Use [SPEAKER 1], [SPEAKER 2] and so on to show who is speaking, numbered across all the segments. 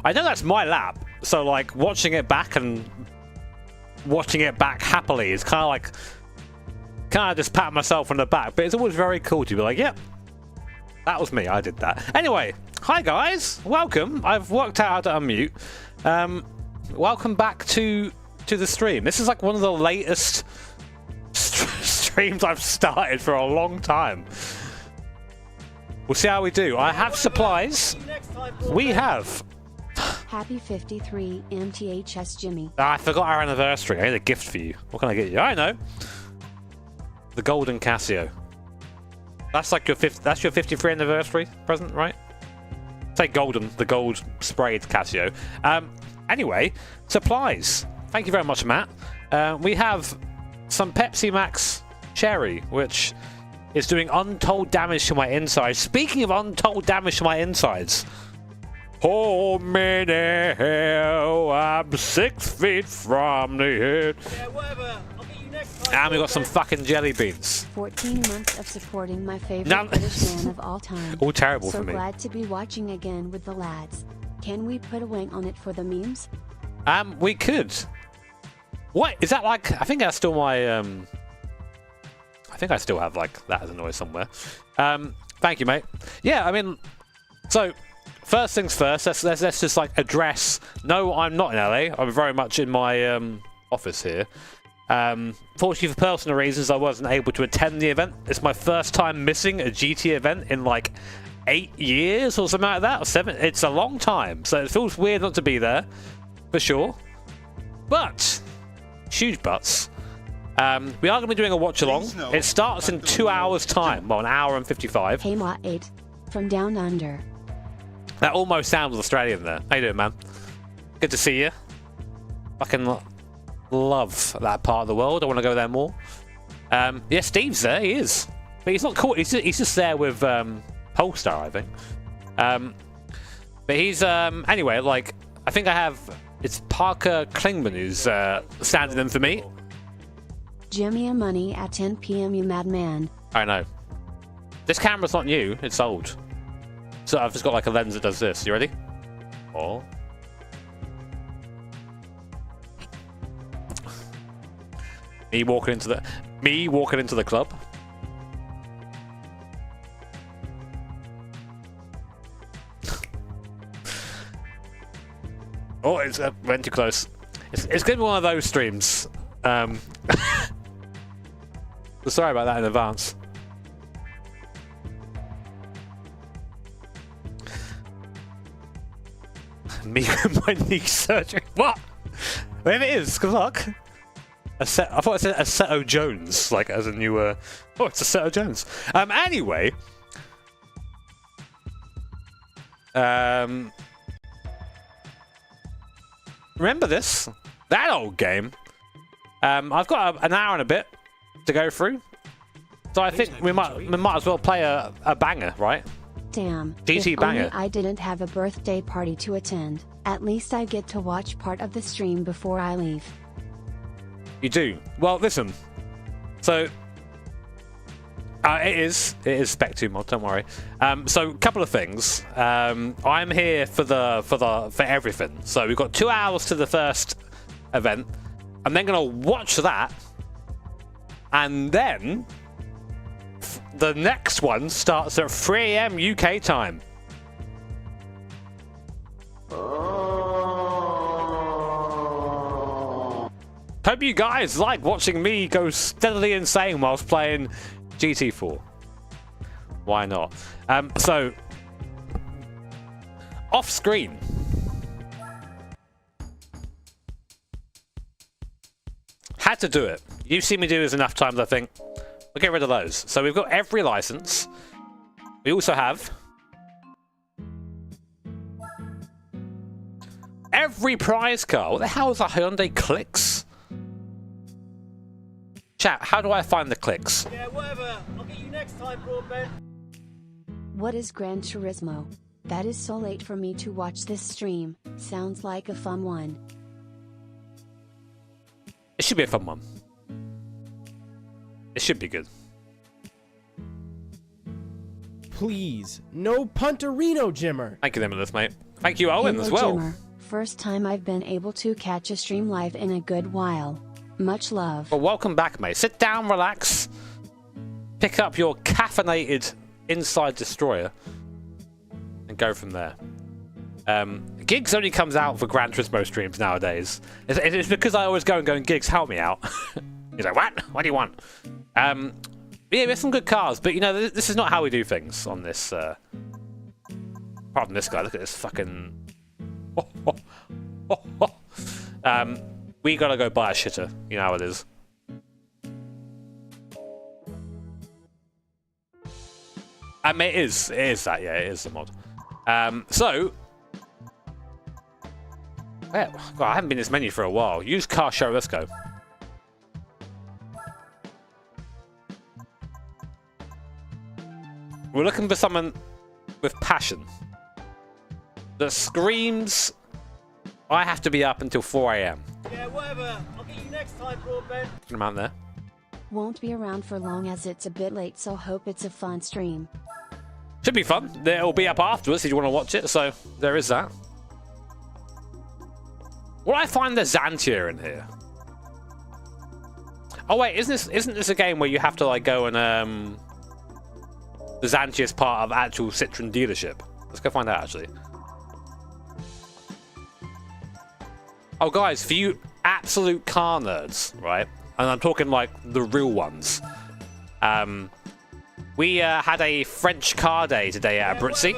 [SPEAKER 1] I know that's my lap, so like watching it back and watching it back happily is kind of just pat myself on the back, but it's always very cool to be like, yep, that was me, I did that. Anyway, hi guys, welcome. I've worked out how to unmute. Welcome back to the stream. This is like one of the latest streams I've started for a long time. We'll see how we do. I have supplies. We have.
[SPEAKER 2] Happy 53 MTHS Jimmy.
[SPEAKER 1] I forgot our anniversary. I need a gift for you. What can I get you? I know. The golden Casio. That's like your 53 anniversary present, right? Say golden, the gold sprayed Casio. Anyway, supplies. Thank you very much, Matt. We have some Pepsi Max Cherry, which is doing untold damage to my insides. Speaking of untold damage to my insides, hold me now, I'm 6 feet from the head.
[SPEAKER 3] Yeah, whatever. I'll get you next time.
[SPEAKER 1] And we got some fucking jelly beans.
[SPEAKER 2] 14 months of supporting my favorite British man of all time.
[SPEAKER 1] All terrible
[SPEAKER 2] so
[SPEAKER 1] for me.
[SPEAKER 2] Glad to be watching again with the lads. Can we put a wing on it for the memes?
[SPEAKER 1] We could. What is that like? I think that's still my I think I still have like that as a noise somewhere. Thank you, mate. Yeah, I mean, so first things first. Let's just like address. No, I'm not in LA. I'm very much in my office here. Fortunately, for personal reasons, I wasn't able to attend the event. It's my first time missing a GT event in like 8 years or something like that, or 7. It's a long time, so it feels weird not to be there, for sure. But huge butts. We are going to be doing a watch along. It starts in 2 hours' time. Well, an hour and 55.
[SPEAKER 2] Hey, Ma 8 from down under.
[SPEAKER 1] That almost sounds Australian there. How you doing, man? Good to see you. Fucking love that part of the world. I want to go there more. Yeah, Steve's there. He is, but he's not cool. He's just there with Polestar, I think. But he's anyway. Like, I think I have. It's Parker Klingman who's standing in for me.
[SPEAKER 2] Jimmy and money at 10 p.m. you madman.
[SPEAKER 1] I know. This camera's not new. It's old. So I've just got like a lens that does this. You ready? Oh. Me walking into the club. Oh, it's went too close. It's gonna be one of those streams. Sorry about that in advance. Me and my knee surgery. What? Maybe it is. Good luck. I thought it said Assetto Jones, like as a new. Oh, it's Assetto Jones. Anyway. Remember this? That old game. I've got an hour and a bit to go through, so I think we might as well play a banger, right?
[SPEAKER 2] Damn.
[SPEAKER 1] GT
[SPEAKER 2] if
[SPEAKER 1] banger.
[SPEAKER 2] Only I didn't have a birthday party to attend. At least I get to watch part of the stream before I leave.
[SPEAKER 1] You do. Well, listen. So it is Spec 2 mod. Don't worry. So a couple of things. I'm here for everything. So we've got 2 hours to the first event. I'm then gonna watch that, and then the next one starts at 3 AM UK time. Hope you guys like watching me go steadily insane whilst playing GT4. Why not? So off screen. Had to do it. You've seen me do this enough times, I think. We'll get rid of those. So we've got every license. We also have every prize car. What the hell is a Hyundai Clicks? Chat, how do I find the clicks?
[SPEAKER 3] Yeah, whatever. I'll get you next time, broadbent.
[SPEAKER 2] What is Gran Turismo? That is so late for me to watch this stream. Sounds like a fun one.
[SPEAKER 1] It should be a fun one. It should be good.
[SPEAKER 4] Please, no Punterino, Jimmer.
[SPEAKER 1] Thank you, Limitless, mate. Thank you, Owen,
[SPEAKER 2] Hello,
[SPEAKER 1] as well.
[SPEAKER 2] Jimmer. First time I've been able to catch a stream live in a good while. Much love.
[SPEAKER 1] Well, welcome back, mate. Sit down, relax. Pick up your caffeinated Inside Destroyer. And go from there. Gigs only comes out for Gran Turismo streams nowadays. It's because I always go and going, Gigs, help me out. He's like, what? What do you want? Yeah, there's some good cars, but you know, this is not how we do things on this. Pardon this guy. Look at this fucking. We gotta go buy a shitter. You know how it is. It is that. Yeah, it is the mod. So. Yeah, God, I haven't been in this menu for a while. Used car show. Let's go. We're looking for someone with passion that screams, I have to be up until 4 a.m.
[SPEAKER 3] Yeah, whatever. I'll get you next time, Broadbent.
[SPEAKER 1] I'm out there.
[SPEAKER 2] Won't be around for long as it's a bit late, so hope it's a fun stream.
[SPEAKER 1] Should be fun. It'll be up afterwards if you want to watch it, so there is that. Will I find the Xantia in here? Oh wait, isn't this a game where you have to like go and the Xantia is part of actual Citroen dealership? Let's go find out actually. Oh guys, for you absolute car nerds, right? And I'm talking like the real ones. We had a French car day today at Abruzzi.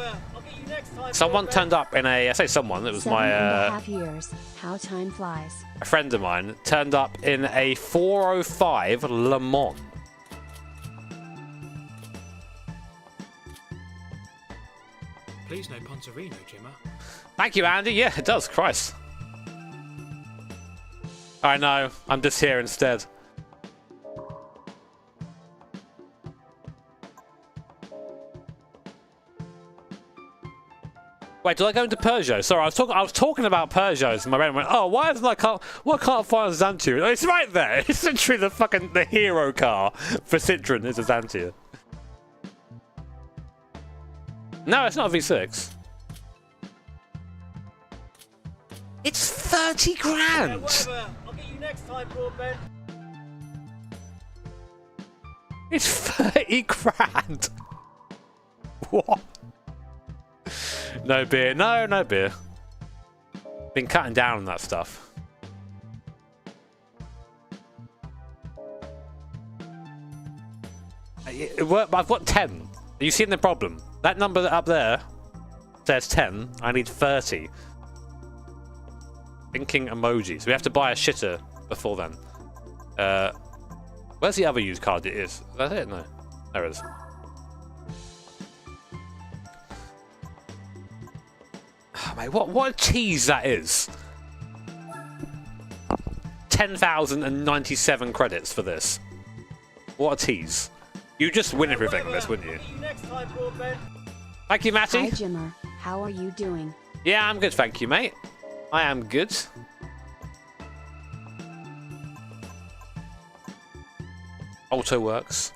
[SPEAKER 1] Someone turned up in a, I say someone, it was
[SPEAKER 2] 7.5 years. How time flies.
[SPEAKER 1] a friend of mine turned up in a 405 Le Mans.
[SPEAKER 4] Please no Pontorino, Jimmer.
[SPEAKER 1] Thank you, Andy. Yeah, it does. Christ. I know. I'm just here instead. Wait, did I go into Peugeot? Sorry, I was talking about Peugeots, and my brain went, "Oh, why I can't I find a Xantia?" Oh, it's right there. It's literally the hero car for Citroen. It's a Xantia. No, it's not a V6. It's 30 grand.
[SPEAKER 3] Yeah, whatever. I'll get you next time, Broadbent.
[SPEAKER 1] It's 30 grand. What? No beer. No beer. Been cutting down on that stuff. I've got 10. Are you seeing the problem? That number up there says 10. I need 30. Thinking emojis. We have to buy a shitter before then. Where's the other used card it is? Is that it? No. There it is. Oh, mate, what a tease that is. 10,097 credits for this. What a tease. You just win everything on this, wouldn't you? Thank you, Matty.
[SPEAKER 2] Hi, Jimmer. How are you doing?
[SPEAKER 1] Yeah, I'm good, thank you, mate. I am good. Auto works.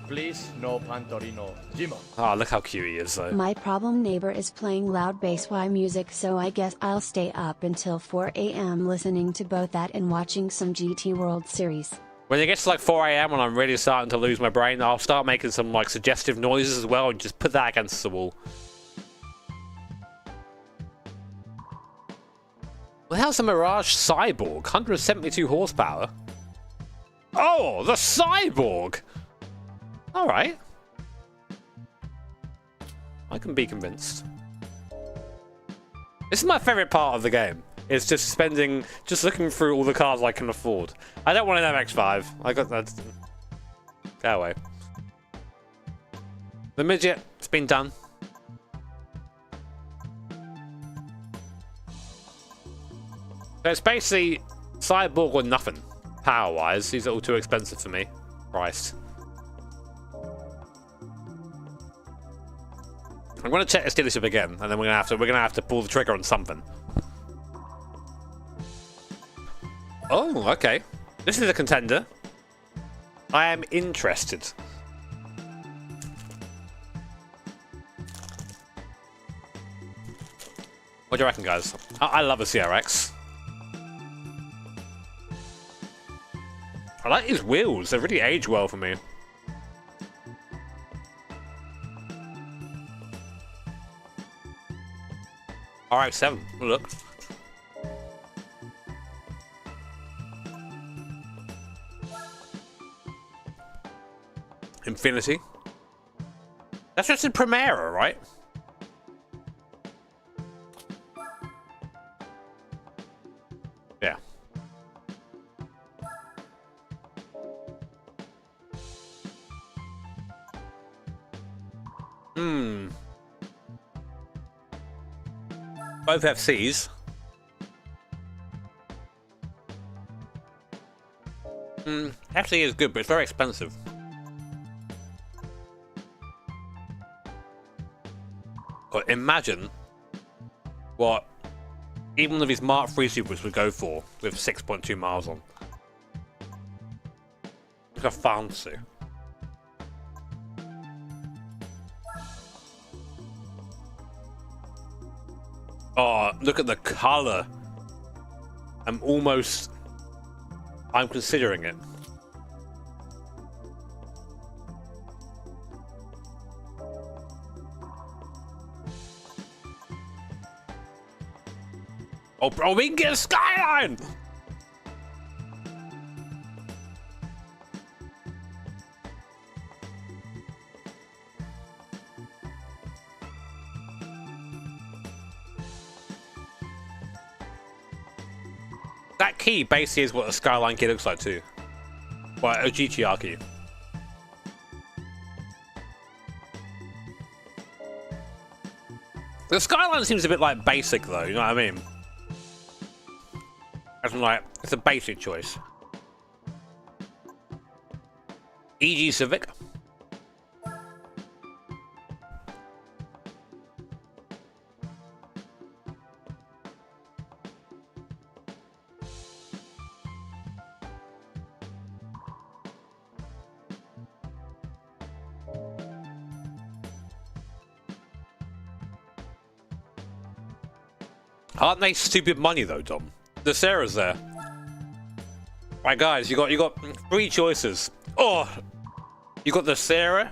[SPEAKER 5] Please, no Pantorino. Jimmer.
[SPEAKER 1] Oh, look how cute he is, though.
[SPEAKER 2] My problem neighbor is playing loud bass Y music, so I guess I'll stay up until 4 a.m. listening to both that and watching some GT World Series.
[SPEAKER 1] When it gets to like 4 a.m. and I'm really starting to lose my brain, I'll start making some like suggestive noises as well and just put that against the wall. Well, how's the Mirage Cyborg? 172 horsepower. Oh, the Cyborg! Alright. I can be convinced. This is my favourite part of the game. It's just looking through all the cars I can afford. I don't want an MX-5. I got that. Go away. The midget, it's been done. So it's basically Cyborg or nothing, power-wise. These are all too expensive for me. Christ. I'm going to check this dealership again, and then we're gonna have to pull the trigger on something. Oh, okay. This is a contender. I am interested. What do you reckon, guys? I love a CRX. I like these wheels. They really age well for me. RX-7. Look. Infinity. That's just in Primera, right? Yeah. Both FCs. FC is good, but it's very expensive. But imagine what even one of these Mark III Supers would go for with 6.2 miles on. Look how fancy. Oh, look at the color. I'm considering it. Oh, bro, we can get a Skyline! That key basically is what a Skyline key looks like too. Well, a GTR key. The Skyline seems a bit like basic though, you know what I mean? As in like, it's a basic choice. EG Civic. Aren't they stupid money though, Dom? The Sarah's there. Right, guys, you got 3 choices. Oh, you got the Sarah,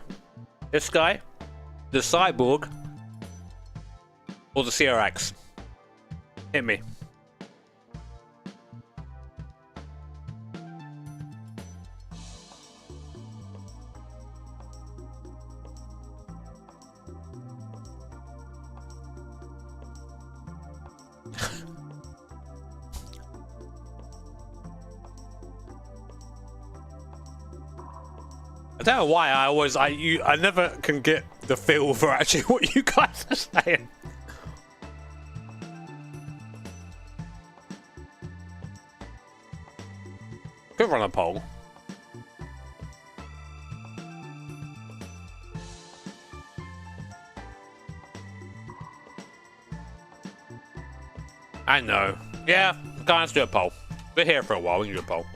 [SPEAKER 1] this guy, the Cyborg, or the CRX. Hit me. I don't know why I never can get the feel for actually what you guys are saying. Could run a poll. I know. Yeah, guys, do a poll. We're here for a while. We can do a poll.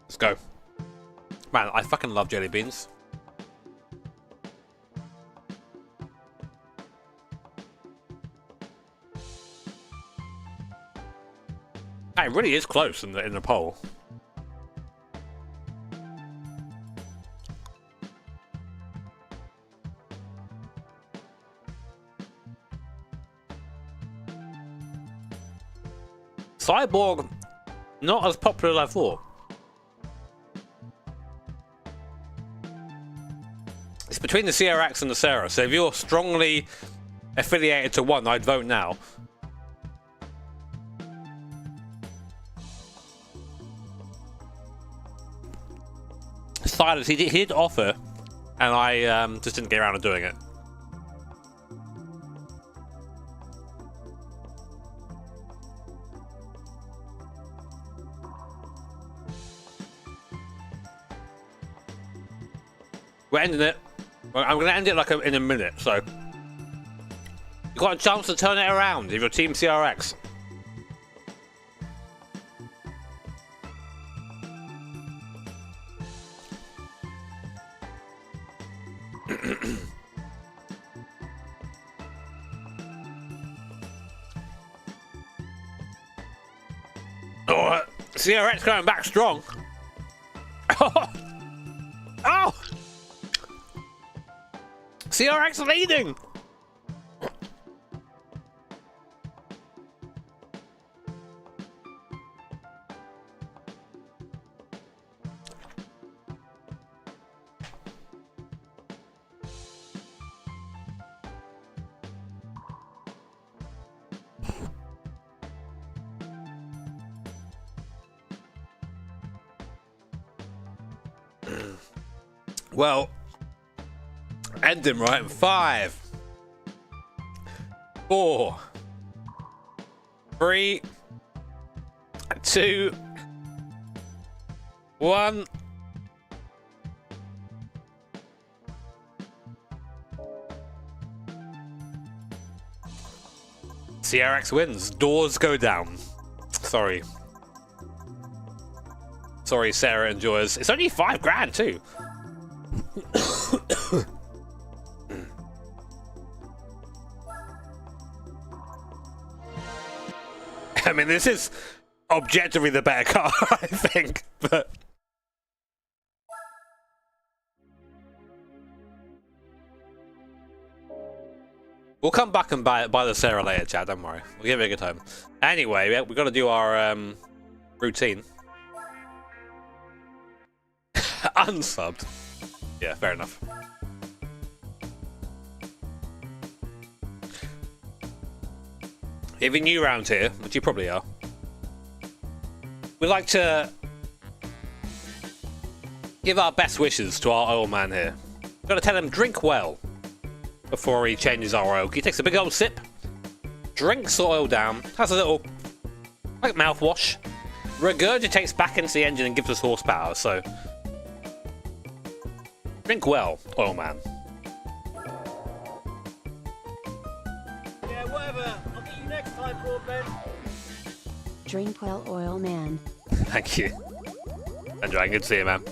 [SPEAKER 1] Let's go. Man, I fucking love jelly beans. It really is close in the poll. Cyborg, not as popular as I thought. It's between the CRX and the Sarah, so if you're strongly affiliated to one, I'd vote now. Silence, he did offer, and I just didn't get around to doing it. We're ending it. I'm going to end it like in a minute, so you've got a chance to turn it around if you're Team CRX. Oh, CRX going back strong. Oh! Oh! CRX leading! Well, ending right in 5, 4, 3, 2, 1. CRX wins. Doors go down. Sorry. Sorry, Sarah enjoys. It's only 5 grand too. I mean, this is objectively the better car, I think, but... We'll come back and buy the Sarah later, Chad, don't worry. We'll give it a good time. Anyway, we've got to do our routine. Unsubbed. Yeah, fair enough. If you're new around here, which you probably are, we like to give our best wishes to our oil man here. We've got to tell him drink well before he changes our oil. He takes a big old sip, drinks the oil down, has a little like mouthwash, regurgitates back into the engine and gives us horsepower. So drink well, oil man.
[SPEAKER 3] Yeah, whatever. I'll get you next time, Broadbent.
[SPEAKER 2] Drink well, oil man.
[SPEAKER 1] Thank you. Andrew, good to see you, man.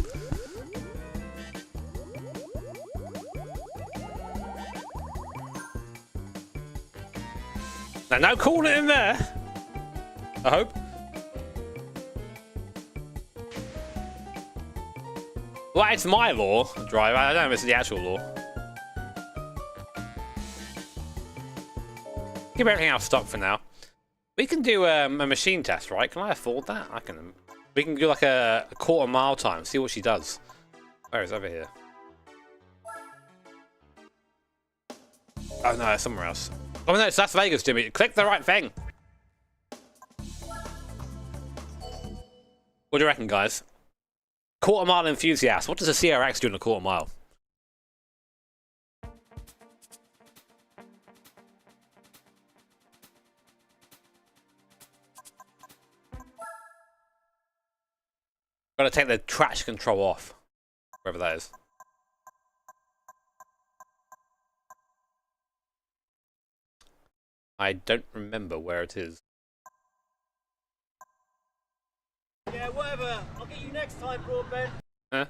[SPEAKER 1] Now, no calling it in there. I hope. Well, it's my law, drive. I don't know if it's the actual law. Keep everything out of stock for now. We can do a machine test, right? Can I afford that? I can. We can do like a quarter mile time. See what she does. Where is it? Over here? Oh no, it's somewhere else. Oh no, it's Las Vegas, Jimmy. Click the right thing. What do you reckon, guys? Quarter mile enthusiast. What does a CRX do in a quarter mile? Gotta take the traction control off, wherever that is. I don't remember where it is.
[SPEAKER 3] Yeah, whatever. I'll get you next time, Broadbent.
[SPEAKER 1] Huh?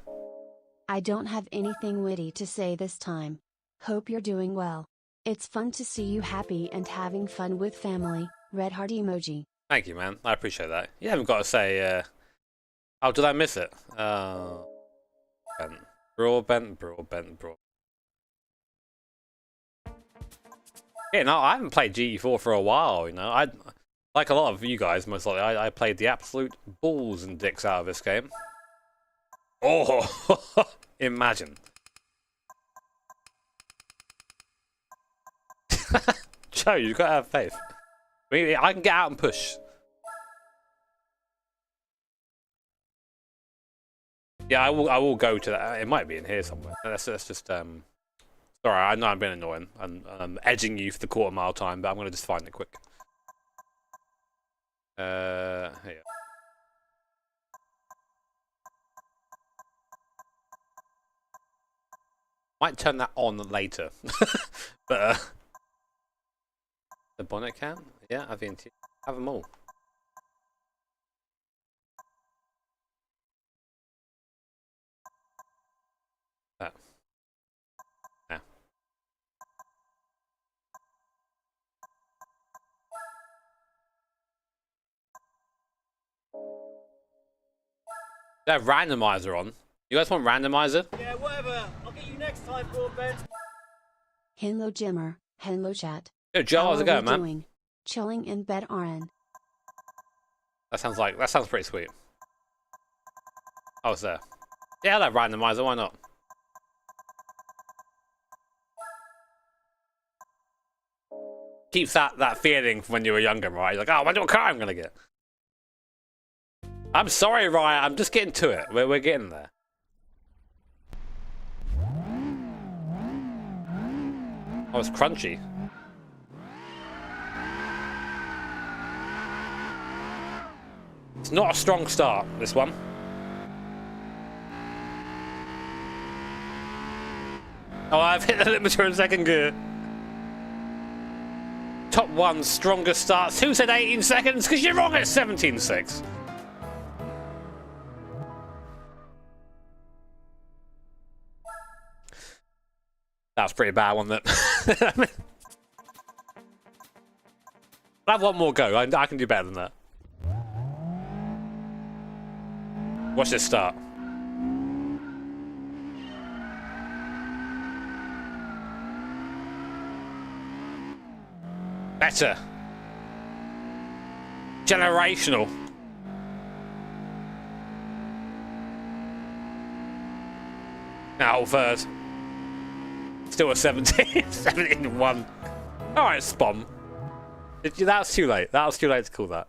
[SPEAKER 2] I don't have anything witty to say this time. Hope you're doing well. It's fun to see you happy and having fun with family. Red heart emoji.
[SPEAKER 1] Thank you, man. I appreciate that. You haven't got to say, oh, did I miss it? Broadbent. Yeah, no, I haven't played GT4 for a while, you know. I like a lot of you guys, most likely, I played the absolute balls and dicks out of this game. Oh, imagine. Joe, you've got to have faith. I can get out and push. Yeah, I will go to that. It might be in here somewhere. That's just sorry, I know I'm being annoying. I'm edging you for the quarter mile time, but I'm gonna just find it quick. Here. Might turn that on later, but the bonnet cam, yeah, have them all. That. They have randomizer on. You guys want randomizer?
[SPEAKER 3] Yeah, whatever. I'll get you next time, Broadbent.
[SPEAKER 2] Hello Jimmer, hello chat.
[SPEAKER 1] Yo, Joe,
[SPEAKER 2] How
[SPEAKER 1] how's it
[SPEAKER 2] are
[SPEAKER 1] going,
[SPEAKER 2] we
[SPEAKER 1] man?
[SPEAKER 2] doing? Chilling in bed RN.
[SPEAKER 1] That sounds pretty sweet. Oh, it's there. Yeah, I'll have randomizer, why not? Keeps that feeling from when you were younger, right? You're like, oh, I wonder what car I'm gonna get. I'm sorry, Ryan, I'm just getting to it. We're getting there. Oh, it's crunchy. It's not a strong start, this one. Oh, I've hit the limiter in second gear. Top one, strongest starts. Who said 18 seconds? Because you're wrong at 17.6. That was pretty bad, wasn't it? I'll have one more go. I can do better than that. Watch this start. Better. Generational. Now third. Still a 17. 17-1. Alright, Spom. That was too late. That was too late to call that.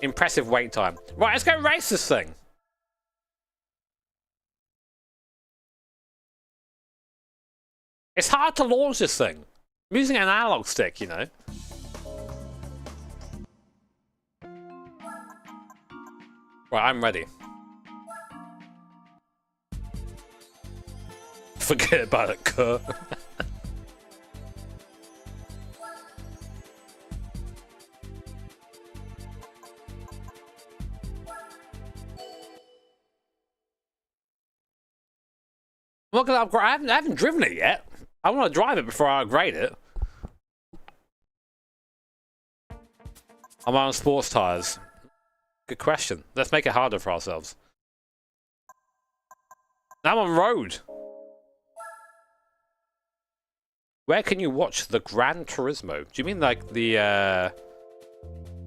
[SPEAKER 1] Impressive wait time. Right, let's go race this thing. It's hard to launch this thing. I'm using an analog stick, you know. Right, I'm ready. Forget about it, Kurt. I'm not gonna upgrade. I haven't driven it yet. I want to drive it before I upgrade it. I'm on sports tires. Good question. Let's make it harder for ourselves. Now I'm on road. Where can you watch the Gran Turismo? Do you mean like the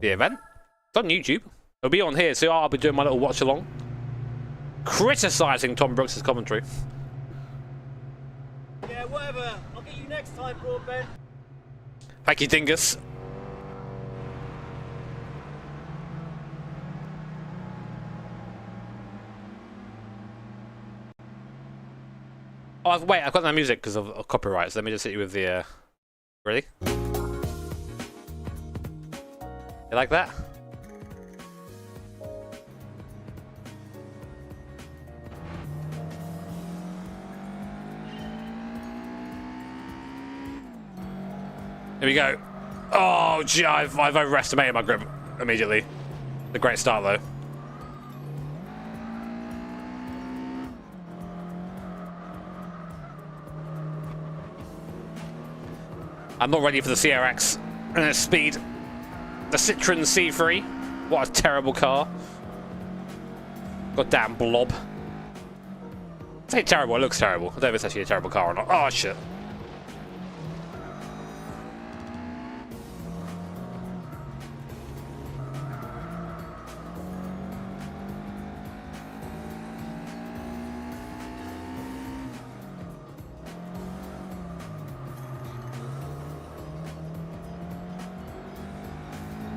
[SPEAKER 1] event? It's on YouTube. It'll be on here, so I'll be doing my little watch along. Criticizing Tom Brooks' commentary.
[SPEAKER 3] Yeah, whatever. I'll get you next time, Broadbent.
[SPEAKER 1] Thank you, Dingus. Oh, wait, I've got no music because of copyrights. Let me just hit you with the, Ready? You like that? Here we go. Oh, gee, I've overestimated my grip immediately. A great start, though. I'm not ready for the CRX and its speed. The Citroen C3. What a terrible car. Goddamn blob. I say terrible, it looks terrible. I don't know if it's actually a terrible car or not. Oh, shit.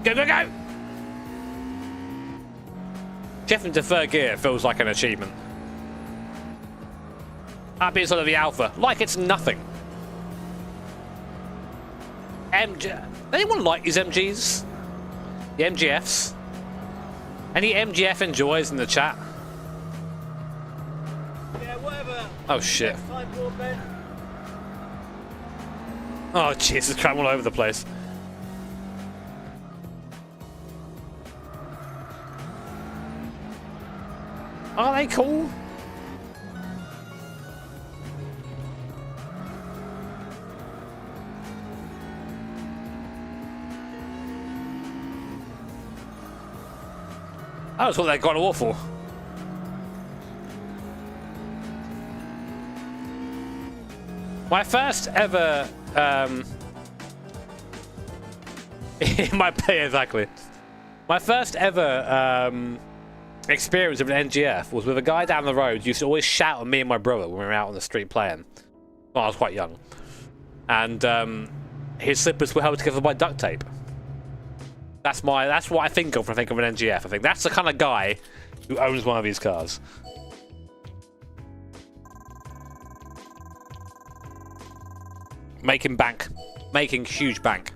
[SPEAKER 1] Go, go, go! Shift into third gear feels like an achievement. That being sort of the alpha, like it's nothing. Anyone like these MGs? The MGFs? Any MGF enjoys in the chat?
[SPEAKER 3] Yeah, whatever.
[SPEAKER 1] Oh shit.
[SPEAKER 3] Next time, Broadbent.
[SPEAKER 1] Oh Jesus Christ, I'm all over the place. Are they cool? I just thought they got awful. My first ever exactly. My first ever experience of an NGF was with a guy down the road who used to always shout at me and my brother when we were out on the street playing. Well, I was quite young. And his slippers were held together by duct tape. That's what I think of when I think of an NGF. I think that's the kind of guy who owns one of these cars. Making bank. Making huge bank.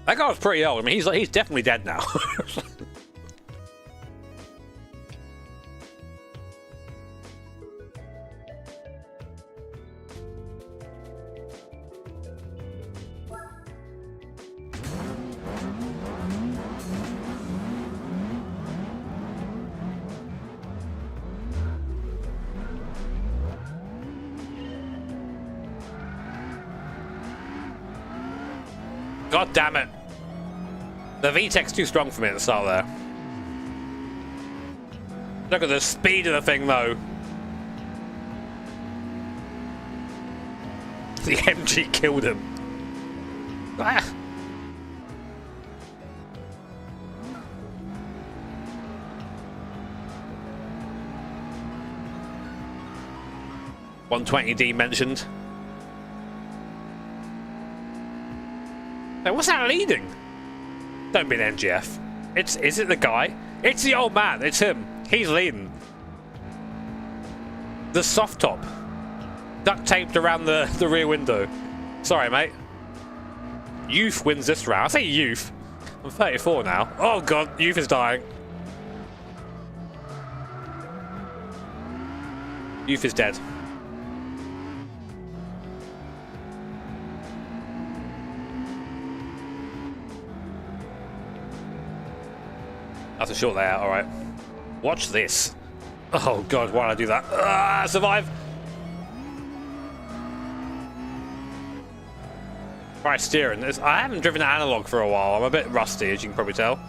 [SPEAKER 1] That guy was pretty old. I mean, he's definitely dead now. God damn it. The VTEC's too strong for me at the start there. Look at the speed of the thing, though. The MG killed him. Ah. $120D mentioned. Hey, what's that leading? Don't be an NGF. Is it the guy? It's the old man. It's him. He's leading. The soft top. Duct taped around the rear window. Sorry, mate. Youth wins this round. I say youth. I'm 34 now. Oh, God. Youth is dying. Youth is dead. That's a short layout, alright. Watch this. Oh god, why did I do that? Ah, survive! Right, steering. I haven't driven an analog for a while. I'm a bit rusty, as you can probably tell.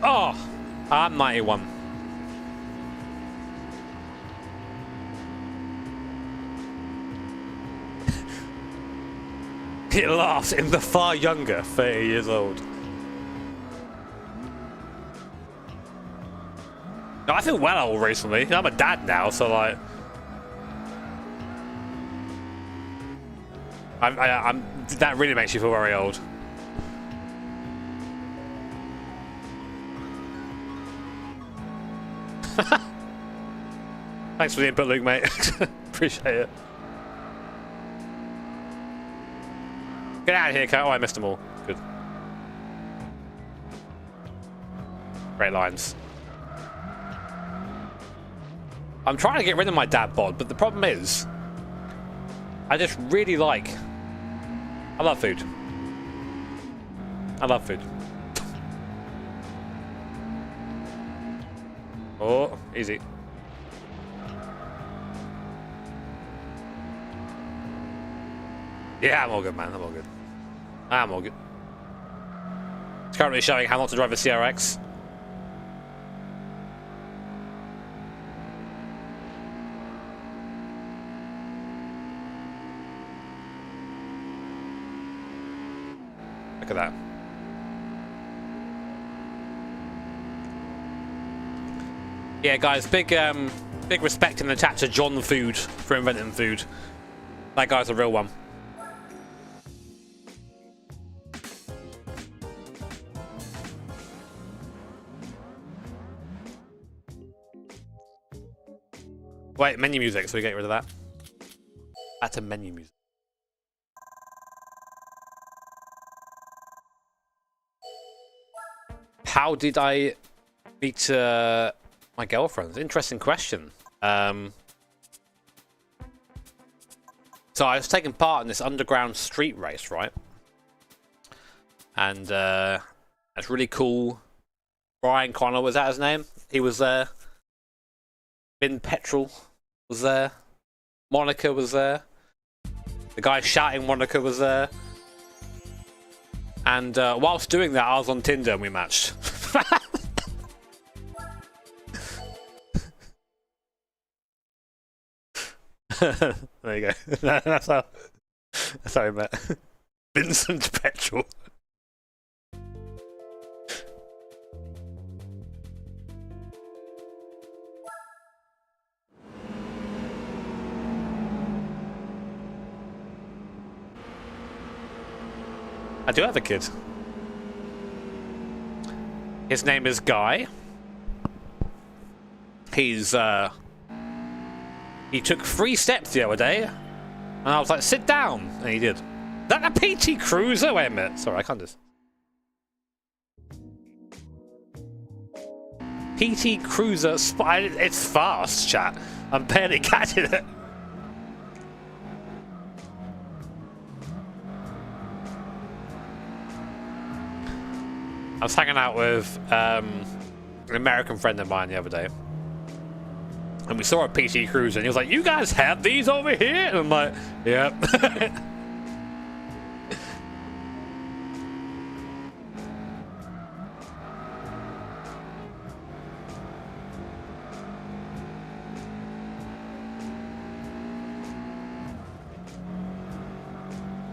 [SPEAKER 1] Oh! I'm 91. It laughs in the far younger 30 years old. No, I feel well old recently. I'm a dad now, so like... that really makes you feel very old. Thanks for the input, Luke, mate. Appreciate it. Get out of here, Cat. Oh, I missed them all. Good. Great lines. I'm trying to get rid of my dad bod, but the problem is, I just really like... I love food. I love food. Oh, easy. Yeah, I'm all good, man. I'm all good. I'm all good. It's currently showing how not to drive a CRX. Look at that. Yeah, guys, big respect in the chat to John Food for inventing food. That guy's a real one. Wait, menu music, so we get rid of that. That's a menu music. How did I meet my girlfriend? Interesting question. So I was taking part in this underground street race, right? And that's really cool. Brian Connor, was that his name? He was there. Bin Petrol was there. Monica was there. The guy shouting Monica was there. And whilst doing that, I was on Tinder and we matched. There you go. That's how we met. Vincent Petrol. I do have a kid. His name is Guy. He's he took 3 steps the other day, and I was like, sit down, and he did. Is that a PT Cruiser? Wait a minute. Sorry, I can't just. PT Cruiser. It's fast, chat. I'm barely catching it. I was hanging out with an American friend of mine the other day, and we saw a PT Cruiser, and he was like, "You guys have these over here?" And I'm like, "Yep."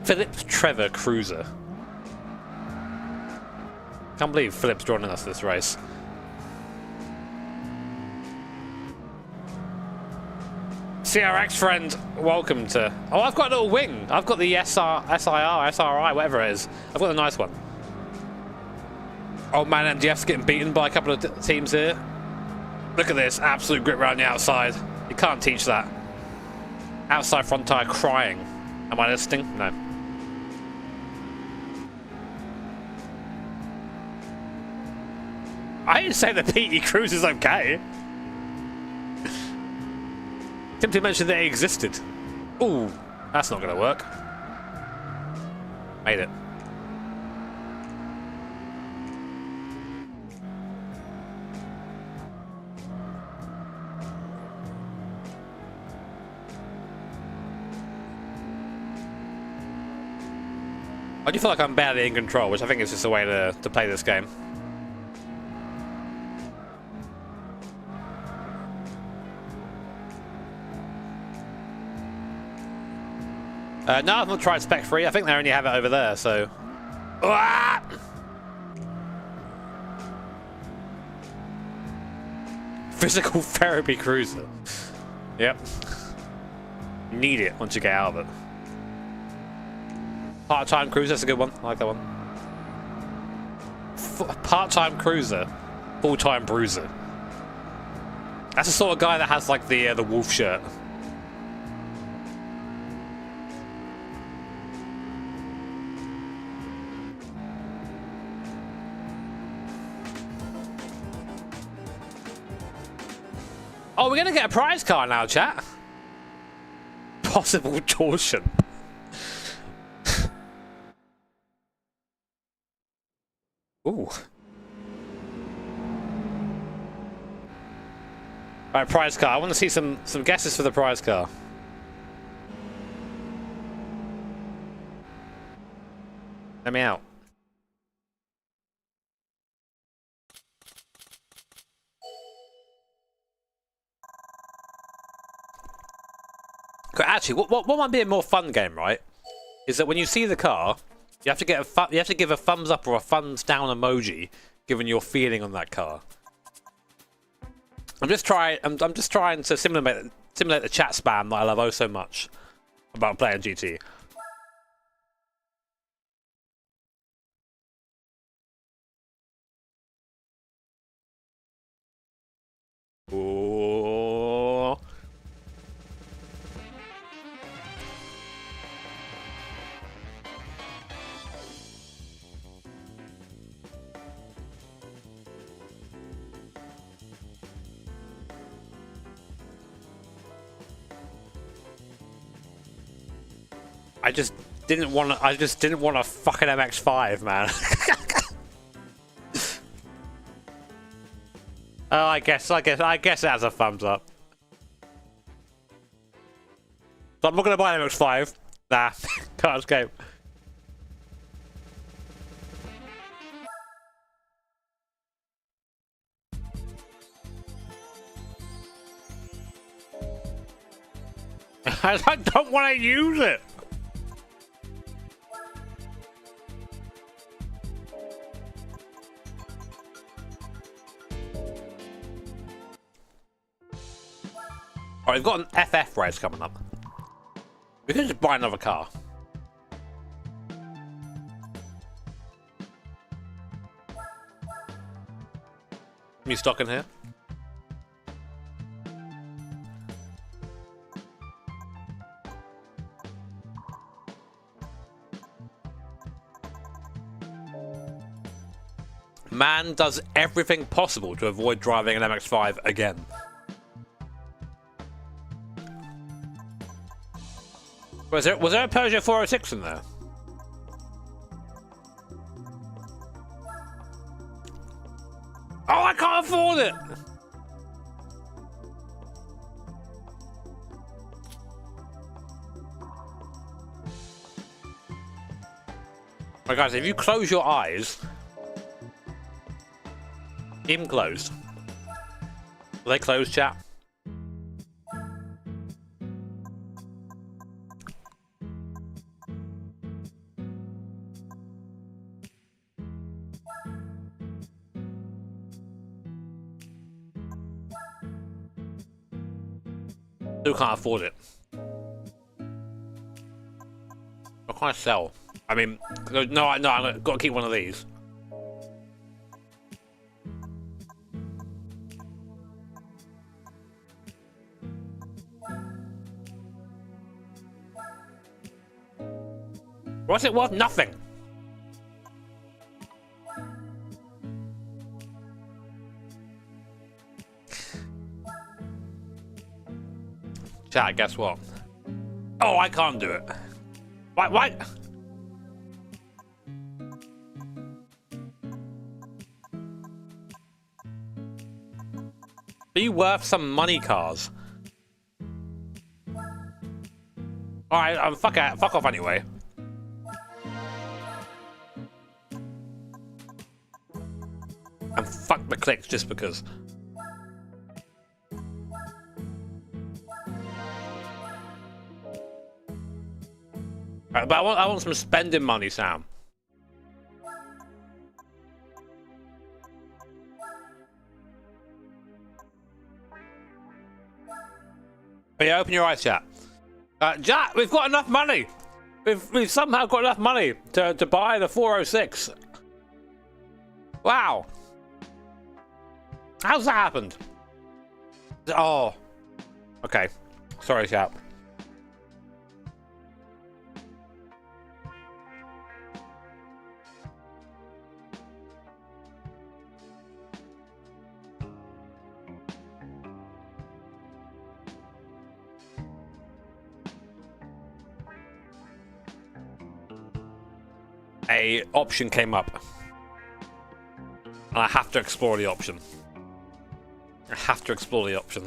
[SPEAKER 1] Philip Trevor Cruiser. Can't believe Philip's joining us this race. CRX friend, welcome to... Oh, I've got a little wing. I've got the SRI, whatever it is. I've got a nice one. Old man MDF's getting beaten by a couple of teams here. Look at this, absolute grip around the outside. You can't teach that. Outside front tire crying. Am I listening? No. I didn't say the PT Cruise is okay. Simply mentioned that it existed. Ooh, that's not going to work. Made it. I do feel like I'm badly in control, which I think is just a way to play this game. No, I've not tried Spec 3. I think they only have it over there, so... Ah! Physical therapy cruiser. Yep. Need it once you get out of it. Part-time cruiser, that's a good one. I like that one. Part-time cruiser. Full-time bruiser. That's the sort of guy that has like the wolf shirt. Oh, we're gonna get a prize car now, chat. Possible torsion. Ooh. Alright, prize car. I want to see some guesses for the prize car. Let me out. Actually, what might be a more fun game, right? Is that when you see the car, you have to get you have to give a thumbs up or a thumbs down emoji, given your feeling on that car. I'm just trying to simulate the chat spam that I love oh so much about playing GT. Ooh. I just didn't want to. I just didn't want a fucking MX-5, man. Oh, I guess it has a thumbs up. So I'm not gonna buy an MX-5. Nah, can't escape. I don't want to use it. Alright, we've got an FF race coming up. We can just buy another car. Any stock in here? Man does everything possible to avoid driving an MX-5 again. Was there a Peugeot 406 in there? Oh, I can't afford it! Right, guys, if you close your eyes... Keep them closed. Are they closed, chat? Still can't afford it. What can I sell? I mean, no, I've got to keep one of these. What's it worth? Nothing. Chat, guess what? Oh, I can't do it. Why? Be worth some money, cars. Alright, fuck off anyway. And fuck the clicks just because. Right, but I want some spending money, Sam. But yeah, open your eyes, chat. Jack, we've got enough money. We've somehow got enough money to buy the 406. Wow. How's that happened? Oh. Okay. Sorry, chap. A option came up. And I have to explore the option. I have to explore the option.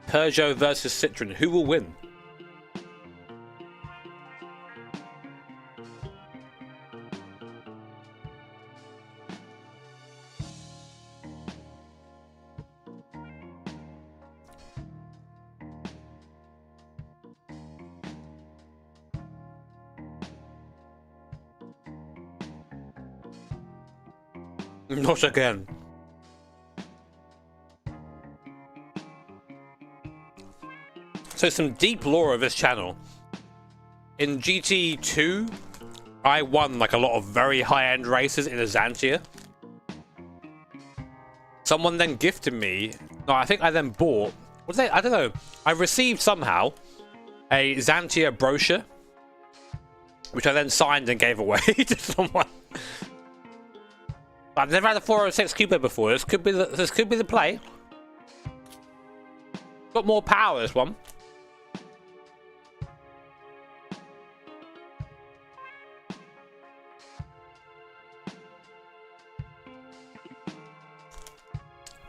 [SPEAKER 1] Peugeot versus Citroen. Who will win? Not again. So some deep lore of this channel. In GT2, I won like a lot of very high-end races in a Xantia. Someone then gifted me. No, I think I then bought. What did I don't know. I received somehow a Xantia brochure, which I then signed and gave away to someone. I've never had a 406 Coupe before. This could be the play. Got more power, this one.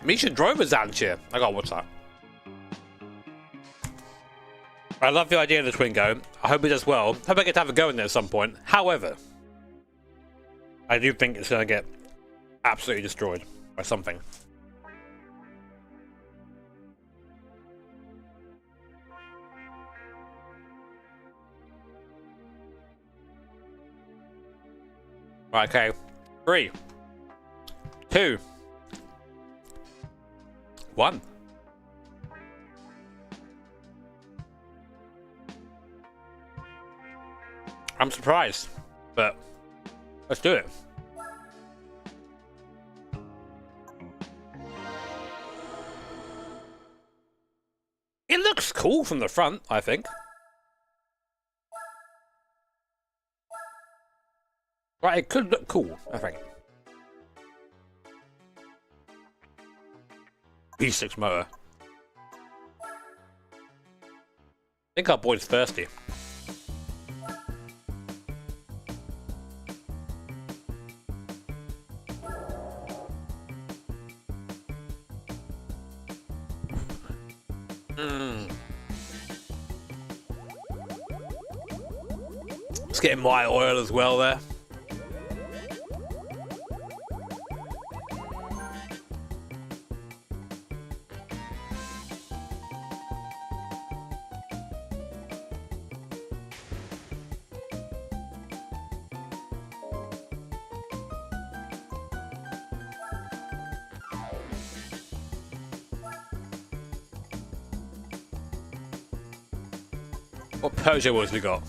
[SPEAKER 1] Misha Drover's here. I gotta watch that. I love the idea of the Twingo. I hope it does well. Hope I get to have a go in there at some point. However, I do think it's gonna get absolutely destroyed by something. Right, okay. 3, 2, 1. I'm surprised, but let's do it. It looks cool from the front, I think. Right, it could look cool, I think. V6 motor. I think our boy's thirsty. Let's get in my oil as well there. What Peugeot was we got?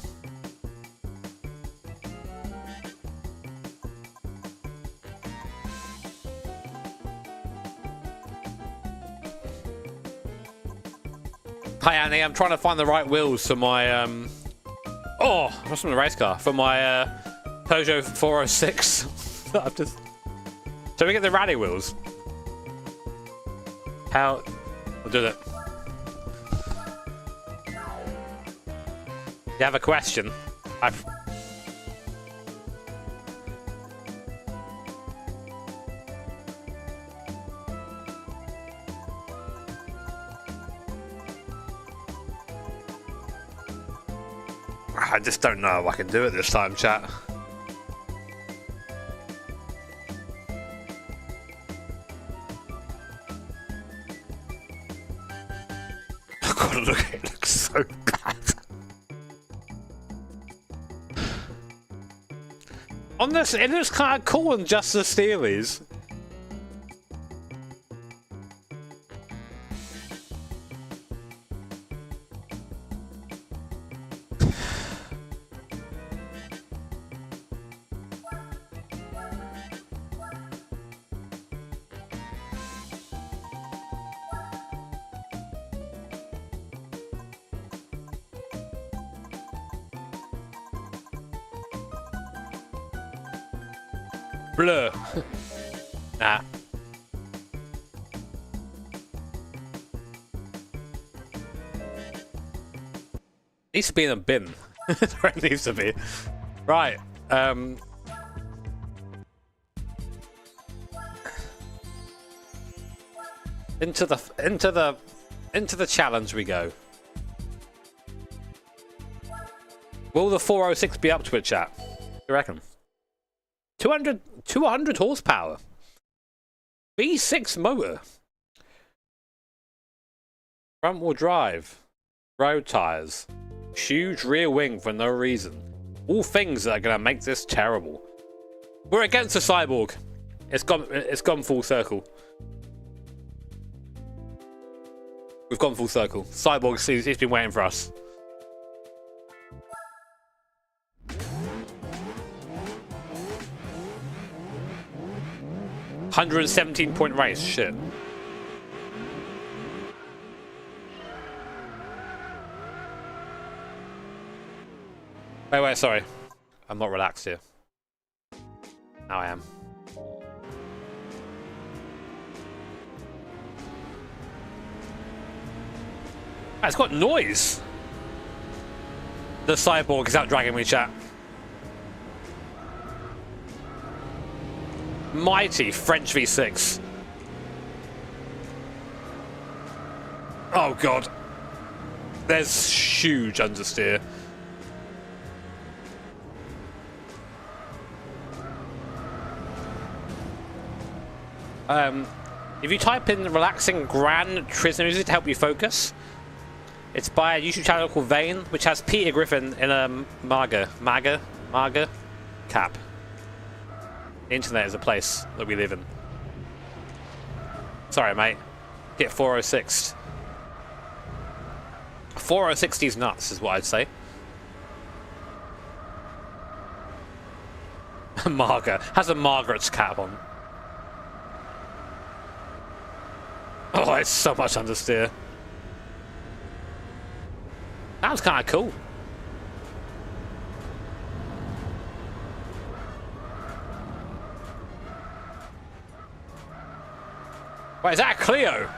[SPEAKER 1] Hi Annie, I'm trying to find the right wheels for my oh, what's from the race car? For my Peugeot 406. I've just... So we get the rally wheels. How? We'll do it. You have a question? I just don't know if I can do it this time, chat. God, look, it looks so bad. On this, it looks kind of cool on just the Steelies. Blur. Nah. Needs to be in a bin. Where it needs to be. Right. Into the challenge we go. Will the 406 be up to it, chat? What do you reckon? 200 horsepower. V6 motor. Front wheel drive. Road tires. Huge rear wing for no reason. All things that are going to make this terrible. We're against the cyborg. It's gone full circle. We've gone full circle. Cyborg, he's been waiting for us. 117-point race, shit. Wait, sorry. I'm not relaxed here. Now I am. It's got noise. The cyborg is out dragging me, chat. Mighty French V6. Oh god. There's huge understeer. If you type in relaxing Gran Turismo music to help you focus, it's by a YouTube channel called Vane, which has Peter Griffin in a MAGA cap. The internet is a place that we live in. Sorry, mate. Get 406. 406's nuts, is what I'd say. MAGA. Has a Margaret's cap on. Oh, it's so much understeer. That was kind of cool. Wait, is that a Clio?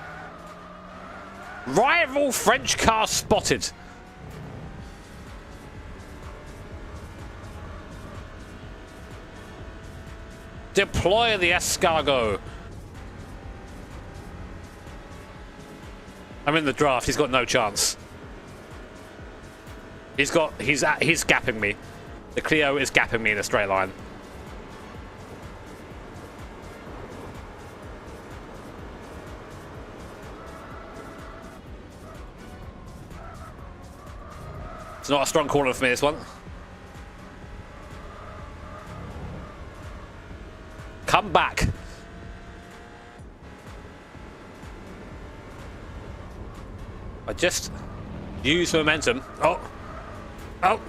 [SPEAKER 1] Rival French car spotted. Deploy the escargot. I'm in the draft. He's got no chance. He's gapping me. The Clio is gapping me in a straight line. It's not a strong corner for me, this one. Come back. I just use momentum. Oh. Oh.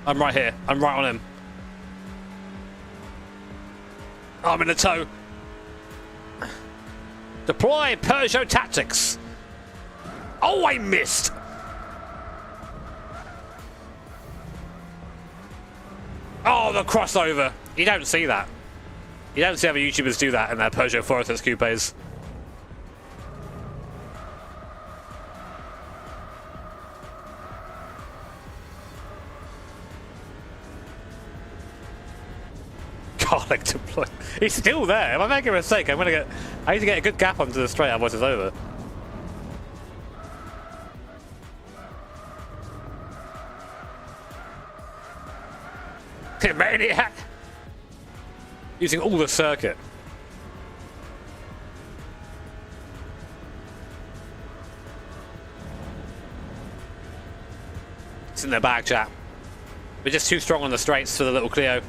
[SPEAKER 1] I'm right here. I'm right on him. I'm in the toe. Deploy Peugeot tactics. Oh, I missed. Oh, the crossover. You don't see that. You don't see other YouTubers do that in their Peugeot 406 coupes. Garlic deploy. He's still there. If I make a mistake, I need to get a good gap onto the straight, otherwise it's over. Maniac! Using all the circuit. It's in their bag, chat. We're just too strong on the straights for the little Clio.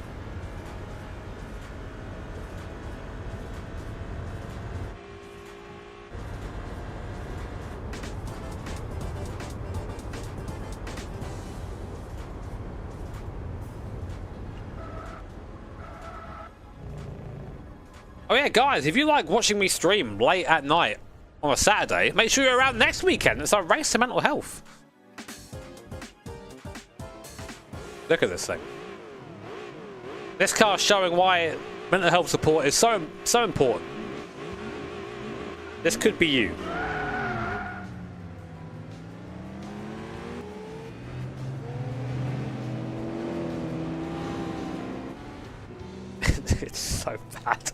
[SPEAKER 1] Oh yeah, guys, if you like watching me stream late at night on a Saturday, make sure you're around next weekend. It's our race to mental health. Look at this thing. This car's showing why mental health support is so important. This could be you. It's so bad.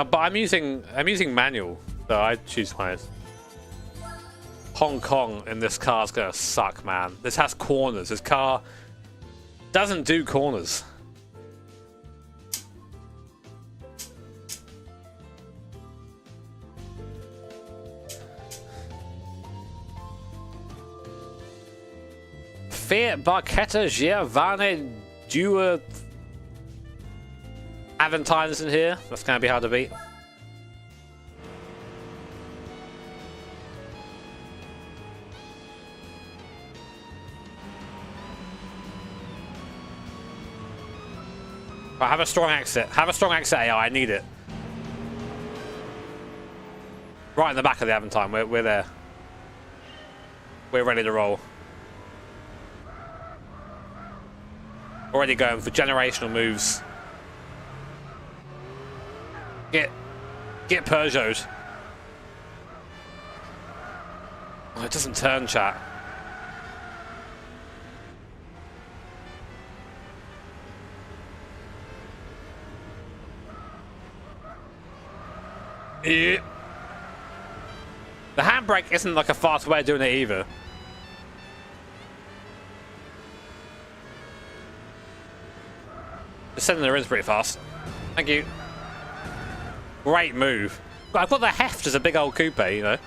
[SPEAKER 1] But I'm using manual, so I choose highest. Hong Kong in this car is gonna suck, man. This has corners. This car doesn't do corners. Fiat Barchetta Giovanni Dua Aventine's in here. That's going to be hard to beat. Right, have a strong exit. Have a strong exit, AI. I need it. Right in the back of the Aventine. We're there. We're ready to roll. Already going for generational moves. Get Peugeot. Oh, it doesn't turn, chat. Yeah. The handbrake isn't like a fast way of doing it either. Just sending her in pretty fast. Thank you. Great move. I've got the heft as a big old coupe, you know.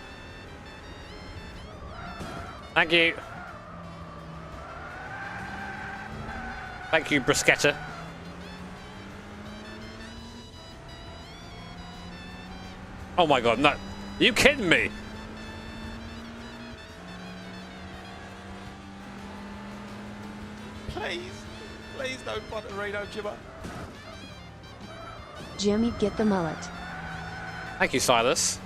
[SPEAKER 1] Thank you. Thank you, bruschetta. Oh my god, no. Are you kidding me?
[SPEAKER 5] Please no Pontorino, Jimmer.
[SPEAKER 2] Jimmy, get the mullet.
[SPEAKER 1] Thank you, Silas.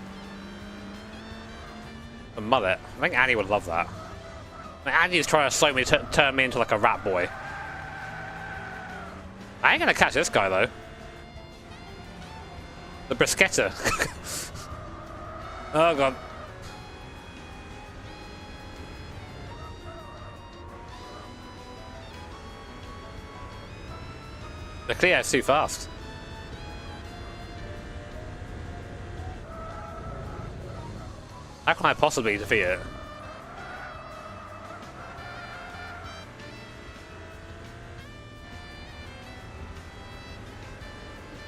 [SPEAKER 1] The mullet. I think Annie would love that. Annie's trying to slow me, turn me into like a rat boy. I ain't gonna catch this guy though. The bruschetta. Oh god. The Clio's too fast. How can I possibly defeat it?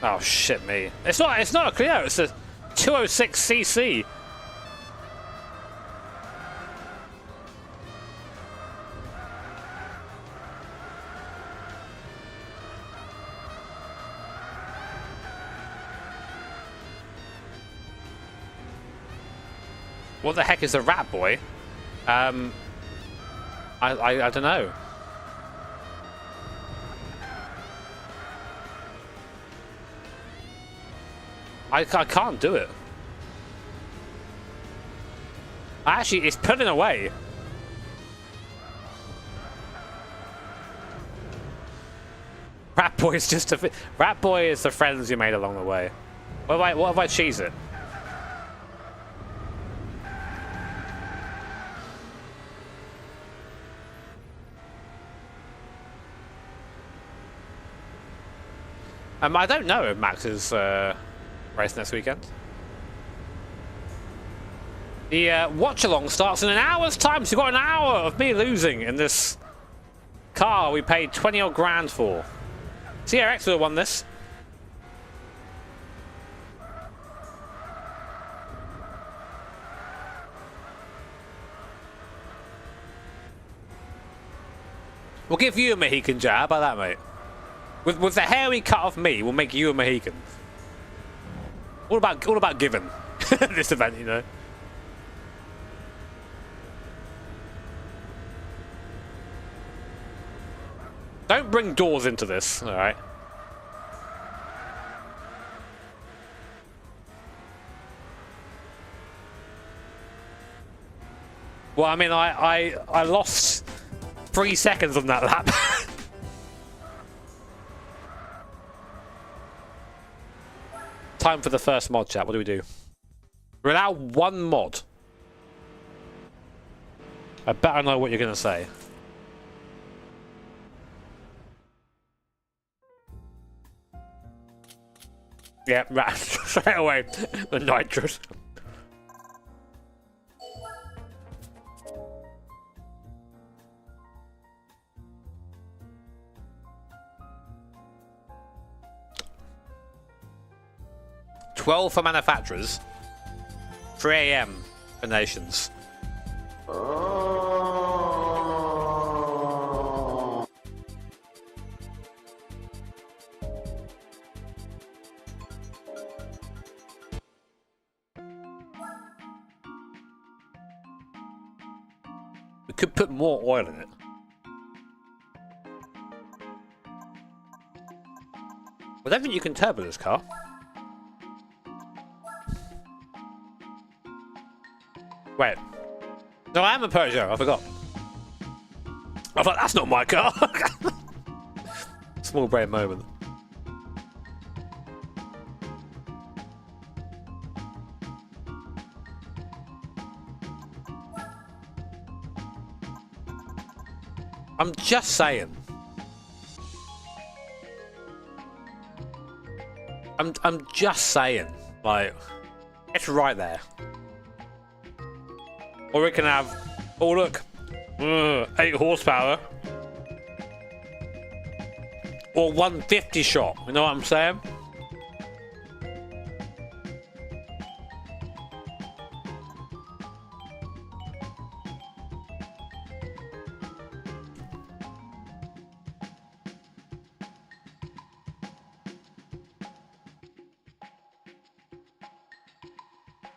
[SPEAKER 1] Oh shit me. It's not a Clio, it's a 206cc. What the heck is a rat boy? I don't know. I can't do it. Actually, it's pulling away. Rat boy is just a rat boy is the friends you made along the way. What if I cheese it? I don't know if Max is race next weekend. The watch-along starts in an hour's time, so you've got an hour of me losing in this car we paid 20 odd grand for. CRX would have won this. We'll give you a Mohican, Jay. How about that, mate? With the hair we cut off me, we'll make you a Mohican. All about giving this event, you know. Don't bring doors into this, all right? Well, I mean, I lost 3 seconds on that lap. Time for the first mod, chat. What do we do? We're allowed one mod. I bet I know what you're going to say. Yeah, right. Straight away. The nitrous. $12 for manufacturers, 3 AM for nations. We could put more oil in it. I don't think you can turbo this car. Wait. No, I am a Peugeot. I forgot. I thought that's not my car. Small brain moment. I'm just saying. I'm just saying. Like, it's right there. Or we can have, oh look, 8 horsepower. Or 150 shot, you know what I'm saying?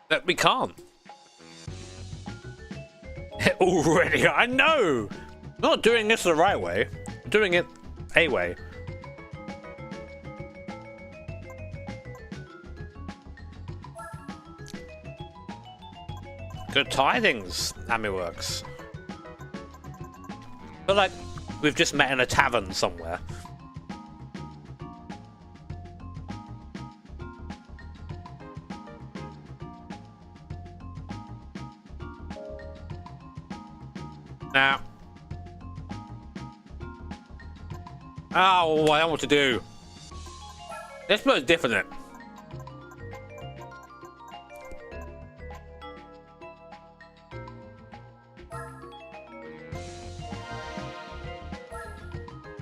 [SPEAKER 1] But we can't. Already, I know! I'm not doing this the right way. I'm doing it a way. Good tidings, Amiworks. But like, we've just met in a tavern somewhere. Now. Oh, I don't know what to do. This bloke's different.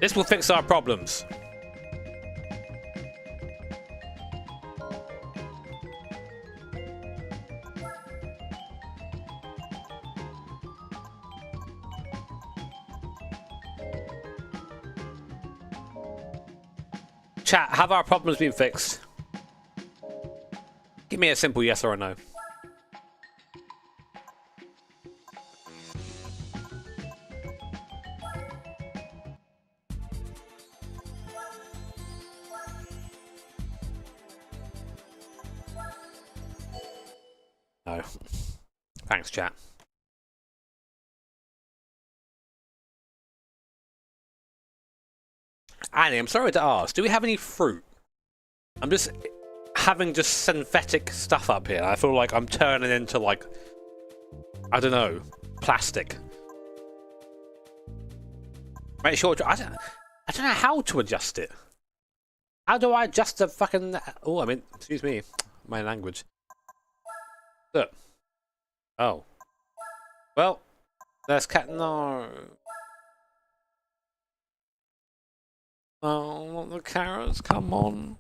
[SPEAKER 1] This will fix our problems. Chat, have our problems been fixed? Give me a simple yes or a no. No. Thanks, chat. Annie, I'm sorry to ask, do we have any fruit? I'm just having just synthetic stuff up here. I feel like I'm turning into, like, I don't know, plastic. Make sure I don't know how to adjust it. How do I adjust the fucking... Oh, I mean, excuse me, my language. Look. Oh. Well, there's cat... No. Oh, not the carrots, come on.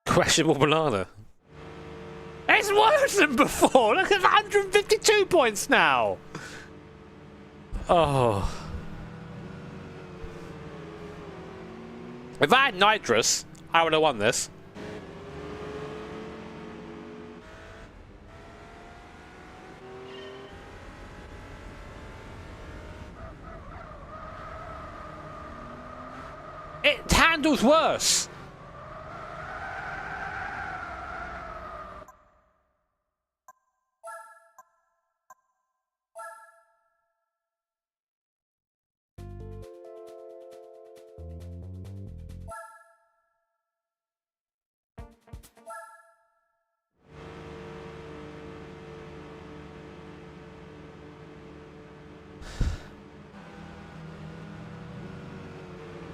[SPEAKER 1] Questionable banana. It's worse than before! Look at 152 points now! Oh. If I had nitrous, I would have won this. It handles worse.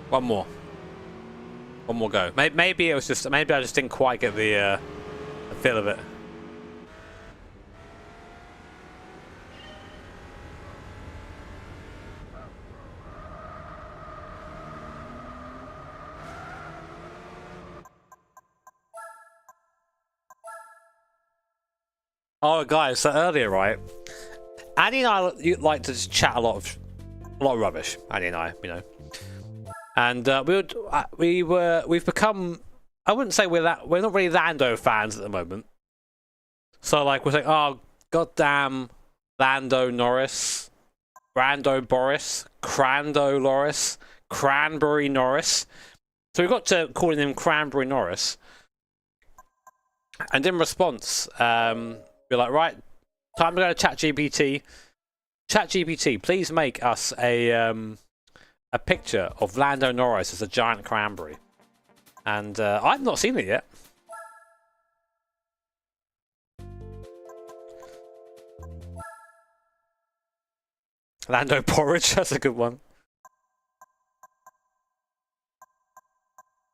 [SPEAKER 1] One more. One more go. Maybe it was just. Maybe I just didn't quite get the feel of it. Oh, guys, so earlier, right? Annie and I like to just chat a lot of rubbish. Annie and I, you know. And we've become, I wouldn't say we're not really Lando fans at the moment. So like we're saying, oh goddamn Lando Norris, Brando Boris, Crando Loris, Cranberry Norris. So we got to calling him Cranberry Norris. And in response, we're like, right, time to go to ChatGPT. ChatGPT, please make us a picture of Lando Norris as a giant cranberry. And I've not seen it yet. Lando porridge, that's a good one.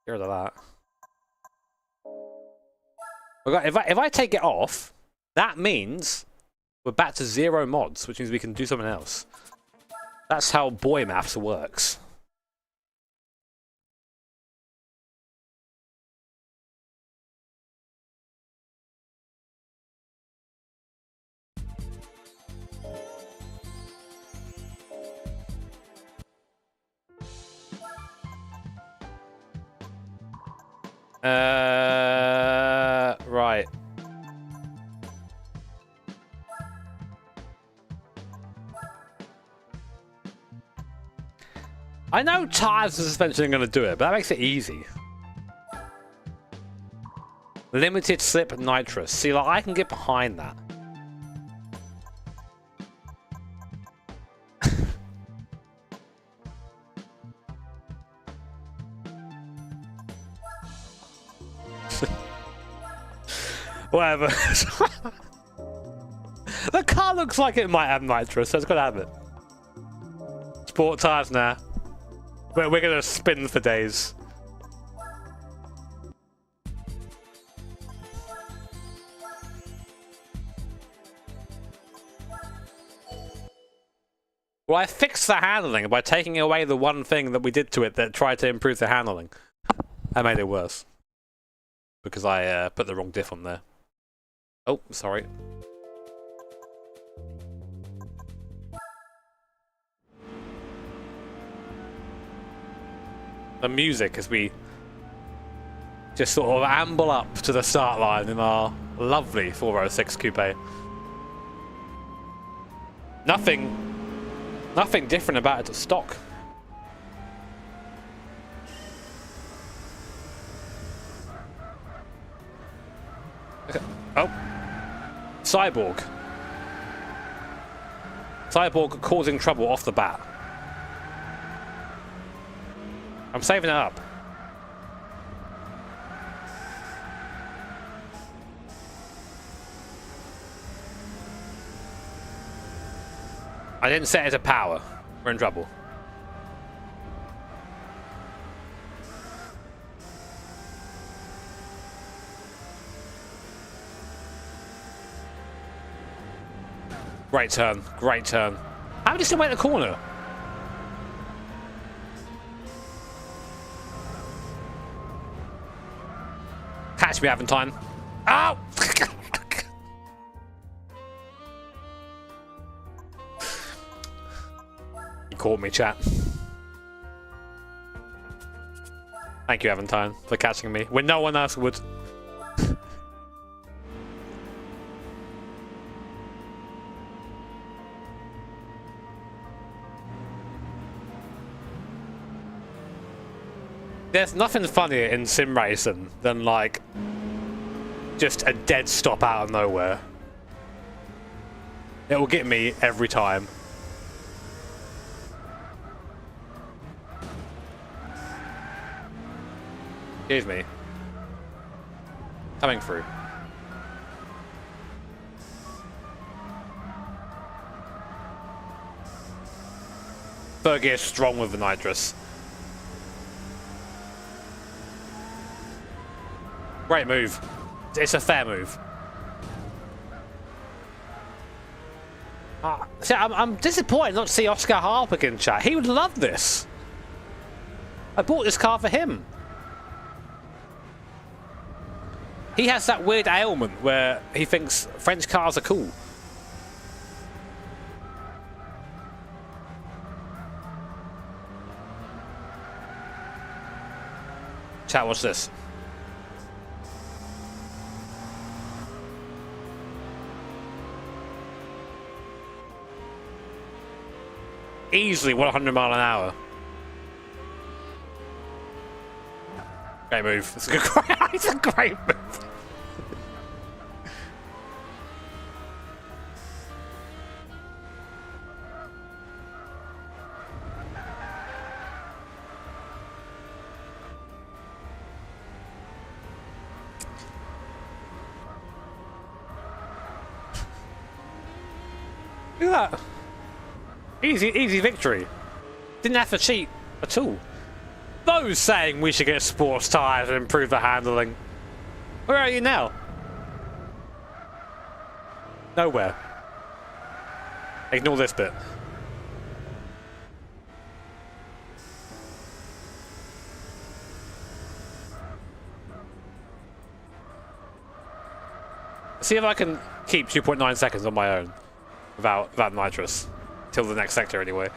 [SPEAKER 1] Get rid of that. If I take it off, that means we're back to 0 mods, which means we can do something else. That's how boy maths works. Right. I know tires and suspension are going to do it, but that makes it easy. Limited slip nitrous. See, like, I can get behind that. Whatever. The car looks like it might have nitrous, so it's got to have it. Sport tires now. We're going to spin for days. Well, I fixed the handling by taking away the one thing that we did to it that tried to improve the handling. I made it worse. Because I put the wrong diff on there. Oh, sorry. The music as we just sort of amble up to the start line in our lovely 406 coupe. Nothing different about it at stock. Oh. Cyborg. Cyborg causing trouble off the bat. I'm saving it up. I didn't set it to power. We're in trouble. Great turn. Great turn. How did you still wait the corner? Catch me having time. Ow! You caught me, chat. Thank you, Aventine, for catching me when no one else would. There's nothing funnier in sim racing than, like, just a dead stop out of nowhere. It will get me every time. Excuse me. Coming through. Third gear strong with the nitrous. Great move. It's a fair move. See, I'm disappointed not to see Oscar Harper in chat. He would love this. I bought this car for him. He has that weird ailment where he thinks French cars are cool. Chat, watch this. Easily 100 mile an hour. Great move. It's a good. It's a great move. Look at that. Easy victory. Didn't have to cheat at all. Those saying we should get sports tyres and improve the handling. Where are you now? Nowhere. Ignore this bit. See if I can keep 2.9 seconds on my own without nitrous. Till the next sector anyway.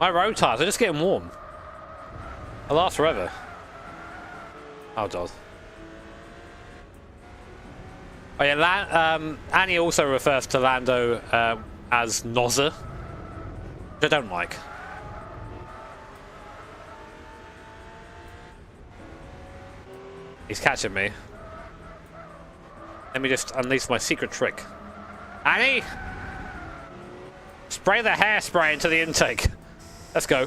[SPEAKER 1] My road tires are just getting warm. They'll last forever. Oh, God. Oh yeah, Annie also refers to Lando as Nozzer, which I don't like. He's catching me. Let me just unleash my secret trick. Annie! Spray the hairspray into the intake. Let's go.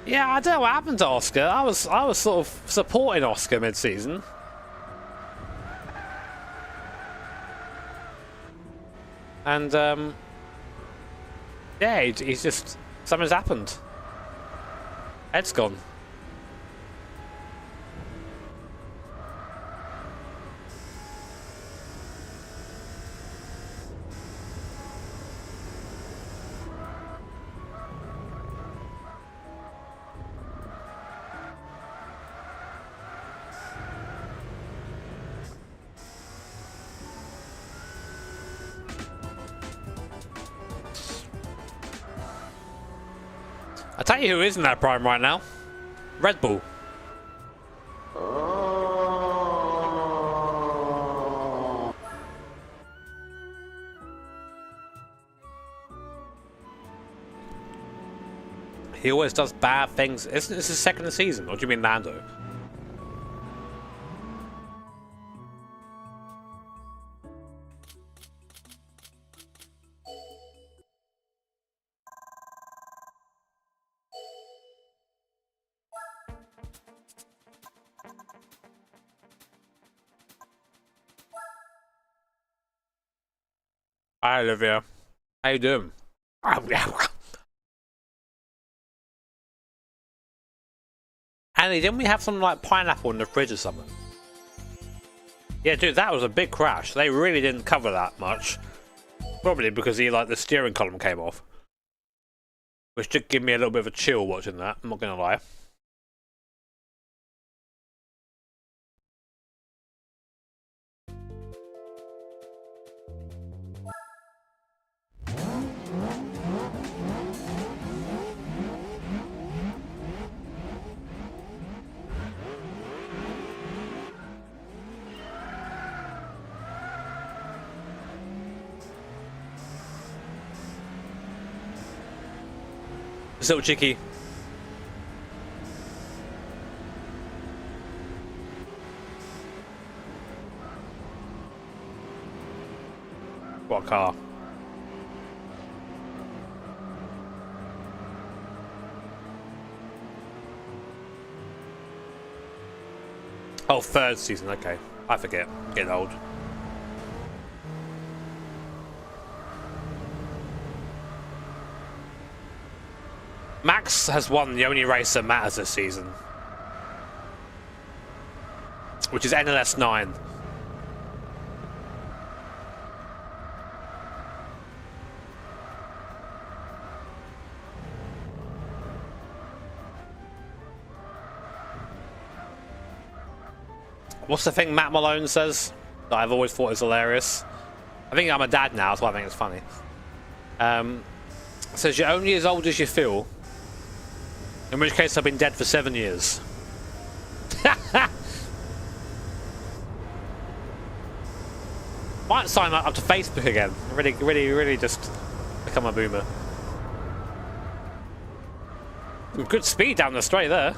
[SPEAKER 1] Yeah, I don't know what happened to Oscar. I was sort of supporting Oscar mid-season. And yeah, he's just, something's happened. Ed's gone. I tell you who is in that prime right now. Red Bull. He always does bad things. Isn't this his second season? Or do you mean Lando? Hi, Olivia. How you doing? Annie, didn't we have some like pineapple in the fridge or something? Yeah, dude, that was a big crash. They really didn't cover that much. Probably because the steering column came off. Which did give me a little bit of a chill watching that, I'm not gonna lie. So cheeky. What car? Oh, third season, okay. I forget. Getting old. Max has won the only race that matters this season, which is NLS 9. What's the thing Matt Malone says that I've always thought is hilarious? I think I'm a dad now, so I think it's funny. Says you're only as old as you feel. In which case I've been dead for 7 years. Might sign up to Facebook again. Really just become a boomer. Some good speed down the straight there.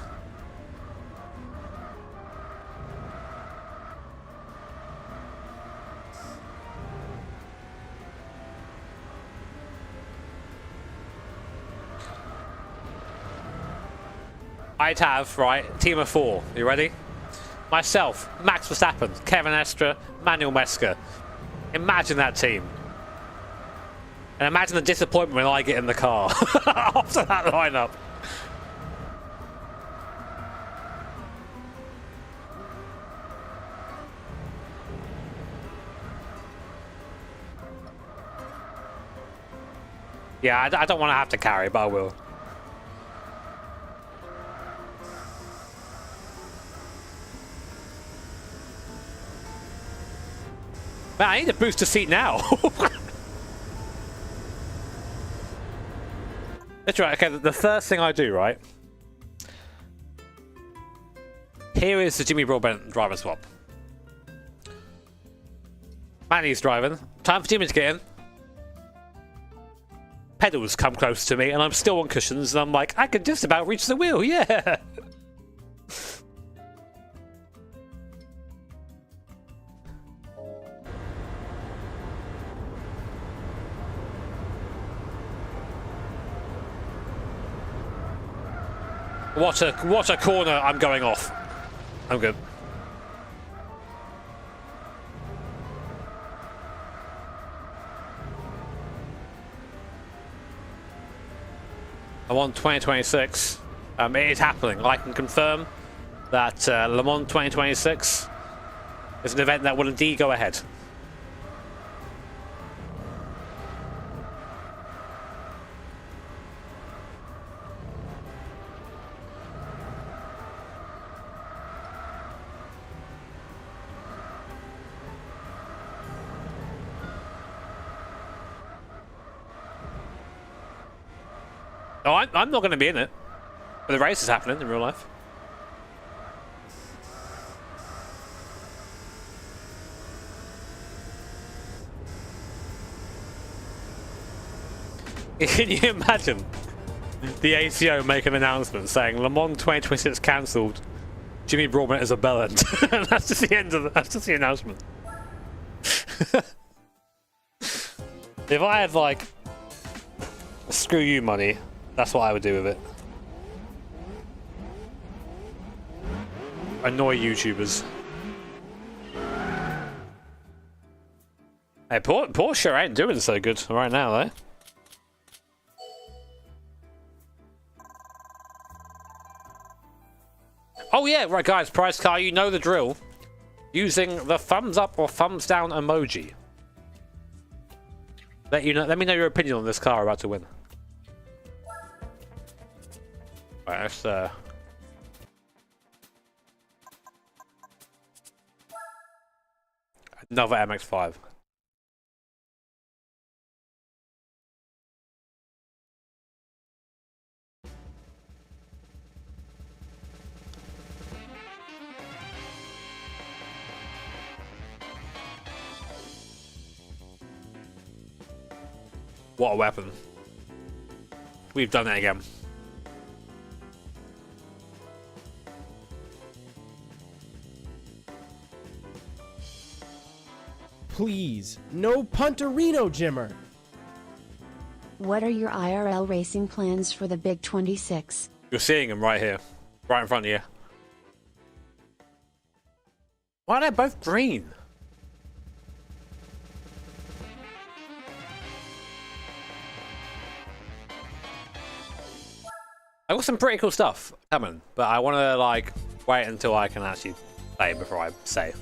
[SPEAKER 1] I'd have, right, team of 4. You ready? Myself, Max Verstappen, Kevin Estre, Manuel Mesker. Imagine that team. And imagine the disappointment when I get in the car after that lineup. Yeah, I don't want to have to carry, but I will. Man, I need a booster seat now. That's right. Okay, the first thing I do, right? Here is the Jimmy Broadbent driver swap. Manny's driving. Time for Jimmy to get in. Pedals come close to me, and I'm still on cushions, and I'm like, I can just about reach the wheel, yeah! What a corner, I'm going off. I'm good. I'm on 2026. It is happening. I can confirm that Le Mans 2026 is an event that will indeed go ahead. Oh, I'm not going to be in it. But the race is happening in real life. Can you imagine the ACO make an announcement saying Le Mans 2026 cancelled, Jimmy Broadbent is a bellend? And that's just the end of that's just the announcement. If I had like screw you money, that's what I would do with it. Annoy YouTubers. Hey, Porsche ain't doing so good right now, though. Oh yeah, right guys, prize car, you know the drill. Using the thumbs up or thumbs down emoji. Let me know your opinion on this car about to win. Right, let's another MX-5. What a weapon. We've done it again.
[SPEAKER 6] Please, no Punterino, Jimmer.
[SPEAKER 2] What are your IRL racing plans for the Big 26?
[SPEAKER 1] You're seeing them right here. Right in front of you. Why are they both green? I've got some pretty cool stuff coming, but I want to like wait until I can actually play before I say.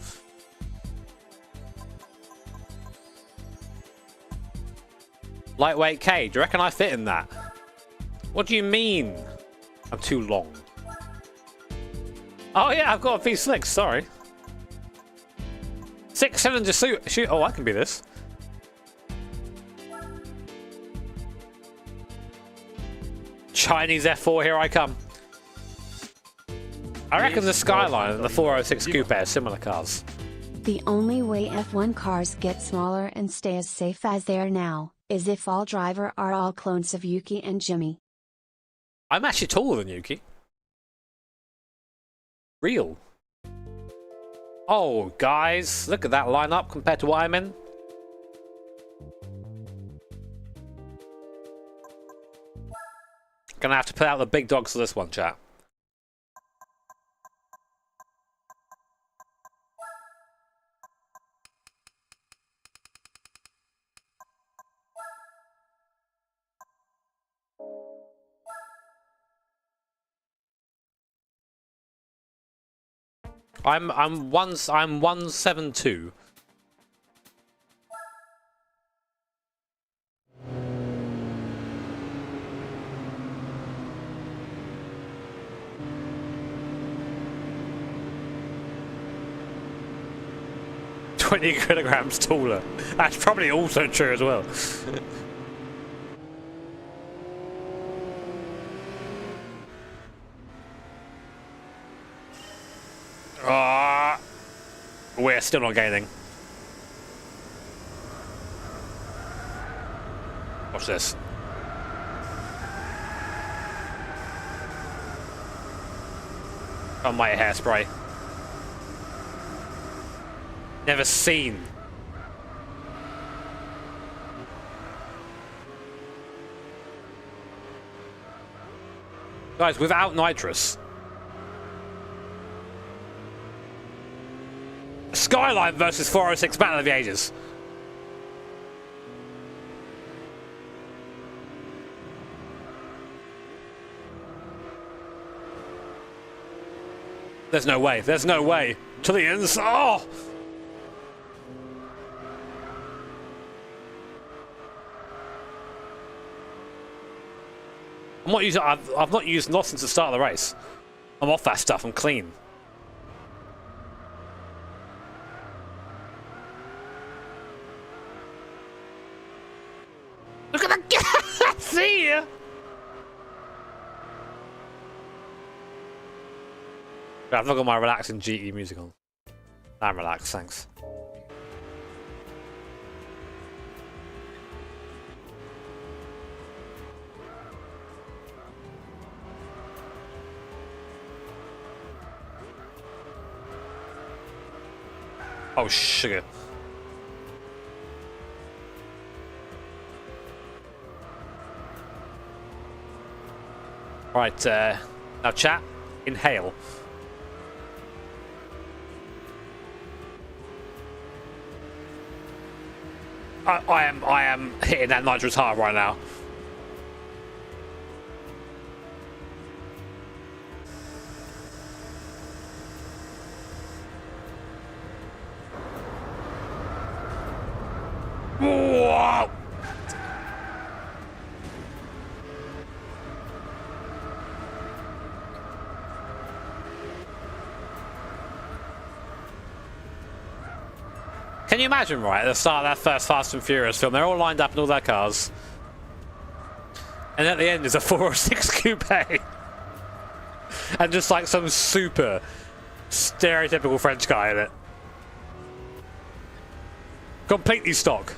[SPEAKER 1] Lightweight K, do you reckon I fit in that? What do you mean? I'm too long. Oh yeah, I've got a V6, sorry. 6-cylinder shoot. Oh, I can be this. Chinese F4, here I come. I reckon the Skyline and the 406 Coupe are similar cars.
[SPEAKER 2] The only way F1 cars get smaller and stay as safe as they are now, is if all drivers are all clones of Yuki and Jimmy.
[SPEAKER 1] I'm actually taller than Yuki. Real. Oh, guys, look at that lineup compared to what I'm in. Gonna have to put out the big dogs for this one, chat. I'm 172. kilograms taller. That's probably also true as well. We're still not gaining. Watch this. Oh, my hairspray. Never seen. Guys, without nitrous. Skyline versus 406 Battle of the Ages. There's no way. There's no way. Chileans. Oh! I'm not using. I've not used NOS since the start of the race. I'm off that stuff. I'm clean. Look at the see ya. I've not got my relaxing GE music on. I'm relaxed, thanks. Oh, sugar. Right, now chat, inhale. I am hitting that nitrous hard right now. Whoa! Can you imagine, right, at the start of that first Fast and Furious film, they're all lined up in all their cars. And at the end is a 406 Coupe. And just like some super stereotypical French guy in it. Completely stock.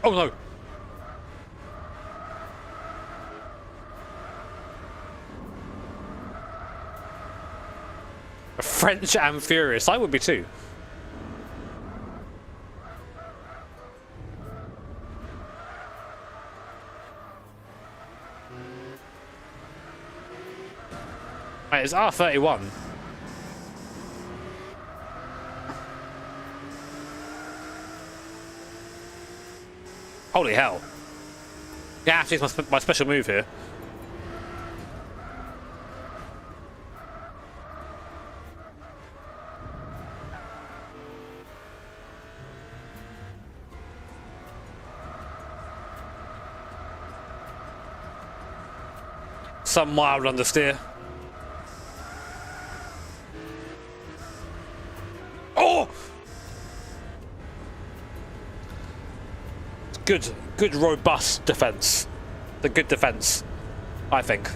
[SPEAKER 1] Oh no! French and furious. I would be too. Right, it's R31. Holy hell. Yeah, I have to use my special move here. Some mild understeer. Oh! Good robust defense. The good defense, I think.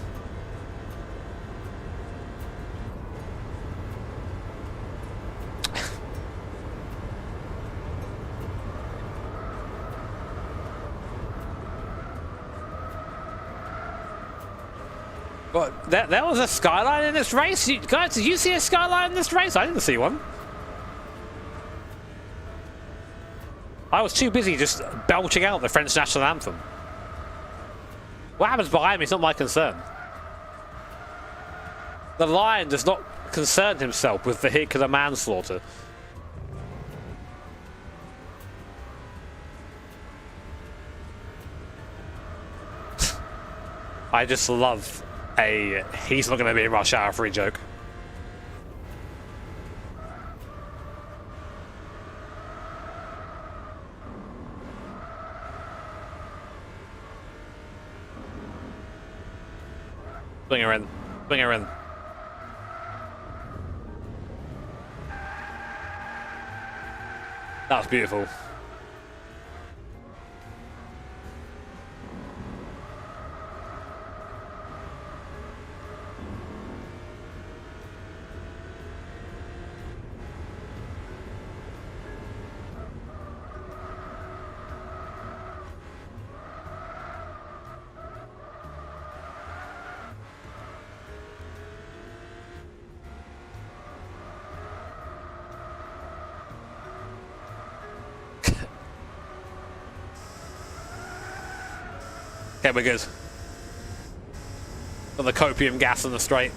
[SPEAKER 1] What? There was a skyline in this race? Guys, did you see a skyline in this race? I didn't see one. I was too busy just belching out the French national anthem. What happens behind me is not my concern. The lion does not concern himself with vehicular manslaughter. I just love a he's not going to be a rush hour free joke. Bring her in. Bring her in. That was beautiful. Okay, we're good. Got the copium gas on the straight.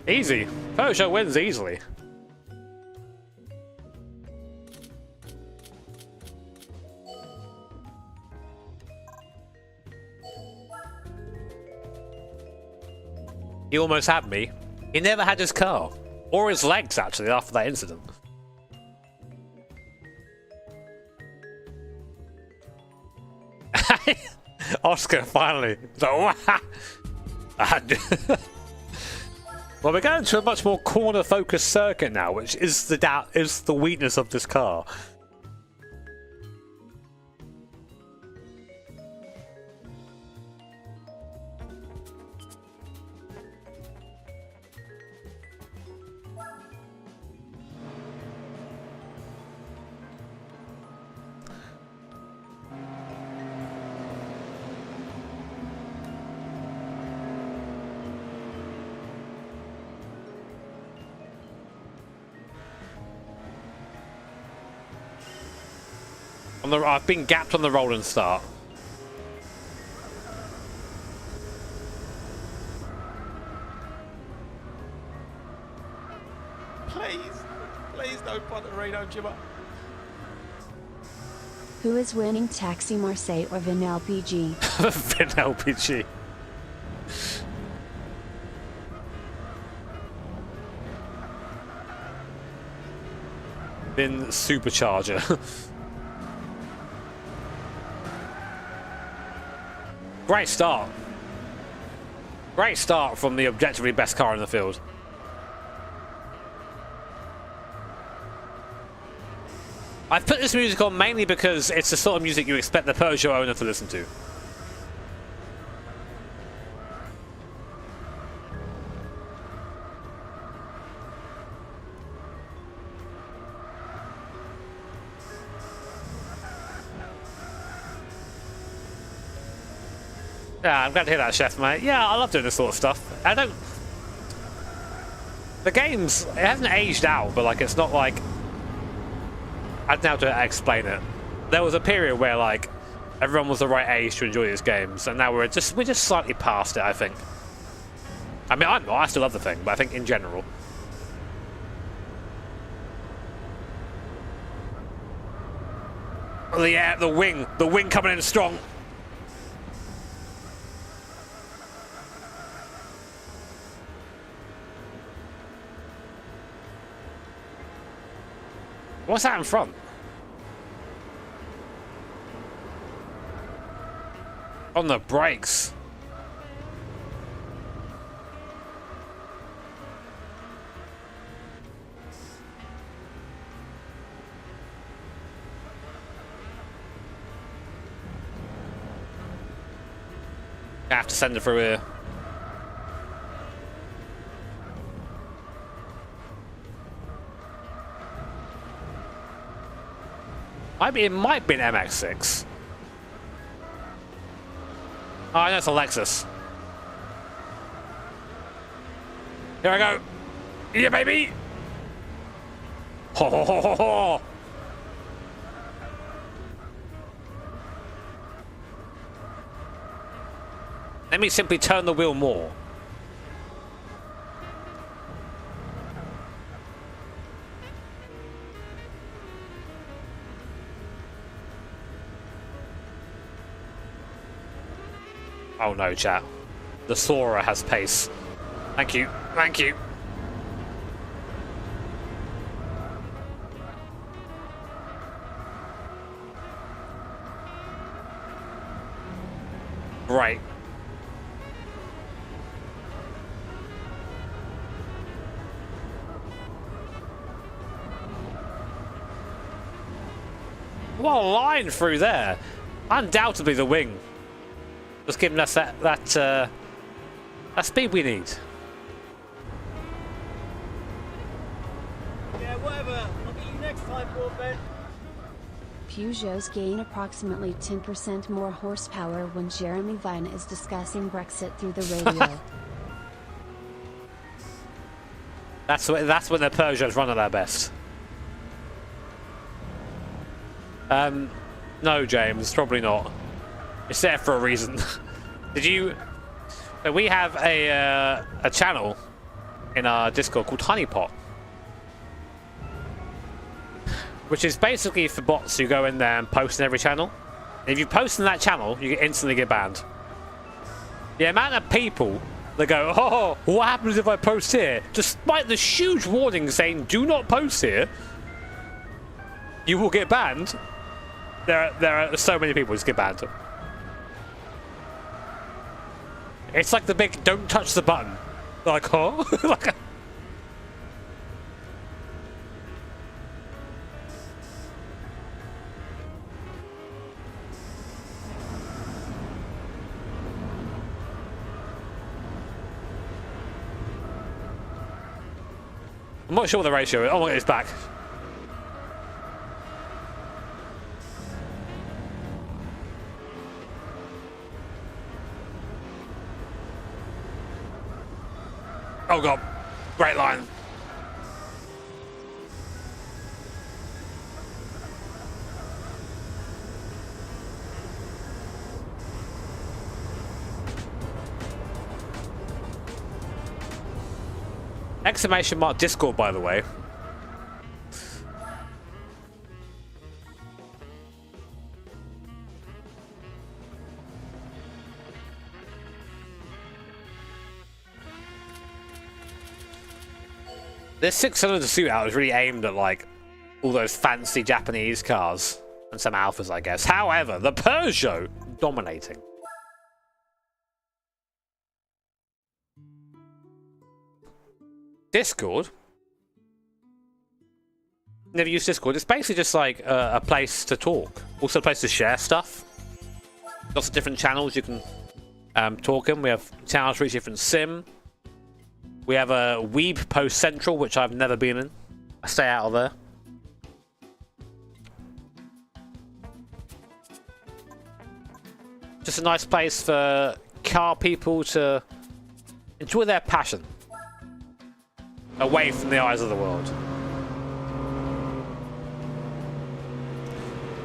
[SPEAKER 1] Easy. Peugeot wins easily. He almost had me. He never had his car. Or his legs, actually, after that incident. Oscar, finally. So, well, we're going to a much more corner-focused circuit now, which is the weakness of this car. I've been gapped on the roll and start.
[SPEAKER 5] Please don't punt the Reno Jimmer.
[SPEAKER 2] Who is winning Taxi Marseille or Vin LPG?
[SPEAKER 1] Vin LPG. Vin Supercharger. Great start. Great start from the objectively best car in the field. I've put this music on mainly because it's the sort of music you expect the Peugeot owner to listen to. Yeah, I'm glad to hear that, Chef, mate. Yeah, I love doing this sort of stuff. I don't... The game's... It hasn't aged out, but, like, it's not like... I don't know how to explain it. There was a period where, like, everyone was the right age to enjoy these games, and now we're just slightly past it, I think. I mean, I'm not. I still love the thing, but I think in general. The wing coming in strong. What's that in front? On the brakes. I have to send it through here. It might be an MX-6. Oh, I know it's a Lexus. Here I go. Yeah, baby. Ho, ho, ho, ho, ho. Let me simply turn the wheel more. Oh no, chat. The Sora has pace. Thank you. Thank you. Right. What a line through there. Undoubtedly the wing. Just giving us that speed we need.
[SPEAKER 3] Yeah, whatever. I'll get you next time, Broadbent.
[SPEAKER 2] Peugeots gain approximately 10% more horsepower when Jeremy Vine is discussing Brexit through the radio.
[SPEAKER 1] That's when the Peugeots run at their best. No, James, probably not. It's there for a reason. Did you? We have a channel in our Discord called Honeypot, which is basically for bots who go in there and post in every channel. And if you post in that channel, you instantly get banned. The amount of people that go, "Oh, what happens if I post here?" Despite the huge warning saying, "Do not post here," you will get banned. There are so many people who just get banned. It's like the big "don't touch the button." Like, huh? Like, I'm not sure what the ratio is. Oh, it's back. Oh god, great line. Exclamation mark Discord, by the way. This 600 suit out is really aimed at like all those fancy Japanese cars and some Alphas, I guess. However, the Peugeot dominating. Discord? Never used Discord. It's basically just like a place to talk. Also a place to share stuff. Lots of different channels you can talk in. We have channels for each different sim. We have a Weeb Post Central, which I've never been in. I stay out of there. Just a nice place for car people to enjoy their passion away from the eyes of the world.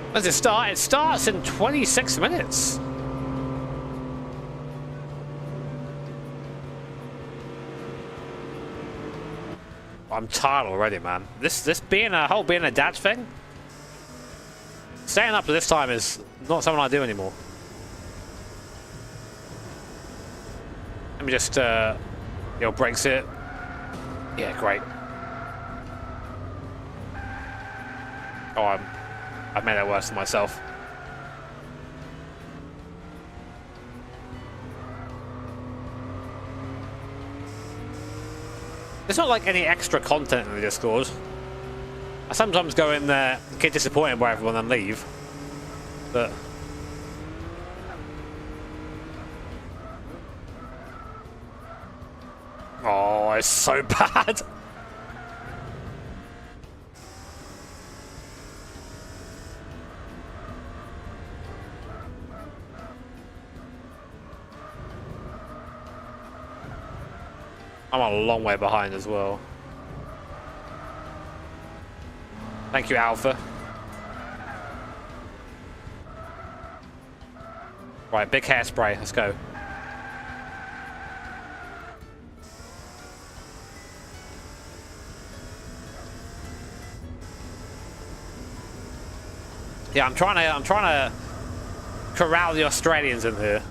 [SPEAKER 1] When does it start? It starts in 26 minutes. I'm tired already, man. This being a dad thing Staying up to this time is not something I do anymore. Let me just, brakes it. Yeah, great. Oh, I've made that worse for myself. There's not like any extra content in the Discord. I sometimes go in there, get disappointed by everyone and leave. But... oh, it's so bad. I'm a long way behind as well. Thank you, Alpha. Right, big hairspray. Let's go. Yeah, I'm trying to corral the Australians in here.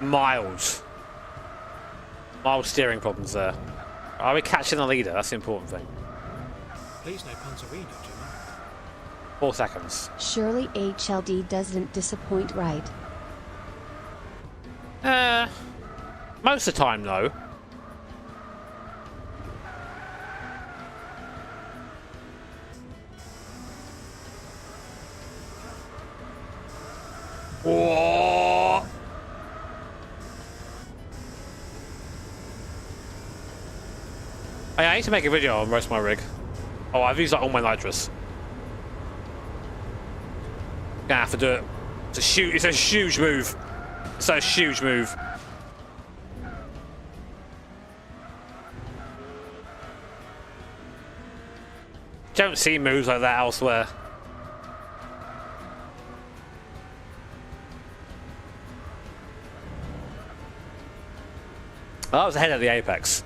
[SPEAKER 1] Mild steering problems there. Are we catching the leader? That's the important thing.
[SPEAKER 4] Please no Punterino, Jimmer.
[SPEAKER 1] 4 seconds.
[SPEAKER 2] Surely HLD doesn't disappoint, right?
[SPEAKER 1] Most of the time, no. Whoa! I need to make a video on roast my rig. Oh, I've used like all my nitrous. Gonna have to do it. It's a huge move. It's a huge move. Don't see moves like that elsewhere. Oh, I was ahead of the apex.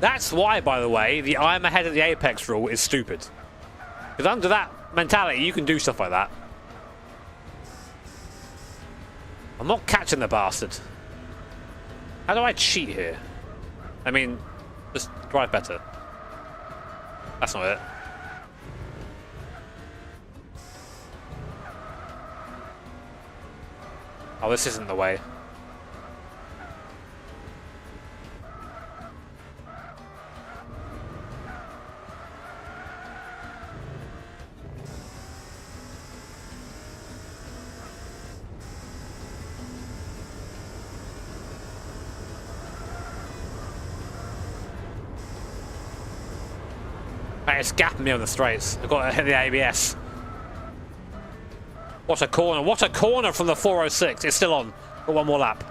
[SPEAKER 1] That's why, by the way, the I'm ahead of the apex rule is stupid. Because under that mentality, you can do stuff like that. I'm not catching the bastard. How do I cheat here? I mean, just drive better. That's not it. Oh, this isn't the way. Mate, it's gapping me on the straights. I've got to hit the ABS. What a corner. What a corner from the 406. It's still on. Got one more lap.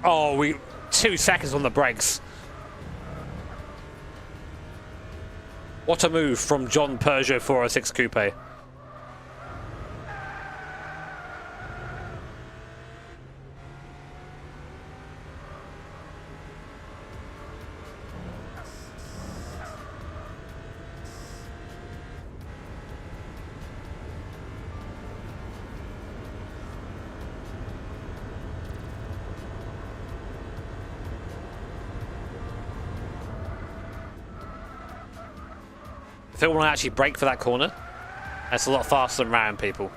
[SPEAKER 1] Oh, 2 seconds on the brakes. What a move from John Peugeot 406 Coupe. If I want to actually brake for that corner, that's a lot faster than ram people.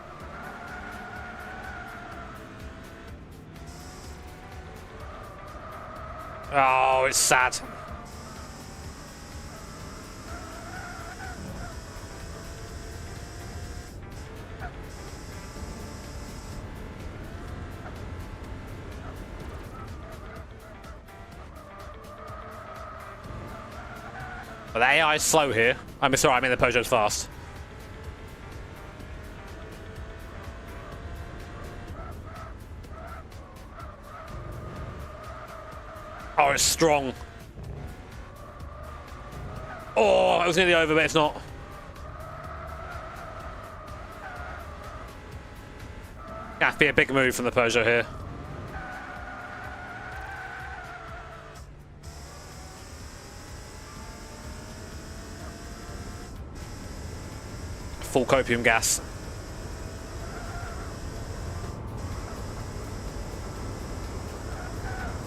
[SPEAKER 1] Oh, it's sad. But the AI is slow here. I'm sorry, I mean the Peugeot's fast. Oh, it's strong. Oh, it was nearly over, but it's not. Gonna have to be a big move from the Peugeot here. Full copium gas.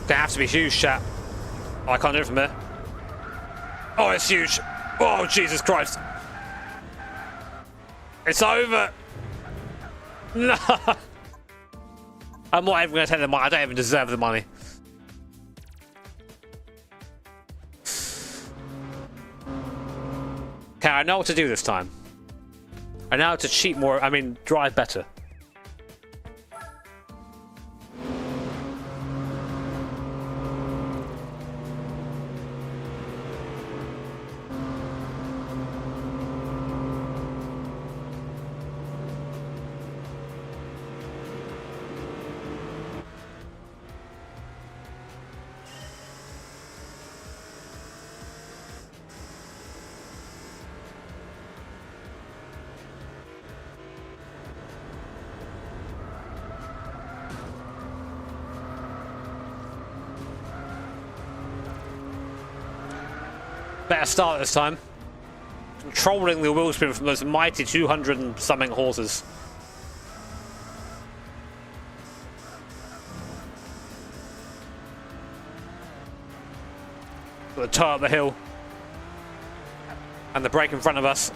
[SPEAKER 1] Gonna have to be huge, chat. Oh, I can't do it from there. Oh, it's huge. Oh, Jesus Christ. It's over. No. I'm not even going to take the money. I don't even deserve the money. Okay, I know what to do this time. I know how to cheat more. I mean, drive better. Better start this time. Controlling the wheel spin from those mighty 200 and something horses. Got the toe up the hill. And the brake in front of us.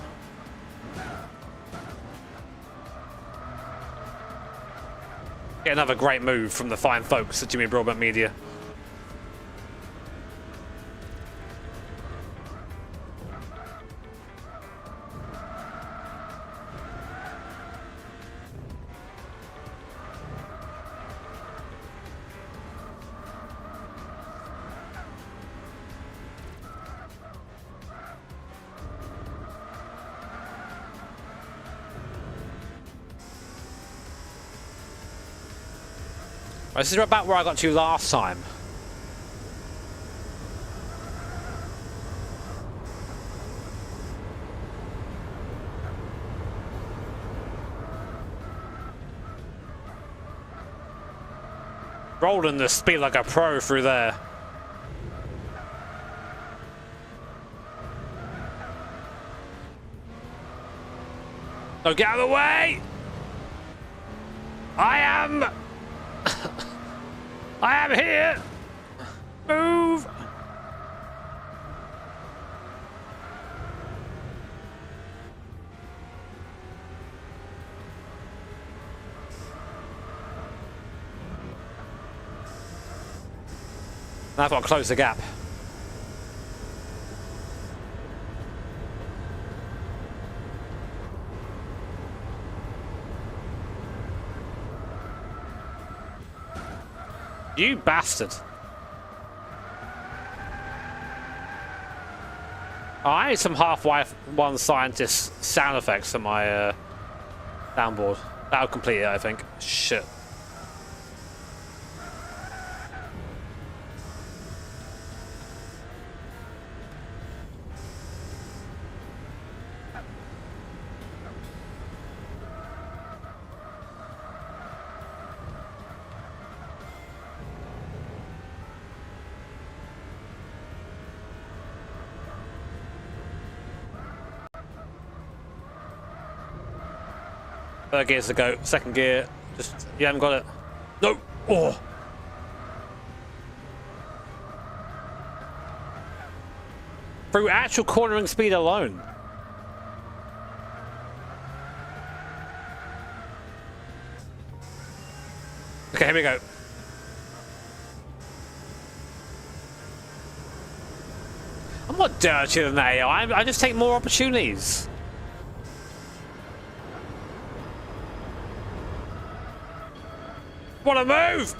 [SPEAKER 1] Get another great move from the fine folks at Jimmy Broadbent Media. This is about where I got to last time. Rolling the speed like a pro through there. No, get out of the way! I am here! Move! Now I've got to close the gap. You bastard. Oh, I need some halfway one scientist sound effects on my downboard. That'll complete it, I think. Shit. Third gear's to go. Second gear. Just, you haven't got it. No! Oh! Through actual cornering speed alone. Okay, here we go. I'm not dirtier than that AI. I just take more opportunities. What a move!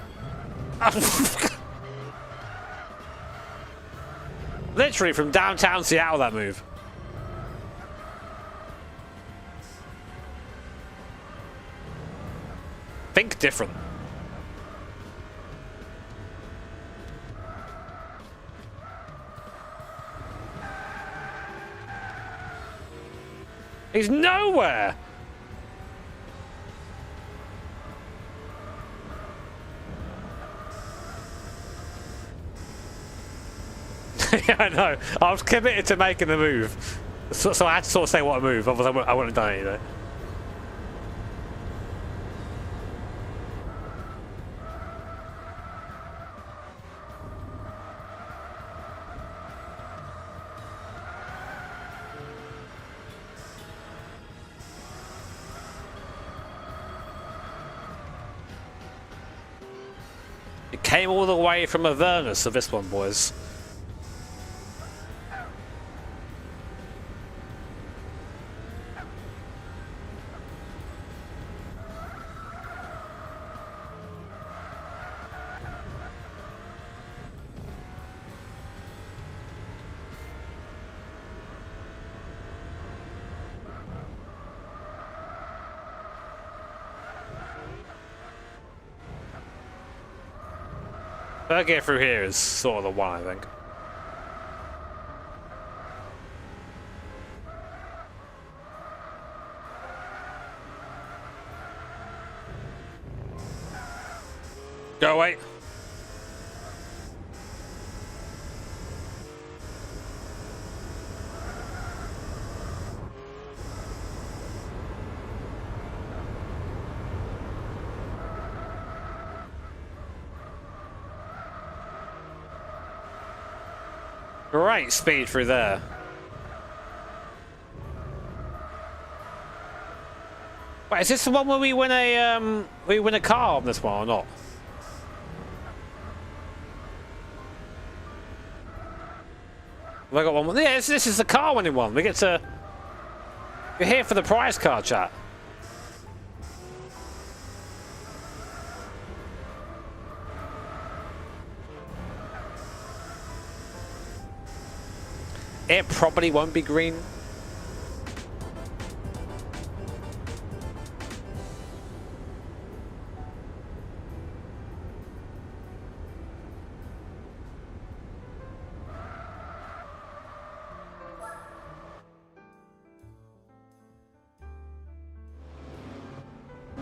[SPEAKER 1] Literally from downtown Seattle, that move. Think different. He's nowhere! Yeah, I know. I was committed to making the move. So I had to sort of say what a move, otherwise I wouldn't have done it, you know. It came all the way from Avernus for this one, boys. Third get through here is sort of the one, I think. Go away. Great speed through there. Wait, is this the one where we win a car on this one or not? Have I got one more? Yeah, this is the car winning one. We get to. You're here for the prize car, chat. It probably won't be green.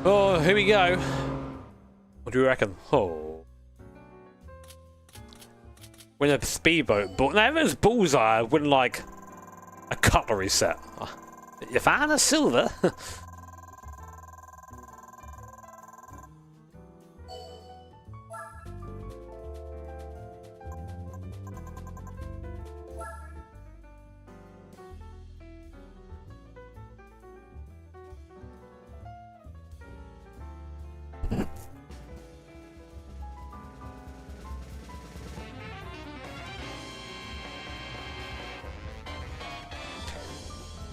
[SPEAKER 1] Oh, here we go. What do you reckon? Oh. Win a speedboat, but no, if it was bullseye, I win like a cutlery set. You found a silver?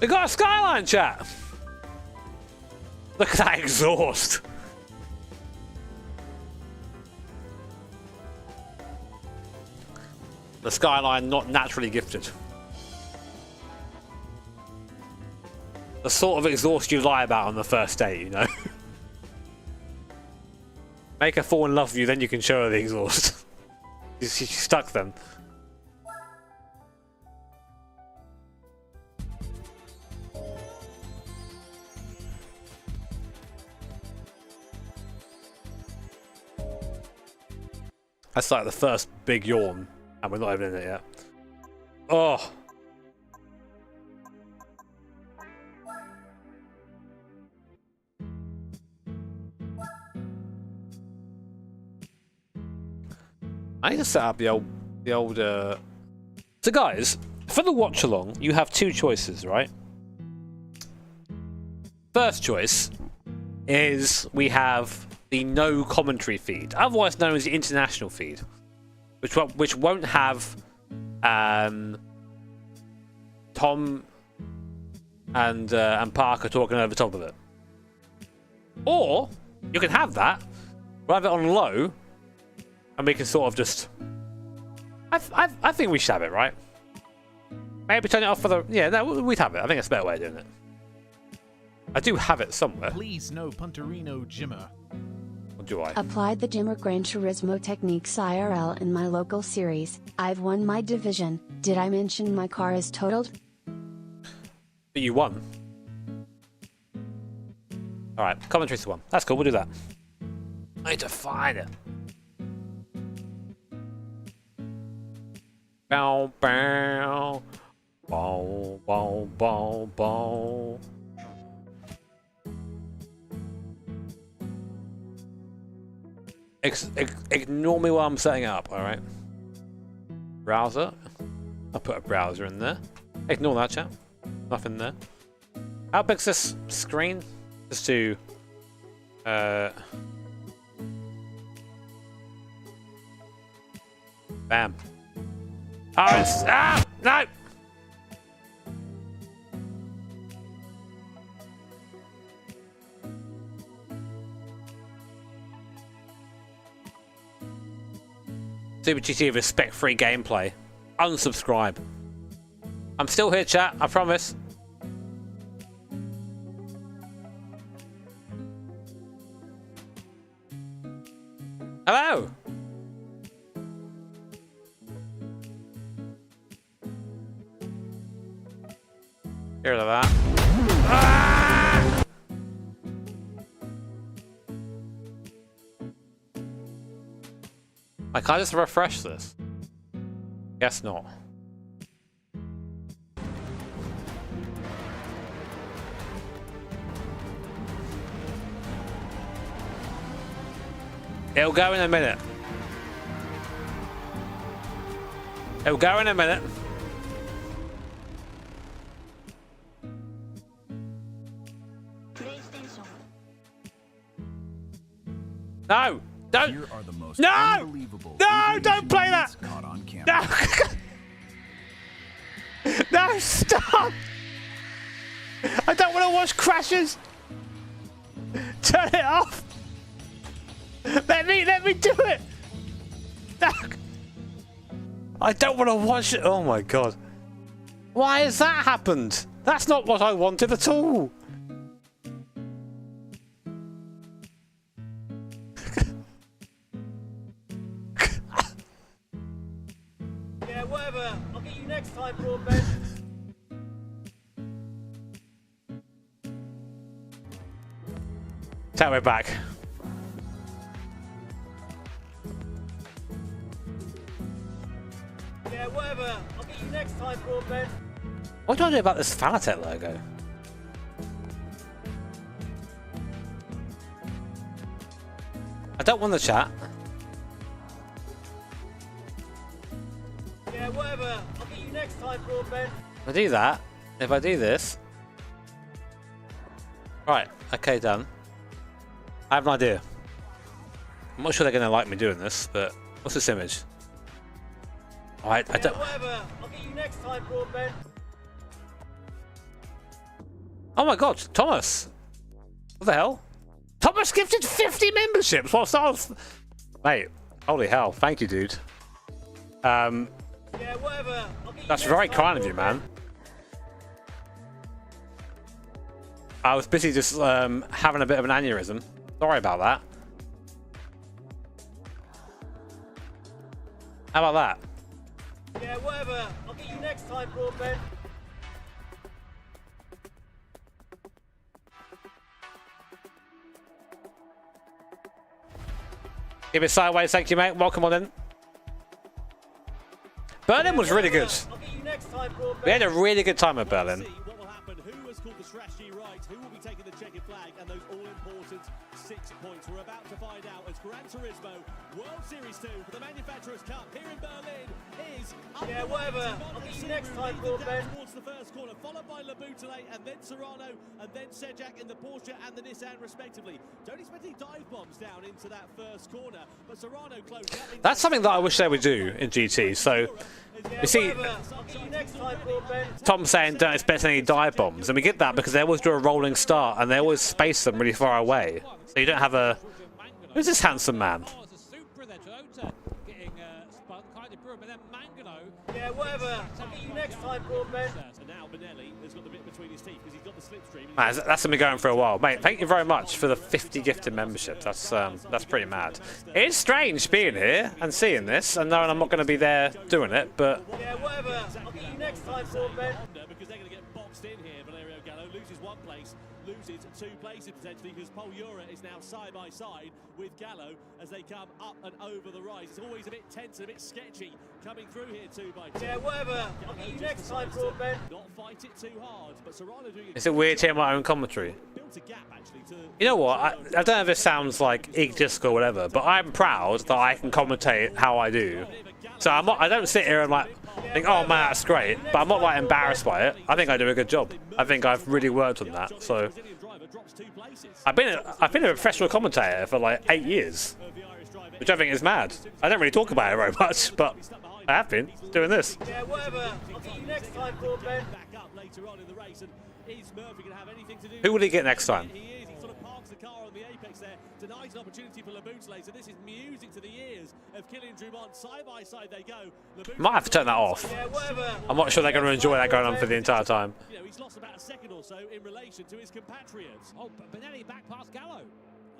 [SPEAKER 1] We got a skyline, chat. Look at that exhaust. The skyline not naturally gifted. The sort of exhaust you lie about on the first date, you know. Make her fall in love with you, then you can show her the exhaust. She's stuck then. That's like the first big yawn, and we're not even in it yet. Oh. I need to set up the old. So guys, for the watch along, you have two choices, right? First choice is we have the no commentary feed, otherwise known as the international feed, which won't have Tom and Parker talking over top of it. Or you can have that, we'll have it on low, and we can sort of just. I think we should have it, right? Maybe turn it off for the. Yeah, no, we'd have it. I think it's a better way of doing it. I do have it somewhere.
[SPEAKER 4] Please no Punterino Jimmer.
[SPEAKER 1] Or do I?
[SPEAKER 2] Applied the Jimmer Gran Turismo techniques IRL in my local series. I've won my division. Did I mention my car is totaled?
[SPEAKER 1] But you won. Alright, commentary's the one. That's cool, we'll do that. I need to find it. Bow, bow. Bow, bow, bow, bow. Ignore me while I'm setting it up, alright? Browser. I'll put a browser in there. Ignore that, chat. Nothing there. How big's this screen? Just to... Bam. Oh, it's... Ah! No! Super GT respect-free gameplay. Unsubscribe. I'm still here, chat. I promise. Hello. Hear that? Ah! Can I just refresh this? Guess not. It'll go in a minute. It'll go in a minute. No! Don't!
[SPEAKER 7] Here are the most
[SPEAKER 1] No!
[SPEAKER 7] unbelievable
[SPEAKER 1] No!
[SPEAKER 7] aviation
[SPEAKER 1] Don't play that!
[SPEAKER 7] moments caught on camera.
[SPEAKER 1] No! No! Stop! I don't want to watch crashes. Turn it off. Let me do it. No! I don't want to watch it. Oh my god! Why has that happened? That's not what I wanted at all.
[SPEAKER 3] Yeah, whatever. I'll get you next time, broadbent.
[SPEAKER 1] Tell me back.
[SPEAKER 3] Yeah, whatever. I'll get you next time, broadbent.
[SPEAKER 1] What do I do about this Fanatec logo? I don't want the chat.
[SPEAKER 3] Yeah, whatever. I'll get you next time, broadbent.
[SPEAKER 1] If I do that, if I do this... Right, okay, done. I have an idea. I'm not sure they're going to like me doing this, but... What's this image? Oh, I don't...
[SPEAKER 3] Yeah, whatever. I'll get you next time, broadbent.
[SPEAKER 1] Oh my god, Thomas! What the hell? Thomas gifted 50 memberships whilst I was... Mate, holy hell, thank you, dude.
[SPEAKER 3] Yeah, whatever. I'll get you
[SPEAKER 1] That's
[SPEAKER 3] next
[SPEAKER 1] very
[SPEAKER 3] time,
[SPEAKER 1] kind of you, man. I was busy just having a bit of an aneurysm. Sorry about that. How about that?
[SPEAKER 3] Yeah, whatever. I'll get you next time, broadbent.
[SPEAKER 1] Give it sideways, thank you, mate. Welcome on in. Berlin was really good.
[SPEAKER 3] I'll get you next time, broadbent.
[SPEAKER 1] We had a really good time at Berlin.
[SPEAKER 8] See what will happen, who has called the strategy right, who will be taking the checkered flag, and those all-important 6 points. We're about to find out as Gran Turismo World Series 2 for the Manufacturers' Cup here in Berlin is
[SPEAKER 3] Yeah, whatever. I'll get you next time, broadbent.
[SPEAKER 8] towards the first corner, followed by Laboutelet and then Serrano and then Sejak in the Porsche and the Nissan respectively. Don't expect any dive bombs down into that first corner, but Serrano closed up.
[SPEAKER 1] That's something that I wish they would do in GT. So, you see,
[SPEAKER 3] I'll get you next time, broadbent.
[SPEAKER 1] Tom's saying don't expect any dive bombs, and we get that because they always do a rolling start and they always space them really far away. So you don't have a... Who's this handsome man?
[SPEAKER 3] Yeah, whatever. I'll get you next time, broadbent.
[SPEAKER 8] And now Benelli has got the bit between his teeth because he's got the slipstream.
[SPEAKER 1] Man, that's been going for a while, mate. Thank you very much for the 50 gifted memberships. That's pretty mad. It is strange being here and seeing this and knowing I'm not going to be there doing it, but
[SPEAKER 3] Yeah, whatever. I'll get you next time, broadbent.
[SPEAKER 8] Because they're going to get boxed in here. Valerio Gallo loses one place, loses 2 places potentially because Paul Ura is now side by side with Gallo as they come up and over the rise. It's always a bit tense and a bit sketchy coming through here 2 by 2.
[SPEAKER 3] Yeah, whatever. I'll get you next time, Broadbent.
[SPEAKER 8] Not fight it too hard, but Serrano doing
[SPEAKER 1] Is it weird hearing my own commentary?
[SPEAKER 8] built a gap actually to.
[SPEAKER 1] You know what? I don't know if this sounds like egotistical or whatever, but I'm proud that I can commentate how I do. So I don't sit here and like think, oh man, that's great, but I'm not like embarrassed by it. I think I do a good job. I think I've really worked on that. So I've been a professional commentator for like 8 years, which I think is mad. I don't really talk about it very much, but I have been doing this.
[SPEAKER 3] Yeah, whatever. I'll get you next time, Broadbent.
[SPEAKER 8] Back up later on in the race, and is Murphy going to have anything to do?
[SPEAKER 1] Who will he get next time?
[SPEAKER 8] He is. He sort of parks the car on the apex there, denies an opportunity for Laboutele. So this is music to the ears of Kylian Drumont. Side by side they go.
[SPEAKER 1] Might have to turn that off.
[SPEAKER 3] Yeah, whatever.
[SPEAKER 1] I'm not sure they're going to enjoy that going on for the entire time.
[SPEAKER 8] You know, he's lost about a second or so in relation to his compatriots. Oh, but Benelli back past Gallo.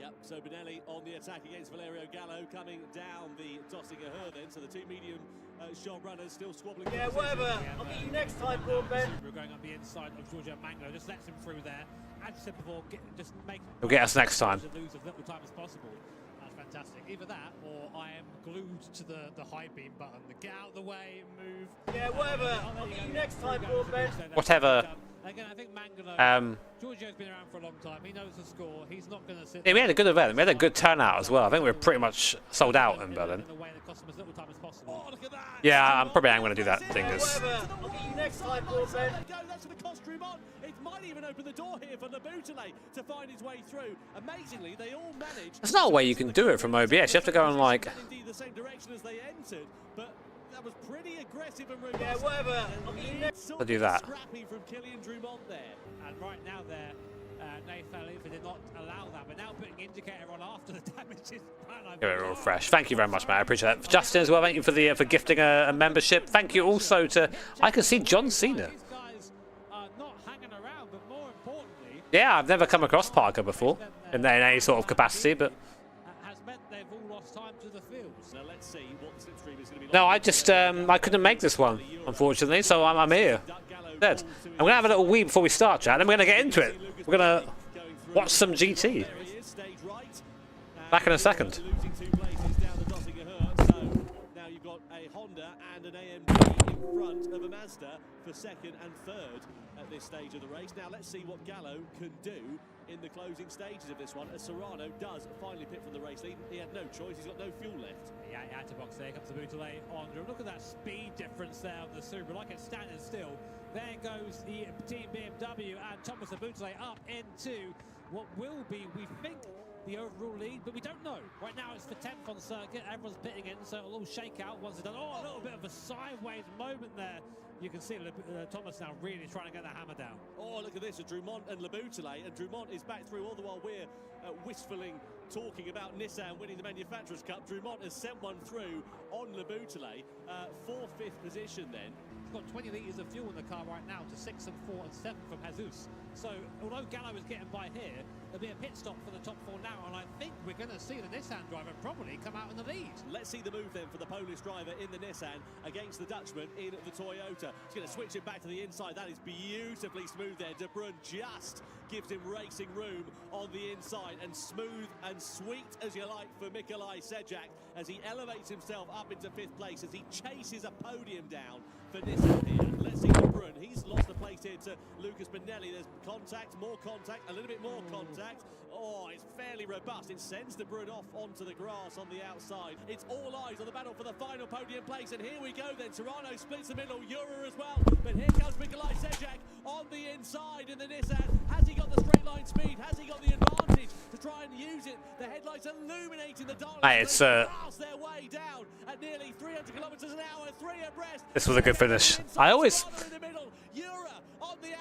[SPEAKER 8] Yep, so Benelli on the attack against Valerio Gallo coming down the Dossinger Her then, so the 2 medium shot runners still squabbling.
[SPEAKER 3] Yeah, whatever. I'll get you next time, Broadbent.
[SPEAKER 9] We're going up the inside of Giorgio Manglo, just lets him through there. As I said before, just make
[SPEAKER 1] He'll get us next time.
[SPEAKER 9] lose as little time as possible. That's fantastic. Either that or I am glued to the high beam button. The get out of the way, move.
[SPEAKER 3] Yeah, whatever. I'll get you next time, Broadbent.
[SPEAKER 1] Whatever.
[SPEAKER 9] Again, I think Manglo, Giorgio's been around for a long time. He knows the score. He's not going to sit.
[SPEAKER 1] Yeah, we had a good event. We had a good turnout as well. I think we were pretty much sold out in Berlin.
[SPEAKER 9] in a way that costs them as little time as possible.
[SPEAKER 8] Oh, look at that!
[SPEAKER 1] Yeah, I'm probably going to do that thing.
[SPEAKER 3] Yeah,
[SPEAKER 1] Is
[SPEAKER 3] whatever. I'll get you next time, Broadbent.
[SPEAKER 8] That's going to cost Drumont. It might even open the door here for Laboutele to find his way through. Amazingly, they all managed.
[SPEAKER 1] there's not a way you can do it from OBS. You have to go on like.
[SPEAKER 8] Indeed, the same direction as they entered, but that was pretty aggressive and robust.
[SPEAKER 3] Yeah, whatever. I'll get you next.
[SPEAKER 1] I'll do that.
[SPEAKER 8] Scrappy from Kylian Drumont there.
[SPEAKER 9] And right now there, Nathan Alifa did not allow that, but now putting indicator on after the damage is
[SPEAKER 1] Give it a refresh. Thank you very much, mate. I appreciate that. Justin as well. Thank you for the for gifting a membership. Thank you also to. I can see John Cena.
[SPEAKER 9] These guys are not hanging around, but more importantly,
[SPEAKER 1] Yeah, I've never come across Parker before in any sort of capacity, but
[SPEAKER 9] has meant they've all lost time to the fields.
[SPEAKER 8] Now let's see what the slipstream is going to be like.
[SPEAKER 1] no, I just I couldn't make this one unfortunately, so I'm here. Dead. I'm gonna have a little wee before we start, chat. Then we're gonna get into it. We're gonna watch some GT.
[SPEAKER 8] There he is, stage right.
[SPEAKER 1] Back in a second.
[SPEAKER 8] Losing 2 places down the Dossinger Her, so now you've got a Honda and an AMG in front of a Mazda for 2nd and 3rd at this stage of the race. Now let's see what Gallo can do in the closing stages of this one, as Serrano does finally pit from the race lead. He had no choice, he's got no fuel left.
[SPEAKER 9] Yeah, out of box there comes the Laboutele on. Look at that speed difference there of the Subaru, like it's standing still. There goes the team BMW and Thomas Laboutele up into what will be, we think, the overall lead, but we don't know. Right now it's the 10th on circuit, everyone's pitting in, so it'll all shake out once it's done. Oh, a little bit of a sideways moment there. You can see Thomas now really trying to get the hammer down.
[SPEAKER 8] Oh, look at this, Drumont and Laboutele, and Drumont is back through all the while we're wistfully talking about Nissan winning the Manufacturers' Cup. Drumont has sent one through on Laboutele for 5th position then.
[SPEAKER 9] He's got 20 litres of fuel in the car right now to 6 and 4 and 7 from Jesus. So although Gallo is getting by here, there'll be a pit stop for the top 4 now, and I think we're going to see the Nissan driver probably come out in the lead.
[SPEAKER 8] Let's see the move then for the Polish driver in the Nissan against the Dutchman in the Toyota. He's going to switch it back to the inside. That is beautifully smooth there. De Bruyne just gives him racing room on the inside, and smooth and sweet as you like for Mikolaj Sejak as he elevates himself up into 5th place as he chases a podium down for Nissan here. Let's see De Bruyne. He's lost the place here to Lucas Benelli. There's contact, more contact, a little bit more contact. Oh, it's fairly robust. It sends De Bruyne off onto the grass on the outside. It's all eyes on the battle for the final podium place, and here we go then. Serrano splits the middle, Ura as well, but here comes Mikolaj Sejak on the inside in the Nissan. Has he got the straight line speed? Has he got the advantage to try and use it? The headlights illuminating the darkness.
[SPEAKER 1] Hey, it's
[SPEAKER 8] their way down at nearly 300 kilometers an hour, 3 abreast.
[SPEAKER 1] This was a good finish. I always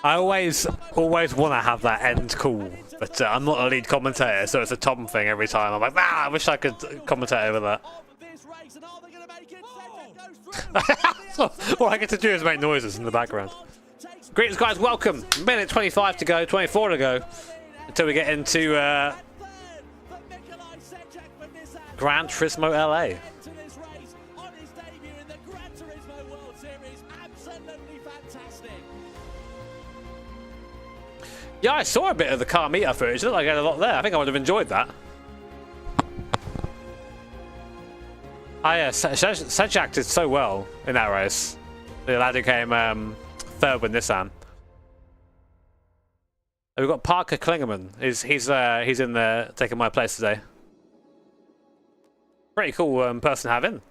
[SPEAKER 1] want to have that end call, but I'm not a lead commentator, so it's a Tom thing every time. I'm like, I wish I could commentate over that. All I get to do is make noises in the background. Greetings, guys. Welcome. Minute 25 to go, 24 to go, until we get into Gran Turismo LA.
[SPEAKER 8] On his debut in the Gran Turismo World Series, absolutely fantastic.
[SPEAKER 1] Yeah, I saw a bit of the car meetup footage. It looked like I had a lot there. I think I would have enjoyed that. Sajak did so well in that race. The lad who came third with Nissan. And we've got Parker Klingerman. He's in there taking my place today. Pretty cool person to have in.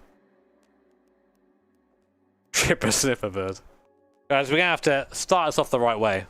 [SPEAKER 1] Tripper sniffer bird. Guys, we're gonna have to start us off the right way.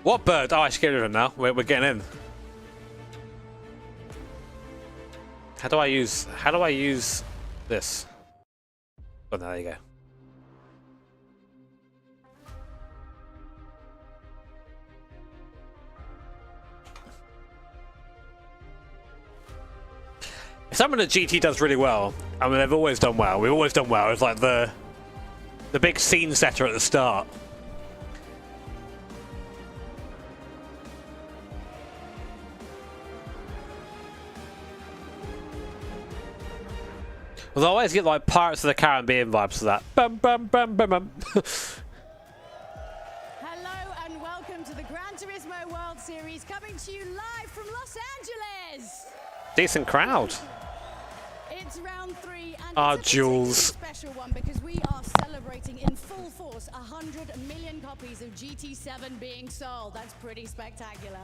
[SPEAKER 1] What bird? Oh, I should get rid of him now. We're getting in. How do I use this? Oh, no, there you go. If someone at GT does really well, I mean, they've always done well. We've always done well. It's like the big scene setter at the start. Well, I always get like Pirates of the Caribbean vibes to that. Bum, bum, bum, bum, bum.
[SPEAKER 10] Hello and welcome to the Gran Turismo World Series, coming to you live from Los Angeles.
[SPEAKER 1] Decent crowd.
[SPEAKER 10] It's round 3 and
[SPEAKER 1] Ah,
[SPEAKER 10] it's a
[SPEAKER 1] Jules.
[SPEAKER 10] special one because we are celebrating in full force 100 million copies of GT7 being sold. That's pretty spectacular.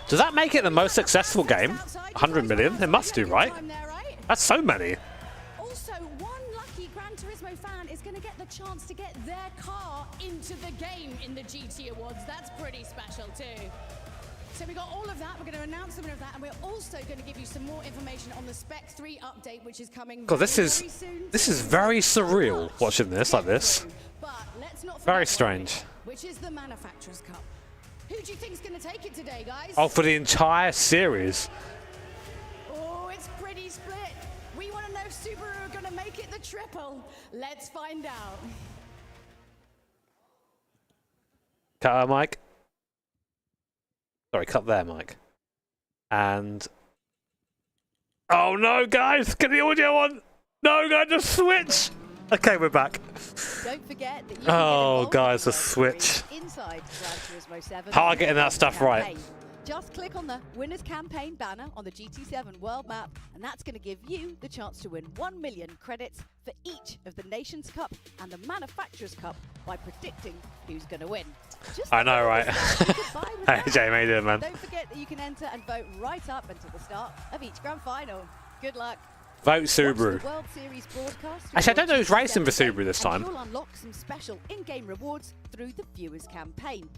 [SPEAKER 1] Does that make it the most successful game? 100 million? It must do, right? That's so many.
[SPEAKER 10] Also, one lucky Gran Turismo fan is going to get the chance to get their car into the game in the GT Awards. That's pretty special too. So we got all of that. We're going to announce the winner of that, and we're also going to give you some more information on the Spec 3 update, which is coming
[SPEAKER 1] God,
[SPEAKER 10] very soon.
[SPEAKER 1] this is very surreal watching this like this.
[SPEAKER 10] But let's not
[SPEAKER 1] Very
[SPEAKER 10] forget
[SPEAKER 1] strange.
[SPEAKER 10] which is the Manufacturers Cup. Who do you think's going to take it today, guys?
[SPEAKER 1] Oh, for the entire series.
[SPEAKER 10] Oh, it's pretty split. We want to know if Subaru are going to make it the triple. Let's find out.
[SPEAKER 1] Cut her mic. Sorry, cut their mic. And oh no, guys, get the audio on. No, guys, just switch. Okay, we're back.
[SPEAKER 11] Don't forget that you
[SPEAKER 1] Oh, guys, the switch.
[SPEAKER 11] Inside Gran Turismo 7.
[SPEAKER 1] Hard getting that stuff right.
[SPEAKER 11] Just click on the Winners Campaign banner on the GT7 world map, and that's going to give you the chance to win 1 million credits for each of the Nations Cup and the Manufacturers Cup by predicting who's going to win.
[SPEAKER 1] I know, right? Hey, Jay, how you doing, man?
[SPEAKER 11] Don't forget that you can enter and vote right up until the start of each grand final. Good luck.
[SPEAKER 1] Vote Subaru.
[SPEAKER 11] Watch the World Series broadcast
[SPEAKER 1] Actually, I don't know who's
[SPEAKER 11] through
[SPEAKER 1] racing for
[SPEAKER 11] GT7,
[SPEAKER 1] Subaru this time.
[SPEAKER 11] and you'll unlock some special in-game rewards through the Viewers Campaign.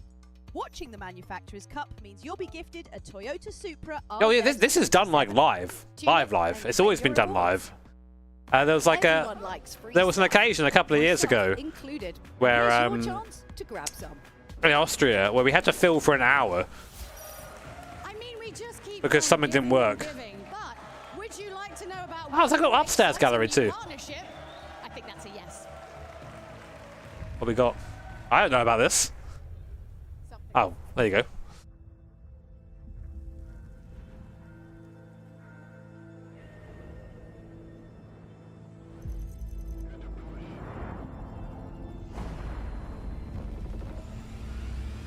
[SPEAKER 11] Watching the Manufacturers Cup means you'll be gifted a Toyota Supra.
[SPEAKER 1] Oh yeah, this is done like live. It's always been done live. There was like there was an occasion a couple of years ago where in Austria where we had to fill for an hour because something didn't work. Oh, it's like a little upstairs gallery too.
[SPEAKER 10] I think that's a yes.
[SPEAKER 1] What we got? I don't know about this. Oh, there you go.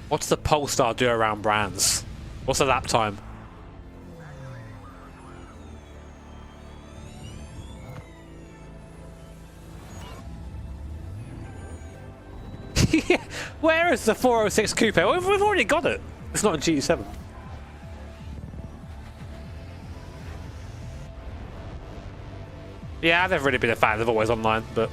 [SPEAKER 1] What's the Polestar do around brands? What's the lap time? Where is the 406 Coupe? We've already got it. It's not a GT7. Yeah, I've never really been a fan of Always Online, but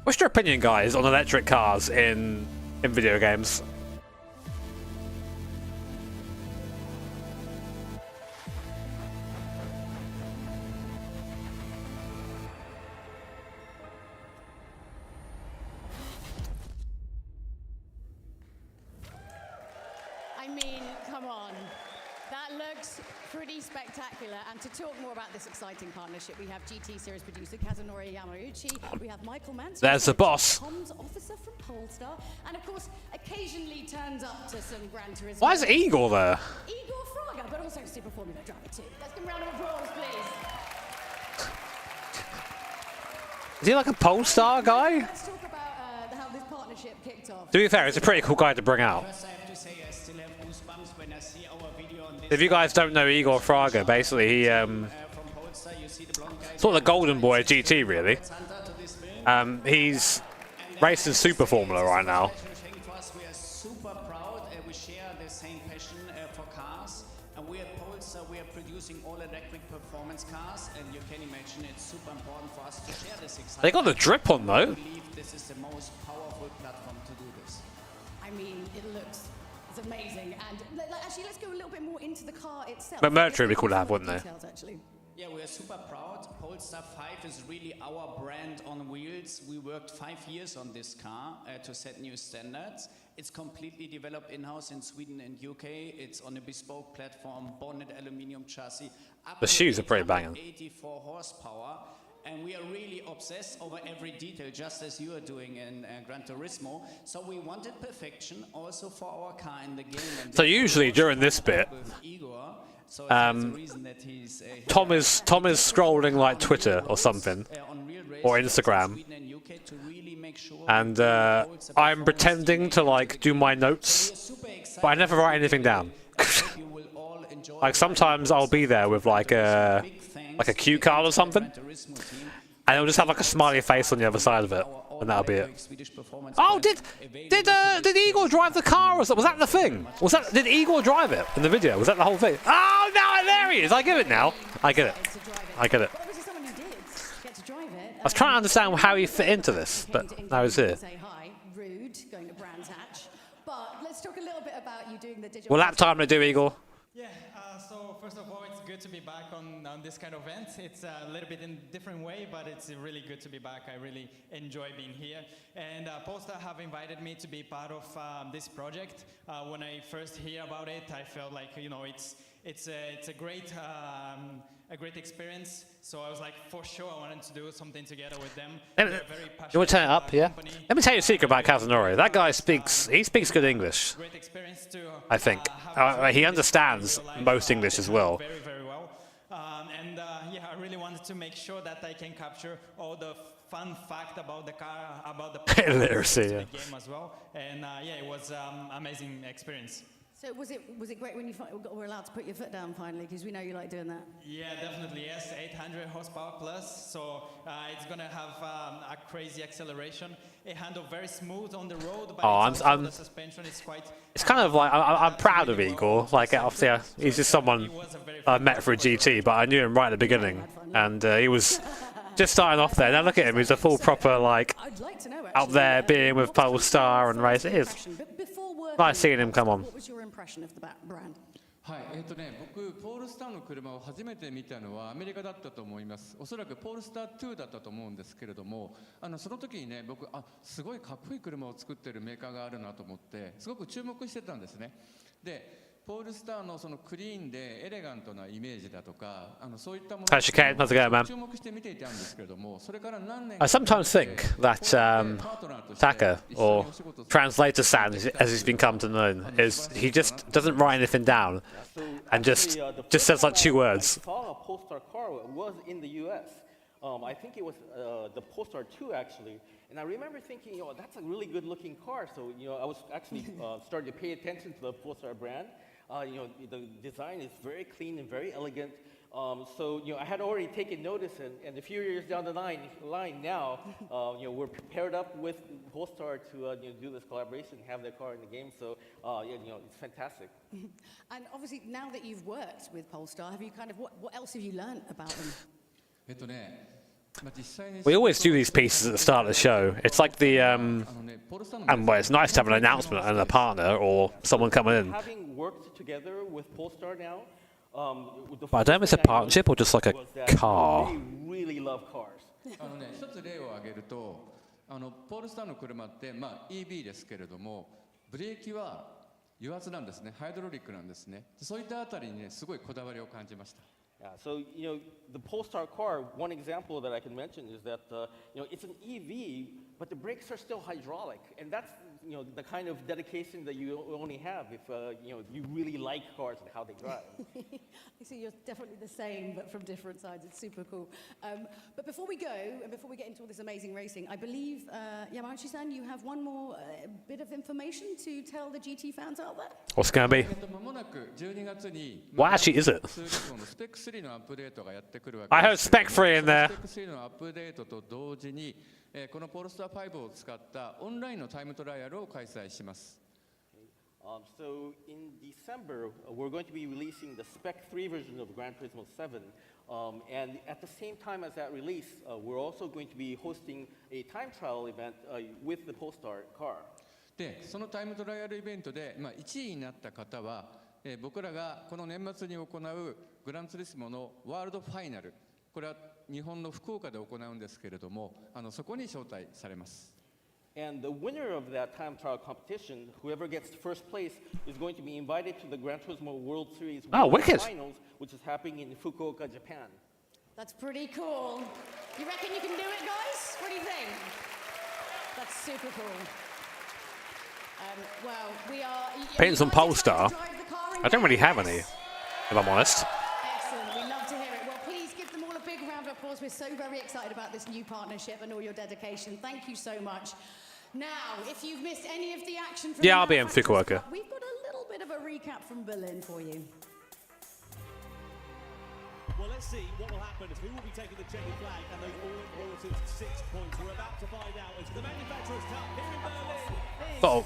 [SPEAKER 1] what's your opinion, guys, on electric cars in video games?
[SPEAKER 10] I mean, come on. That looks pretty spectacular. And to talk more about this exciting partnership, we have GT Series producer Kazunori Yamauchi. We have Michael Mance.
[SPEAKER 1] There's the boss.
[SPEAKER 10] Comms officer from Polestar. And of course, occasionally turns up to some Gran Turismo.
[SPEAKER 1] Why is Igor there?
[SPEAKER 10] Igor Fraga, but also Super Formula driver too. Let's give him a round of applause, please.
[SPEAKER 1] Is he like a Polestar guy?
[SPEAKER 10] Let's talk about how this partnership kicked off.
[SPEAKER 1] To be fair, it's a pretty cool guy to bring out. If you guys don't know Igor Fraga, basically he sort of the golden boy of GT, really. He's racing Super Formula right now.
[SPEAKER 12] We are super proud. We share the same passion for cars, and we at Polestar we are producing all electric performance cars, and you can imagine it's super important for us to share this excitement.
[SPEAKER 1] They got the drip on though.
[SPEAKER 12] I believe this is the most powerful platform to do this.
[SPEAKER 10] I mean, it looks amazing, and actually, let's go a little bit more into the car itself.
[SPEAKER 1] But Mercury would be cool to have, wouldn't they?
[SPEAKER 10] Actually.
[SPEAKER 12] Yeah, we are super proud. Polestar 5 is really our brand on wheels. We worked 5 years on this car to set new standards. It's completely developed in-house in Sweden and UK. It's on a bespoke platform, bonded aluminium chassis.
[SPEAKER 1] The shoes are pretty banging.
[SPEAKER 12] 84 horsepower. And we are really obsessed over every detail, just as you are doing in Gran Turismo. So we wanted perfection also for our car in the game. And
[SPEAKER 1] so usually during this bit, Tom is scrolling like Twitter or something, or Instagram, and I'm pretending to like do my notes, but I never write anything down. Like sometimes I'll be there with like a cue card or something, and it'll just have like a smiley face on the other side of it, and that'll be it. Oh, did Igor drive the car, or was that the thing? Did Igor drive it in the video? Was that the whole thing? Oh no, there he is! I get it now. I get it. I get it. I was trying to understand how he fit into this, but now he's here. Well, lap time to do, Igor.
[SPEAKER 13] Yeah, so first of all, it's good to be back on this kind of event. It's a little bit in a different way, but it's really good to be back. I really enjoy being here. And Polestar have invited me to be part of this project. When I first hear about it, I felt like, you know, it's a great experience. So I was like, for sure, I wanted to do something together with them.
[SPEAKER 1] You want to turn it up, yeah? Let me tell you a secret about Kazunori. That guy speaks good English. I think. He understands most English as well.
[SPEAKER 13] Very, very well. And yeah, I really wanted to make sure that I can capture all the fun fact about the car, about the
[SPEAKER 1] literacy,
[SPEAKER 13] game as well. And yeah, it was amazing experience.
[SPEAKER 10] So was it great when you were allowed to put your foot down finally? Because we know you like doing that.
[SPEAKER 13] Yeah, definitely, yes. 800 horsepower plus, so it's gonna have a crazy acceleration. It handled very smooth on the road, but the suspension is quite. It's
[SPEAKER 1] kind of like I'm proud of Igor. Like obviously, he's just someone I met for a GT, but I knew him right at the beginning, and he was just starting off there. Now look at him; he's a full proper like out there being with Polestar and race. It is nice seeing him come on.
[SPEAKER 10] What was your impression of the brand?
[SPEAKER 14] はい、僕ポールスターの車を初めて見たのはアメリカだったと思います。おそらくポールスター2だったと思うんですけれども、その時にね、僕すごいかっこいい車を作ってるメーカーがあるなと思って、すごく注目してたんですね。で、ポールスターのそのクリーンでエレガントなイメージだとか、そういったものを注目して見ていたんですけれども、それから何年か
[SPEAKER 1] I sometimes think that Taka, or translator San, as he's been come to know, is he just doesn't write anything down and just says like 2 words.
[SPEAKER 15] I saw a Polestar car was in the U.S. I think it was the Polestar 2 actually, and I remember thinking, oh, that's a really good-looking car. So I was actually starting to pay attention to the Polestar brand. The design is very clean and very elegant. So I had already taken notice, and a few years down the line now, we're paired up with Polestar to do this collaboration, have their car in the game. So it's fantastic.
[SPEAKER 10] And obviously, now that you've worked with Polestar, have you what else have you learned about them?
[SPEAKER 1] We always do these pieces at the start of the show. It's like the and well, it's nice to have an announcement and a partner or someone coming in.
[SPEAKER 15] Having worked together with Polestar now.
[SPEAKER 1] But I don't know if it's a partnership or just like a car.
[SPEAKER 15] They really love cars.
[SPEAKER 14] 一つ例を挙げると、ポールスターの車ってEV ですけれども、ブレーキは油圧なんですね、ハイドロリックなんですね。そういったあたりにね、すごいこだわりを感じました。
[SPEAKER 15] Yeah, so the Polestar car, one example that I can mention is that it's an EV, but the brakes are still hydraulic, and that's the kind of dedication that you only have if you really like cars and how they drive.
[SPEAKER 10] I see you're definitely the same, but from different sides. It's super cool. But before we go, and before we get into all this amazing racing, I believe, Yamauchi-san, you have one more bit of information to tell the GT fans out there?
[SPEAKER 1] What's it going to be? What actually is it? I heard Spec 3 in there.
[SPEAKER 14] このポールスター5を使ったオンラインのタイムトライアルを開催します。
[SPEAKER 15] So in December, we're going to be releasing the Spec 3 version of Gran Turismo 7. And at the same time as that release, we're also going to be hosting a time trial event with the Polestar car.
[SPEAKER 14] で、そのタイムトライアルイベントで、1位になった方は、僕らがこの年末に行うグランツリスモのワールドファイナル、これは日本の福岡で行うんですけれども、そこに招待されます。
[SPEAKER 15] And the winner of that time trial competition, whoever gets first place, is going to be invited to the Gran Turismo World Series Finals, which is happening in Fukuoka, Japan.
[SPEAKER 10] That's pretty cool. You reckon you can do it, guys? What do you think? That's super cool. Well, we are...
[SPEAKER 1] Painting some Polestar. I don't really have any, if I'm honest.
[SPEAKER 10] Excellent. We love to hear it. Well, please give them all a big round of applause. We're so very excited about this new partnership and all your dedication. Thank you so much. Now, if you've missed any of the action from
[SPEAKER 1] I'll be in Fukuoka.
[SPEAKER 10] We've got a little bit of a recap from Berlin for you.
[SPEAKER 8] Well, let's see what will happen. Who will be taking the checkered flag and those all-important 6 points? We're about to find out. It's the Manufacturers' Cup here in Berlin.
[SPEAKER 1] Oh,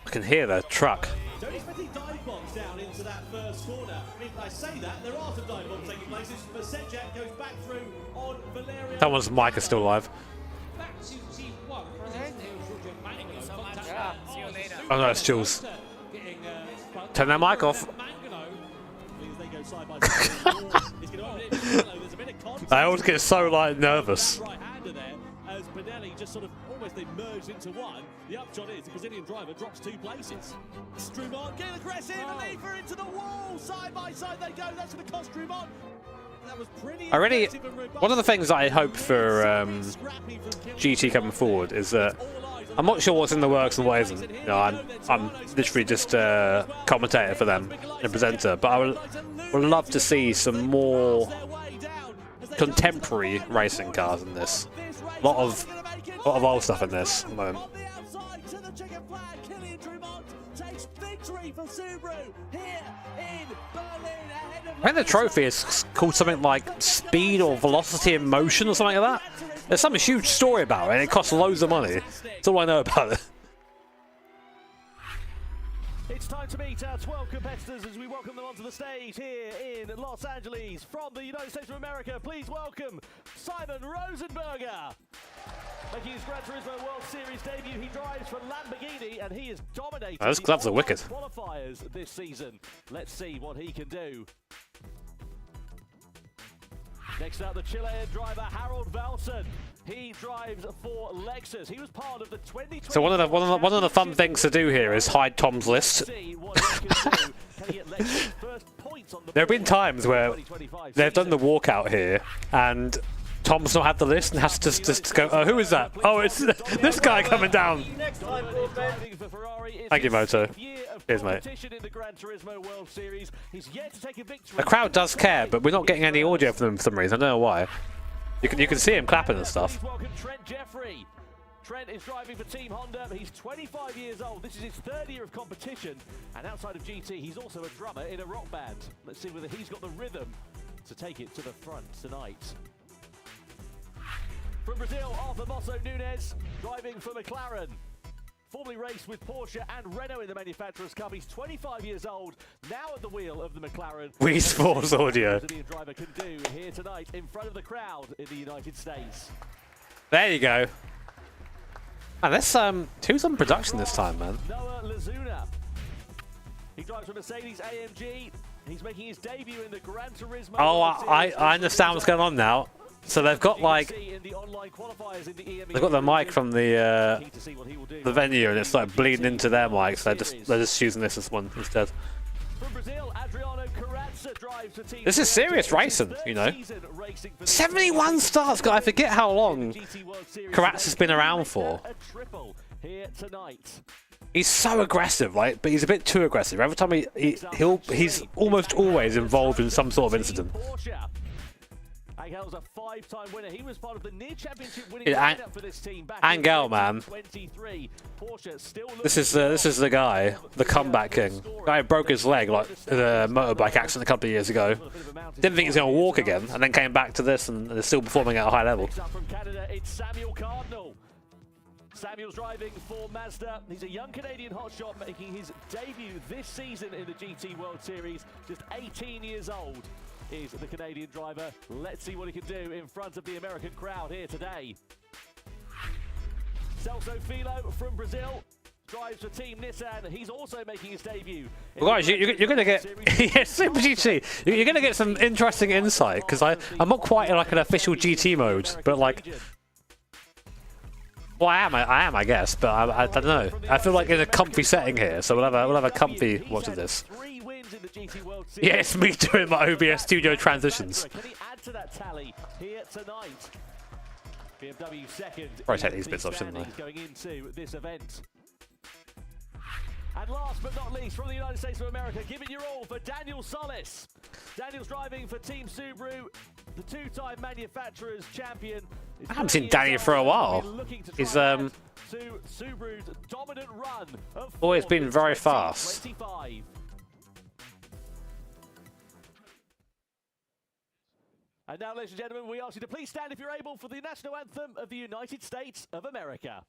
[SPEAKER 1] I can hear the truck.
[SPEAKER 8] Don't expect any dive bombs down into that first corner. I mean, I say that, there are some dive bombs taking place. But Sejak goes back through on Valerio.
[SPEAKER 1] Someone's mic is still alive. Oh no, it's Jules. Turn that mic off. I always get so nervous.
[SPEAKER 8] As Benelli just sort of almost merged into one. The upshot is the Brazilian driver drops 2 places. Strumont getting aggressive and Lever into the wall. Side by side they go. That's going to cost Strumont. That was pretty
[SPEAKER 1] one of the things that I hope for GT coming forward is that I'm not sure what's in the works and what isn't. I'm literally just a commentator for them and a presenter, but I would love to see some more contemporary racing cars in this. A lot of old stuff in this at the moment. I think the trophy is called something like Speed or Velocity in Motion or something like that. There's some huge story about it and it costs loads of money. That's all I know about it.
[SPEAKER 3] It's time to meet our 12 competitors as we welcome them onto the stage here in Los Angeles. From the United States of America, please welcome Simon Rosenberger. Making his Gran Turismo World Series debut, he drives for Lamborghini and he is dominating
[SPEAKER 1] Those gloves are wicked.
[SPEAKER 3] Qualifiers this season. Let's see what he can do. Next up, the Chilean driver Harold Valson. He drives for Lexus. He was part of the 2020.
[SPEAKER 1] So one of the fun things to do here is hide Tom's list. There have been times where they've done the walkout here and Tom's not had the list and has to just go, oh, who is that? Oh, it's this guy coming down. Thank you, Moto. Cheers, mate. The crowd does care, but we're not getting any audio from them for some reason. I don't know why. You can see him clapping and stuff.
[SPEAKER 3] Trent is driving for Team Honda. He's 25 years old. This is his 3rd year of competition. And outside of GT, he's also a drummer in a rock band. Let's see whether he's got the rhythm to take it to the front tonight. From Brazil, Arthur Mosso Nunes, driving for McLaren. Formerly raced with Porsche and Renault in the Manufacturers' Cup. He's 25 years old, now at the wheel of the McLaren.
[SPEAKER 1] Wii Sports Audio.
[SPEAKER 3] The Brazilian driver can do here tonight in front of the crowd in the United States.
[SPEAKER 1] There you go. Man, that's who's on production this time, man?
[SPEAKER 3] Noah Lazuna. He drives for Mercedes AMG. He's making his debut in the Gran Turismo.
[SPEAKER 1] Oh, I understand what's going on now. So they've got like they've got the mic from the venue, and it's like bleeding into their mic. So they're just using this as one instead. This is serious racing, you know. 71 starts, guys. I forget how long Karatz has been around for. He's so aggressive, right? But he's a bit too aggressive. Every time he's almost always involved in some sort of incident.
[SPEAKER 3] Angel's a 5-time winner. He was part of the near championship winning lineup for this team back
[SPEAKER 1] Angel,
[SPEAKER 3] in
[SPEAKER 1] man.
[SPEAKER 3] 2023. Porsche still
[SPEAKER 1] This is the guy, the comeback king. Guy who broke his leg like in a motorbike accident a couple of years ago. Didn't think he was going to walk again, and then came back to this and is still performing at a high level.
[SPEAKER 3] From Canada, it's Samuel Cardinal. Samuel's driving for Mazda. He's a young Canadian hotshot making his debut this season in the GT World Series. Just 18 years old is the Canadian driver. Let's see what he can do in front of the American crowd here today. Celso Filho from Brazil drives for Team Nissan. He's also making his debut.
[SPEAKER 1] Well, guys, you're going to get yeah, Super GT. You're going to get some interesting insight because I'm not quite in like an official GT mode, but like. Well, I am, I guess, but I don't know. I feel like in a comfy setting here, so we'll have a comfy watch of this. Yeah, it's me doing my OBS studio transitions.
[SPEAKER 3] Can he add to that tally here tonight? BMW second.
[SPEAKER 1] Probably take these bits off, shouldn't I?
[SPEAKER 3] Going into this event. And last but not least, from the United States of America, give it your all for Daniel Solis. Daniel's driving for Team Subaru, the two-time manufacturer's champion.
[SPEAKER 1] I haven't seen Danny for a while. He's
[SPEAKER 3] Subaru's dominant run of
[SPEAKER 1] always been very fast.
[SPEAKER 3] 25. And now, ladies and gentlemen, we ask you to please stand if you're able for the national anthem of the United States of America.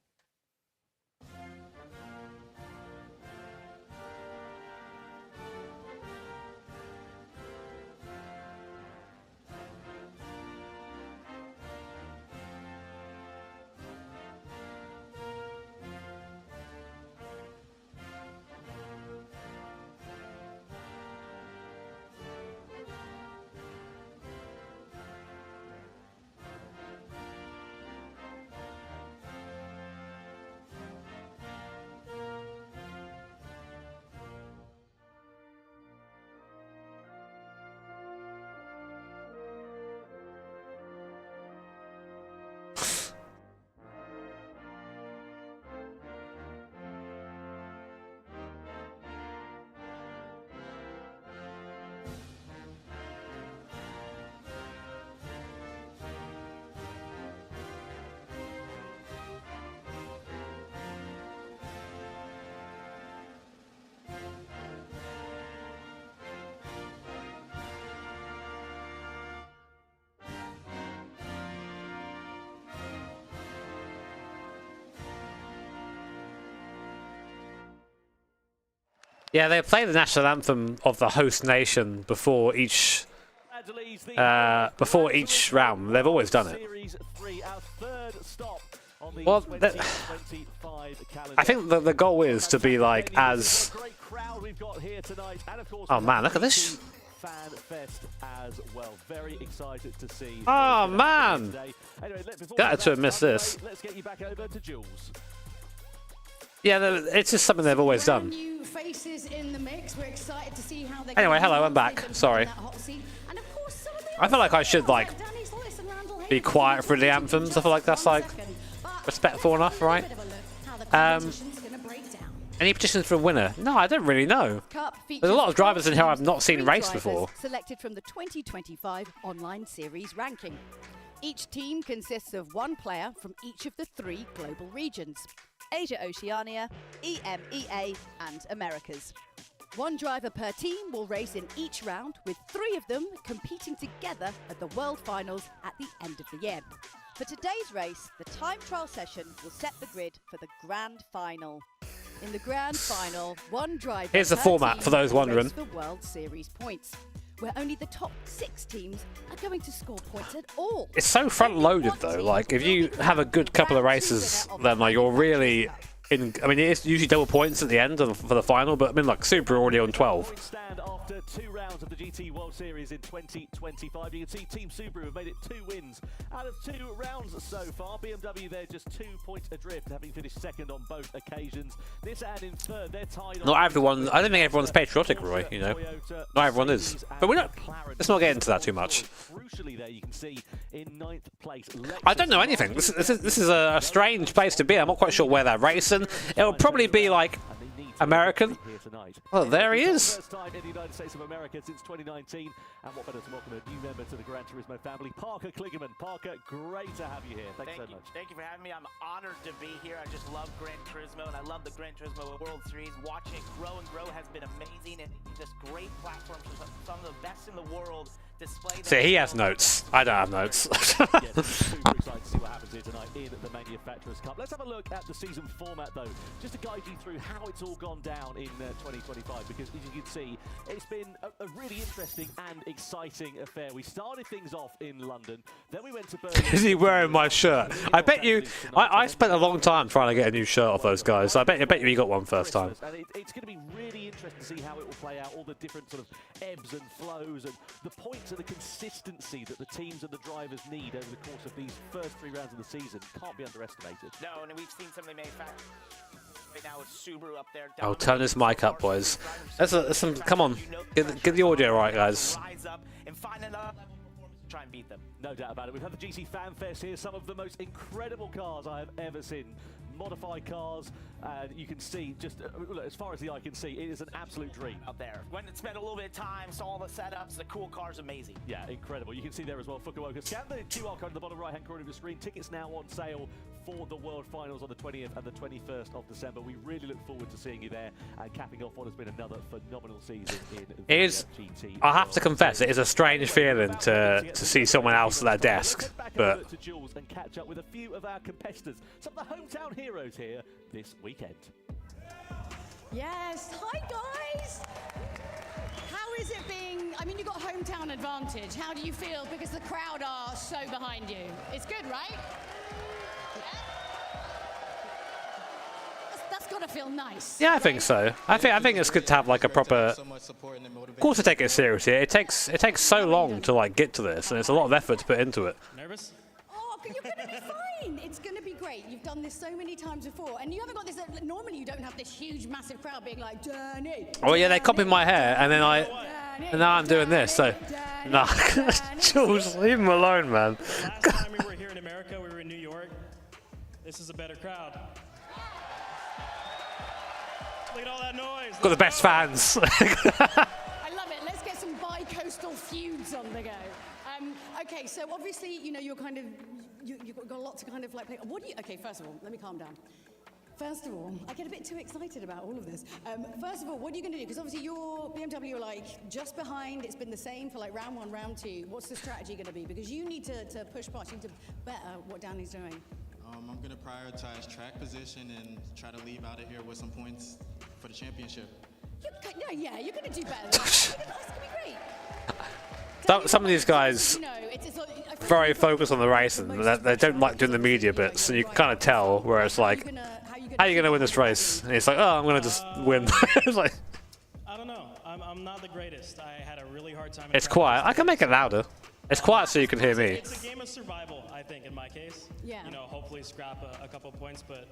[SPEAKER 1] Yeah, they play the national anthem of the host nation before each round. They've always done it. Well, I think the goal is to be like as. Oh man, look at this.
[SPEAKER 3] Fan fest as well. Very excited to see.
[SPEAKER 1] Oh man, gutted to have missed this.
[SPEAKER 3] Let's get you back over to Jules.
[SPEAKER 1] Yeah, it's just something they've always done.
[SPEAKER 10] New faces in the mix. We're excited to see how they
[SPEAKER 1] Anyway, hello, I'm back. Sorry. I feel like I should like be quiet for the anthems. I feel like that's like respectful enough, right? Any petitions for a winner? No, I don't really know. There's a lot of drivers in here I've not seen race before.
[SPEAKER 11] Selected from the 2025 online series ranking. Each team consists of one player from each of the 3 global regions: Asia, Oceania, EMEA, and Americas. One driver per team will race in each round, with 3 of them competing together at the World Finals at the end of the year. For today's race, the time trial session will set the grid for the Grand Final. In the Grand Final, one driver
[SPEAKER 1] Here's the
[SPEAKER 11] per
[SPEAKER 1] format
[SPEAKER 11] team
[SPEAKER 1] for those
[SPEAKER 11] will
[SPEAKER 1] wondering.
[SPEAKER 11] race for World Series points, where only the top 6 teams are going to score points at all.
[SPEAKER 1] It's so front-loaded though. Like if you have a good couple of races, then like you're really in. I mean, it's usually double points at the end for the final, but I mean, like Super already on 12.
[SPEAKER 3] after 2 rounds of the GT World Series in 2025. You can see Team Subaru have made it 2 wins out of 2 rounds so far. BMW there just 2 points adrift, having finished second on both occasions. This and in third, they're tied.
[SPEAKER 1] Not everyone. I don't think everyone's patriotic, Roy. You know, not everyone is. But we don't. Let's not get into that too much.
[SPEAKER 3] Crucially, there you can see in 9th place.
[SPEAKER 1] I don't know anything. This is a strange place to be. I'm not quite sure where they're racing. It'll probably be like American. Well, there he is.
[SPEAKER 3] First time in the United States of America since 2019, and what better to welcome a new member to the Gran Turismo family, Parker Kligerman. Parker, great to have you here. Thanks so much.
[SPEAKER 16] Thank you for having me. I'm honored to be here. I just love Gran Turismo, and I love the Gran Turismo World Series. Watching it grow and grow has been amazing, and just great platforms for some of the best in the world.
[SPEAKER 1] So he has notes. I don't have notes.
[SPEAKER 3] Super excited to see what happens here tonight in the Manufacturers Cup. Let's have a look at the season format, though, just to guide you through how it's all gone down in 2025, because as you can see, it's been a really interesting and exciting affair. We started things off in London, then we went to Berlin.
[SPEAKER 1] Is he wearing my shirt? I bet you. I spent a long time trying to get a new shirt off those guys. So I bet you he got one first time.
[SPEAKER 3] And it's going to be really interesting to see how it will play out, all the different sort of ebbs and flows, and the points and the consistency that the teams and the drivers need over the course of these first 3 rounds of the season can't be underestimated.
[SPEAKER 16] No, and we've seen some of the manufacturers right now with Subaru up there.
[SPEAKER 1] Oh, turn this mic up, boys. That's some. Come on, get the audio right, guys.
[SPEAKER 16] Rise up and find another level performance to try and beat them.
[SPEAKER 3] No doubt about it. We've had the GT Fan Fest here. Some of the most incredible cars I have ever seen. Modified cars, and you can see just as far as the eye can see, it is an absolute dream
[SPEAKER 16] out there. Went and spent a little bit of time, saw all the setups, the cool cars, amazing.
[SPEAKER 3] Yeah, incredible. You can see there as well, Fukuoka. Scan the QR code in the bottom right-hand corner of the screen. Tickets now on sale for the World Finals on the 20th and the 21st of December. We really look forward to seeing you there and capping off what has been another phenomenal season in the GT.
[SPEAKER 1] I have to confess, it is a strange feeling to see someone else at their desk. But
[SPEAKER 3] to Jules and catch up with a few of our competitors, some of the hometown heroes here this weekend.
[SPEAKER 10] Yes, hi guys! How is it being, I mean, you've got hometown advantage. How do you feel? Because the crowd are so behind you. It's good, right? That's gotta feel nice.
[SPEAKER 1] yeah, I think so. I think it's good to have like a proper. Of course, to take it seriously. It takes so long to like get to this, and it's a lot of effort to put into it.
[SPEAKER 10] Nervous? Oh, you're gonna be fine. It's gonna be great. You've done this so many times before, and you haven't got this. Normally, you don't have this huge, massive crowd being like, Danny.
[SPEAKER 1] Oh yeah, they copied my hair, and then now I'm doing this. So, nah, Jules, leave him alone, man.
[SPEAKER 17] Last time we were here in America, we were in New York. This is a better crowd. Look at all that noise.
[SPEAKER 1] Got the best fans.
[SPEAKER 10] I love it. Let's get some bi-coastal feuds on the go. Okay, so obviously, you know, you're kind of, you've got a lot to kind of like play. What do you, okay, first of all, let me calm down. First of all, I get a bit too excited about all of this. First of all, what are you going to do? Because obviously your BMW are like just behind. It's been the same for like round 1, round 2. What's the strategy going to be? Because you need to push past, you need to better what Danny's doing.
[SPEAKER 18] I'm going to prioritize track position and try to leave out of here with some points for the championship.
[SPEAKER 10] Yeah, you're going to do better than that. That's going to be great.
[SPEAKER 1] Some of these guys very focused on the racing. They don't like doing the media bits, and you can kind of tell where it's like, how are you going to win this race? And it's like, oh, I'm going to just win. It's like,
[SPEAKER 17] I don't know. I'm not the greatest. I had a really hard time.
[SPEAKER 1] It's quiet. I can make it louder. It's quiet so you can hear me.
[SPEAKER 17] It's a game of survival, I think, in my case.
[SPEAKER 10] Yeah.
[SPEAKER 17] You know, hopefully scrap a couple points, but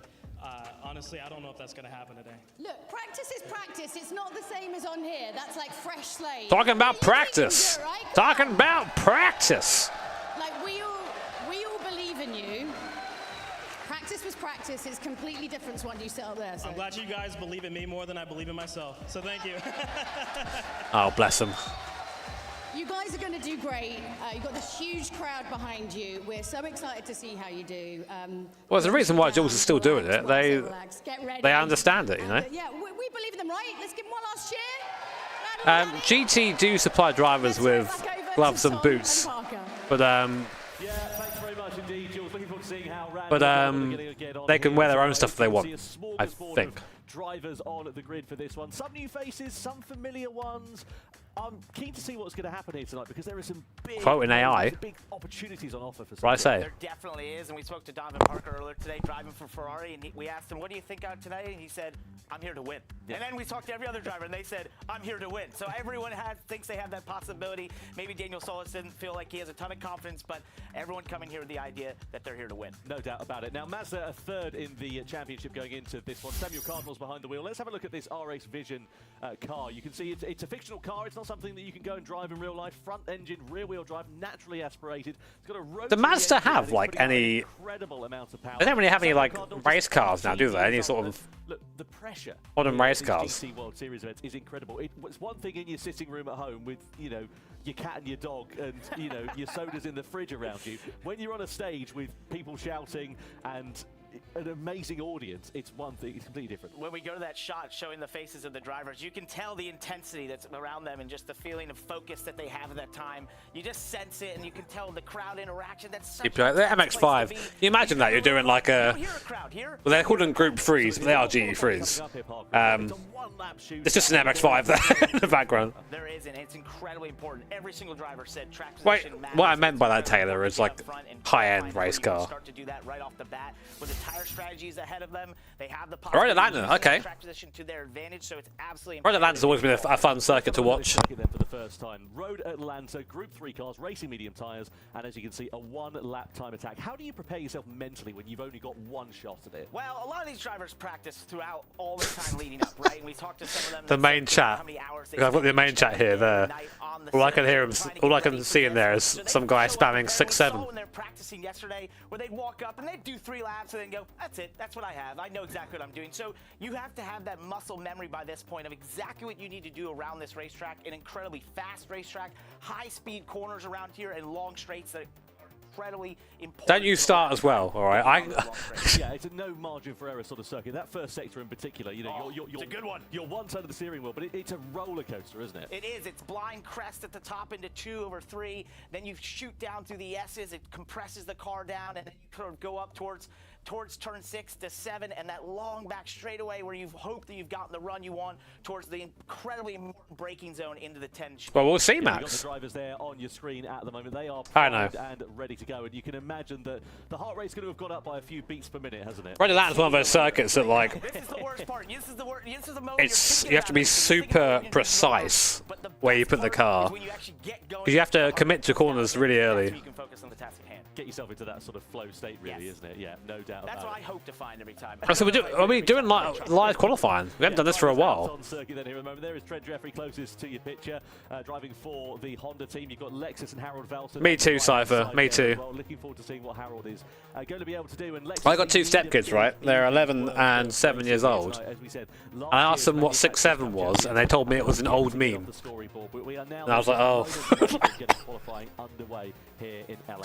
[SPEAKER 17] honestly, I don't know if that's going to happen today.
[SPEAKER 10] Look, practice is practice. It's not the same as on here. That's like fresh slate.
[SPEAKER 1] Talking about practice. Talking about practice.
[SPEAKER 10] Like we all believe in you. Practice was practice. It's completely different to what you set up there. So.
[SPEAKER 17] I'm glad you guys believe in me more than I believe in myself. So thank you.
[SPEAKER 1] Oh, bless him.
[SPEAKER 10] You guys are going to do great. You've got this huge crowd behind you. We're so excited to see how you do.
[SPEAKER 1] Well, there's a reason why Jules is still doing it. They understand it, you know.
[SPEAKER 10] Yeah, we believe in them, right? Let's give them one last cheer.
[SPEAKER 1] GT do supply drivers with gloves and boots, but they can wear their own stuff if they want, I think.
[SPEAKER 3] Drivers on the grid for this one. Some new faces, some familiar ones. I'm keen to see what's going to happen here tonight because there are some big,
[SPEAKER 1] Quoting AI.
[SPEAKER 3] big opportunities on offer for
[SPEAKER 1] What I say?
[SPEAKER 16] There definitely is, and we spoke to Donovan Parker earlier today, driving for Ferrari, and we asked him, what do you think out today? And he said, I'm here to win.
[SPEAKER 3] Yeah.
[SPEAKER 16] And then we talked to every other driver, and they said, I'm here to win. So everyone thinks they have that possibility. Maybe Daniel Solis didn't feel like he has a ton of confidence, but everyone coming here with the idea that they're here to win.
[SPEAKER 3] No doubt about it. Now, Mazda are third in the championship going into this one. Samuel Cardinal's behind the wheel. Let's have a look at this RX Vision car. You can see it's a fictional car. It's not something that you can go and drive in real life. Front engine, rear wheel drive, naturally aspirated. It's got a rotary
[SPEAKER 1] Do Mazda
[SPEAKER 3] engine
[SPEAKER 1] have
[SPEAKER 3] and
[SPEAKER 1] like
[SPEAKER 3] it's
[SPEAKER 1] any?
[SPEAKER 3] incredible amounts of power.
[SPEAKER 1] They don't really have any like
[SPEAKER 3] Samuel Cardinal
[SPEAKER 1] race cars now, do they? Any sort of
[SPEAKER 3] Look, the pressure
[SPEAKER 1] modern
[SPEAKER 3] in
[SPEAKER 1] race
[SPEAKER 3] these
[SPEAKER 1] cars?
[SPEAKER 3] GT World Series events is incredible. It's one thing in your sitting room at home with, you know, your cat and your dog and, you know, your sodas in the fridge around you. When you're on a stage with people shouting and an amazing audience, it's one thing, it's completely different.
[SPEAKER 16] When we go to that shot showing the faces of the drivers, you can tell the intensity that's around them and just the feeling of focus that they have at that time. You just sense it, and you can tell the crowd interaction. That's such
[SPEAKER 1] The MX-5. Can you imagine that? You're doing like a... Well, they're called them Group 3s, but they are GT3s. It's just an MX-5 there in the background.
[SPEAKER 16] There is, and it's incredibly important. Every single driver said track
[SPEAKER 1] Wait,
[SPEAKER 16] position
[SPEAKER 1] what I meant by that, Taylor, is like high-end race car.
[SPEAKER 16] Start to do that right off the bat with the tire strategies ahead of them. They have the
[SPEAKER 1] Road Atlanta, okay.
[SPEAKER 16] track position to their advantage, so it's absolutely
[SPEAKER 1] Road Atlanta's always been a fun circuit to watch.
[SPEAKER 3] For the first time, Road Atlanta, Group 3 cars, racing medium tyres, and as you can see, a one-lap time attack. How do you prepare yourself mentally when you've only got one shot at it?
[SPEAKER 16] Well, a lot of these drivers practice throughout all the time leading up, right? And we talked to some of them.
[SPEAKER 1] The main chat. I've got the main chat here. There. All I can hear him. All I can see in there is some guy spamming 6-7.
[SPEAKER 16] When they're practicing yesterday, where they'd walk up and they'd do 3 laps and then go, "That's it. That's what I have. I know exactly what I'm doing." So you have to have that muscle memory by this point of exactly what you need to do around this racetrack. An incredibly fast racetrack, high-speed corners around here, and long straights that. Incredibly important.
[SPEAKER 1] Don't you start as well, all right?
[SPEAKER 3] Yeah, it's a no margin for error sort of circuit. That first sector in particular, you know, you're
[SPEAKER 16] it's a good one.
[SPEAKER 3] You're one side of the steering wheel, but it's a roller coaster, isn't it?
[SPEAKER 16] It is. It's blind crest at the top into 2 over 3. Then you shoot down through the S's. It compresses the car down, and then you sort of go up towards turn 6 to 7, and that long back straightaway where you've hoped that you've gotten the run you want towards the incredibly important braking zone into the 10.
[SPEAKER 1] Well, we'll see,
[SPEAKER 3] You've got
[SPEAKER 1] Max.
[SPEAKER 3] the drivers there on your screen at the moment. They are
[SPEAKER 1] I know.
[SPEAKER 3] primed and ready to go, and you can imagine that the heart rate's going to have gone up by a few beats per minute, hasn't it?
[SPEAKER 1] Road Atlanta's one of those circuits that like
[SPEAKER 16] This is the worst part. This is the moment
[SPEAKER 1] it's you have to be super precise where you put the car because you have to commit to corners really early.
[SPEAKER 16] you can focus on the task at hand.
[SPEAKER 3] Get yourself into that sort of flow state, really, isn't it? Yeah, no doubt.
[SPEAKER 16] That's
[SPEAKER 3] about
[SPEAKER 16] what
[SPEAKER 3] it.
[SPEAKER 16] I hope to find every time.
[SPEAKER 1] So are we doing live qualifying? We haven't done this for a while.
[SPEAKER 3] On circuit then here at the moment. There is Trent Jeffrey closest to your picture, driving for the Honda team. You've got Lexus and Harold Valton.
[SPEAKER 1] Me too, Cypher. Me too.
[SPEAKER 3] Well, looking forward to seeing what Harold is going to be able to do. And Lexus
[SPEAKER 1] I got 2 stepkids, right? They're 11 and 7 years old. I asked them what 6-7 was, and they told me it was an old meme. And I was like, oh.
[SPEAKER 3] Getting qualifying underway here in LA.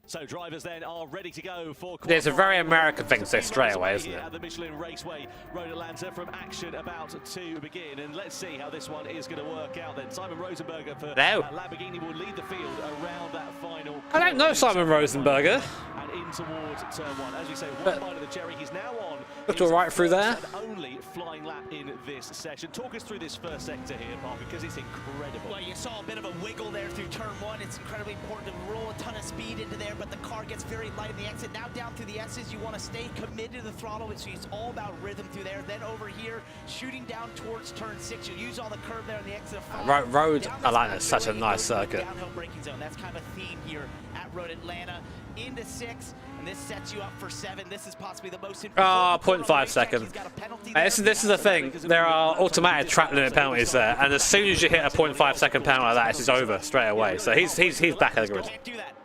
[SPEAKER 3] So drivers then are ready to go for.
[SPEAKER 1] It's a very American thing to say straight away, isn't it?
[SPEAKER 3] At the Michelin Raceway, Road Atlanta, from action about to begin, and let's see how this one is going to work out. Then Simon Rosenberger for Lamborghini will lead the field around that final.
[SPEAKER 1] I don't know Simon Rosenberger.
[SPEAKER 3] And in towards turn 1, as we say, one bite of the cherry. He's now on.
[SPEAKER 1] Looked all right through there.
[SPEAKER 3] Only flying lap in this session. Talk us through this first sector here, Parker, because it's incredible.
[SPEAKER 16] Well, you saw a bit of a wiggle there through turn 1. It's incredibly important to roll a ton of speed into there, but the car gets very light in the exit. Now down through the S's, you want to stay committed to the throttle, so it's all about rhythm through there. Then over here, shooting down towards turn 6, you'll use all the curve there in the exit.
[SPEAKER 1] Road Atlanta is such a nice circuit.
[SPEAKER 16] Downhill braking zone. That's kind of a theme here at Road Atlanta. Into 6, and this sets you up for 7. This is possibly the most important.
[SPEAKER 1] 0.5 seconds. This is the thing. There are automatic track limit penalties there, and as soon as you hit a 0.5 second penalty like that, it's over straight away. So he's back at the grid.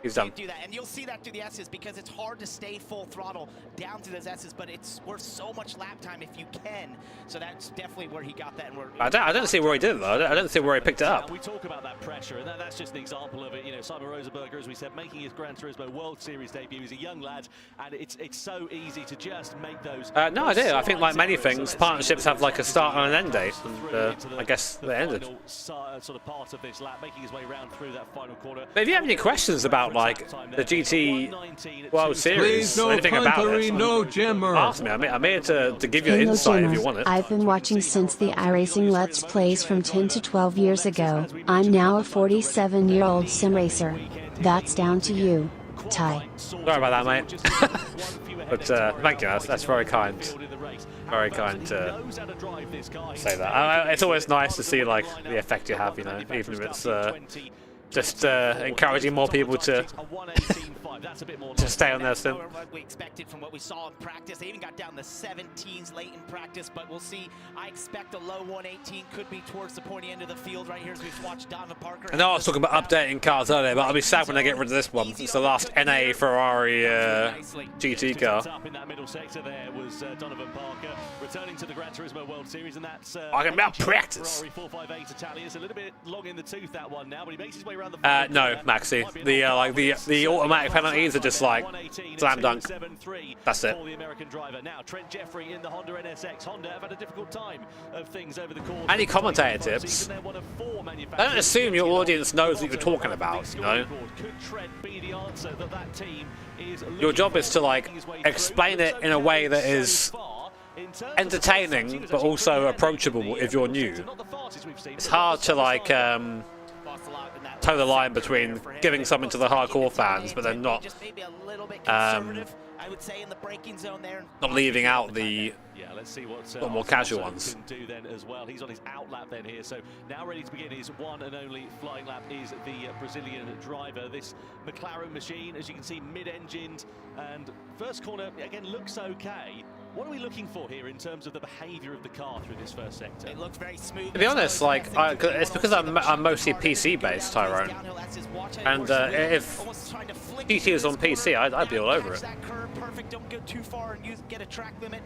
[SPEAKER 1] He's done.
[SPEAKER 16] Do that, and you'll see that through the S's because it's hard to stay full throttle down through those S's, but it's worth so much lap time if you can. So that's definitely where he got that. And
[SPEAKER 1] I don't see where he did it though. I don't see where he picked it up.
[SPEAKER 3] We talk about that pressure, and that's just an example of it. You know, Simon Rosenberger, as we said, making his Gran Turismo World Series debut. He's a young lad, and it's so easy to just make those.
[SPEAKER 1] No idea. I think like many things, partnerships have like a start and an end date, and I guess they ended.
[SPEAKER 3] Sort of part of this lap, making his way round through that final corner.
[SPEAKER 1] But if you have any questions about like the GT World Series or anything about it, ask me. I'm here to give you insight if you want it.
[SPEAKER 2] I've been watching since the iRacing Let's Plays from 10 to 12 years ago. I'm now a 47-year-old sim racer. That's down to you, Ty.
[SPEAKER 1] Sorry about that, mate. But thank you. That's very kind. Very kind to say that. It's always nice to see like the effect you have, you know, even if it's just encouraging more people to stay on their sim.
[SPEAKER 16] We expected from what we saw in practice. They even got down to 17s late in practice, but we'll see. I expect a low 118 could be towards the pointy end of the field right here as we've watched Donovan Parker.
[SPEAKER 1] I know I was talking about updating cars earlier, but I'll be sad when I get rid of this one. It's the last NA Ferrari GT car.
[SPEAKER 3] Up in that middle sector there was Donovan Parker returning to the Gran Turismo World Series, and that's
[SPEAKER 1] I can about practice.
[SPEAKER 3] Ferrari 458 Italia. It's a little bit long in the tooth, that one now, but he makes his way around the
[SPEAKER 1] no, Maxi. The automatic penalties are just like slam dunk. That's it.
[SPEAKER 3] For the American driver. Now Trent Jeffrey in the Honda NSX. Honda have had a difficult time of things over the course.
[SPEAKER 1] Any commentator tips? Don't assume your audience knows what you're talking about, you know?
[SPEAKER 3] Could Trent be the answer that team is
[SPEAKER 1] your job is to like explain it in a way that is entertaining but also approachable if you're new. It's hard to like toe the line between giving something to the hardcore fans but then not not leaving out the
[SPEAKER 3] let's see what
[SPEAKER 1] more casual ones.
[SPEAKER 3] Can do then as well. He's on his out lap then here, so now ready to begin his one and only flying lap is the Brazilian driver. This McLaren machine, as you can see, mid-engined, and first corner again looks okay. What are we looking for here in terms of the behaviour of the car through this first sector?
[SPEAKER 16] It looks very smooth.
[SPEAKER 1] To be honest, like it's because I'm mostly PC-based, Tyrone, and if GT is on PC, I'd be all over it.
[SPEAKER 16] That curve, perfect. Don't go too far and get a track limit.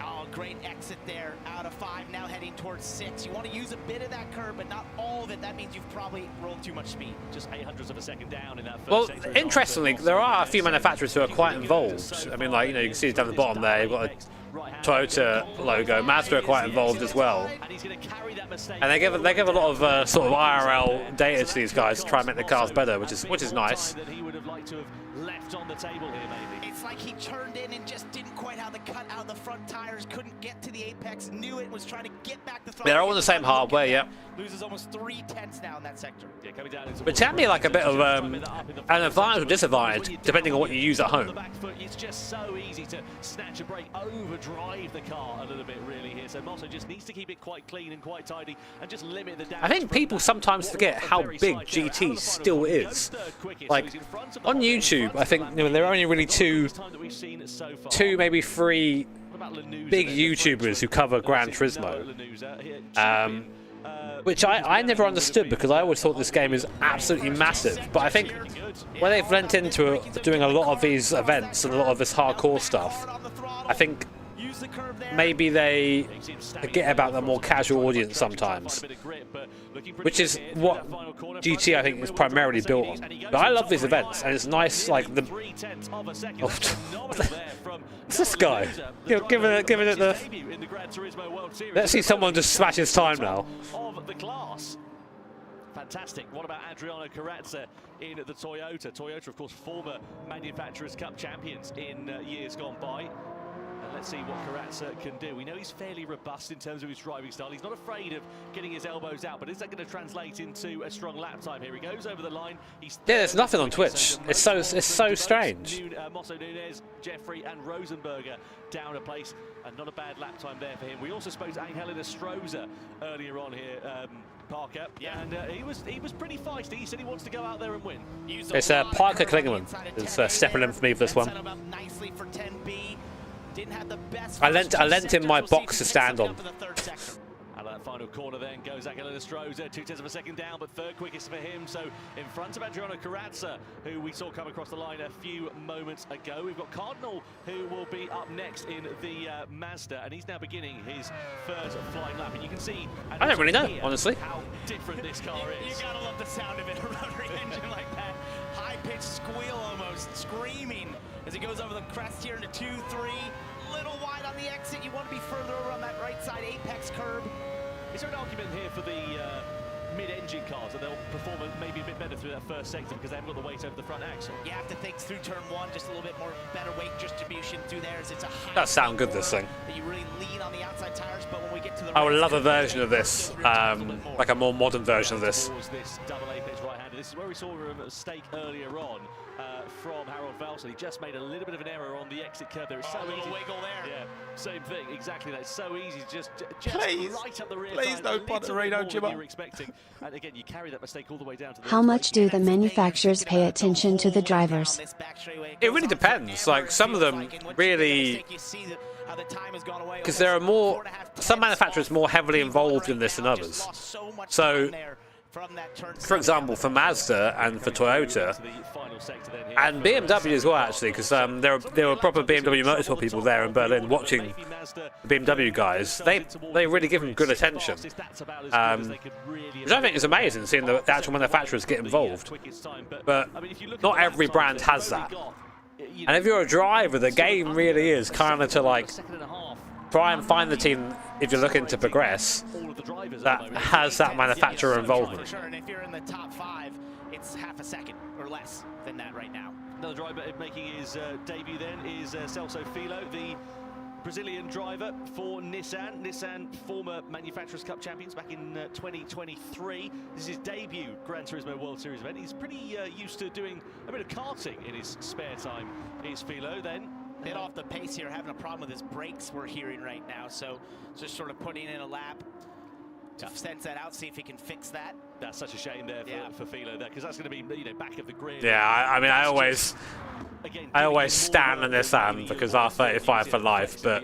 [SPEAKER 16] Oh, great exit there, out of 5, now heading towards 6. You want to use a bit of that curve, but not all of it. That means you've probably rolled too much speed.
[SPEAKER 3] Just 800ths of a second down in that first
[SPEAKER 1] Well,
[SPEAKER 3] sector.
[SPEAKER 1] interestingly, there are a few manufacturers who are quite involved. I mean, like, you know, you can see down the bottom there, you've got a Toyota logo. Mazda are quite involved as well. And they give a lot of sort of IRL data to these guys to try and make the cars better, which is nice.
[SPEAKER 3] That he would have liked to have left on the table here, maybe.
[SPEAKER 16] It's like he turned in and just didn't quite have the cut out of the front tires, couldn't get to the apex, knew it, was trying to get back the throttle.
[SPEAKER 1] They're all on the same hardware, yeah.
[SPEAKER 16] Loses almost 3/10 now in that sector.
[SPEAKER 3] Yeah, coming down into
[SPEAKER 1] But tell me like a bit of an advantage or disadvantage depending on what you use at home.
[SPEAKER 3] the back foot, it's just so easy to snatch a brake, overdrive the car a little bit really here. So Mosso just needs to keep it quite clean and quite tidy and just limit the damage.
[SPEAKER 1] I think people sometimes forget how big GT still is. Like on YouTube, I think there are only really two, maybe 3 big YouTubers who cover Gran Turismo, which I never understood because I always thought this game is absolutely massive. But I think when they've lent into doing a lot of these events and a lot of this hardcore stuff, I think maybe they forget about the more casual audience sometimes, which is what GT I think is primarily built on. But I love these events, and it's nice, like the. What's this guy? Giving it the. Let's see someone just smash his time now.
[SPEAKER 3] Of the class. Fantastic. What about Adriano Carrazza in the Toyota? Toyota, of course, former Manufacturers' Cup champions in years gone by. And let's see what Carrazza can do. We know he's fairly robust in terms of his driving style. He's not afraid of getting his elbows out, but is that going to translate into a strong lap time here? He goes over the line. Yeah,
[SPEAKER 1] there's nothing on Twitch. It's so strange.
[SPEAKER 3] Mosso Nunez, Jeffrey and Rosenberger down a place, and not a bad lap time there for him. We also spoke to Angel Estrosza earlier on here, Parker, and he was pretty feisty. He said he wants to go out there and win.
[SPEAKER 1] It's Parker Klingerman is stepping in for me for this one. I lent him my box to stand on.
[SPEAKER 3] Out of that final corner then goes Angel Estrosza, 2/10 of a second down, but third quickest for him. So in front of Adriano Carrazza, who we saw come across the line a few moments ago. We've got Cardinal, who will be up next in the Mazda, and he's now beginning his first flying lap. And you can see,
[SPEAKER 1] I don't really know, honestly,
[SPEAKER 3] how different this car is.
[SPEAKER 16] You gotta love the sound of it, a rotary engine like that. High-pitched squeal almost, screaming as he goes over the crest here into 2-3. Little wide on the exit. You want to be further over on that right side apex curb.
[SPEAKER 3] Is there an argument here for the mid-engine cars, and they'll perform maybe a bit better through that first sector because they haven't got the weight over the front axle.
[SPEAKER 16] You have to think through turn one, just a little bit more better weight distribution through there. It's a high.
[SPEAKER 1] That sound good, this thing.
[SPEAKER 16] That you really lean on the outside tires, but when we get to the
[SPEAKER 1] I would love a version of this, like a more modern version of this.
[SPEAKER 3] This double apex right-hander. This is where we saw a mistake earlier on from Harold Velsen. He just made a little bit of an error on the exit curve there. It's so easy.
[SPEAKER 16] Wiggle there.
[SPEAKER 3] Yeah, same thing. Exactly that. It's so easy. Just
[SPEAKER 5] Please,
[SPEAKER 3] right up the rear.
[SPEAKER 5] please no Pontorino, Jimmer.
[SPEAKER 3] You were expecting, and again, you carry that mistake all the way down to the.
[SPEAKER 2] How much do the manufacturers pay attention to the drivers?
[SPEAKER 1] It really depends. Like some of them really, because there are more. Some manufacturers more heavily involved in this than others. So, for example, for Mazda and for Toyota, and BMW as well, actually, because there were proper BMW Motorsport people there in Berlin watching the BMW guys. They really give them good attention, which I think is amazing, seeing the actual manufacturers get involved. But not every brand has that. And if you're a driver, the game really is kind of to like try and find the team, if you're looking to progress, that has that manufacturer involvement.
[SPEAKER 16] For sure, and if you're in the top 5, it's half a second or less than that right now.
[SPEAKER 3] Another driver making his debut then is Celso Filho, the Brazilian driver for Nissan. Nissan, former Manufacturers' Cup champions back in 2023. This is his debut Gran Turismo World Series event. He's pretty used to doing a bit of karting in his spare time. Here's Filho then.
[SPEAKER 16] Bit off the pace here, having a problem with his brakes we're hearing right now, so just sort of putting in a lap to sense that out, see if he can fix that.
[SPEAKER 3] That's such a shame there for Filho there, because that's going to be back of the grid.
[SPEAKER 1] Yeah, I mean, I always stand in this because R35 for life, but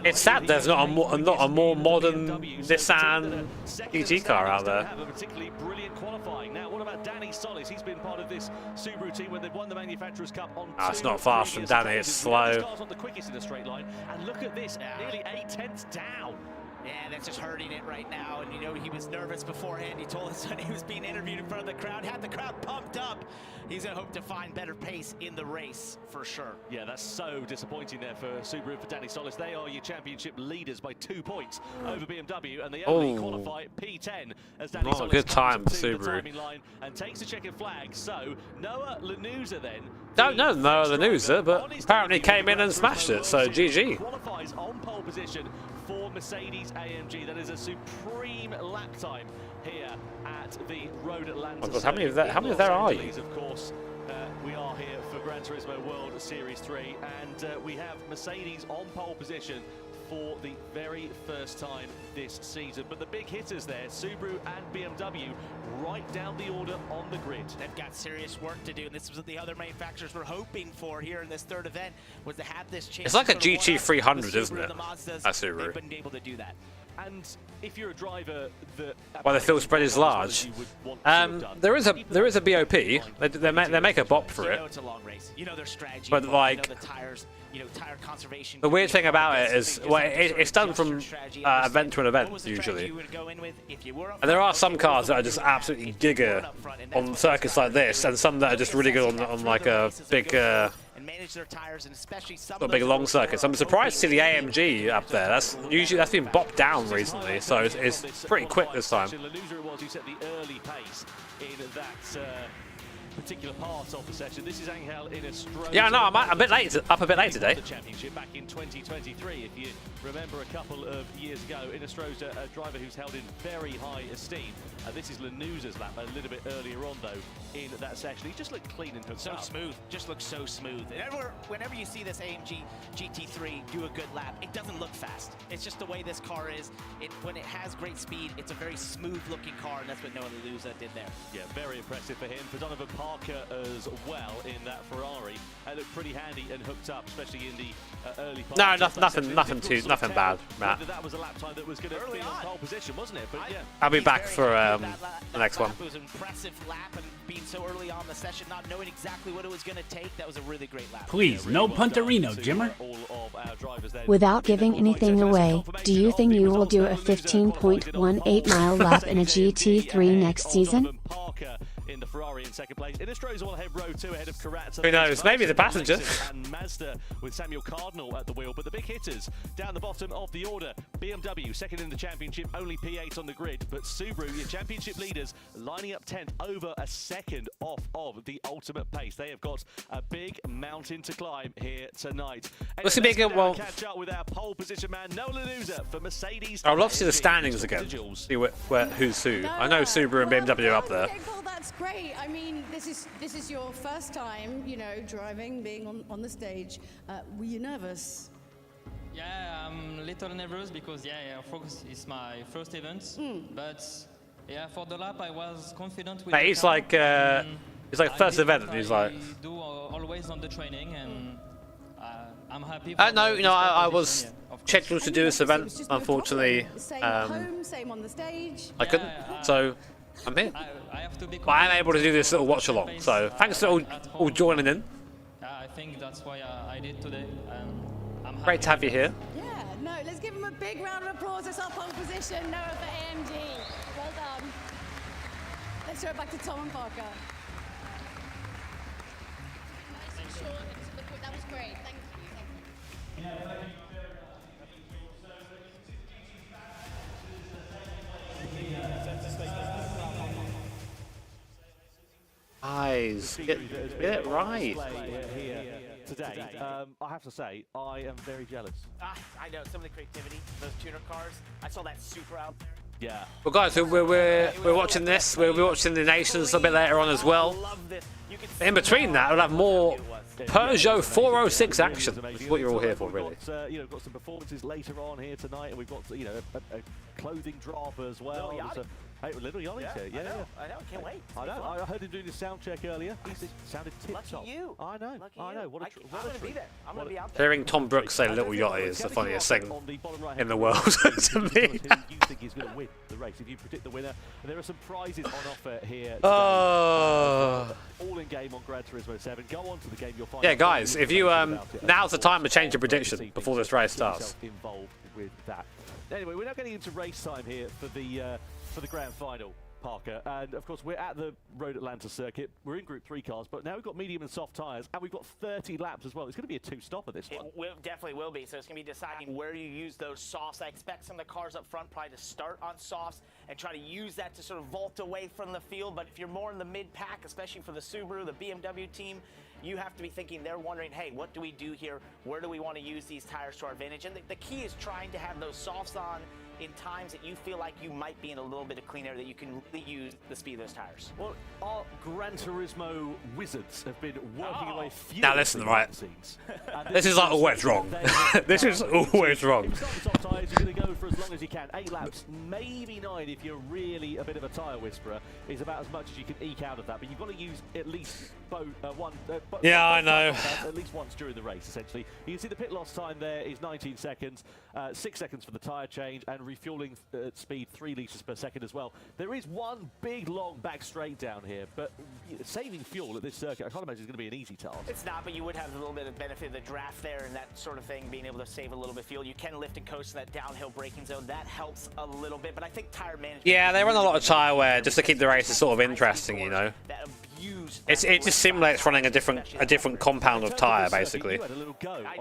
[SPEAKER 1] it's sad there's not a more modern Nissan GT car out there.
[SPEAKER 3] Have a particularly brilliant qualifying. Now, what about Danny Solis? He's been part of this Subaru team when they've won the Manufacturers' Cup on
[SPEAKER 1] it's not fast from Danny, it's slow.
[SPEAKER 3] This car's not the quickest in a straight line, and look at this, nearly 8/10 down.
[SPEAKER 16] Yeah, that's just hurting it right now. And you know, he was nervous beforehand. He told us when he was being interviewed in front of the crowd, had the crowd pumped up. He's going to hope to find better pace in the race for sure.
[SPEAKER 3] Yeah, that's so disappointing there for Subaru, for Danny Solis. They are your championship leaders by 2 points over BMW, and they only qualify P10 as Danny Solis
[SPEAKER 1] not a good time for
[SPEAKER 3] to the
[SPEAKER 1] Subaru.
[SPEAKER 3] timing line and takes the checkered flag. So Noah Lanuza then.
[SPEAKER 1] Don't know Noah Lanuza, but apparently came in and smashed it. So GG.
[SPEAKER 3] Qualifies on pole position for Mercedes-AMG. That is a supreme lap time here at the Road Atlanta.
[SPEAKER 1] Oh God, how many of there are you?
[SPEAKER 3] Of course, we are here for Gran Turismo World Series 3, and we have Mercedes on pole position for the very first time this season. But the big hitters there, Subaru and BMW, right down the order on the grid.
[SPEAKER 16] They've got serious work to do, and this was what the other manufacturers were hoping for here in this third event, was to have this chance.
[SPEAKER 1] It's like a GT300, isn't it? That's Subaru.
[SPEAKER 16] They've been able to do that.
[SPEAKER 3] And if you're a driver that
[SPEAKER 1] Well, the field spread is large. There is a BOP. They make a bop for it.
[SPEAKER 16] You know it's a long race. You know their strategy.
[SPEAKER 1] But like,
[SPEAKER 16] you know the tires. You know, tire conservation.
[SPEAKER 1] the weird thing about it is, well, it's done from event to an event usually. And there are some cars that are just absolutely giga on circuits like this, and some that are just really good on like a big.
[SPEAKER 16] Manage their tires, and especially some
[SPEAKER 1] Got big long circuits. I'm surprised to see the AMG up there. That's been bopped down recently, so it's pretty quick this time.
[SPEAKER 3] Lanuza was who set the early pace in that particular part of the session. This is Angel Inestrosa.
[SPEAKER 1] Yeah, no, I'm a bit late. Up a bit late today.
[SPEAKER 3] The championship back in 2023. If you remember a couple of years ago, Inestrosa, a driver who's held in very high esteem. This is Lanuza's lap a little bit earlier on though in that session. He just looked clean and hooked
[SPEAKER 16] so
[SPEAKER 3] up.
[SPEAKER 16] smooth. Just looks so smooth. And whenever you see this AMG GT3 do a good lap, it doesn't look fast. It's just the way this car is. When it has great speed, it's a very smooth-looking car, and that's what Noah Lanuza did there.
[SPEAKER 3] Yeah, very impressive for him. For Donovan Parker as well in that Ferrari. It looked pretty handy and hooked up, especially in the early part.
[SPEAKER 1] No, nothing bad, Matt.
[SPEAKER 3] That was a lap time that was going to be on pole position, wasn't it? But yeah,
[SPEAKER 1] I'll be back for the next one.
[SPEAKER 16] It was an impressive lap, and being so early on the session, not knowing exactly what it was going to take, that was a really great lap.
[SPEAKER 19] Please, no Punterino, Jimmer.
[SPEAKER 2] Without giving anything away, do you think you will do a 15.18 mile lap in a GT3 next season?
[SPEAKER 3] in the Ferrari in second place. Inistroza will head row 2 ahead of Karat.
[SPEAKER 1] Who knows? Maybe the passenger.
[SPEAKER 3] And Mazda with Samuel Cardinal at the wheel. But the big hitters down the bottom of the order. BMW second in the championship, only P8 on the grid. But Subaru, your championship leaders, lining up 10th, over a second off of the ultimate pace. They have got a big mountain to climb here tonight.
[SPEAKER 1] What's the big well?
[SPEAKER 3] Catch up with our pole position man, Noah Lanuza for Mercedes.
[SPEAKER 1] I'd love to see the standings again. See who's who. I know Subaru and BMW are up there.
[SPEAKER 10] Well, that's great. I mean, this is your first time, you know, driving, being on the stage. Were you nervous?
[SPEAKER 20] Yeah, I'm a little nervous because of course it's my first event, but yeah, for the lap I was confident with.
[SPEAKER 1] Mate, he's like first event, and he's like.
[SPEAKER 20] I do always on the training, and I'm happy.
[SPEAKER 1] No, you know, I was scheduled to do this event. Unfortunately,
[SPEAKER 10] Same at home, same on the stage.
[SPEAKER 1] I couldn't, so I'm here. But I am able to do this little watch along. So thanks to all joining in.
[SPEAKER 20] I think that's why I did today. I'm
[SPEAKER 1] Great to have you here.
[SPEAKER 10] Yeah, no, let's give him a big round of applause. That's our pole position, Noah for AMG. Well done. Let's throw it back to Tom and Parker. Nice and short. That was great. Thank you.
[SPEAKER 1] Guys, get it right.
[SPEAKER 3] Today, I have to say, I am very jealous.
[SPEAKER 16] I know some of the creativity, those tuner cars. I saw that Supra out there.
[SPEAKER 3] Yeah.
[SPEAKER 1] Well, guys, we're watching this. We'll be watching the Nations a bit later on as well. In between that, we'll have more Peugeot 406 action, which is what you're all here for, really.
[SPEAKER 3] You know, got some performances later on here tonight, and we've got a clothing drop as well. Little Yannick, yeah.
[SPEAKER 16] I know, can't wait.
[SPEAKER 3] I know. I heard him doing his sound check earlier. He sounded tip-top.
[SPEAKER 16] Lucky you.
[SPEAKER 3] I know.
[SPEAKER 16] I know.
[SPEAKER 3] What a
[SPEAKER 16] I'm going to be there. I'm going to be out there.
[SPEAKER 1] Hearing Tom Brooks say Little Yachty is the funniest thing in the world to me.
[SPEAKER 3] Who you think is going to win the race? If you predict the winner, and there are some prizes on offer here.
[SPEAKER 1] Oh.
[SPEAKER 3] All in game on Gran Turismo 7. Go on to the game. You'll find.
[SPEAKER 1] Yeah, guys, if you now's the time to change your prediction before this race starts.
[SPEAKER 3] Involved with that. Anyway, we're now getting into race time here for the grand final, Parker, and of course we're at the Road Atlanta circuit. We're in Group 3 cars, but now we've got medium and soft tyres, and we've got 30 laps as well. It's going to be a two-stopper this one.
[SPEAKER 16] It definitely will be. So it's going to be deciding where you use those softs. I expect some of the cars up front probably to start on softs and try to use that to sort of vault away from the field. But if you're more in the mid-pack, especially for the Subaru, the BMW team, you have to be thinking, they're wondering, hey, what do we do here? Where do we want to use these tires to our advantage? And the key is trying to have those softs on in times that you feel like you might be in a little bit of clean air, that you can really use the speed of those tires.
[SPEAKER 3] Well, our Gran Turismo wizards have been working away.
[SPEAKER 1] Now listen, right. This is like always wrong. This is always wrong.
[SPEAKER 3] If you start with soft tyres, you're going to go for as long as you can. 8 laps, maybe 9 if you're really a bit of a tyre whisperer, is about as much as you can eke out of that. But you've got to use at least one.
[SPEAKER 1] Yeah, I know.
[SPEAKER 3] At least once during the race, essentially. You can see the pit loss time there is 19 seconds, 6 seconds for the tyre change, and refueling speed 3 litres per second as well. There is one big long back straight down here, but saving fuel at this circuit, I can't imagine it's going to be an easy task.
[SPEAKER 16] It's not, but you would have a little bit of benefit of the draft there and that sort of thing, being able to save a little bit of fuel. You can lift and coast in that downhill braking zone. That helps a little bit, but I think tire management...
[SPEAKER 1] Yeah, they run a lot of tyre wear just to keep the races sort of interesting, you know. It just simulates running a different compound of tyre, basically.
[SPEAKER 16] I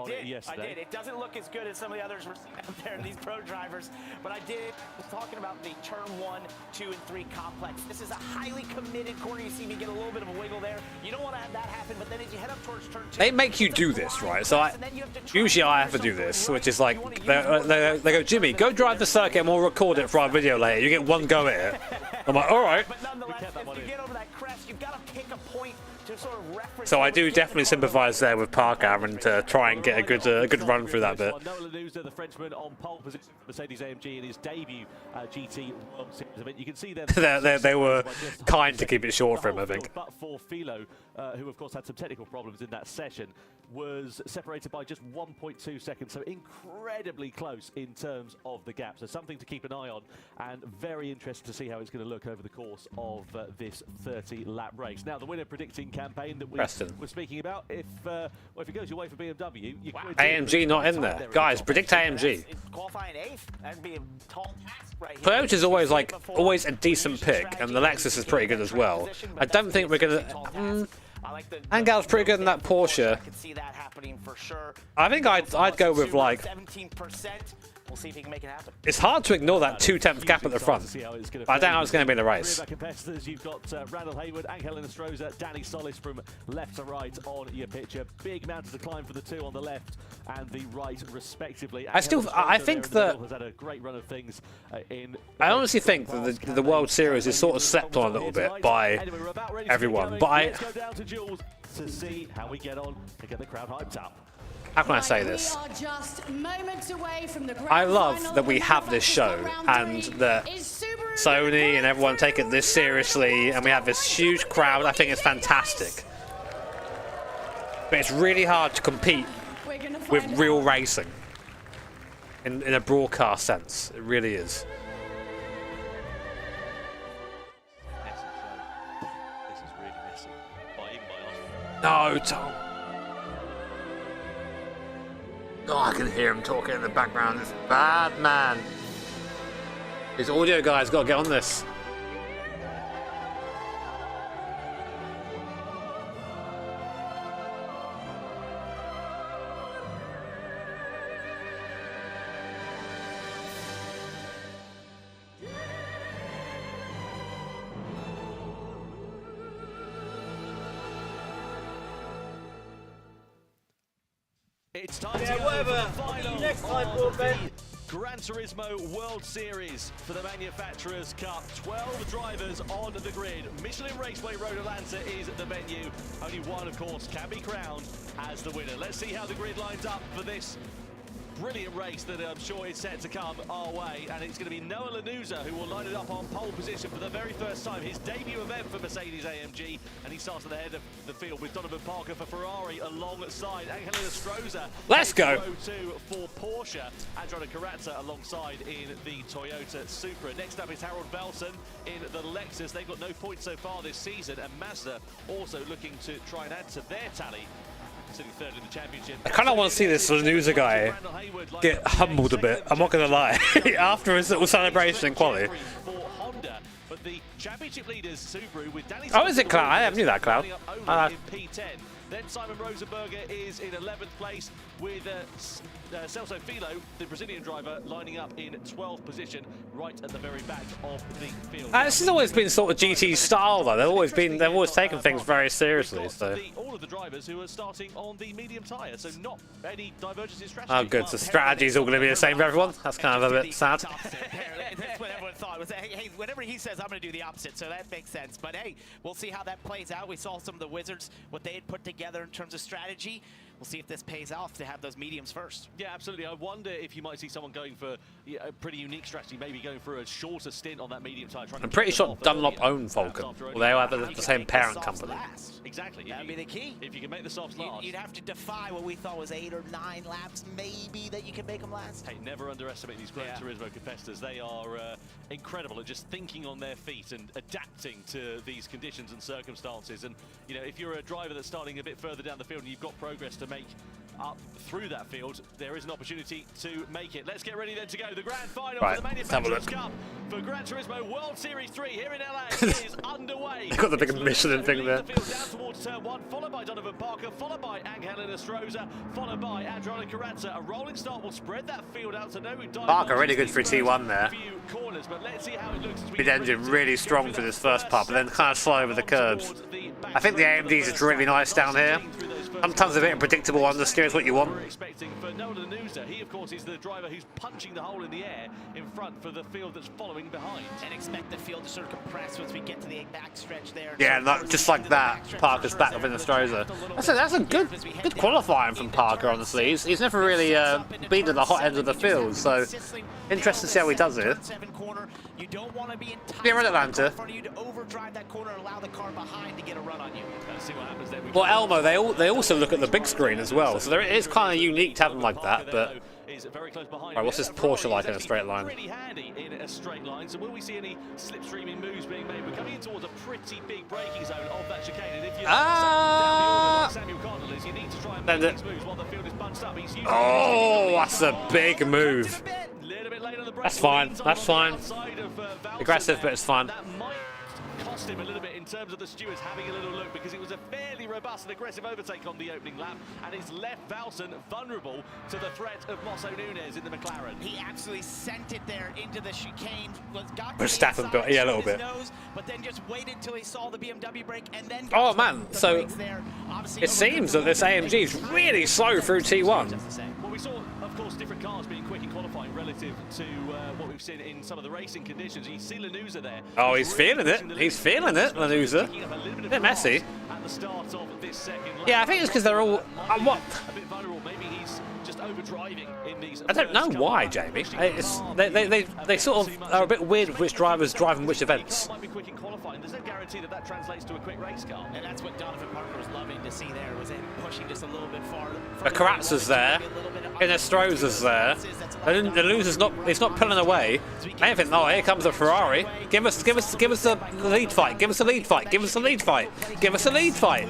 [SPEAKER 16] did. It doesn't look as good as some of the others we're seeing out there, these pro drivers, but I was talking about the turn 1, 2, and 3 complex. This is a highly committed corner. You see me get a little bit of a wiggle there. You don't want to have that happen, but then as you head up towards turn 2...
[SPEAKER 1] They make you do this, right? So usually I have to do this, which is like, they go, Jimmy, go drive the circuit and we'll record it for our video later. You get one go at it. I'm like, all right.
[SPEAKER 16] But nonetheless, if you get over that crest, you've got to pick a point to sort of reference...
[SPEAKER 1] So I do definitely sympathise there with Parker having to try and get a good run through that bit.
[SPEAKER 3] Noah Lanuza, the Frenchman, on pole position for Mercedes-AMG in his debut GT World Series event. You can see there...
[SPEAKER 1] they were kind to keep it short for him, I think.
[SPEAKER 3] But for Philo, who of course had some technical problems in that session, was separated by just 1.2 seconds, so incredibly close in terms of the gap. So something to keep an eye on, and very interested to see how it's going to look over the course of this 30 lap race. Now, the winner predicting campaign that we were speaking about, if it goes your way for BMW, you could
[SPEAKER 1] AMG not in there. Guys, predict AMG.
[SPEAKER 16] Qualifying 8th, that'd be a tall task right here.
[SPEAKER 1] Toyota's always a decent pick, and the Lexus is pretty good as well. I don't think we're gonna. Angel's pretty good in that Porsche. I think I'd go with like.
[SPEAKER 16] 17%. We'll see if he can make it happen.
[SPEAKER 1] It's hard to ignore that 2/10 gap at the front. But I don't know how it's going to be in the race.
[SPEAKER 3] Competitors, you've got Randall Hayward, Angel Enestrosa, Danny Solis from left to right on your picture. Big mountain to climb for the two on the left and the right, respectively.
[SPEAKER 1] I think that.
[SPEAKER 3] Has had a great run of things
[SPEAKER 1] I honestly think that the World Series is sort of slept on a little bit by everyone. But
[SPEAKER 3] Let's go down to Jules to see how we get on to get the crowd hyped up.
[SPEAKER 1] How can I say this?
[SPEAKER 10] We are just moments away from the
[SPEAKER 1] I love that we have this show and that Sony and everyone take it this seriously and we have this huge crowd. I think it's fantastic. But it's really hard to compete with real racing in a broadcast sense. It really is.
[SPEAKER 3] This is really messy. Even by us.
[SPEAKER 1] No, Tom. Oh, I can hear him talking in the background. This bad man. His audio guy's got to get on this.
[SPEAKER 3] It's time to go for the final next time, Broadbent. Gran Turismo World Series for the Manufacturers Cup. 12 drivers on the grid. Michelin Raceway Road Atlanta is the venue. Only one, of course, can be crowned as the winner. Let's see how the grid lines up for this brilliant race that I'm sure is set to come our way, and it's going to be Noah Lanuza who will line it up on pole position for the very first time. His debut event for Mercedes-AMG, and he starts at the head of the field with Donovan Parker for Ferrari alongside Angel Enestrosa.
[SPEAKER 1] Let's go.
[SPEAKER 3] Row 2 for Porsche. Adriano Carrazza alongside in the Toyota Supra. Next up is Harold Belson in the Lexus. They've got no points so far this season, and Mazda also looking to try and add to their tally. Sitting third in the championship.
[SPEAKER 1] I kind of want to see this Lanuza guy get humbled a bit. I'm not going to lie. After his little celebration in quali.
[SPEAKER 3] But the championship leaders Subaru with Danny.
[SPEAKER 1] Oh, is it Cloud? I never knew that, Cloud.
[SPEAKER 3] P10. Then Simon Rosenberger is in 11th place with Celso Filo, the Brazilian driver, lining up in 12th position, right at the very back of the field.
[SPEAKER 1] This has always been sort of GT style, though. They've always taken things very seriously. So.
[SPEAKER 3] All of the drivers who are starting on the medium tyre, so not any divergence in strategy.
[SPEAKER 1] Oh, good. So strategy is all going to be the same for everyone. That's kind of a bit sad.
[SPEAKER 16] That's what everyone thought. Was that, hey, whenever he says, I'm going to do the opposite, so that makes sense. But hey, we'll see how that plays out. We saw some of the Wizards, what they had put together in terms of strategy. We'll see if this pays off to have those mediums first.
[SPEAKER 3] Yeah, absolutely. I wonder if you might see someone going for a pretty unique strategy, maybe going for a shorter stint on that medium tyre.
[SPEAKER 1] I'm pretty sure Dunlop own Vulcan. Well, they all have the same parent company.
[SPEAKER 3] Exactly.
[SPEAKER 16] That'd be the key.
[SPEAKER 3] If you can make the softs last.
[SPEAKER 16] You'd have to defy what we thought was 8 or 9 laps, maybe, that you can make them last.
[SPEAKER 3] Hey, never underestimate these Gran Turismo competitors. They are incredible at just thinking on their feet and adapting to these conditions and circumstances. And, you know, if you're a driver that's starting a bit further down the field and you've got progress to make up through that field, there is an opportunity to make it. Let's get ready then to go. The grand final for the Manufacturers Cup for Gran Turismo World Series 3 here in LA is underway.
[SPEAKER 1] They've got the big Michelin thing there.
[SPEAKER 3] The field down towards turn 1, followed by Donovan Parker, followed by Angel Enestrosa, followed by Adriano Carrazza. A rolling start will spread that field out to no
[SPEAKER 1] Parker really good for T1 there.
[SPEAKER 3] Corners, but let's see how it looks.
[SPEAKER 1] Mid engine really strong for this first part, but then kind of slow over the curbs. I think the AMD is really nice down here. Sometimes a bit unpredictable on the steer is what you want.
[SPEAKER 3] We're expecting for Noah Lanuza. He, of course, is the driver who's punching the hole in the air in front for the field that's following behind.
[SPEAKER 16] And expect the field to sort of compress once we get to the back stretch there.
[SPEAKER 1] Yeah, just like that, Parker's back with Enestrosa. That's a good qualifying from Parker, honestly. He's never really been to the hot end of the field, so interesting to see how he does it.
[SPEAKER 16] You don't want to be
[SPEAKER 1] in Atlanta.
[SPEAKER 16] In front of you to overdrive that corner and allow the car behind to get a run on you.
[SPEAKER 3] Let's see what happens there.
[SPEAKER 1] Well, Elmo, they also look at the big screen as well, so there is kind of unique to have them like that. But
[SPEAKER 3] is very close behind.
[SPEAKER 1] Right, what's this Porsche like in a straight line?
[SPEAKER 3] Pretty handy in a straight line. So will we see any slipstreaming moves being made? We're coming in towards a pretty big braking zone of that chicane. And if you're down the order like Samuel Cardinal is, you need to try and make these moves while the field is bunched up. He's
[SPEAKER 1] Oh, that's a big move. That's fine. That's fine. Aggressive, but it's fine.
[SPEAKER 3] Cost him a little bit in terms of the stewards having a little look, because it was a fairly robust and aggressive overtake on the opening lap, and it's left Valsen vulnerable to the threat of Mosso Nunes in the McLaren.
[SPEAKER 16] He absolutely sent it there into the chicane. Got
[SPEAKER 1] Verstappen, but yeah, a little bit.
[SPEAKER 16] Nose, but then just waited till he saw the BMW brake and then.
[SPEAKER 1] Oh man, so it seems that this AMG is really slow through T1.
[SPEAKER 3] Well, we saw, of course, different cars being quick in qualifying relative to what we've seen in some of the racing conditions. You see Lanuza there.
[SPEAKER 1] Oh, he's feeling it. He's feeling it, Lanuza. A bit messy.
[SPEAKER 3] At the start of this second lap.
[SPEAKER 1] Yeah, I think it's because they're all. What?
[SPEAKER 3] A bit vulnerable. Maybe he's just overdriving in these.
[SPEAKER 1] I don't know why, Jamie. It's, they sort of are a bit weird with which drivers driving which events.
[SPEAKER 3] Might be quick in qualifying. There's no guarantee that that translates to a quick race car.
[SPEAKER 16] And that's what Donovan Parker was loving to see there, was him pushing just a little bit farther.
[SPEAKER 1] Carazza's there. Inestrosa's there. The loser's not. It's not pulling away. I think, oh, here comes a Ferrari. Give us the lead fight. Give us the lead fight. Give us the lead fight. Give us the lead fight.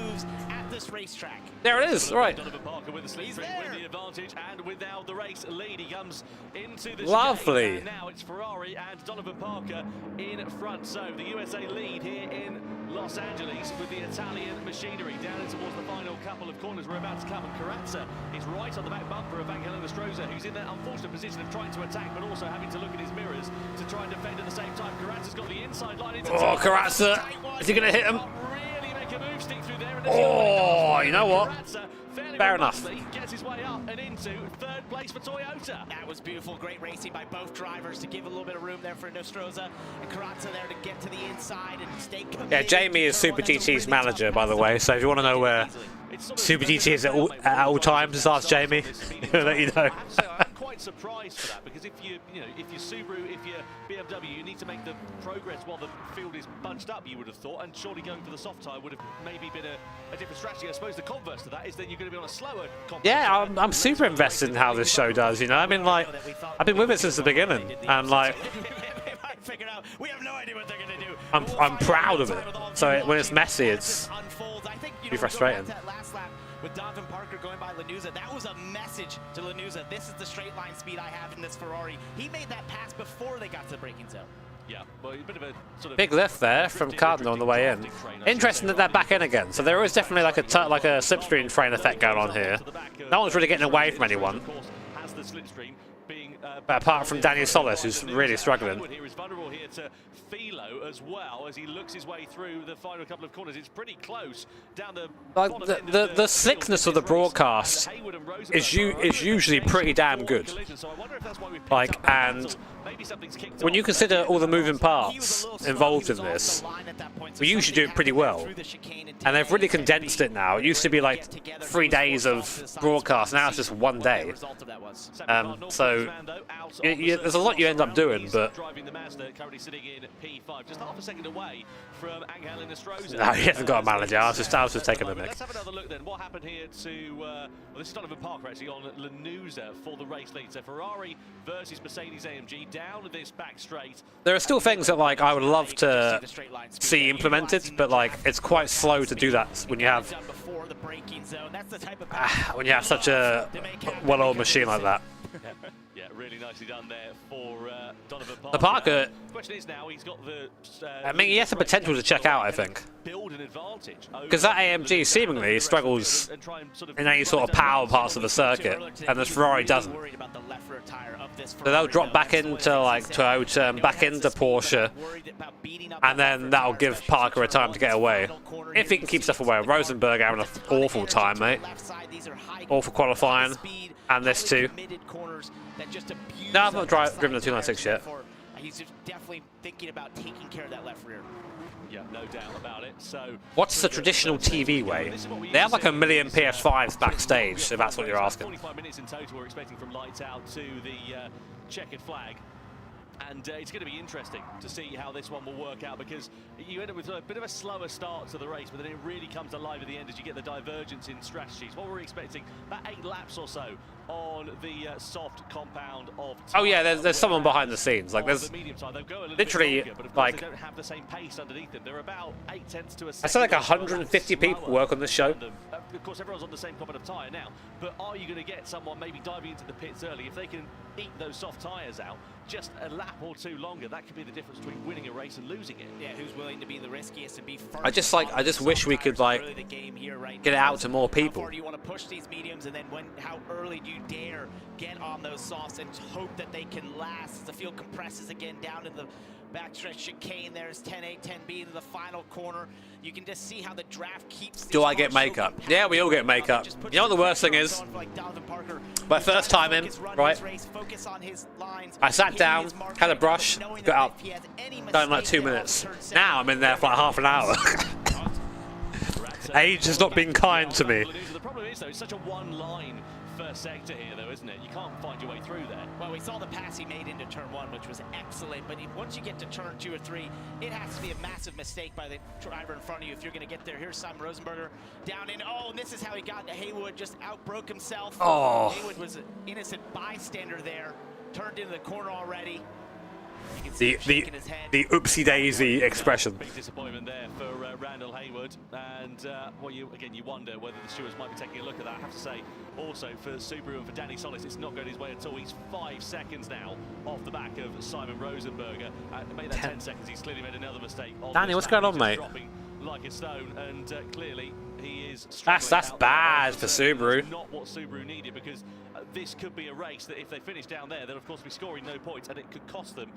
[SPEAKER 16] At this racetrack.
[SPEAKER 1] There it is. Right.
[SPEAKER 3] Donovan Parker with the slip with the advantage, and with now the race lead, he comes into the
[SPEAKER 1] lovely.
[SPEAKER 3] And now it's Ferrari and Donovan Parker in front. So the USA lead here in Los Angeles with the Italian machinery down towards the final couple of corners. We're about to come, and Carazza is right on the back bumper of Angel Inestrosa, who's in that unfortunate position of trying to attack, but also having to look at his mirrors to try and defend at the same time. Carazza's got the inside line into
[SPEAKER 1] Carazza, is he going to hit him?
[SPEAKER 3] Really make a move, stick through there.
[SPEAKER 1] Oh, you know what? Fair enough.
[SPEAKER 3] Gets his way up and into third place for Toyota.
[SPEAKER 16] That was beautiful. Great racing by both drivers to give a little bit of room there for Nostroza, and Carazza there to get to the inside and stay committed.
[SPEAKER 1] Yeah, Jamie is Super GT's manager, by the way. So if you want to know where Super GT is at all times, just ask Jamie. He'll let you know.
[SPEAKER 3] I'm quite surprised for that, because if you're Subaru, if you're BMW, you need to make the progress while the field is bunched up, you would have thought, and surely going for the soft tyre would have maybe been a different strategy. I suppose the converse to that is that you're going to be on a slower.
[SPEAKER 1] Yeah, I'm super invested in how this show does. You know, I mean, like, I've been with it since the beginning, and like,
[SPEAKER 16] we have no idea what they're going to do.
[SPEAKER 1] I'm proud of it. So when it's messy, it's be frustrating.
[SPEAKER 16] With Donovan Parker going by Lanuza, that was a message to Lanuza. This is the straight line speed I have in this Ferrari. He made that pass before they got to the braking zone.
[SPEAKER 3] Yeah, well, a bit of a sort of
[SPEAKER 1] big lift there from Cardinal on the way in. Interesting that they're back in again. So there is definitely like a slipstream train effect going on here. No one's really getting away from anyone. But apart from Daniel Solis, who's really struggling.
[SPEAKER 3] He was vulnerable here to Philo as well as he looks his way through the final couple of corners. It's pretty close down the.
[SPEAKER 1] Like the slickness of the broadcast is usually pretty damn good. Like, and when you consider all the moving parts involved in this, we usually do it pretty well. And they've really condensed it now. It used to be like 3 days of broadcast. Now it's just 1 day. So there's a lot you end up doing, but
[SPEAKER 3] driving the Mazda, currently sitting in P5, just half a second away from Angel Inestrosa.
[SPEAKER 1] No, he hasn't got a manager. I was just taking a mic.
[SPEAKER 3] Let's have another look then. What happened here to well, this is Donovan Parker actually on Lanuza for the race lead. So Ferrari versus Mercedes AMG down this back straight.
[SPEAKER 1] There are still things that like I would love to see implemented, but like it's quite slow to do that when you have such a well-oiled machine like that.
[SPEAKER 3] Yeah, really nicely done there for Donovan Parker.
[SPEAKER 1] The Parker,
[SPEAKER 3] The question is now he's got the.
[SPEAKER 1] I mean, he has the potential to check out, I think.
[SPEAKER 3] Build an advantage.
[SPEAKER 1] Because that AMG seemingly struggles in any sort of power parts of the circuit, and this Ferrari doesn't. So they'll drop back into like Toyota and back into Porsche, and then that'll give Parker a time to get away. If he can keep stuff away. Rosenberg having an awful time, mate. Awful qualifying, and this too. No, I've not driven the 296 yet.
[SPEAKER 16] He's just definitely thinking about taking care of that left rear.
[SPEAKER 3] Yeah, no doubt about it. So
[SPEAKER 1] what's the traditional TV way? They have like 1 million PS5s backstage, if that's what you're asking.
[SPEAKER 3] 45 minutes in total we're expecting from lights out to the checkered flag. And it's going to be interesting to see how this one will work out, because you end up with a bit of a slower start to the race, but then it really comes alive at the end as you get the divergence in strategies. What we're expecting, about 8 laps or so on the soft compound of...
[SPEAKER 1] Oh yeah, there's someone behind the scenes. Like there's literally like...
[SPEAKER 3] They don't have the same pace underneath them. They're about 8/10 to a second.
[SPEAKER 1] I said like 150 people work on this show.
[SPEAKER 3] Of course, everyone's on the same kind of tyre now, but are you going to get someone maybe diving into the pits early? If they can eat those soft tyres out just a lap or two longer, that could be the difference between winning a race and losing it.
[SPEAKER 16] Yeah, who's willing to be the riskiest and be first?
[SPEAKER 1] I just wish we could like get it out to more people.
[SPEAKER 16] How far do you want to push these mediums, and then how early do you dare get on those softs and hope that they can last as the field compresses again down to the backstretch chicane? There's 10A, 10B into the final corner. You can just see how the draft keeps.
[SPEAKER 1] Do I get makeup? Yeah, we all get makeup. You know what the worst thing is? My first time in, right? I sat down, had a brush, got out, done in like 2 minutes. Now I'm in there for like half an hour. Age has not been kind to me.
[SPEAKER 3] The problem is though, it's such a one-line first sector here though, isn't it? You can't find your way through there.
[SPEAKER 16] Well, we saw the pass he made into turn 1, which was excellent, but once you get to turn 2 or 3, it has to be a massive mistake by the driver in front of you if you're going to get there. Here's Simon Rosenberger down in, and this is how he got into Haywood, just outbroke himself.
[SPEAKER 1] Oh.
[SPEAKER 16] Haywood was an innocent bystander there, turned into the corner already.
[SPEAKER 1] The oopsie daisy expression.
[SPEAKER 3] Big disappointment there for Randall Haywood, and well, you wonder whether the stewards might be taking a look at that. I have to say, also for Subaru and for Danny Solis, it's not going his way at all. He's 5 seconds now off the back of Simon Rosenberger. Made that 10 seconds. He's clearly made another mistake.
[SPEAKER 1] Danny, what's going on, mate?
[SPEAKER 3] Dropping like a stone, and clearly he is.
[SPEAKER 1] That's bad for Subaru.
[SPEAKER 3] Not what Subaru needed, because this could be a race that if they finish down there, they'll of course be scoring no points, and it could cost them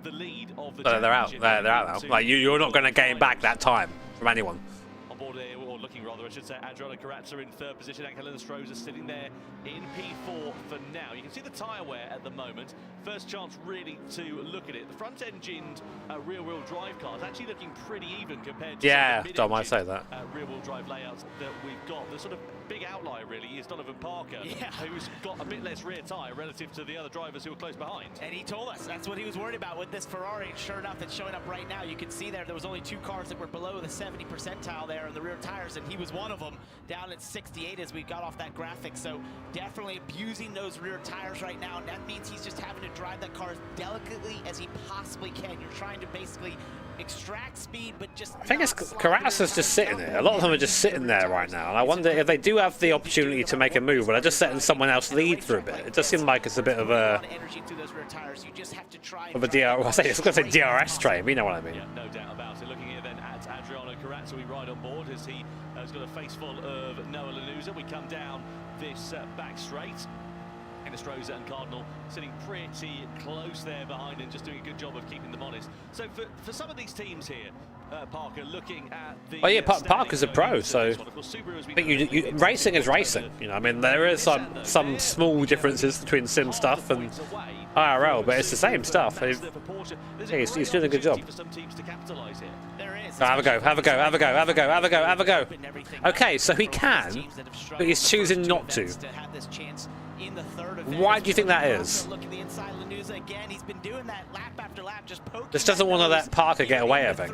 [SPEAKER 3] the lead of the
[SPEAKER 1] they're out. They're out now. Like you're not going to gain back that time from anyone.
[SPEAKER 3] On board here, or looking rather, I should say, Adriana Carazza in 3rd position, and Helena Stroza sitting there in P4 for now. You can see the tyre wear at the moment. First chance really to look at it. The front-engined rear-wheel drive car is actually looking pretty even compared to
[SPEAKER 1] I might say that.
[SPEAKER 3] Rear-wheel drive layouts that we've got. The sort of big outlier really is Donovan Parker, who's got a bit less rear tyre relative to the other drivers who are close behind.
[SPEAKER 16] And he told us that's what he was worried about with this Ferrari. And sure enough, it's showing up right now. You can see there was only 2 cars that were below the 70 percentile there in the rear tires, and he was one of them, down at 68 as we got off that graphic. So definitely abusing those rear tires right now, and that means he's just having to drive that car as delicately as he possibly can. You're trying to basically extract speed, but just...
[SPEAKER 1] I think it's Carazza's just sitting there. A lot of them are just sitting there right now, and I wonder if they do have the opportunity to make a move, but they're just letting someone else lead for a bit. It does seem like it's a bit of a... DRS train, you know what I mean.
[SPEAKER 3] Yeah, no doubt about it. Looking here then at Adriano Carazza, we ride on board as he has got a face full of Noah Lanuza. We come down this back straight. Stroza and Cardinal sitting pretty close there behind and just doing a good job of keeping them honest. So for some of these teams here, Parker, looking at the...
[SPEAKER 1] Oh yeah, Parker's a pro, so but racing is racing. You know, I mean, there is some small differences between sim stuff and IRL, but it's the same stuff. He's doing a good job. Have a go. Okay, so he can, but he's choosing not to. Why do you think that is? Just doesn't want to let Parker get away, I think.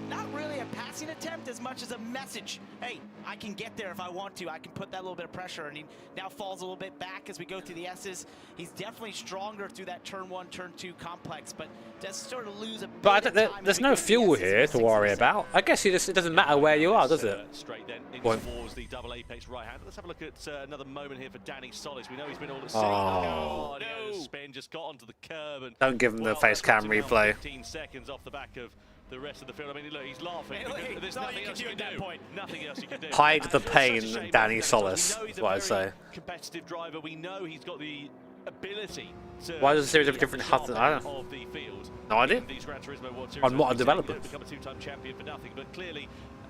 [SPEAKER 16] Not really a passing attempt as much as a message. Hey, I can get there if I want to. I can put that little bit of pressure, and he now falls a little bit back as we go through the S's. He's definitely stronger through that turn 1, turn 2 complex, but does sort of lose a bit.
[SPEAKER 1] But there's no fuel here to worry about. I guess it doesn't matter where you are, does it?
[SPEAKER 3] Straight then in towards the double apex right hand. Let's have a look at another moment here for Danny Solis. We know he's been all at sea.
[SPEAKER 1] Oh,
[SPEAKER 3] no. Spin just got onto the curb, and
[SPEAKER 1] don't give him the face cam replay.
[SPEAKER 3] 15 seconds off the back of the rest of the field. I mean, look, he's laughing. There's nothing else you can do. Nothing else you can do.
[SPEAKER 1] Hide the pain, Danny Solis, is what I say.
[SPEAKER 3] Competitive driver. We know he's got the ability to...
[SPEAKER 1] Why does the series have a different HUD? I don't know. No idea. I'm not a developer.
[SPEAKER 3] Become a 2-time champion for nothing, but clearly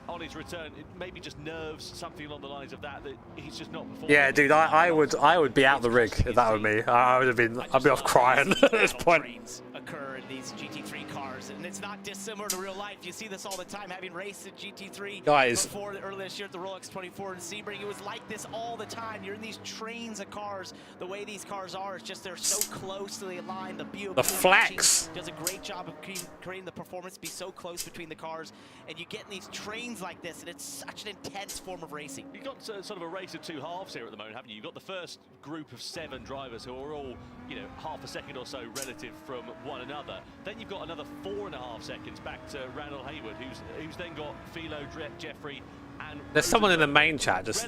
[SPEAKER 3] on his return, it maybe just nerves, something along the lines of that he's just not performing.
[SPEAKER 1] Yeah, dude, I would be out the rig if that were me. I'd be off crying at this point.
[SPEAKER 16] Occur in these GT3 cars, and it's not dissimilar to real life. You see this all the time, having raced in GT3
[SPEAKER 1] guys
[SPEAKER 16] before earlier this year at the Rolex 24 in Sebring. It was like this all the time. You're in these trains of cars. The way these cars are, it's just they're so closely aligned. The
[SPEAKER 1] flex
[SPEAKER 16] does a great job of creating the performance to be so close between the cars, and you get in these trains like this, and it's such an intense form of racing.
[SPEAKER 3] You've got sort of a race of two halves here at the moment, haven't you? You've got the first group of 7 drivers who are all, you know, half a second or so relative from one another. Then you've got another 4.5 seconds back to Randall Hayward, who's then got Philo, Jeffrey, and
[SPEAKER 1] there's someone in the main chat just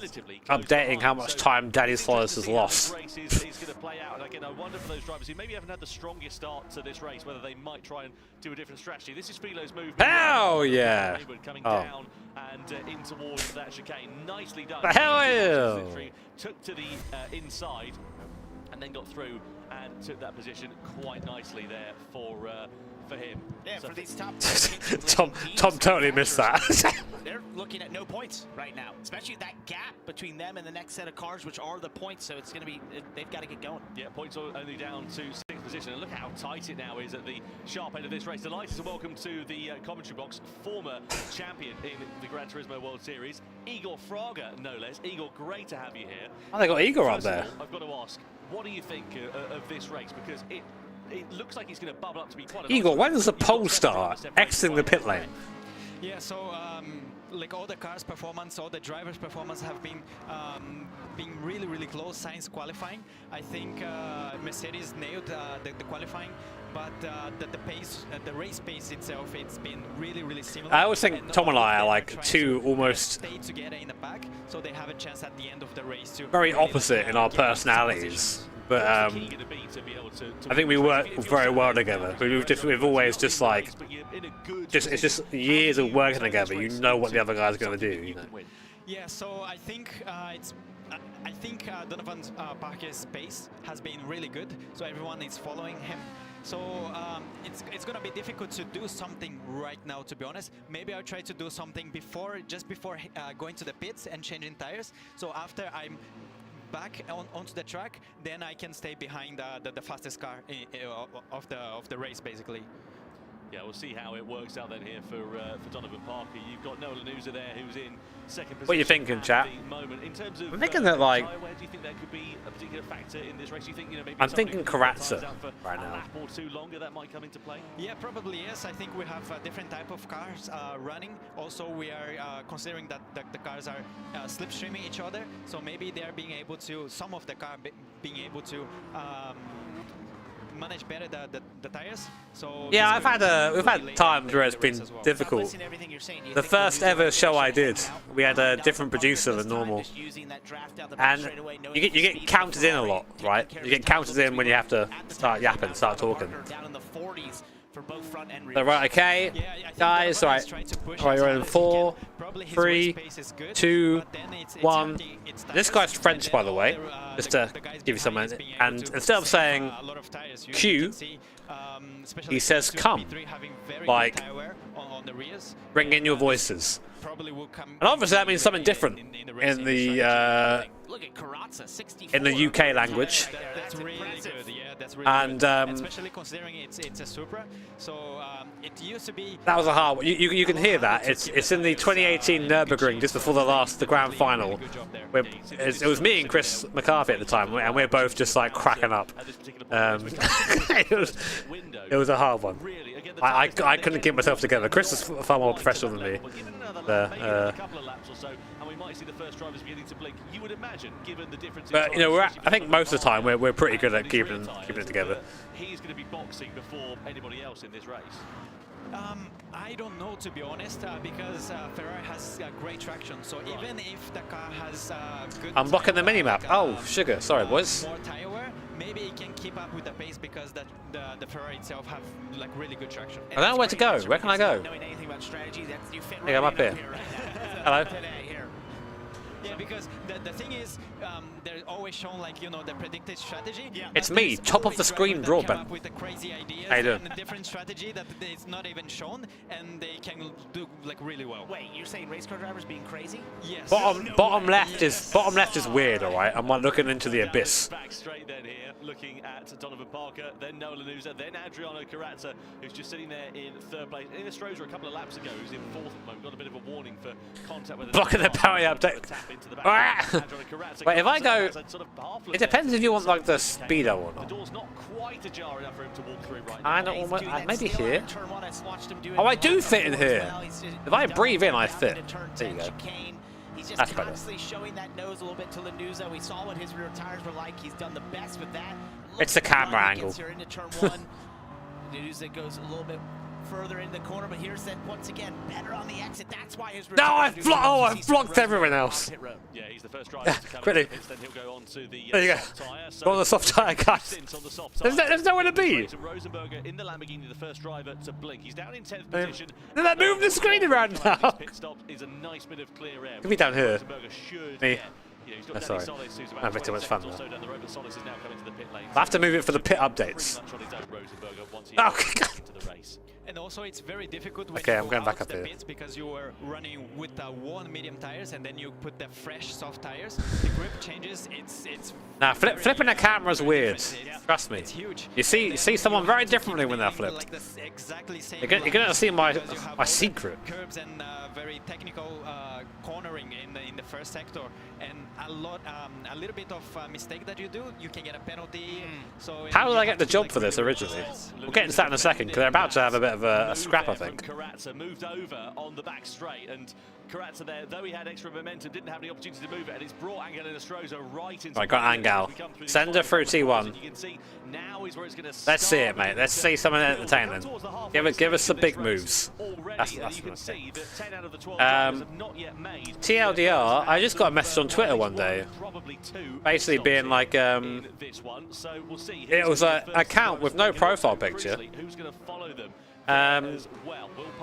[SPEAKER 1] updating how much time Daddy Flawless has lost.
[SPEAKER 3] Is going to play out, and again, I wonder for those drivers who maybe haven't had the strongest start to this race, whether they might try and do a different strategy. This is Philo's move.
[SPEAKER 1] Hell yeah!
[SPEAKER 3] Coming down and in towards that chicane. Nicely done.
[SPEAKER 1] Hell yeah!
[SPEAKER 3] Took to the inside and then got through and took that position quite nicely there for him.
[SPEAKER 16] Yeah,
[SPEAKER 3] so
[SPEAKER 16] for these top
[SPEAKER 1] Tom totally missed that.
[SPEAKER 16] They're looking at no points right now, especially that gap between them and the next set of cars, which are the points. So it's going to be, they've got to get going.
[SPEAKER 3] Yeah, points are only down to 6th position, and look how tight it now is at the sharp end of this race. Delighted to welcome to the commentary box former champion in the Gran Turismo World Series, Igor Fraga, no less. Igor, great to have you here.
[SPEAKER 1] Oh, they got Igor up there.
[SPEAKER 3] I've got to ask, what do you think of this race? Because it looks like he's going to bubble up to be quite a
[SPEAKER 1] Igor, when does the pole start? Exiting the pit lane.
[SPEAKER 13] Yeah, so like all the cars' performance, all the drivers' performance have been really, really close since qualifying. I think Mercedes nailed the qualifying, but the pace, the race pace itself, it's been really, really similar.
[SPEAKER 1] I always think Tom and I are like two almost
[SPEAKER 13] stay together in the back, so they have a chance at the end of the race to
[SPEAKER 1] very opposite in our personalities. But I think we work very well together. We've always just like, it's just years of working together. You know what the other guy's going to do. You know?
[SPEAKER 13] Yeah, so I think Donovan Parker's pace has been really good. So everyone is following him. So it's going to be difficult to do something right now, to be honest. Maybe I'll try to do something just before going to the pits and changing tires. So after I'm back onto the track, then I can stay behind the fastest car of the race, basically.
[SPEAKER 3] Yeah, we'll see how it works out then here for Donovan Parker. You've got Nolan Uza there, who's in second position.
[SPEAKER 1] What are you thinking, chat?
[SPEAKER 3] In terms of,
[SPEAKER 1] I'm thinking that like,
[SPEAKER 3] where do you think there could be a particular factor in this race? Do you think, you know, maybe
[SPEAKER 1] I'm thinking Karatza right
[SPEAKER 3] a
[SPEAKER 1] now.
[SPEAKER 3] lap or two longer that might come into play?
[SPEAKER 13] Yeah, probably yes. I think we have a different type of cars running. Also, we are considering that the cars are slipstreaming each other. So maybe they're being able to, some of the car being able to manage better the tires. So
[SPEAKER 1] yeah, we've had times where it's been difficult. The first ever show I did, we had a different producer than normal, and you get counted in a lot, right? You get counted in when you have to start yapping, start talking. So, right, okay, guys, right, you're in 4, 3, 2, 1. This guy's French, by the way, just to give you some. And instead of saying Q, he says come, like bring in your voices. And obviously that means something different in the UK language.
[SPEAKER 13] That's really good. Yeah, that's really
[SPEAKER 1] and
[SPEAKER 13] good. Especially considering it's a Supra. So it used to be.
[SPEAKER 1] That was a hard one. You can hear that. It's in the 2018 Nürburgring just before the grand final. It was me and Chris McCarthy at the time, and we're both just like cracking up. It was a hard one. I couldn't get myself together. Chris is far more professional than me.
[SPEAKER 3] A couple of laps or so, and we might see the first drivers beginning to blink. You would imagine, given the difference.
[SPEAKER 1] But you know, I think most of the time we're pretty good at keeping it together.
[SPEAKER 3] He's going to be boxing before anybody else in this race.
[SPEAKER 13] I don't know, to be honest, because Ferrari has great traction. So even if the car has good.
[SPEAKER 1] I'm blocking the minimap. Oh, sugar. Sorry, boys.
[SPEAKER 13] More tire wear, maybe it can keep up with the pace because the Ferrari itself have like really good traction.
[SPEAKER 1] I don't know where to go. Where can I go? Hey, I'm up here. Hello.
[SPEAKER 13] because the thing is, they're always shown like, you know, the predicted strategy. Yeah.
[SPEAKER 1] It's me, top of the screen broadbent.
[SPEAKER 13] With the crazy ideas
[SPEAKER 1] How you doing?
[SPEAKER 13] and a different strategy that is not even shown, and they can do like really well.
[SPEAKER 16] Wait, you're saying race car drivers being crazy?
[SPEAKER 13] Yes.
[SPEAKER 1] Bottom left is weird, all right. I'm like looking into the abyss.
[SPEAKER 3] Back straight then here, looking at Donovan Parker, then Noah Lanuza, then Adriano Carrazza, who's just sitting there in third place. Ines Strozer a couple of laps ago, who's in fourth at the moment. Got a bit of a warning for contact with
[SPEAKER 1] Blocking the power update. Wait, if I go, it depends if you want like the speedo or not.
[SPEAKER 3] The door's not quite ajar enough for him to walk through right
[SPEAKER 1] I
[SPEAKER 3] now.
[SPEAKER 1] don't want, maybe here. Oh, I do fit in here. If I breathe in, I fit. There you go.
[SPEAKER 16] He's just
[SPEAKER 1] That's better.
[SPEAKER 16] constantly showing that nose a little bit to Lanuza. We saw what his rear tires were like. He's done the best with that.
[SPEAKER 1] It's the camera angle.
[SPEAKER 16] Here into turn one. Lanuza goes a little bit further in the corner, but here's then once again better on the exit. That's why his
[SPEAKER 1] No, I've blocked everyone else.
[SPEAKER 3] Yeah, he's the first driver to come
[SPEAKER 1] quickly.
[SPEAKER 3] in. Then he'll go on to the
[SPEAKER 1] There you go.
[SPEAKER 3] soft tyre. So
[SPEAKER 1] Go on the soft tire, guys. There's nowhere to be.
[SPEAKER 3] Rosenberger in the Lamborghini, the first driver to blink. He's down in 10th position.
[SPEAKER 1] Then that moved the screen around now.
[SPEAKER 3] Pit stop is a nice bit of clear air.
[SPEAKER 1] Give me down here.
[SPEAKER 3] Rosenberger should
[SPEAKER 1] Me.
[SPEAKER 3] get, you know, he's got
[SPEAKER 1] That's
[SPEAKER 3] Danny
[SPEAKER 1] sorry.
[SPEAKER 3] Solis, who's
[SPEAKER 1] I'm
[SPEAKER 3] about
[SPEAKER 1] having too much
[SPEAKER 3] 20
[SPEAKER 1] fun
[SPEAKER 3] seconds
[SPEAKER 1] now.
[SPEAKER 3] or so down the road, but Solis is now coming to the pit lane.
[SPEAKER 1] I have to move it for the pit updates.
[SPEAKER 3] Pretty much on his own, Rosenberger, once he
[SPEAKER 1] Oh,
[SPEAKER 3] gets into the race.
[SPEAKER 13] And also, it's very difficult when
[SPEAKER 1] Okay,
[SPEAKER 13] you
[SPEAKER 1] I'm
[SPEAKER 13] go
[SPEAKER 1] going
[SPEAKER 13] out
[SPEAKER 1] back
[SPEAKER 13] of
[SPEAKER 1] up
[SPEAKER 13] the
[SPEAKER 1] here.
[SPEAKER 13] pits because you were running with worn medium tires and then you put the fresh soft tires. The grip changes. It's
[SPEAKER 1] Now flipping the camera's weird. Trust me.
[SPEAKER 13] It's huge.
[SPEAKER 1] You see someone very differently when they're flipped.
[SPEAKER 13] Like the exactly same.
[SPEAKER 1] You're gonna see my
[SPEAKER 13] have
[SPEAKER 1] secret.
[SPEAKER 13] Curbs and very technical cornering in the first sector, and a little bit of mistake that you do, you can get a penalty. So
[SPEAKER 1] How did
[SPEAKER 13] you
[SPEAKER 1] I get
[SPEAKER 13] have
[SPEAKER 1] the
[SPEAKER 13] to,
[SPEAKER 1] job
[SPEAKER 13] like,
[SPEAKER 1] for this
[SPEAKER 13] really
[SPEAKER 1] originally? We'll get into that in a second because they're about to have a bit of a scrap, I think.
[SPEAKER 3] Carrazza moved over on the back straight, and Carrazza there, though he had extra momentum, didn't have the opportunity to move it, and it's brought Angel Stroza right into.
[SPEAKER 1] Right, got Angel. Send her through T1.
[SPEAKER 3] You can see now is where it's going to.
[SPEAKER 1] Let's see it, mate. Let's see something entertaining. Give us some big moves. That's
[SPEAKER 3] you
[SPEAKER 1] what
[SPEAKER 3] can
[SPEAKER 1] I'm
[SPEAKER 3] see
[SPEAKER 1] saying.
[SPEAKER 3] that 10 out of the 12 drivers have not yet made.
[SPEAKER 1] TLDR, I just got a message on Twitter one day, basically being like,
[SPEAKER 3] this one, so we'll see.
[SPEAKER 1] it was an account with no profile picture.
[SPEAKER 3] Who's going to follow them?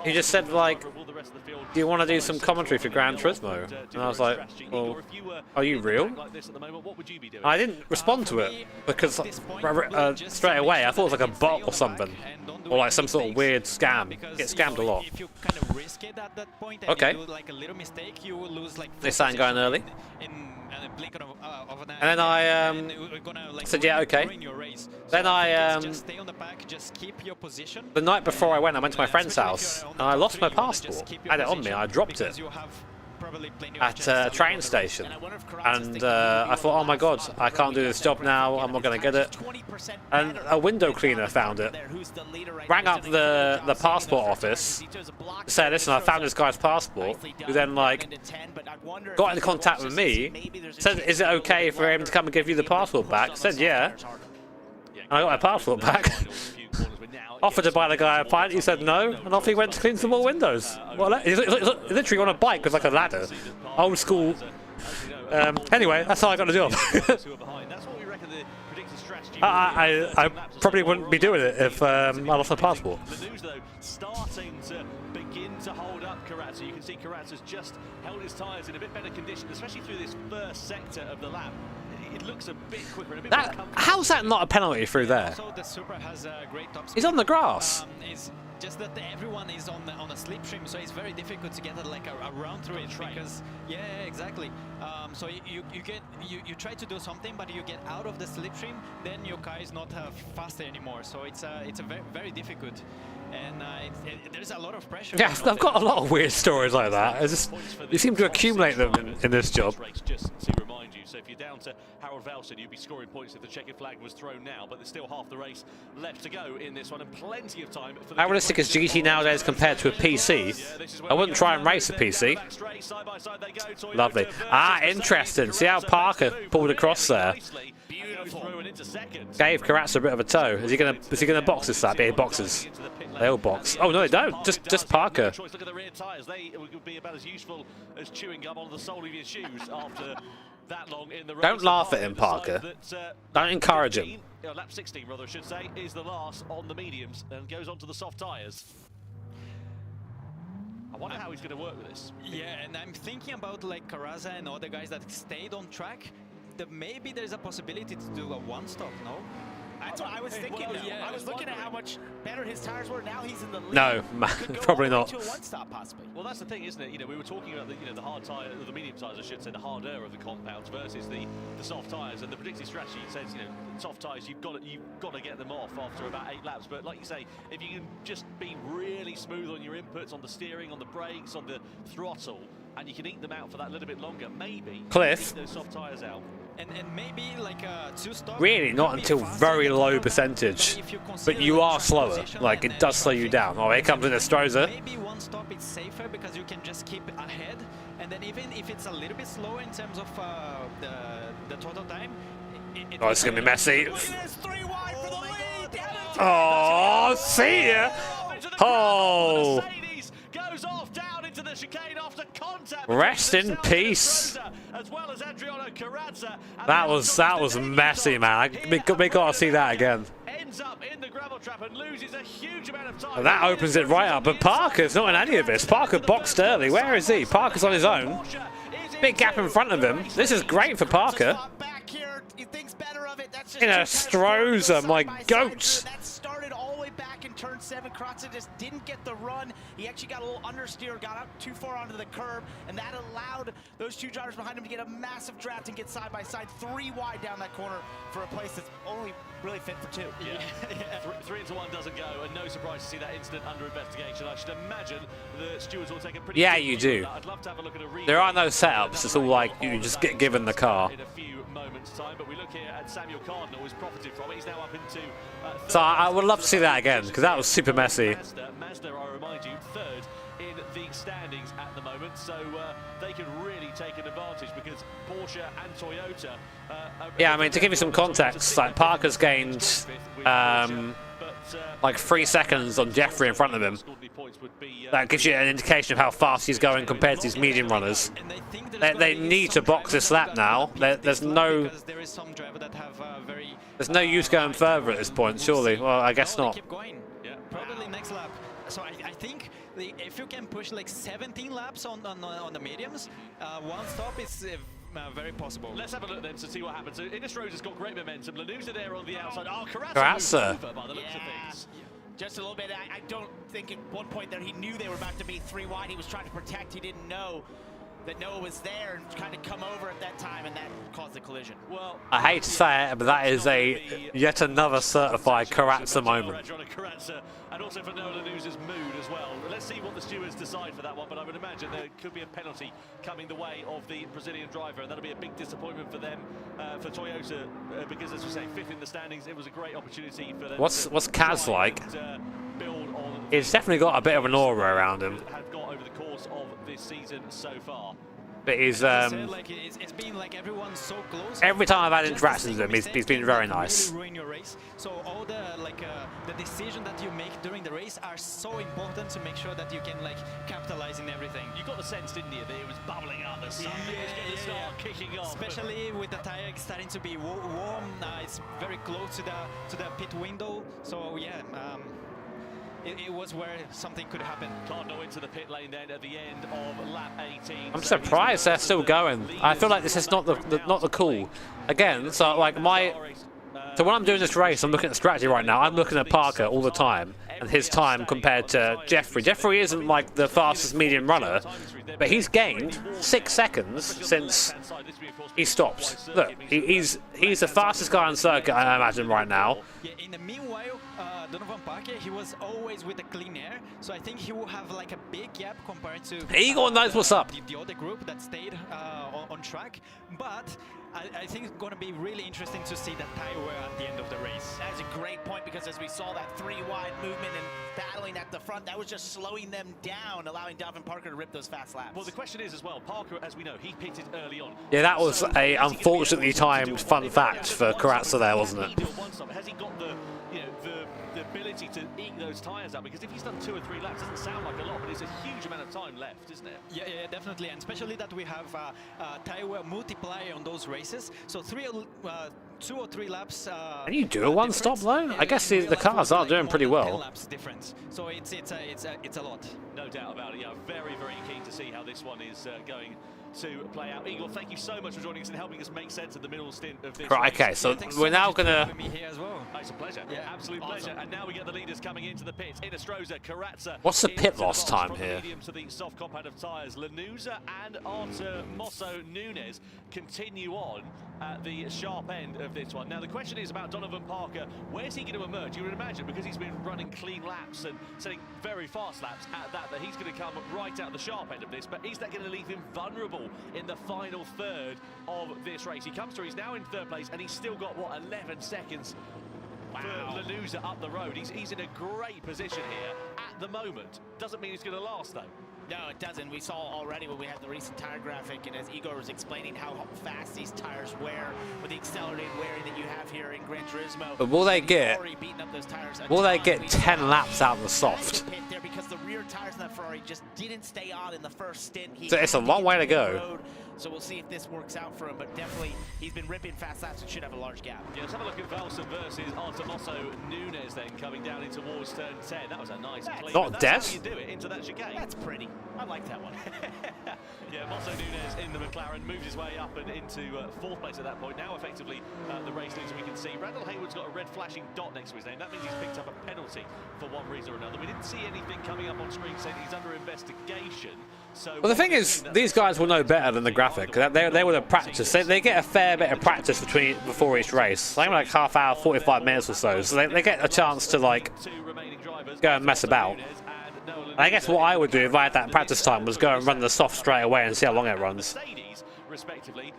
[SPEAKER 1] He just said like, do you want to do some commentary for Gran Turismo? And I was like, well, are you real? I didn't respond to it because straight away I thought it was like a bot or something, or like some sort of weird scam. Get scammed a lot.
[SPEAKER 13] If you kind of risk it at that point and
[SPEAKER 1] Okay.
[SPEAKER 13] you do like a little mistake, you will lose like.
[SPEAKER 1] They started going early.
[SPEAKER 13] In a blink of an eye.
[SPEAKER 1] And then I
[SPEAKER 13] and we're gonna, like,
[SPEAKER 1] said, yeah, okay.
[SPEAKER 13] ruin your race.
[SPEAKER 1] Then
[SPEAKER 13] So
[SPEAKER 1] I
[SPEAKER 13] think it's just stay on the back, just keep your position.
[SPEAKER 1] the night before I went to my friend's house and I lost my passport. I had it on me. I dropped it at a train station, and I thought, oh my god, I can't do this job now. I'm not going to get it. And a window cleaner found it, rang up the passport office, said, listen, I found this guy's passport, who then like got in contact with me, said, is it okay for him to come and give you the passport back? Said, yeah. And I got my passport back. Offered to buy the guy a pint, he said no, and off he went to clean some more windows. Well, he's literally on a bike with like a ladder. Old school. Anyway, that's how I got the job. I probably wouldn't be doing it if I lost my passport.
[SPEAKER 3] Starting to begin to hold up Carrazza. You can see Carrazza's just held his tyres in a bit better condition, especially through this first sector of the lap. It looks a bit quicker and a bit more comfortable.
[SPEAKER 1] How's that not a penalty through there?
[SPEAKER 13] Also, the Supra has a great top speed.
[SPEAKER 1] He's on the grass.
[SPEAKER 13] It's just that everyone is on a slipstream, so it's very difficult to get like a round through it because exactly. So you try to do something, but you get out of the slipstream, then your car is not faster anymore. So it's a very, very difficult, and there's a lot of pressure.
[SPEAKER 1] Yeah, I've got a lot of weird stories like that. You seem to accumulate them in this job.
[SPEAKER 3] Just to remind you, so if you're down to Harold Velsen, you'd be scoring points if the checkered flag was thrown now, but there's still half the race left to go in this one, and plenty of time for the.
[SPEAKER 1] How realistic is GT nowadays compared to a PC? I wouldn't try and race a PC. Lovely. Ah, interesting. See how Parker pulled across there. Gave Carrazza a bit of a toe. Is he gonna box this lap? Yeah, he boxes. They all box. Oh no, they don't. Just Parker.
[SPEAKER 3] Look at the rear tyres. They would be about as useful as chewing gum on the sole of your shoes after that long in the race.
[SPEAKER 1] Don't laugh at him, Parker. Don't encourage him.
[SPEAKER 3] Lap 16, rather, I should say, is the last on the mediums and goes on to the soft tyres. wonder how he's going to work with this.
[SPEAKER 13] Yeah, and I'm thinking about like Carrazza and other guys that stayed on track. That maybe there's a possibility to do a one-stop, no?
[SPEAKER 16] That's what I was thinking.
[SPEAKER 3] Well, yeah,
[SPEAKER 16] I was looking at how much better his tires were. Now he's in the lead.
[SPEAKER 1] No, probably not.
[SPEAKER 16] To a one-stop possibly.
[SPEAKER 3] Well, that's the thing, isn't it? You know, we were talking about the hard tire, the medium tires, I should say, the harder of the compounds versus the soft tires. And the predicted strategy says, soft tires, you've got to get them off after about 8 laps. But like you say, if you can just be really smooth on your inputs, on the steering, on the brakes, on the throttle, and you can eat them out for that little bit longer, maybe
[SPEAKER 1] Cliff.
[SPEAKER 3] eat those soft tires out.
[SPEAKER 13] And maybe like a 2-stop.
[SPEAKER 1] Really, not until very low percentage. But you are slower. Like, it does slow you down. Oh, here comes an Estroza.
[SPEAKER 13] Maybe one stop is safer because you can just keep ahead. And then even if it's a little bit slower in terms of the total time.
[SPEAKER 1] Oh, it's going to be messy. Oh, see ya. Oh.
[SPEAKER 3] Goes off down into the chicane after contact.
[SPEAKER 1] Rest in peace.
[SPEAKER 3] As well as Adriano Carrazza.
[SPEAKER 1] That was messy, man. We got to see that again.
[SPEAKER 3] Ends up in the gravel trap and loses a huge amount of time.
[SPEAKER 1] And that opens it right up. But Parker's not in any of this. Parker boxed early. Where is he? Parker's on his own. Big gap in front of him. This is great for Parker. In a Stroza, my goats.
[SPEAKER 16] Started all the way back in turn 7. Carrazza just didn't get the run. He actually got a little understeer, got up too far onto the curb, and that allowed those 2 drivers behind him to get a massive draft and get side by side 3 wide down that corner for a place that's only really fit for 2.
[SPEAKER 3] Yeah. 3 into 1 doesn't go, and no surprise to see that incident under investigation. I should imagine the stewards will take a pretty.
[SPEAKER 1] Yeah, you do.
[SPEAKER 3] I'd love to have a look at a replay.
[SPEAKER 1] There are no setups. It's all like you just get given the car.
[SPEAKER 3] In a few moments' time, but we look here at Samuel Cardinal, who's profited from it. He's now up into.
[SPEAKER 1] So I would love to see that again because that was super messy.
[SPEAKER 3] Mazda, I remind you, 3rd in the standings at the moment, so they can really take an advantage because Porsche and Toyota.
[SPEAKER 1] Yeah, I mean, to give you some context, like Parker's gained like 3 seconds on Jeffrey in front of him. That gives you an indication of how fast he's going compared to these medium runners. They need to box this lap now. There's no use going further at this point, surely. Well, I guess not.
[SPEAKER 13] Probably next lap. So I think if you can push like 17 laps on the mediums, one stop is very possible.
[SPEAKER 3] Let's have a look then to see what happens. So Inestrosa's got great momentum. Lanusa there on the outside. Oh,
[SPEAKER 1] Carrazza.
[SPEAKER 3] Over by the looks of things.
[SPEAKER 16] Just a little bit. I don't think at one point there he knew they were about to be 3 wide. He was trying to protect. He didn't know that Noah was there and trying to come over at that time, and that caused the collision.
[SPEAKER 3] Well,
[SPEAKER 1] I hate to say it, but that is yet another certified Carrazza moment.
[SPEAKER 3] And also for Noah Lanusa's mood as well. Let's see what the stewards decide for that one, but I would imagine there could be a penalty coming the way of the Brazilian driver, and that'll be a big disappointment for them, for Toyota, because as we say, 5th in the standings. It was a great opportunity for them.
[SPEAKER 1] What's Kaz like? He's definitely got a bit of an aura around him.
[SPEAKER 3] Have got over the course of this season so far.
[SPEAKER 1] But he's
[SPEAKER 13] like it's been like everyone's so close.
[SPEAKER 1] Every time I've had interactions with him, he's been very nice.
[SPEAKER 13] Really ruin your race. So all the the decisions that you make during the race are so important to make sure that you can capitalize in everything.
[SPEAKER 3] You got the sense, didn't you, that it was bubbling up, the sun was going to start kicking off.
[SPEAKER 13] Especially with the tire starting to be warm. It's very close to the pit window. So yeah. It was where something could happen.
[SPEAKER 3] Cardinal into the pit lane then at the end of lap 18.
[SPEAKER 1] I'm surprised they're still going. I feel like this is not the call. Again, so like so when I'm doing this race, I'm looking at the strategy right now. I'm looking at Parker all the time and his time compared to Jeffrey. Jeffrey isn't like the fastest medium runner, but he's gained 6 seconds since he stopped. Look, he's the fastest guy on circuit, I imagine, right now.
[SPEAKER 13] Yeah, in the meanwhile, Donovan Parker, he was always with the clean air, so I think he will have like a big gap compared to
[SPEAKER 1] Eagle knows what's up.
[SPEAKER 13] The other group that stayed on track. But I think it's going to be really interesting to see that tire wear at the end of the race.
[SPEAKER 16] That is a great point, because as we saw that 3-wide movement and battling at the front, that was just slowing them down, allowing Donovan Parker to rip those fast laps.
[SPEAKER 3] Well, the question is as well, Parker, as we know, he pitted early on.
[SPEAKER 1] Yeah, that was a unfortunately timed fun fact for Carrazza there, wasn't it?
[SPEAKER 3] Has he got the ability to eke those tyres up? Because if he's done 2 or 3 laps, it doesn't sound like a lot, but it's a huge amount of time left, isn't it?
[SPEAKER 13] Yeah, definitely, and especially that we have tire wear multiplier on those races.
[SPEAKER 21] races. So 2 or 3 laps.
[SPEAKER 1] Can you do a one-stop though? I guess the cars are doing pretty well.
[SPEAKER 21] Laps difference. So it's a lot.
[SPEAKER 3] No doubt about it. Yeah, very, very keen to see how this one is going to play out. Igor, thank you so much for joining us and helping us make sense of the middle stint of this.
[SPEAKER 1] Right, okay, so we're now gonna.
[SPEAKER 3] It's a pleasure. Yeah, absolute pleasure. And now we get the leaders coming into the pits. Inestrosa, Karatza.
[SPEAKER 1] What's the pit loss time here?
[SPEAKER 3] Medium to the soft compound of tyres. Lanuza and Artemoso Nunes continue on at the sharp end of this one. Now the question is about Donovan Parker. Where's he going to emerge? You would imagine, because he's been running clean laps and setting very fast laps at that he's going to come right out the sharp end of this. But is that going to leave him vulnerable in the final third of this race? He comes through, he's now in third place, and he's still got, what, 11 seconds for Lanuza up the road. He's in a great position here at the moment. Doesn't mean it's going to last, though.
[SPEAKER 16] No, it doesn't. We saw already when we had the recent tire graphic, and as Igor was explaining how fast these tires wear with the accelerated wearing that you have here in Gran Turismo.
[SPEAKER 1] But will they get? Will they get 10 laps out of the soft?
[SPEAKER 16] There because the rear tires in that Ferrari just didn't stay on in the first stint.
[SPEAKER 1] So it's a long way to go.
[SPEAKER 16] So we'll see if this works out for him, but definitely he's been ripping fast laps and should have a large gap.
[SPEAKER 3] Yeah, let's have a look at Valsa versus Artemoso Nunes then coming down in towards turn 10. That was a nice clean.
[SPEAKER 1] Not dead.
[SPEAKER 3] That's how you do it into that chicane.
[SPEAKER 16] That's pretty. I like that one.
[SPEAKER 3] Yeah, Mosso Nunes in the McLaren moves his way up and into 4th place at that point. Now effectively the race leader, we can see Randall Hayward's got a red flashing dot next to his name. That means he's picked up a penalty for one reason or another. We didn't see anything coming up on screen saying he's under investigation. So
[SPEAKER 1] well, the thing is, these guys will know better than the graphic. They would have practiced. They get a fair bit of practice before each race. Something like half hour, 45 minutes or so. So they get a chance to like go and mess about. And I guess what I would do if I had that practice time was go and run the soft straight away and see how long it runs.
[SPEAKER 3] Mercedes, respectively,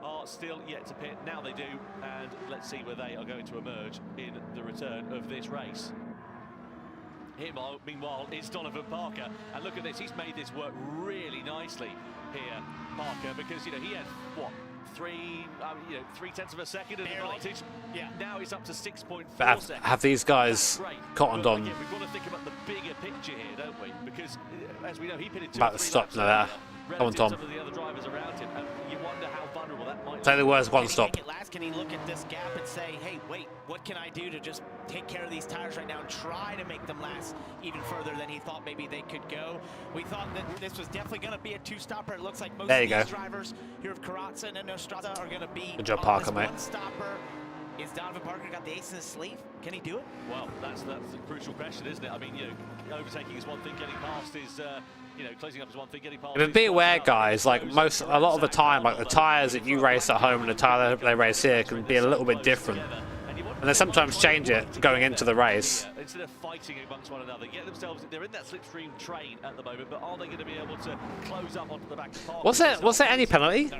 [SPEAKER 3] are still yet to pit. Now they do, and let's see where they are going to emerge in the return of this race. Here, meanwhile, is Donovan Parker, and look at this. He's made this work really nicely here, Parker, because he had what 3/10 of a second of advantage. Yeah. Now it's up to 6.4 seconds.
[SPEAKER 1] Have these guys cottoned on?
[SPEAKER 3] Again, we've got to think about the bigger picture here, don't we? Because as we know, he pitted 2
[SPEAKER 1] About to stop now. Come on, Tom.
[SPEAKER 3] Some of the other drivers around him, and you wonder how vulnerable that might.
[SPEAKER 1] Say the words, one stop.
[SPEAKER 16] Can he look at this gap and say, hey, wait, what can I do to just take care of these tires right now and try to make them last even further than he thought maybe they could go? We thought that this was definitely going to be a 2-stopper. It looks like most of these drivers here of Karatza and Inestrosa are going to be
[SPEAKER 1] good job, Parker, mate.
[SPEAKER 16] 1-stopper. Is Donovan Parker got the ace in his sleeve? Can he do it?
[SPEAKER 3] Well, that's a crucial question, isn't it? I mean, overtaking is one thing, getting past is, closing up is one thing, getting past.
[SPEAKER 1] But be aware, guys. Like a lot of the time, like the tires that you race at home and the tire they race here can be a little bit different, and they sometimes change it going into the race.
[SPEAKER 3] Instead of fighting amongst one another, get themselves. They're in that slipstream train at the moment, but are they going to be able to close up onto the back of Parker?
[SPEAKER 1] Was there any penalty?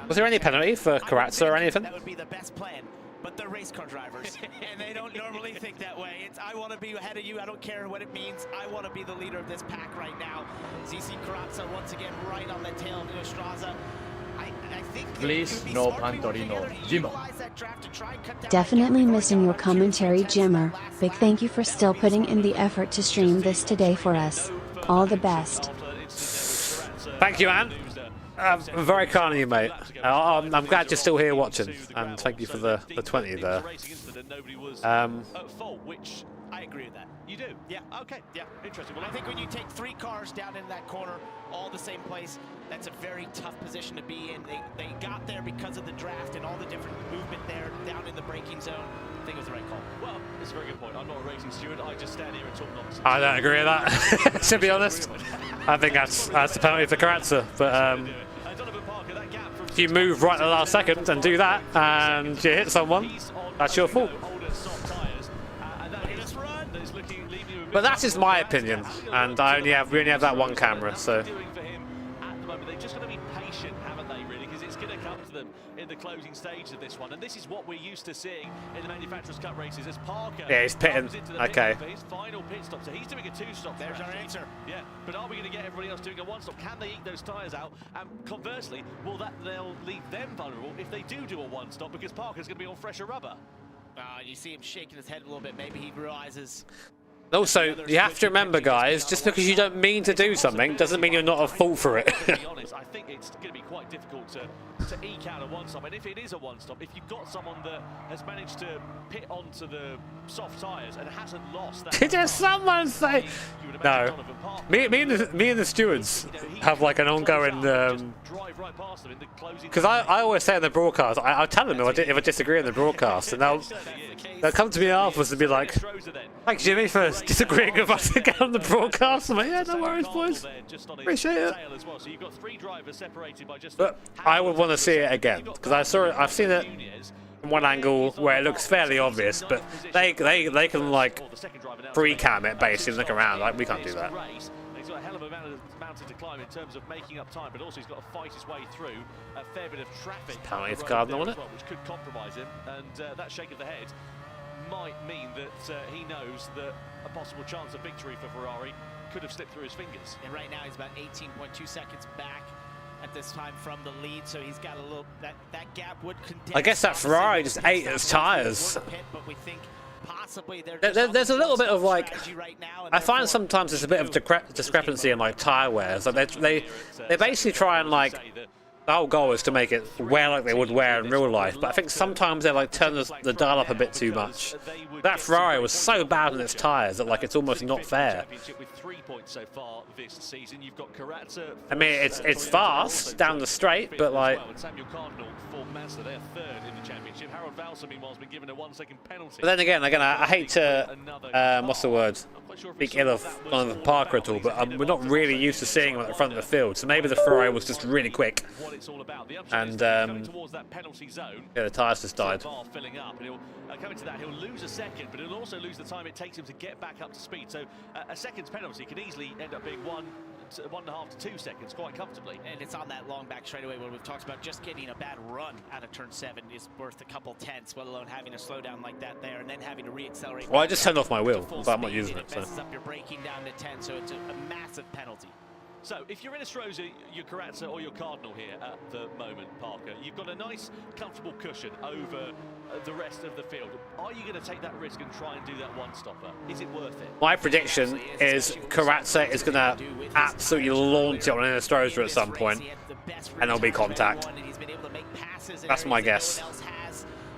[SPEAKER 1] Was there any penalty for Karatza or anything?
[SPEAKER 16] That would be the best plan. But they're race car drivers, and they don't normally think that way. It's, I want to be ahead of you. I don't care what it means. I want to be the leader of this pack right now. ZC Karatza once again right on the tail of Inestrosa. I think
[SPEAKER 6] please, no Pantorino, Jimbo.
[SPEAKER 2] Definitely missing your commentary, Jimmer. Big thank you for still putting in the effort to stream this today for us. All the best.
[SPEAKER 1] Thank you, Anne. Very kind of you, mate. I'm glad you're still here watching, and thank you for the 20 there.
[SPEAKER 16] Which I agree with that.
[SPEAKER 3] You do?
[SPEAKER 16] Yeah. Okay. Yeah. Interesting. Well, I think when you take 3 cars down in that corner, all the same place, that's a very tough position to be in. They got there because of the draft and all the different movement there down in the braking zone. I think it was the right call.
[SPEAKER 3] Well, it's a very good point. I'm not a racing steward. I just stand here and talk nonsense.
[SPEAKER 1] I don't agree with that. To be honest, I think that's the penalty for Karatza. But if you move right at the last second and do that, and you hit someone, that's your fault. But that is my opinion, and we only have that one camera, so.
[SPEAKER 3] They've just got to be patient, haven't they, really? Because it's going to come to them in the closing stage of this one, and this is what we're used to seeing in the Manufacturers' Cup races. As Parker,
[SPEAKER 1] yeah, he's pitting. Okay.
[SPEAKER 3] For his final pit stop, so he's doing a 2-stop.
[SPEAKER 16] There's our answer.
[SPEAKER 3] Yeah, but are we going to get everybody else doing a 1-stop? Can they eat those tyres out? And conversely, they'll leave them vulnerable if they do a 1-stop, because Parker's going to be on fresher rubber.
[SPEAKER 16] You see him shaking his head a little bit. Maybe he realizes
[SPEAKER 1] Also, you have to remember, guys, just because you don't mean to do something doesn't mean you're not at fault for it.
[SPEAKER 3] To be honest, I think it's going to be quite difficult to eke out a one-stop. And if it is a one-stop, if you've got someone that has managed to pit onto the soft tyres and hasn't lost that...
[SPEAKER 1] Did someone say... No. Me and the stewards have like an ongoing... Because I always say in the broadcast, I'll tell them if I disagree in the broadcast, and they'll come to me afterwards and be like, thanks Jimmy for disagreeing with us again on the broadcast. I'm like, yeah, no worries boys, appreciate it. But I would want to see it again, because I've seen it from one angle where it looks fairly obvious, but they can like pre-cam it basically, look around, like we can't do that.
[SPEAKER 3] He's got a hell of a mountain to climb in terms of making up time, but also he's got to fight his way through a fair bit of traffic.
[SPEAKER 1] Penalty for Cardinal,
[SPEAKER 3] well, which could compromise him, and that shake of the head might mean that he knows that a possible chance of victory for Ferrari could have slipped through his fingers.
[SPEAKER 16] And right now he's about 18.2 seconds back at this time from the lead, so he's got a little that gap would condense.
[SPEAKER 1] I guess that Ferrari just ate its tyres. There's a little bit of like, I find sometimes there's a bit of discrepancy in like tyre wears. Like they basically try and like, the whole goal is to make it wear like they would wear in real life, but I think sometimes they like turn the dial up a bit too much. That Ferrari was so bad on its tyres that like it's almost not fair. I mean, it's fast down the straight, but like. But then again, I hate to what's the word? Speak ill of Donovan Parker at all, but we're not really used to seeing him at the front of the field, so maybe the Ferrari was just really quick. And yeah, the tyres just died.
[SPEAKER 3] Coming to that, he'll lose a second, but he'll also lose the time it takes him to get back up to speed. So a second's penalty could easily end up being 1.5 to 2 seconds quite comfortably.
[SPEAKER 16] And it's on that long back straightaway where we've talked about just getting a bad run out of turn 7 is worth a couple tenths, let alone having a slow down like that there and then having to re-accelerate.
[SPEAKER 1] Well, I just turned off my wheel, but I'm not using it. So.
[SPEAKER 16] Messes up your braking down to 10, so it's a massive penalty.
[SPEAKER 3] So, if you're in Astroza, your Corazza or your Cardinal here at the moment, Parker, you've got a nice, comfortable cushion over the rest of the field. Are you going to take that risk and try and do that one-stopper? Is it worth it?
[SPEAKER 1] My prediction is Corazza is going to absolutely launch it on an Astroza at some point, and there'll be contact. That's my guess.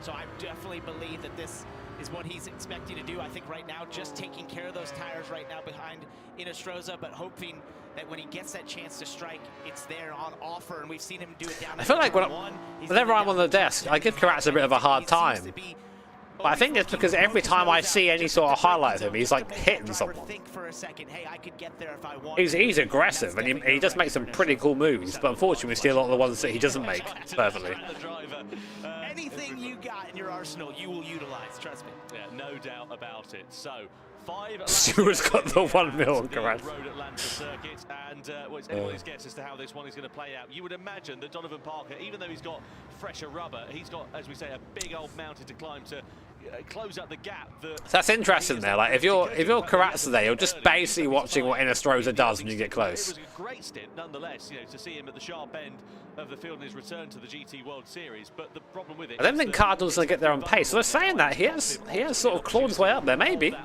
[SPEAKER 16] So I definitely believe that this is what he's expecting to do. I think right now, just taking care of those tires right now behind in Astroza, but hoping that when he gets that chance to strike, it's there on offer, and we've seen him do it down.
[SPEAKER 1] I feel like whenever I'm on the desk, I give Corazza a bit of a hard time. But I think it's because every time I see any sort of highlight of him, he's like hitting someone. He's aggressive, and he does make some pretty cool moves, but unfortunately we see a lot of the ones that he doesn't make perfectly.
[SPEAKER 16] Anything you got in your arsenal, you will utilize, trust me.
[SPEAKER 3] Yeah, no doubt about it. So,
[SPEAKER 1] Stewart's got the 1 mil on Gran.
[SPEAKER 3] Road Atlanta circuit, and well, it's anybody's guess as to how this one is going to play out. You would imagine that Donovan Parker, even though he's got fresher rubber, he's got, as we say, a big old mountain to climb to close up the gap.
[SPEAKER 1] So that's interesting there. Like if you're Corazza there, you're just basically watching what Astroza does when you get close.
[SPEAKER 3] It was a great stint, nonetheless, to see him at the sharp end of the field in his return to the GT World Series. But the problem with it,
[SPEAKER 1] I don't think Cardinal's going to get there on pace. So they're saying that he has sort of clawed his way up there, maybe.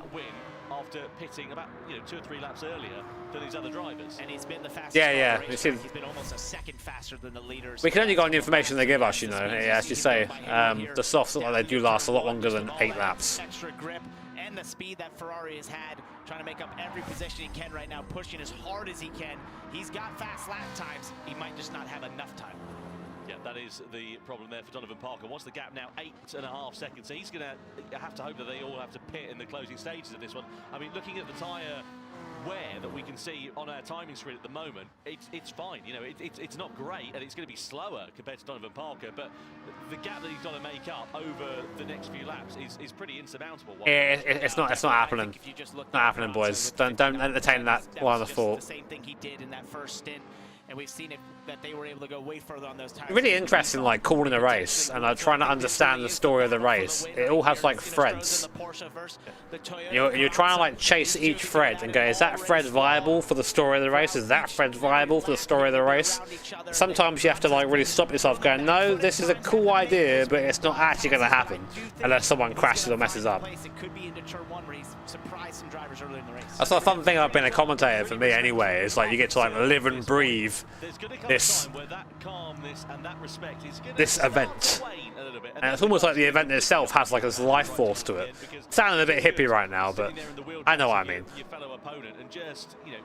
[SPEAKER 3] After pitting about 2 or 3 laps earlier than these other drivers,
[SPEAKER 16] and he's been the fastest.
[SPEAKER 1] Yeah.
[SPEAKER 16] He's been almost a second faster than the leaders.
[SPEAKER 1] We can only go on the information they give us, as you say. The softs look like they do last a lot longer than 8 laps.
[SPEAKER 16] Extra grip and the speed that Ferrari has had, trying to make up every position he can right now, pushing as hard as he can. He's got fast lap times. He might just not have enough time.
[SPEAKER 3] Yeah, that is the problem there for Donovan Parker. What's the gap now? 8.5 seconds. So he's going to have to hope that they all have to pit in the closing stages of this one. I mean, looking at the tyre wear that we can see on our timing screen at the moment, it's fine. It's not great, and it's going to be slower compared to Donovan Parker, but the gap that he's got to make up over the next few laps is pretty insurmountable.
[SPEAKER 1] Yeah, it's not happening. Not happening, boys. Don't entertain that line of thought.
[SPEAKER 16] The same thing he did in that first stint and we've seen it that they were able to go way further on those tires.
[SPEAKER 1] Really interesting, like calling a race and trying to understand the story of the race. It all has like threads. You're trying to like chase each thread and go, is that thread viable for the story of the race? Is that thread viable for the story of the race? Sometimes you have to like really stop yourself, going, no, this is a cool idea, but it's not actually going to happen unless someone crashes or messes up. That's the fun thing about being a commentator for me anyway, is like you get to like live and breathe this event. And it's almost like the event itself has like this life force to it. Sounding a bit hippie right now, but I know what I mean.
[SPEAKER 3] Your fellow opponent and just, you know,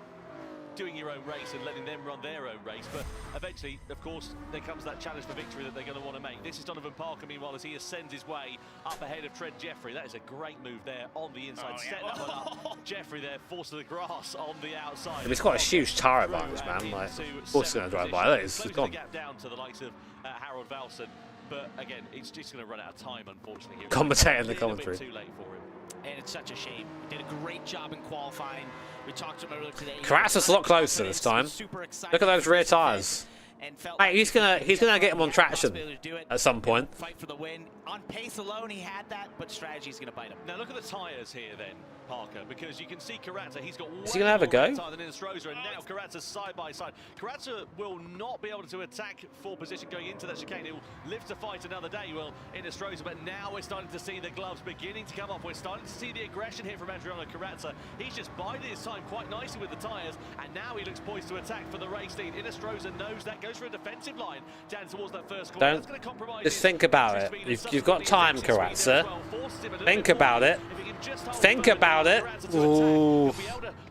[SPEAKER 3] doing your own race and letting them run their own race. But eventually, of course, there comes that challenge for victory that they're going to want to make. This is Donovan Parker, meanwhile, as he ascends his way up ahead of Trent Jeffrey. That is a great move there on the inside. Set that one up. Jeffrey there, forced to the grass on the outside.
[SPEAKER 1] He's got a huge tire advantage, man. Like, of course he's going to drive by. Look, it's gone.
[SPEAKER 3] Down to the likes of Harold Valson. But again, it's just going to run out of time, unfortunately.
[SPEAKER 1] Commentating the commentary.
[SPEAKER 3] Too late for him.
[SPEAKER 16] And it's such a shame. He did a great job in qualifying. We talked to him earlier today.
[SPEAKER 1] Kratza's a lot closer this time. Look at those rear tires. Hey, he's gonna get him on traction at some point.
[SPEAKER 16] Fight for the win. On pace alone, he had that, but strategy's going to bite him.
[SPEAKER 3] Now look at the tyres here then, Parker, because you can see Karatza, he's got
[SPEAKER 1] Is he going to have a go?
[SPEAKER 3] than Inestrosa, and now Karatza's side by side. Karatza will not be able to attack for position going into that chicane. He'll live to fight another day, well, Inestrosa, but now we're starting to see the gloves beginning to come off. We're starting to see the aggression here from Adriano Karatza. He's just biding his time quite nicely with the tyres, and now he looks poised to attack for the race lead. Inestrosa knows that, goes for a defensive line down towards that first corner. That's going to compromise.
[SPEAKER 1] Just think about it. You've got time, Karatza. Think about it. Think about it. Ooh.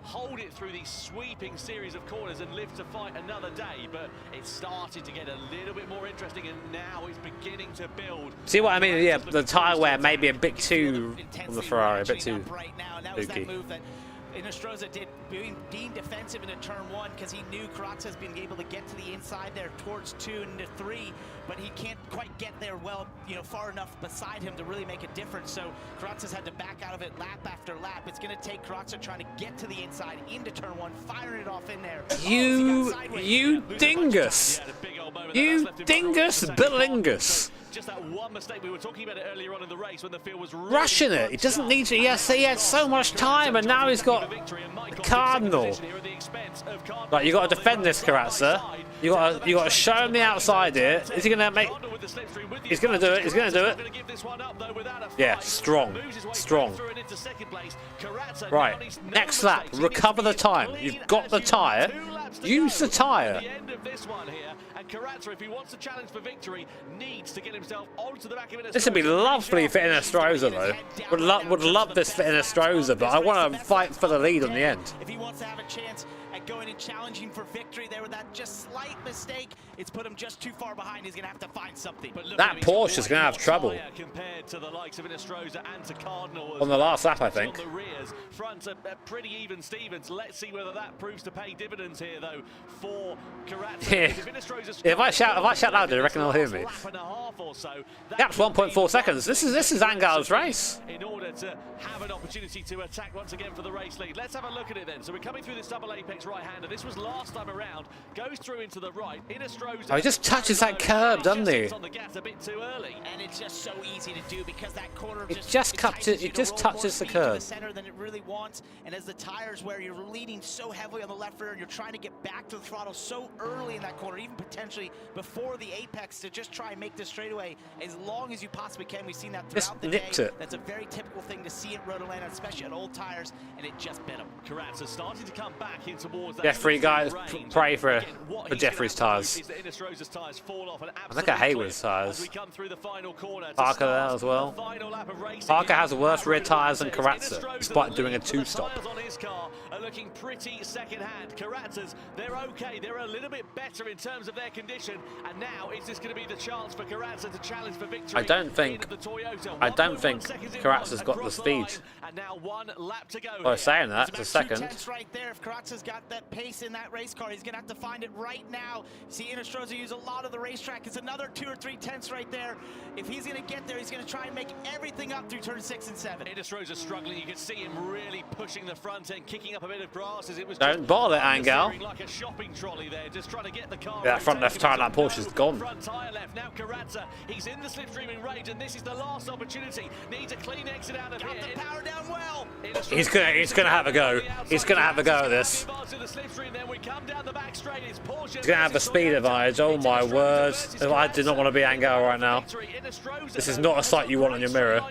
[SPEAKER 3] Hold it through these sweeping series of corners and live to fight another day, but it's starting to get a little bit more interesting, and now it's beginning to build.
[SPEAKER 1] See what I mean? Yeah, the tyre wear may be a bit too on the Ferrari, a bit too spooky.
[SPEAKER 16] Inestrosa did being defensive into turn one because he knew Karatza's been able to get to the inside there towards 2 and 3, but he can't quite get there well, you know, far enough beside him to really make a difference. So Karatza's had to back out of it lap after lap. It's going to take Karatza trying to get to the inside into turn one, firing it off in there.
[SPEAKER 1] You dingus! You dingus Belingus!
[SPEAKER 3] Just that one mistake, we were talking about it earlier on in the race when the field was really
[SPEAKER 1] rushing it. He doesn't need to. Yes, he had so much time, and now he's got the Cardinal. Like, you got to defend this, Karatza. You got to show him the outside here. Is he going to make? He's going to do it. He's going to do it. Yeah, strong, strong. Right, next lap, recover the time. You've got the tyre. Use the tyre.
[SPEAKER 3] And Karatza, if he wants to challenge for victory, needs to get himself onto the back of Inestrosa.
[SPEAKER 1] This would be lovely for Inestrosa, though. Would love this for Inestrosa, but I want to fight for the lead on the end.
[SPEAKER 16] If he wants to have a chance at going and challenging for victory there with that just slight mistake, it's put him just too far behind. He's going to have to find something.
[SPEAKER 1] That Porsche is going to have trouble.
[SPEAKER 3] Compared to the likes of Inestrosa and to Cardinal
[SPEAKER 1] on the last lap, I think.
[SPEAKER 3] On the rears, front a pretty even Stevens. Let's see whether that proves to pay dividends here, though, for Karatza.
[SPEAKER 1] If I shout louder, I reckon they'll hear me. That's 1.4 seconds. This is Angar's race.
[SPEAKER 3] In order to have an opportunity to attack once again for the race lead. Let's have a look at it then. So we're coming through this double apex right-hander. This was last time around. Goes through into the right.
[SPEAKER 1] Oh, he just touches that curb, doesn't he?
[SPEAKER 16] On the gas a bit too early, and it's just so easy to do because that corner
[SPEAKER 1] it just touches the curb.
[SPEAKER 16] The center than it really wants, and as the tires where you're leaning so heavily on the left rear, and you're trying to get back to the throttle so early in that corner, even potentially before the apex, to just try and make this straightaway as long as you possibly can. We've seen that throughout the day. That's a very typical thing to see at Road Atlanta, especially on old tires, and it just bit him.
[SPEAKER 3] Karatza starting to come back in towards that.
[SPEAKER 1] Jeffrey, guys, pray for Jeffrey's tyres. I look at Hayward's tyres. Parker there as well. Parker has worse rear tyres than Karatza, despite doing a two-stop.
[SPEAKER 3] Looking pretty second-hand. Karatza's, they're okay. They're a little bit better in terms of their condition, and now is this going to be the chance for Karatza to challenge for victory?
[SPEAKER 1] I don't think Karatza's got the speed.
[SPEAKER 3] And now 1 lap to go.
[SPEAKER 1] Oh, saying that, it's a second.
[SPEAKER 16] Right there. If Karatza's got that pace in that race car. He's going to have to find it right now. See Inestrosa use a lot of the racetrack. It's another 2 or 3 tenths right there. If he's going to get there, he's going to try and make everything up through turn 6 and 7.
[SPEAKER 3] Inestrosa struggling. You can see him really pushing the front end, kicking up a bit of grass as it was.
[SPEAKER 1] Don't bother it, Angel.
[SPEAKER 3] Like a shopping trolley there, just trying to get the car.
[SPEAKER 1] Yeah, that front left tire on that Porsche is gone.
[SPEAKER 3] Front tire left. Now Carranza, he's in the slipstreaming rage, and this is the last opportunity. Needs a clean exit out of here.
[SPEAKER 16] Got the power down well.
[SPEAKER 1] He's gonna have a go. He's gonna have a go at this. He's gonna have a speed advantage. Oh my word! I do not want to be Angel right now. This is not a sight you want on your mirror.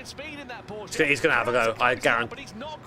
[SPEAKER 1] He's gonna have a go. I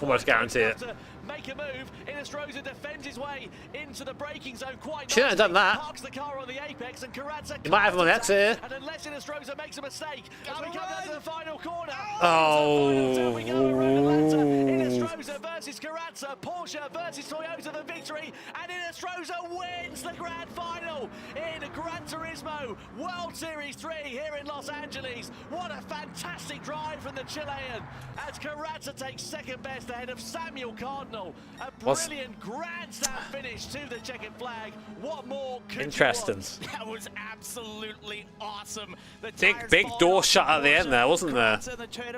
[SPEAKER 1] almost guarantee it.
[SPEAKER 3] Make a move. Inestrosa defends his way into the braking zone quite
[SPEAKER 1] Shouldn't have done that.
[SPEAKER 3] Parks the car on the apex, and Carranza
[SPEAKER 1] You might have him on the exit here.
[SPEAKER 3] And unless Inestrosa makes a mistake, as we come down to the final corner.
[SPEAKER 1] Oh.
[SPEAKER 3] Inestrosa versus Carranza, Porsche versus Toyota, the victory, and Inestrosa wins the grand final in Gran Turismo World Series 3 here in Los Angeles. What a fantastic drive from the Chilean as Carranza takes second best ahead of Samuel Cardinal. A brilliant grandstand finish to the checkered flag. What more could
[SPEAKER 1] Interesting.
[SPEAKER 16] That was absolutely awesome.
[SPEAKER 1] Big door shut at the end there, wasn't there?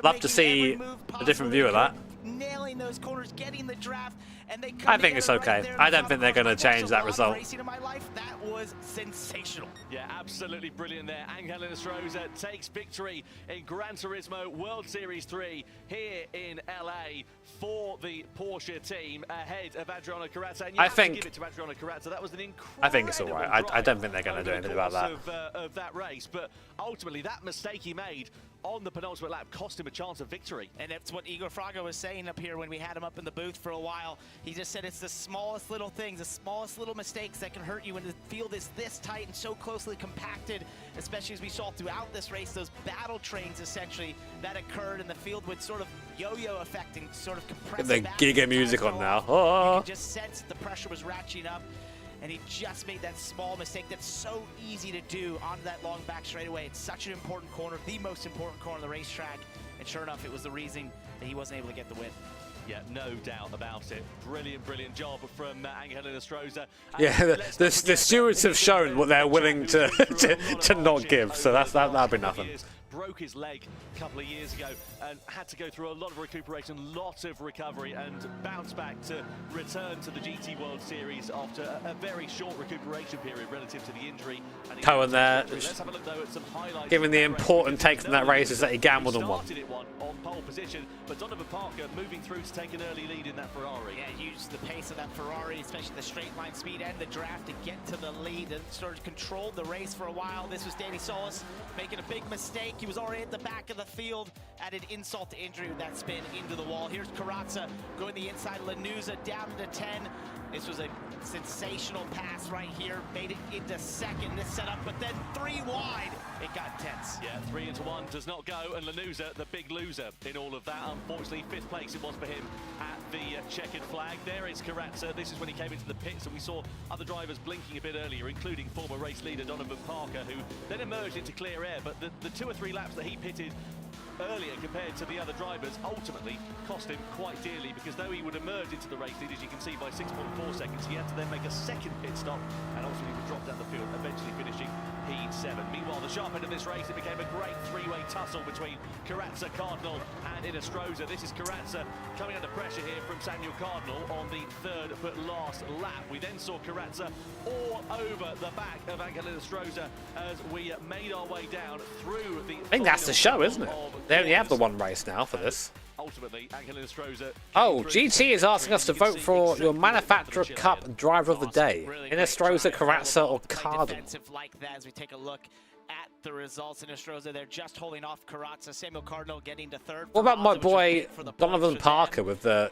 [SPEAKER 1] Love to see a different view of that.
[SPEAKER 16] Nailing those corners, getting the draft, and they
[SPEAKER 1] I think it's okay. I don't think they're going to change that result.
[SPEAKER 16] That was sensational.
[SPEAKER 3] Yeah, absolutely brilliant there. Angel Inestrosa takes victory in Gran Turismo World Series 3 here in LA for the Porsche team ahead of Adriano Carrazza. And you have to give it to Adriano Carrazza. That was an incredible
[SPEAKER 1] I think it's all right. I don't think they're going to do anything about that.
[SPEAKER 3] Of that race, but ultimately that mistake he made on the penultimate lap cost him a chance of victory.
[SPEAKER 16] And it's what Igor Fraga was saying up here when we had him up in the booth for a while. He just said it's the smallest little things, the smallest little mistakes that can hurt you when the field is this tight and so closely compacted, especially as we saw throughout this race, those battle trains essentially that occurred, and the field would sort of yo-yo affecting, sort of compress
[SPEAKER 1] The Giga music on now. Oh.
[SPEAKER 16] You could just sense the pressure was ratcheting up, and he just made that small mistake that's so easy to do onto that long back straightaway. It's such an important corner, the most important corner on the racetrack, and sure enough, it was the reason that he wasn't able to get the win.
[SPEAKER 3] Yeah, no doubt about it. Brilliant, brilliant job from Angel Inestrosa.
[SPEAKER 1] Yeah, the stewards have shown what they're willing to not give, so that'll be nothing.
[SPEAKER 3] Broke his leg a couple of years ago and had to go through a lot of recuperation, lots of recovery, and bounce back to return to the GT World Series after a very short recuperation period relative to the injury.
[SPEAKER 1] Cohen there,
[SPEAKER 3] Let's have a look though at some highlights.
[SPEAKER 1] given the important take from that race is that he gambled on one.
[SPEAKER 3] Started it on pole position, but Donovan Parker moving through to take an early lead in that Ferrari.
[SPEAKER 16] Yeah, used the pace of that Ferrari, especially the straight line speed and the draft to get to the lead and sort of controlled the race for a while. This was Danny Solis making a big mistake. He was already at the back of the field, added insult to injury with that spin into the wall. Here's Carrazza going the inside, Lanuza down to 10. This was a sensational pass right here, made it into second, this setup, but then 3 wide, it got tense.
[SPEAKER 3] Yeah, 3 into 1 does not go, and Lanuza, the big loser in all of that. Unfortunately, 5th place it was for him at the checkered flag. There is Carrazza. This is when he came into the pits, and we saw other drivers blinking a bit earlier, including former race leader Donovan Parker, who then emerged into clear air, but the 2 or 3 laps that he pitted earlier compared to the other drivers ultimately cost him quite dearly, because though he would emerge into the race lead, as you can see, by 6.4 seconds, he had to then make a second pit stop and ultimately would drop down the field, eventually finishing P7. Meanwhile, the sharp end of this race, it became a great 3-way tussle between Carrazza, Cardinal and Inestrosa. This is Carrazza coming under pressure here from Samuel Cardinal on the 3rd but last lap. We then saw Carrazza all over the back of Angel Inestrosa as we made our way down through the...
[SPEAKER 1] I think that's the show, isn't it? They only have the one race now for this.
[SPEAKER 3] Ultimately, Angel Inestrosa...
[SPEAKER 1] Oh, GT is asking us to vote for your Manufacturer Cup Driver of the Day. Inestrosa, Carrazza or Cardinal.
[SPEAKER 16] Defensive like that as we take a look at the results. Inestrosa, they're just holding off Carrazza. Samuel Cardinal getting to 3rd.
[SPEAKER 1] What about my boy Donovan Parker with the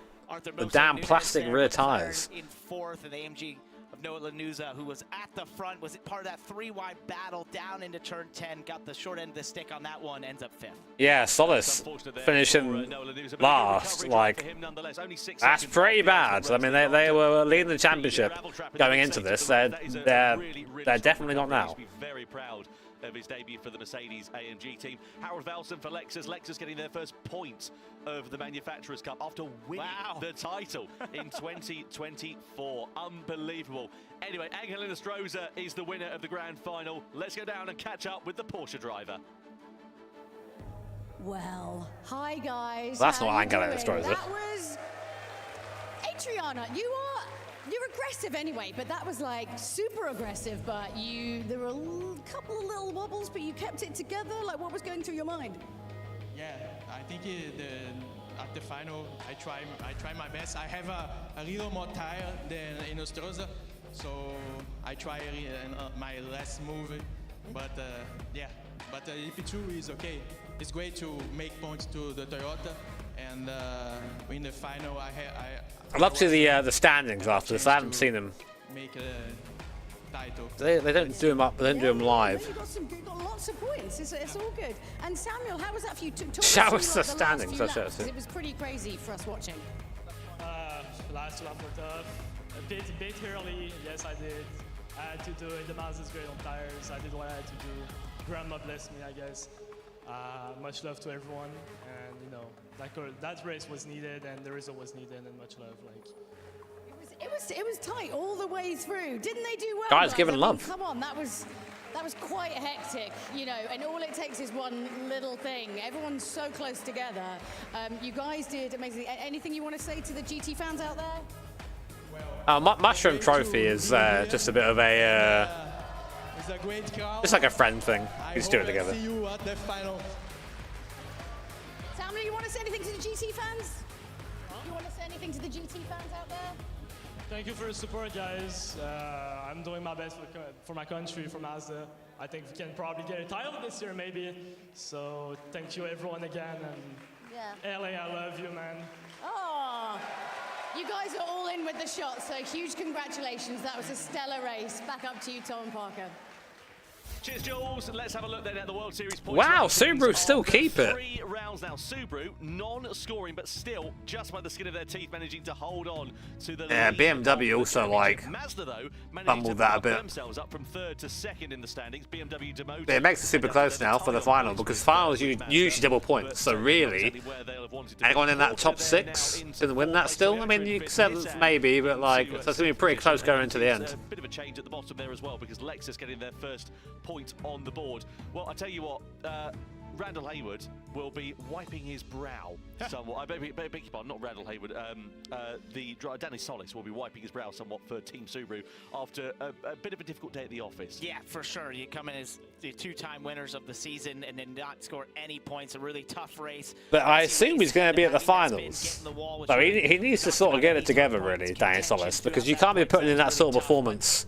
[SPEAKER 1] damn plastic rear tyres?
[SPEAKER 16] In 4th, and the AMG of Noah Lanuza, who was at the front, was part of that 3-wide battle down into turn 10, got the short end of the stick on that one, ends up 5th.
[SPEAKER 1] Yeah, Solace finishing last, like, that's pretty bad. I mean, they were leading the championship going into this. They're definitely not now.
[SPEAKER 3] Very proud of his debut for the Mercedes AMG team. Harold Velsen for Lexus. Lexus getting their first point of the Manufacturers' Cup after winning the title in 2024. Unbelievable. Anyway, Angel Inestrosa is the winner of the grand final. Let's go down and catch up with the Porsche driver.
[SPEAKER 10] Well, hi guys.
[SPEAKER 1] That's not Angel Inestrosa.
[SPEAKER 10] That was Adriana. You're aggressive anyway, but that was like super aggressive. But there were a couple of little wobbles, but you kept it together. Like, what was going through your mind?
[SPEAKER 13] Yeah, I think at the final, I try my best. I have a little more tire than Inestrosa, so I try my last move. But yeah, but EP2 is okay. It's great to make points to the Toyota, and in the final,
[SPEAKER 1] I'd love to see the standings after this. I haven't seen them.
[SPEAKER 13] Make a title.
[SPEAKER 1] They don't do them up. They don't do them live.
[SPEAKER 10] You got lots of points. It's all good. And Samuel, how was that for you?
[SPEAKER 1] Show us the standings.
[SPEAKER 10] It was pretty crazy for us watching.
[SPEAKER 17] Last lap were tough. A bit early. Yes, I did. I had to do it. The Mazda's great on tires. I did what I had to do. Grandma blessed me, I guess. Much love to everyone, and you know that race was needed, and the result was needed, and much love. Like
[SPEAKER 10] it was tight all the way through. Didn't they do well?
[SPEAKER 1] Guys, giving love.
[SPEAKER 10] Come on, that was quite hectic, you know. And all it takes is one little thing. Everyone's so close together. You guys did amazing. Anything you want to say to the GT fans out there?
[SPEAKER 1] Mushroom Trophy is just a bit of a.
[SPEAKER 13] It's a great crowd.
[SPEAKER 1] It's like a friend thing. You just do it together.
[SPEAKER 13] See you at the final.
[SPEAKER 10] Samuel, you want to say anything to the GT fans? You want to say anything to the GT fans out there?
[SPEAKER 17] Thank you for the support, guys. I'm doing my best for my country, for Mazda. I think we can probably get a title this year, maybe. So thank you, everyone, again. And LA, I love you, man.
[SPEAKER 10] Oh, you guys are all in with the shot, so huge congratulations. That was a stellar race. Back up to you, Tom Parker.
[SPEAKER 3] Cheers, Jules. Let's have a look then at the World Series points.
[SPEAKER 1] Wow, Subaru still keep it.
[SPEAKER 3] 3 rounds now. Subaru non-scoring, but still just by the skin of their teeth managing to hold on to the lead.
[SPEAKER 1] BMW also like
[SPEAKER 3] Mazda though
[SPEAKER 1] bumbled that a bit.
[SPEAKER 3] Themselves up from 3rd to 2nd in the standings. BMW demoted.
[SPEAKER 1] It makes it super close now for the final because finals you usually double points. So really, anyone in that top 6 can win that still. I mean, you said maybe, but like so it's gonna be pretty close going into the end.
[SPEAKER 3] A bit of a change at the bottom there as well because Lexus getting their first point on the board. Well, I tell you what, Randall Hayward will be wiping his brow somewhat. I beg your pardon, not Randall Hayward. Danny Solis will be wiping his brow somewhat for Team Subaru after a bit of a difficult day at the office.
[SPEAKER 16] Yeah, for sure. You come in as the 2-time winners of the season and then not score any points. A really tough race.
[SPEAKER 1] But I assume he's going to be at the finals. So he needs to sort of get it together, really, Danny Solis, because you can't be putting in that sort of performance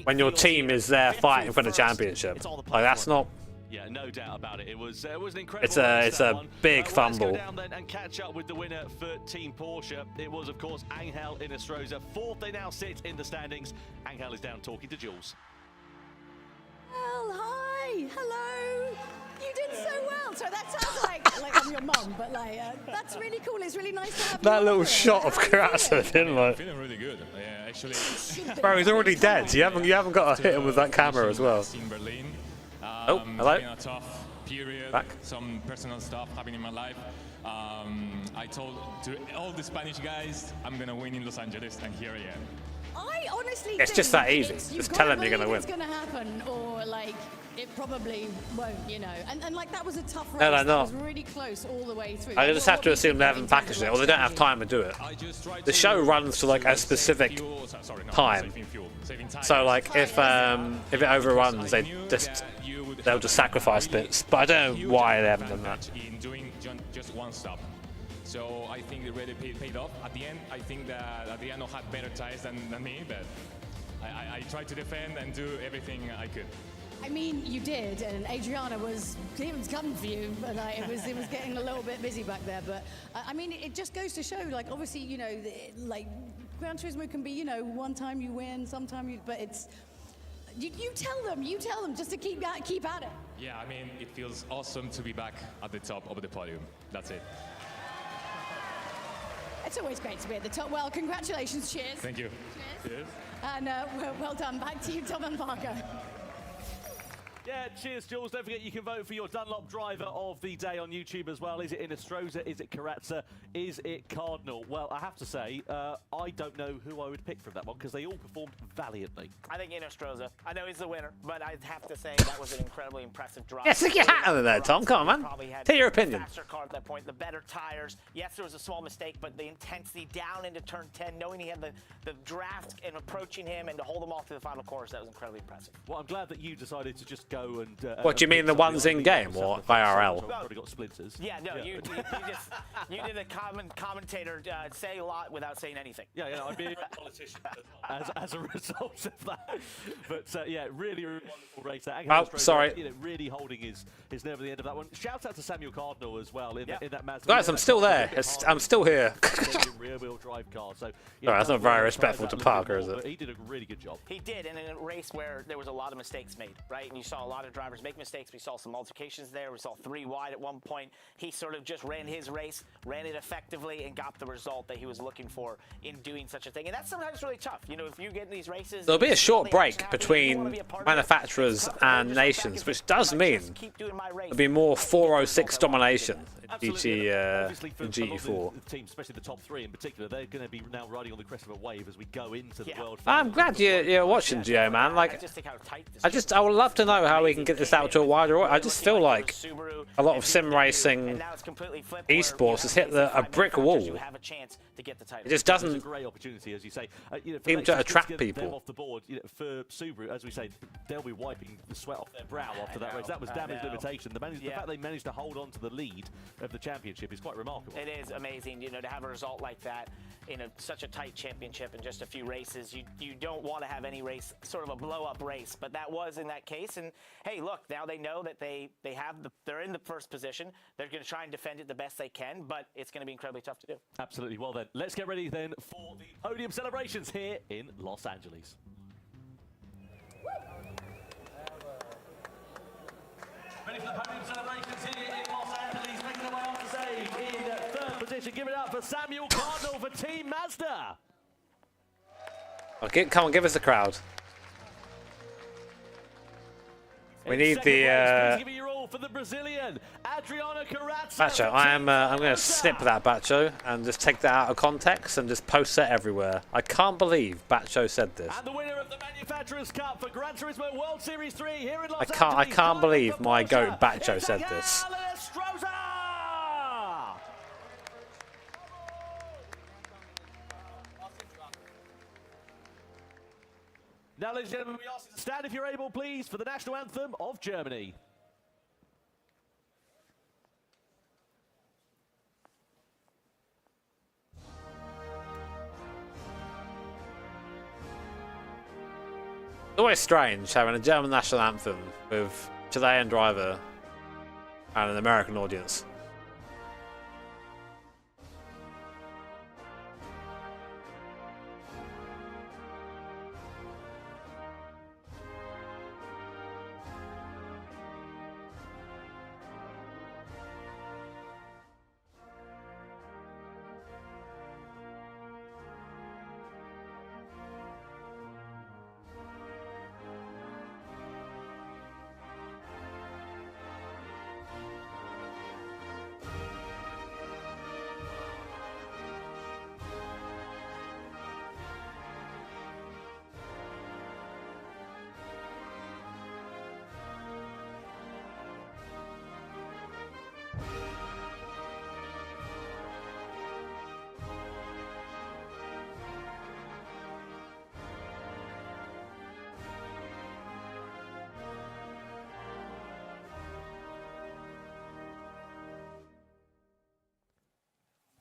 [SPEAKER 1] when your team is there fighting for the championship. Like that's not.
[SPEAKER 3] Yeah, no doubt about it. It was an incredible.
[SPEAKER 1] It's a big fumble.
[SPEAKER 3] Let's go down then and catch up with the winner for Team Porsche. It was, of course, Angel Inestrosa. 4th, they now sit in the standings. Angel is down talking to Jules.
[SPEAKER 10] Well, hi, hello. You did so well. So that sounds like I'm your mum, but like that's really cool. It's really nice to have you.
[SPEAKER 1] That little shot of Karatsa, didn't it?
[SPEAKER 4] Feeling really good. Yeah, actually.
[SPEAKER 1] Bro, he's already dead. You haven't got to hit him with that camera as well.
[SPEAKER 4] In Berlin.
[SPEAKER 1] Oh, hello.
[SPEAKER 4] It's been a tough period.
[SPEAKER 1] Back.
[SPEAKER 4] Some personal stuff happening in my life. I told to all the Spanish guys, I'm gonna win in Los Angeles, and here I am.
[SPEAKER 10] I honestly
[SPEAKER 1] it's just that easy. Just tell him you're gonna win.
[SPEAKER 10] It's gonna happen, or like it probably won't, you know. And like that was a tough race.
[SPEAKER 1] No,
[SPEAKER 10] That was really close all the way through.
[SPEAKER 1] I just have to assume they haven't packaged it, or they don't have time to do it. The show runs to like a specific time. So like if it overruns, they'll just sacrifice bits. But I don't know why they haven't done that.
[SPEAKER 4] In doing just one stop. So I think it really paid off. At the end, I think that Adriano had better tires than me, but I tried to defend and do everything I could.
[SPEAKER 10] I mean, you did, and Adriana was coming for you, but like, it was getting a little bit busy back there. But I mean, it just goes to show, like, obviously, you know, like Gran Turismo can be, you know, one time you win, sometime you, but it's, you tell them just to keep at it.
[SPEAKER 4] Yeah, I mean, it feels awesome to be back at the top of the podium. That's it.
[SPEAKER 10] It's always great to be at the top. Well, congratulations, cheers.
[SPEAKER 4] Thank you.
[SPEAKER 10] Cheers. And well done. Back to you, Tom and Parker.
[SPEAKER 3] Yeah, cheers, Jules. Don't forget you can vote for your Dunlop driver of the day on YouTube as well. Is it Inestrosa? Is it Carazza? Is it Cardinal? Well, I have to say, I don't know who I would pick from that one because they all performed valiantly.
[SPEAKER 16] I think Inestrosa. I know he's the winner, but I'd have to say that was an incredibly impressive drive.
[SPEAKER 1] Yeah, stick your hat over there, Tom. Come on, man. Tell your opinion.
[SPEAKER 16] Faster car at that point, the better tires. Yes, there was a small mistake, but the intensity down into turn 10, knowing he had the draft and approaching him and to hold him off to the final course, that was incredibly impressive.
[SPEAKER 3] Well, I'm glad that you decided to just go and...
[SPEAKER 1] What do you mean, the ones in game or IRL?
[SPEAKER 3] Already got splinters.
[SPEAKER 16] Yeah, no, you did a commentator say a lot without saying anything.
[SPEAKER 3] Yeah, I'd be a politician as a result of that. But yeah, really wonderful race there.
[SPEAKER 1] Oh, sorry.
[SPEAKER 3] You know, really holding his nerve at the end of that one. Shout out to Samuel Cardinal as well in that Mazda.
[SPEAKER 1] Guys, I'm still there. I'm still here.
[SPEAKER 3] Rear-wheel drive car. So
[SPEAKER 1] yeah, that's not very respectful to Parker, is it?
[SPEAKER 3] He did a really good job.
[SPEAKER 16] He did, and in a race where there was a lot of mistakes made, right? And you saw a lot of drivers make mistakes. We saw some altercations there. We saw 3 wide at one point. He sort of just ran his race, ran it effectively, and got the result that he was looking for in doing such a thing. And that's sometimes really tough. You know, if you get in these races...
[SPEAKER 1] There'll be a short break between manufacturers and nations, which does mean there'll be more 406 domination in GT4.
[SPEAKER 3] The team, especially the top 3 in particular, they're going to be now riding on the crest of a wave as we go into the world.
[SPEAKER 1] I'm glad you're watching, Gio, man. Like, I would love to know how we can get this out to a wider audience. I just feel like a lot of sim racing esports has hit a brick wall. It just doesn't
[SPEAKER 3] It's a great opportunity, as you say,
[SPEAKER 1] seem to attract people.
[SPEAKER 3] Off the board, you know, for Subaru, as we say, they'll be wiping the sweat off their brow after that race. That was damage limitation. The fact they managed to hold on to the lead of the championship is quite remarkable.
[SPEAKER 16] It is amazing, you know, to have a result like that in such a tight championship in just a few races. You don't want to have any race sort of a blow-up race, but that was in that case. And hey, look, now they know that they're in the first position. They're going to try and defend it the best they can, but it's going to be incredibly tough to do.
[SPEAKER 3] Absolutely. Well then, let's get ready then for the podium celebrations here in Los Angeles. Ready for the podium celebrations here in Los Angeles. Making their way off the stage in third position. Give it up for Samuel Cardinal for Team Mazda.
[SPEAKER 1] Okay, come on, give us the crowd. We need the
[SPEAKER 3] Give it your all for the Brazilian Adriano Carazza.
[SPEAKER 1] Bacho. I'm going to snip that Bacho and just take that out of context and just post it everywhere. I can't believe Bacho said this.
[SPEAKER 3] And the winner of the Manufacturers Cup for Gran Turismo World Series 3 here in Los
[SPEAKER 1] I
[SPEAKER 3] Angeles.
[SPEAKER 1] can't believe my goat Bacho said this.
[SPEAKER 3] Now, ladies and gentlemen, we ask you to stand if you're able, please, for the national anthem of Germany.
[SPEAKER 1] It's always strange having a German national anthem with a Chilean driver and an American audience.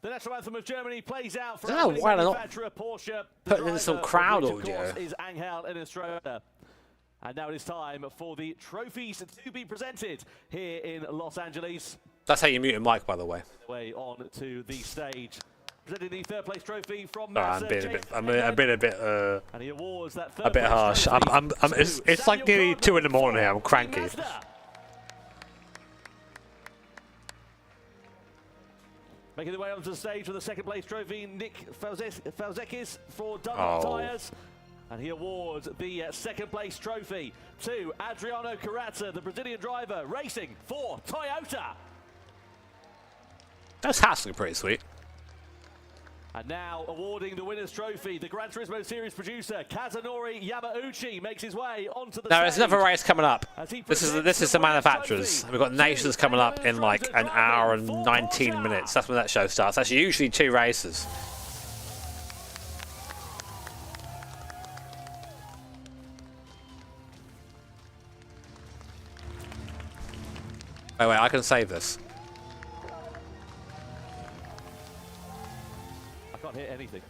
[SPEAKER 3] The national anthem of Germany plays out for
[SPEAKER 1] I don't know why they're not
[SPEAKER 3] manufacturer Porsche.
[SPEAKER 1] putting in some crowd
[SPEAKER 3] which, of
[SPEAKER 1] audio.
[SPEAKER 3] course, is Angel Estrada. And now it is time for the trophies to be presented here in Los Angeles.
[SPEAKER 1] That's how you mute a mic, by the way.
[SPEAKER 3] Way on to the stage. presenting the third place trophy from
[SPEAKER 1] I'm being a bit
[SPEAKER 3] and he awards that
[SPEAKER 1] a bit harsh. It's like nearly 2 in the morning here. I'm cranky.
[SPEAKER 3] Making the way onto the stage for the second place trophy, Nick Falzekis for Dunlop Tyres. And he awards the second place trophy to Adriano Carrazza, the Brazilian driver, racing for Toyota.
[SPEAKER 1] That's actually pretty sweet.
[SPEAKER 3] And now awarding the winner's trophy, the Gran Turismo series producer Kazunori Yamauchi makes his way onto the
[SPEAKER 1] Now there's
[SPEAKER 3] stage.
[SPEAKER 1] another race coming up. This is the manufacturers. We've got Nations coming up in like an hour and 19 minutes. That's when that show starts. That's usually 2 races. Oh wait, I can save this.
[SPEAKER 3] I can't hear anything.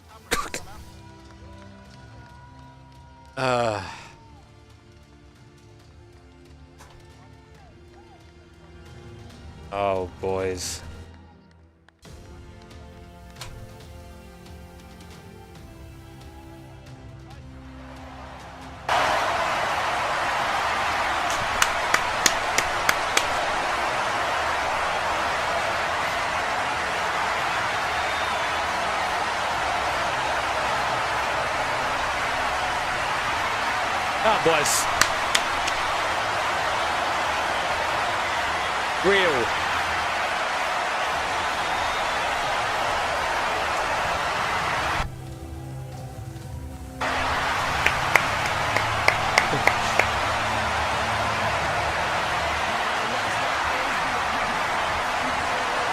[SPEAKER 1] Oh, boys. Ah, boys. Real.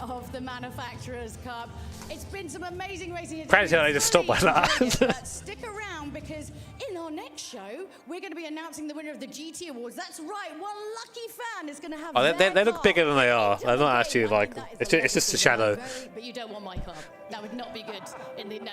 [SPEAKER 10] Of the Manufacturers Cup. It's been some amazing racing.
[SPEAKER 1] Practically, I just stopped by that.
[SPEAKER 10] But stick around because in our next show, we're going to be announcing the winner of the GT Awards. That's right, one lucky fan is going to have
[SPEAKER 1] Oh,
[SPEAKER 10] their
[SPEAKER 1] they look
[SPEAKER 10] car
[SPEAKER 1] bigger than they are. They're not actually like. It's just a shadow.
[SPEAKER 10] But you don't want my car. That would not be good. In the no.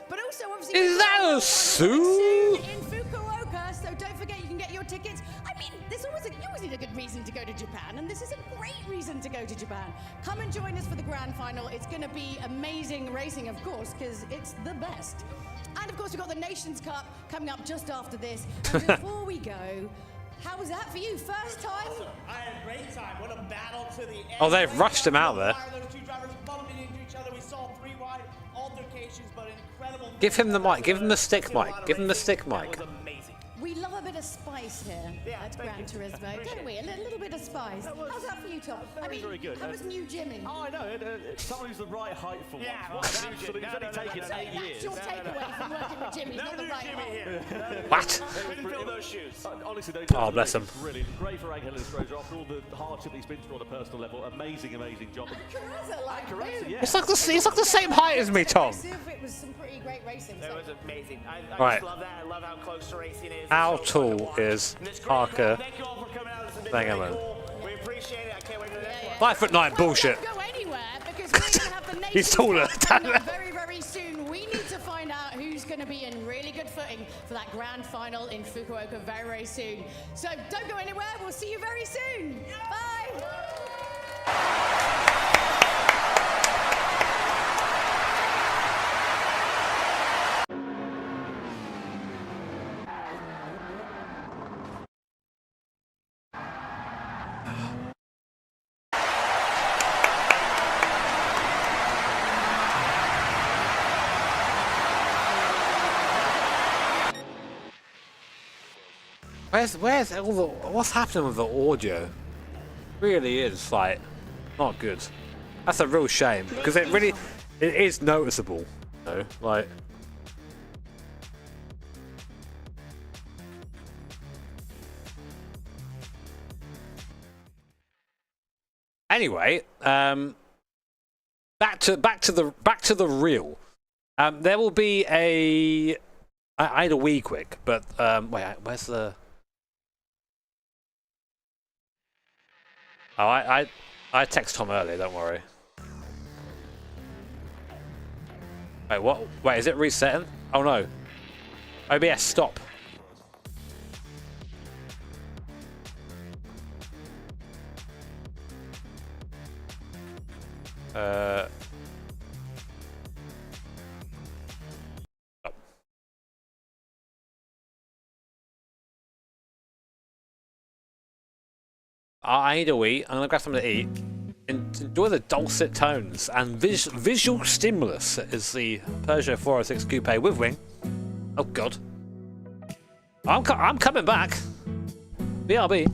[SPEAKER 10] But also, obviously,
[SPEAKER 1] Is that a suit?
[SPEAKER 10] in Fukuoka, so don't forget you can get your tickets. I mean, you always need a good reason to go to Japan, and this is a great reason to go to Japan. Come and join us for the grand final. It's going to be amazing racing, of course, because it's the best. And of course, we've got the Nations Cup coming up just after this. And before we go, how was that for you? First time?
[SPEAKER 7] Awesome. I had a great time. What a battle to the end.
[SPEAKER 1] Oh, they've rushed him out there.
[SPEAKER 7] Those two drivers bumping into each other. We saw 3 wide altercations, but incredible.
[SPEAKER 1] Give him the mic. Give him the stick mic. Give him the stick mic.
[SPEAKER 10] We love a bit of spice here at Gran Turismo, don't we? A little bit of spice. How's that for you, Tom? I mean,
[SPEAKER 3] very good.
[SPEAKER 10] How was new Jimmy?
[SPEAKER 3] Oh, I know. Someone who's the right height for
[SPEAKER 10] Yeah,
[SPEAKER 3] one. Absolutely. It's only taken 8 years.
[SPEAKER 10] That's your takeaway from working with Jimmy. Not the right height.
[SPEAKER 1] What?
[SPEAKER 7] Couldn't fill those shoes.
[SPEAKER 3] Honestly, those
[SPEAKER 1] Oh, bless him.
[SPEAKER 3] Brilliant. Great for Angel Estrada after all the hardship he's been through on a personal level. Amazing job.
[SPEAKER 10] Carrazza, like, boom.
[SPEAKER 3] Yeah.
[SPEAKER 1] It's like the same height as me, Tom.
[SPEAKER 10] It was some pretty great racing.
[SPEAKER 7] It was amazing. I
[SPEAKER 1] Right.
[SPEAKER 7] just love that. I love how close the racing is.
[SPEAKER 1] How
[SPEAKER 7] It's so fun to
[SPEAKER 1] tall
[SPEAKER 7] watch.
[SPEAKER 1] is
[SPEAKER 7] And it's great.
[SPEAKER 1] Parker
[SPEAKER 7] Thank you all for coming out. This has been really
[SPEAKER 1] Bangaman?
[SPEAKER 7] cool. We appreciate it. I can't wait for the next one.
[SPEAKER 1] 5'9", bullshit.
[SPEAKER 10] Don't go anywhere because we're going to have the Nations
[SPEAKER 1] He's taller.
[SPEAKER 10] Cup coming up very, very soon. We need to find out who's going to be in really good footing for that grand final in Fukuoka very, very soon. So don't go anywhere. We'll see you very soon. Bye.
[SPEAKER 1] Where's all the, what's happening with the audio? Really is like not good. That's a real shame because it is noticeable. You know, like. Anyway, back to the real. There will be a. I had a wee quick, but wait, where's the? Oh, I text Tom earlier. Don't worry. Wait, what? Wait, is it resetting? Oh no. OBS, stop. I need to eat. I'm gonna grab something to eat. Enjoy the dulcet tones and visual stimulus is the Peugeot 406 Coupe with wing. Oh God. I'm coming back. BRB.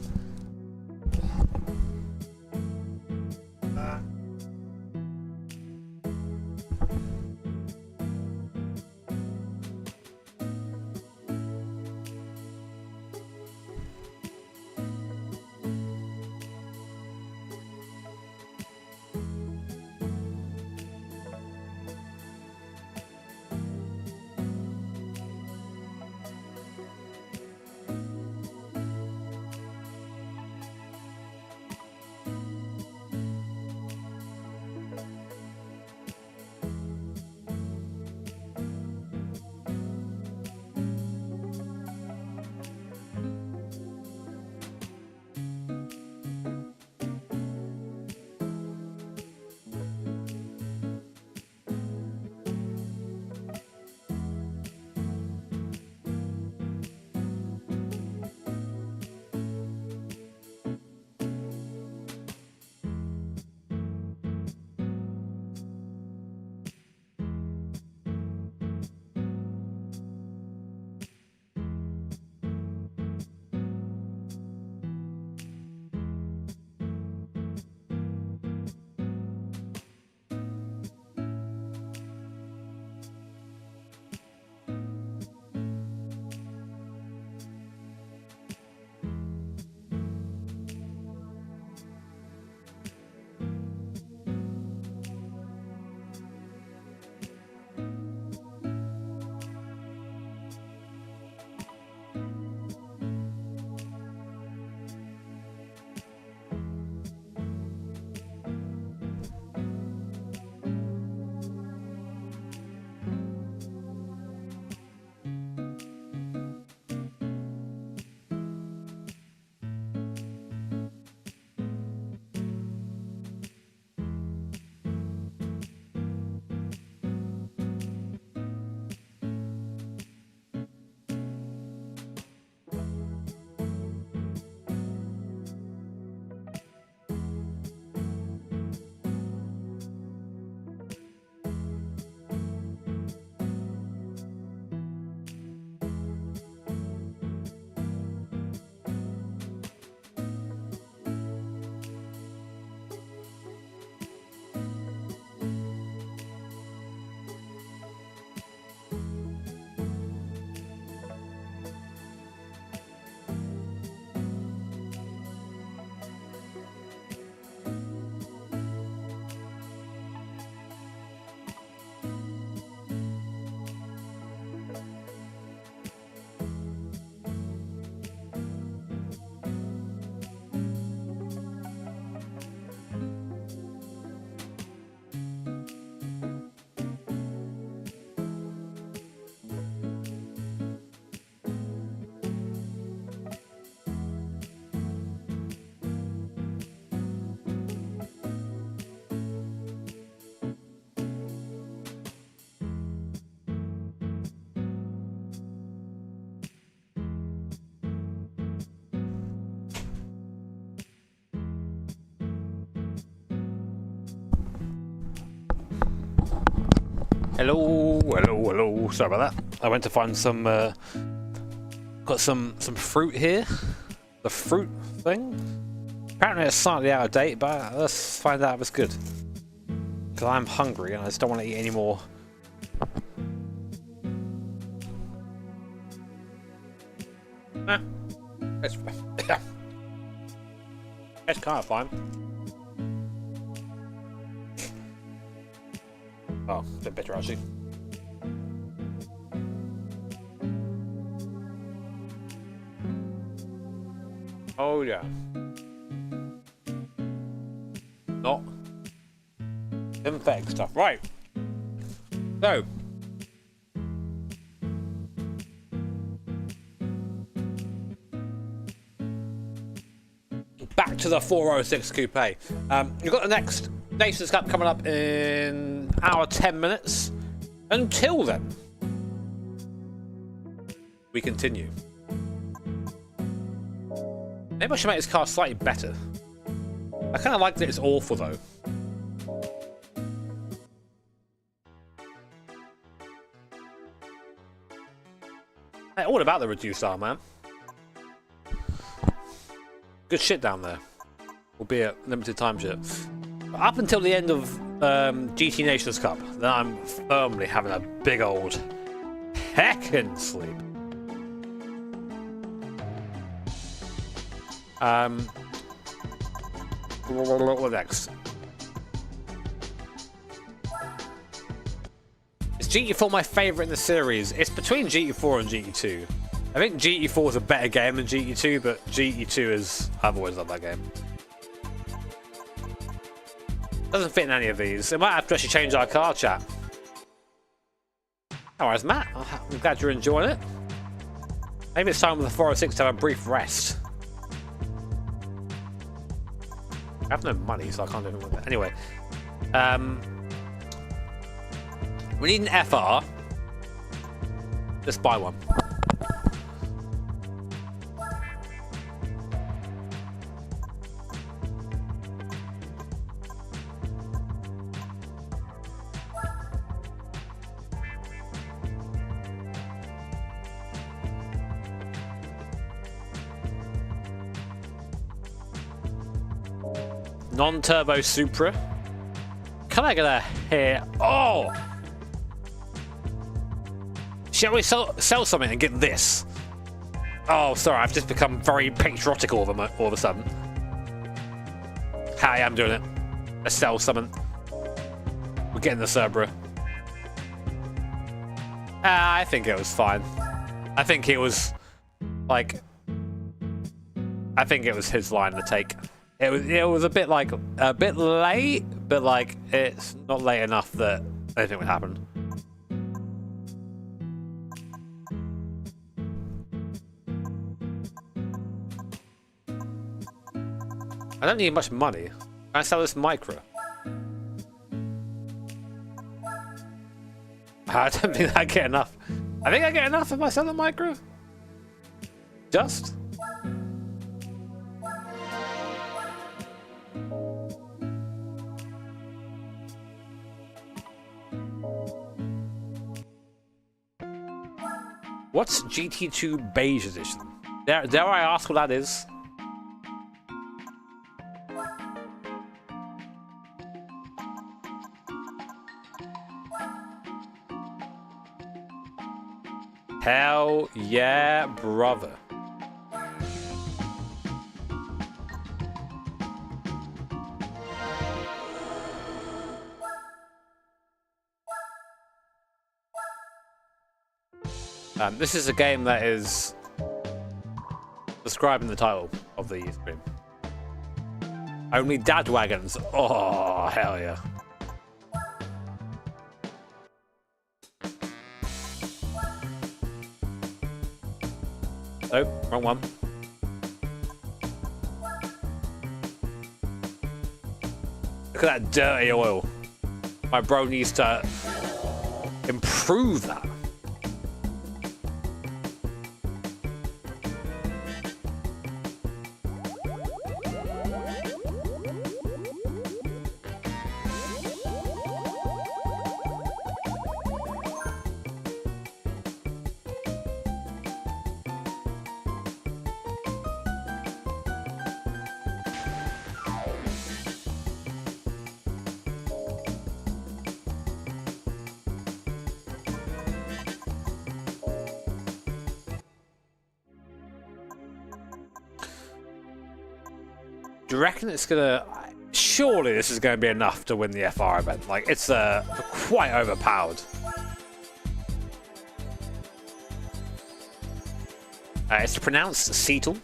[SPEAKER 1] Hello. Sorry about that. I went to find some. Got some fruit here. The fruit thing. Apparently it's slightly out of date, but let's find out if it's good. Because I'm hungry and I just don't want to eat any more. It's kind of fine. Oh, a bit bitter actually. Oh yeah. Not synthetic stuff. Right. So. Back to the 406 Coupe. You've got the next Nations Cup coming up in an hour 10 minutes. Until then, we continue. Maybe I should make this car slightly better. I kind of like that it's awful though. Hey, all about the reduced R, man. Good shit down there. Albeit limited time shit. But up until the end of GT Nations Cup, then I'm firmly having a big old heckin' sleep. What next? Is GT4 my favourite in the series? It's between GT4 and GT2. I think GT4 is a better game than GT2, but GT2 is... I've always loved that game. Doesn't fit in any of these. It might have to actually change our car, chat. Alright, Matt. I'm glad you're enjoying it. Maybe it's time with the 406 to have a brief rest. I have no money, so I can't do anything with it. Anyway. We need an FR. Let's buy one. Non-turbo Supra. Can I get a hair? Oh! Shall we sell something and get this? Oh, sorry, I've just become very patriotic all of a sudden. Hi, I'm doing it. Let's sell something. We're getting the Supra. I think it was fine. I think it was like. I think it was his line to take. It was a bit late, but like it's not late enough that anything would happen. I don't need much money. Can I sell this micro? I don't think I get enough. I think I get enough if I sell the micro. Just. What's GT2 Beige Edition? Dare I ask what that is? Hell yeah, brother. This is a game that is described in the title of the stream. Only dad wagons. Oh, hell yeah. Oh, wrong one. Look at that dirty oil. My bro needs to improve that. Do you reckon it's gonna... Surely this is going to be enough to win the FR event. Like, it's quite overpowered. It's pronounced Seattle.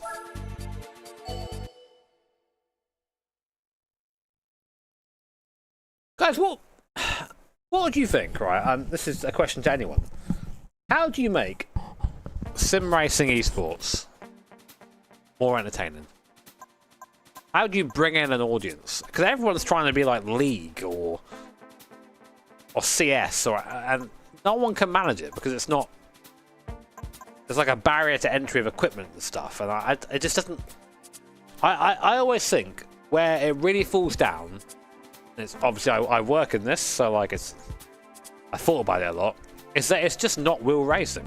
[SPEAKER 1] Guys, what do you think, right? This is a question to anyone. How do you make sim racing esports more entertaining? How do you bring in an audience? Because everyone's trying to be like League or CS, and no one can manage it because it's not. There's like a barrier to entry of equipment and stuff, and it just doesn't. I always think where it really falls down. It's obviously I work in this, so like I thought about it a lot. Is that it's just not wheel racing.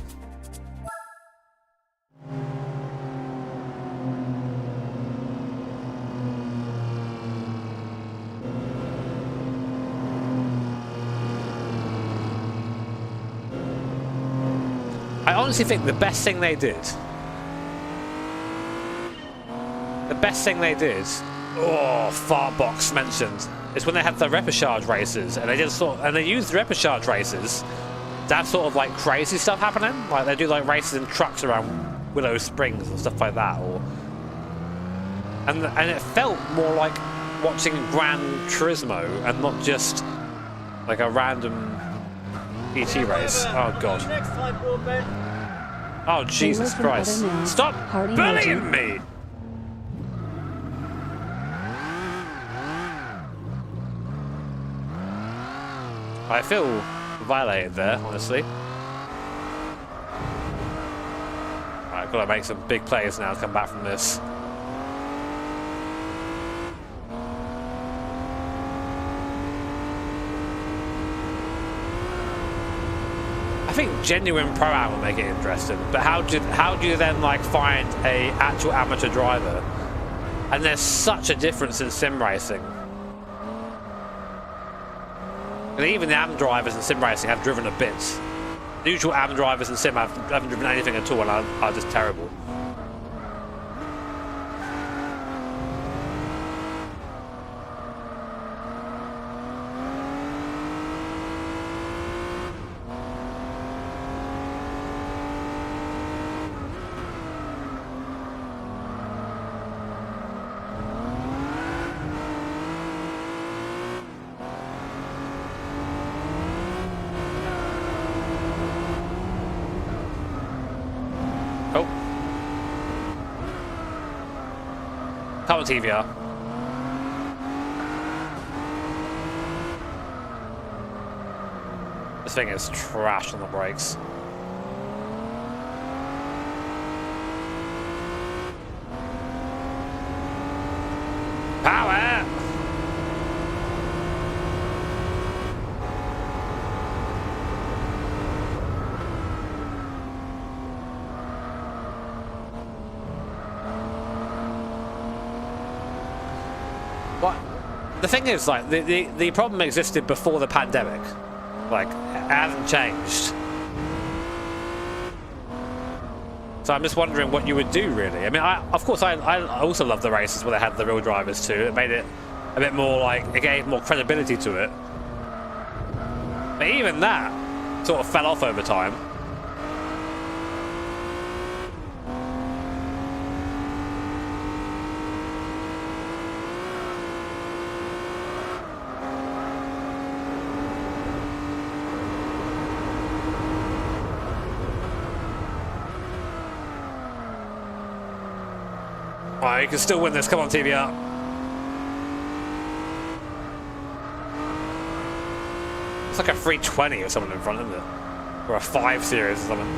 [SPEAKER 1] I honestly think the best thing they did. Oh, Fartbox mentioned. Is when they had the repechage races, and they just they used the repechage races to have sort of like crazy stuff happening. Like they do like races in trucks around Willow Springs and stuff like that, and it felt more like watching Gran Turismo and not just like a random ET race. Oh god. Oh Jesus Christ! Stop bullying me! I feel violated there, honestly. Right, I've got to make some big plays now to come back from this. I think genuine pro am will make it interesting, but how do you then like find a actual amateur driver? And there's such a difference in sim racing. And even the AM drivers in sim racing have driven a bit. The usual AM drivers in sim haven't driven anything at all and are just terrible. Come on, TVR. This thing is trash on the brakes. Power! The thing is, like, the problem existed before the pandemic. Like, it hasn't changed. So I'm just wondering what you would do, really. I mean, of course, I also love the races where they had the real drivers too. It made it a bit more, like, it gave more credibility to it. But even that sort of fell off over time. You can still win this. Come on, TVR. It's like a 320 or something in front, isn't it? Or a 5 Series or something.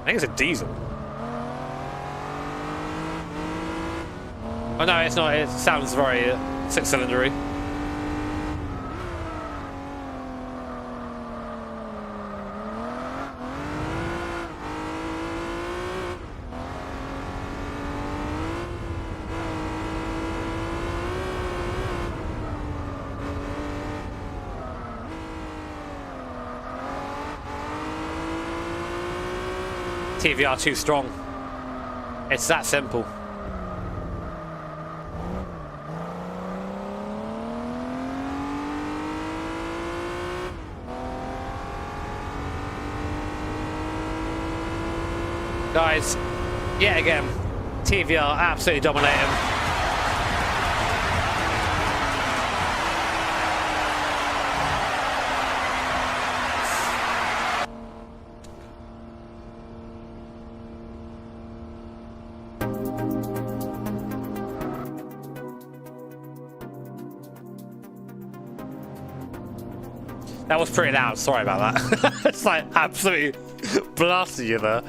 [SPEAKER 1] I think it's a diesel. Oh no, it's not. It sounds very 6-cylindery. TVR too strong. It's that simple. Guys, yet again, TVR absolutely dominating. That was pretty loud, sorry about that. It's like absolutely blasted you there.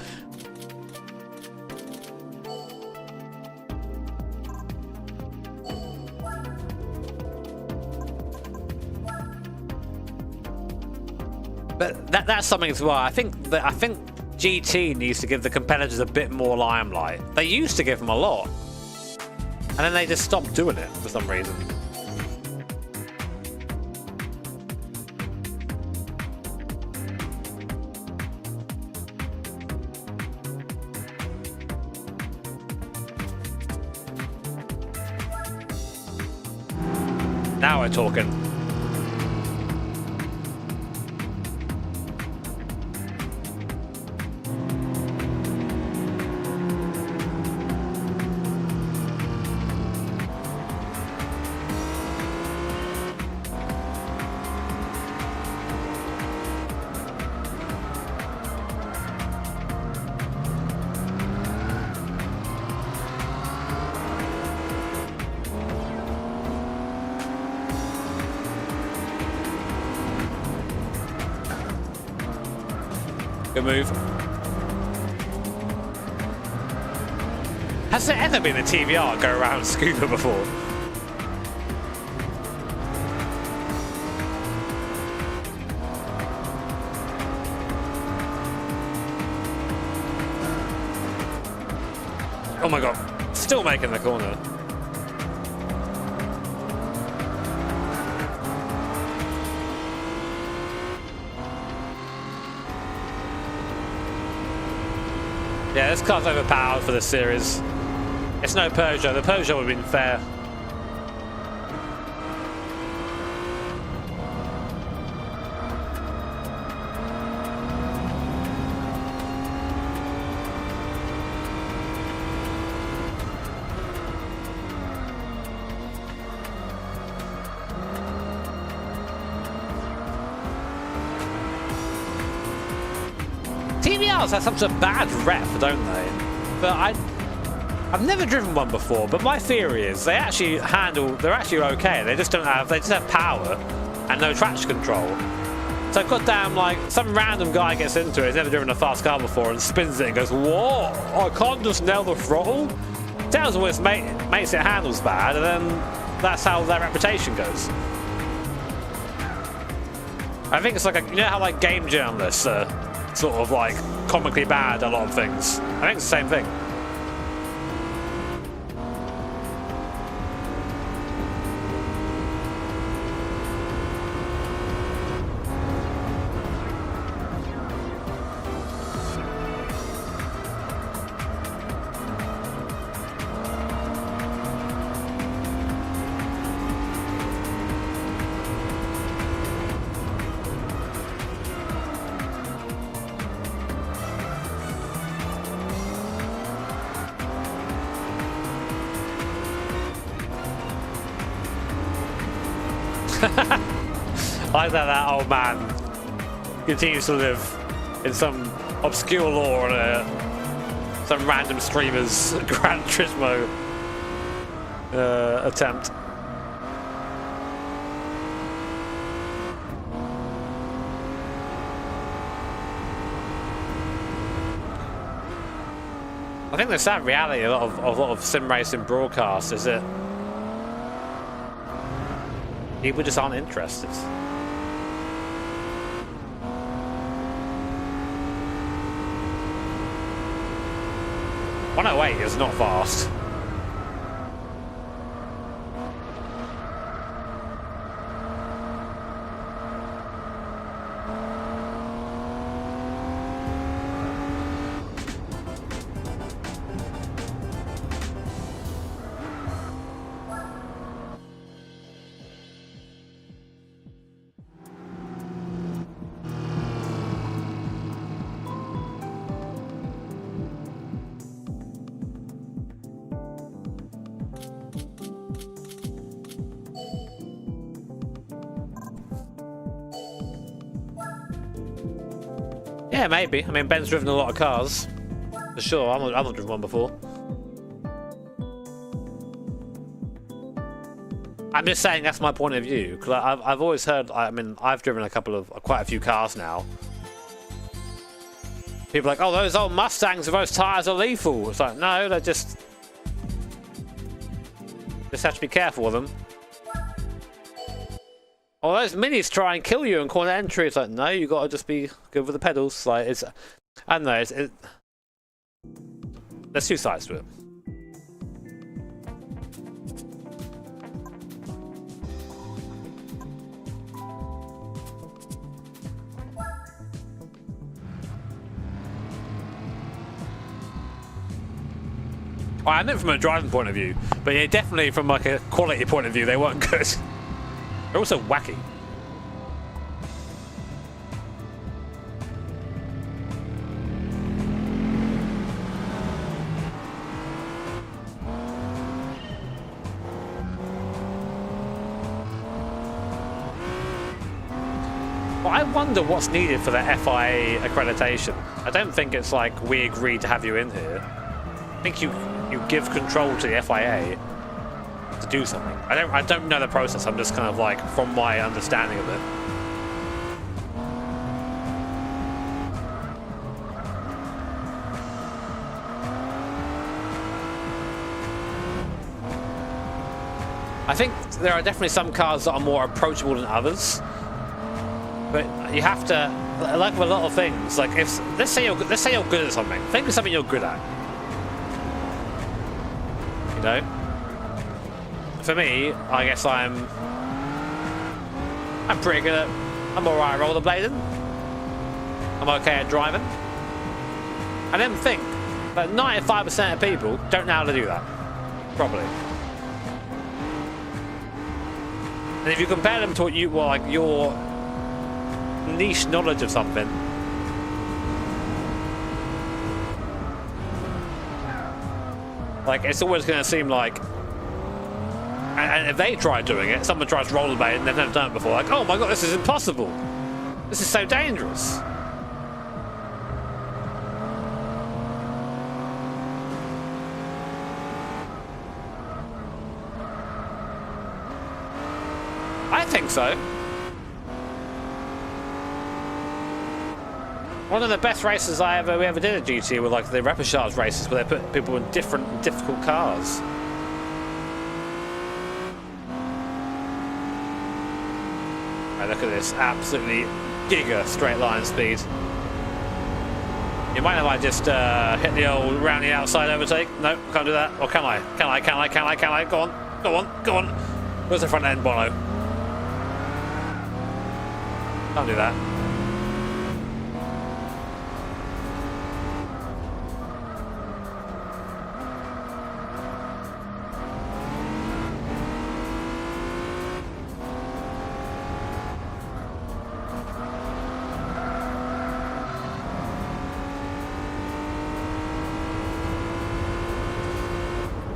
[SPEAKER 1] But that's something as well. I think GT needs to give the competitors a bit more limelight. They used to give them a lot, and then they just stopped doing it for some reason. Now we're talking. Good move. Has there ever been a TVR go around Scuba before? Oh my god, still making the corner. Yeah, this car's overpowered for this series. It's no Peugeot. The Peugeot would have been fair. TVRs have such a bad rep, don't they? But I've never driven one before, but my theory is they're actually okay. They just have power and no traction control. So goddamn, like, some random guy gets into it, he's never driven a fast car before, and spins it and goes, "Whoa, I can't just nail the throttle." Tells them it makes it handles bad, and then that's how their reputation goes. I think it's like you know how like game journalists are sort of like comically bad at a lot of things. I think it's the same thing. I like that old man continues to live in some obscure lore on some random streamer's Gran Turismo attempt. I think the sad reality of a lot of sim racing broadcasts is that people just aren't interested. 108 is not fast. Yeah, maybe. I mean, Ben's driven a lot of cars. For sure, I've not driven one before. I'm just saying that's my point of view. Because I've always heard, I mean, I've driven quite a few cars now. People are like, oh, those old Mustangs with those tyres are lethal. It's like, no, they're just have to be careful with them. Well, those minis try and kill you in corner entry. It's like, no, you gotta just be good with the pedals. Like, it's, I don't know. There's two sides to it. Well, I meant from a driving point of view, but yeah, definitely from like a quality point of view, they weren't good. They're also wacky. Well, I wonder what's needed for the FIA accreditation. I don't think it's like we agreed to have you in here. I think you give control to the FIA to do something. I don't know the process. I'm just kind of like from my understanding of it. I think there are definitely some cars that are more approachable than others, but you have to, like with a lot of things, like if let's say you're good at something. Think of something you're good at. You know. For me, I guess I'm pretty good at. I'm alright at rollerblading. I'm okay at driving. I then think that 95% of people don't know how to do that properly. And if you compare them to what you well, like your niche knowledge of something, like it's always going to seem like, and if they try doing it, someone tries rollerblading and they've never done it before, like, oh my god, this is impossible. This is so dangerous. I think so. One of the best races we ever did at GT were like the Repechage races, where they put people in different difficult cars. Right, look at this, absolutely giga straight line speed. You mind if I just hit the old round the outside overtake? No, can't do that. Or can I? Can I? Go on. Where's the front end, Bono? Can't do that.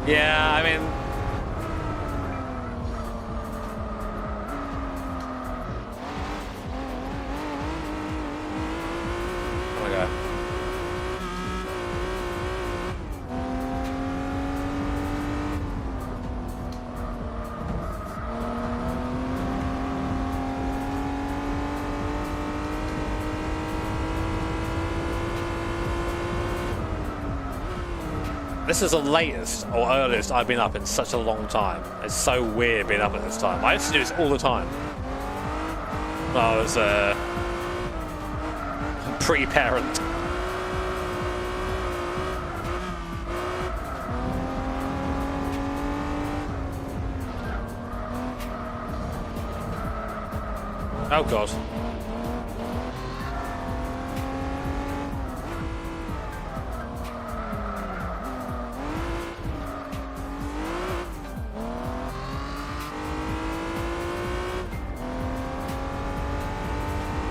[SPEAKER 1] Yeah, I mean... Oh my god. This is the latest or earliest I've been up in such a long time. It's so weird being up at this time. I used to do this all the time when I was pre-parent. Oh god.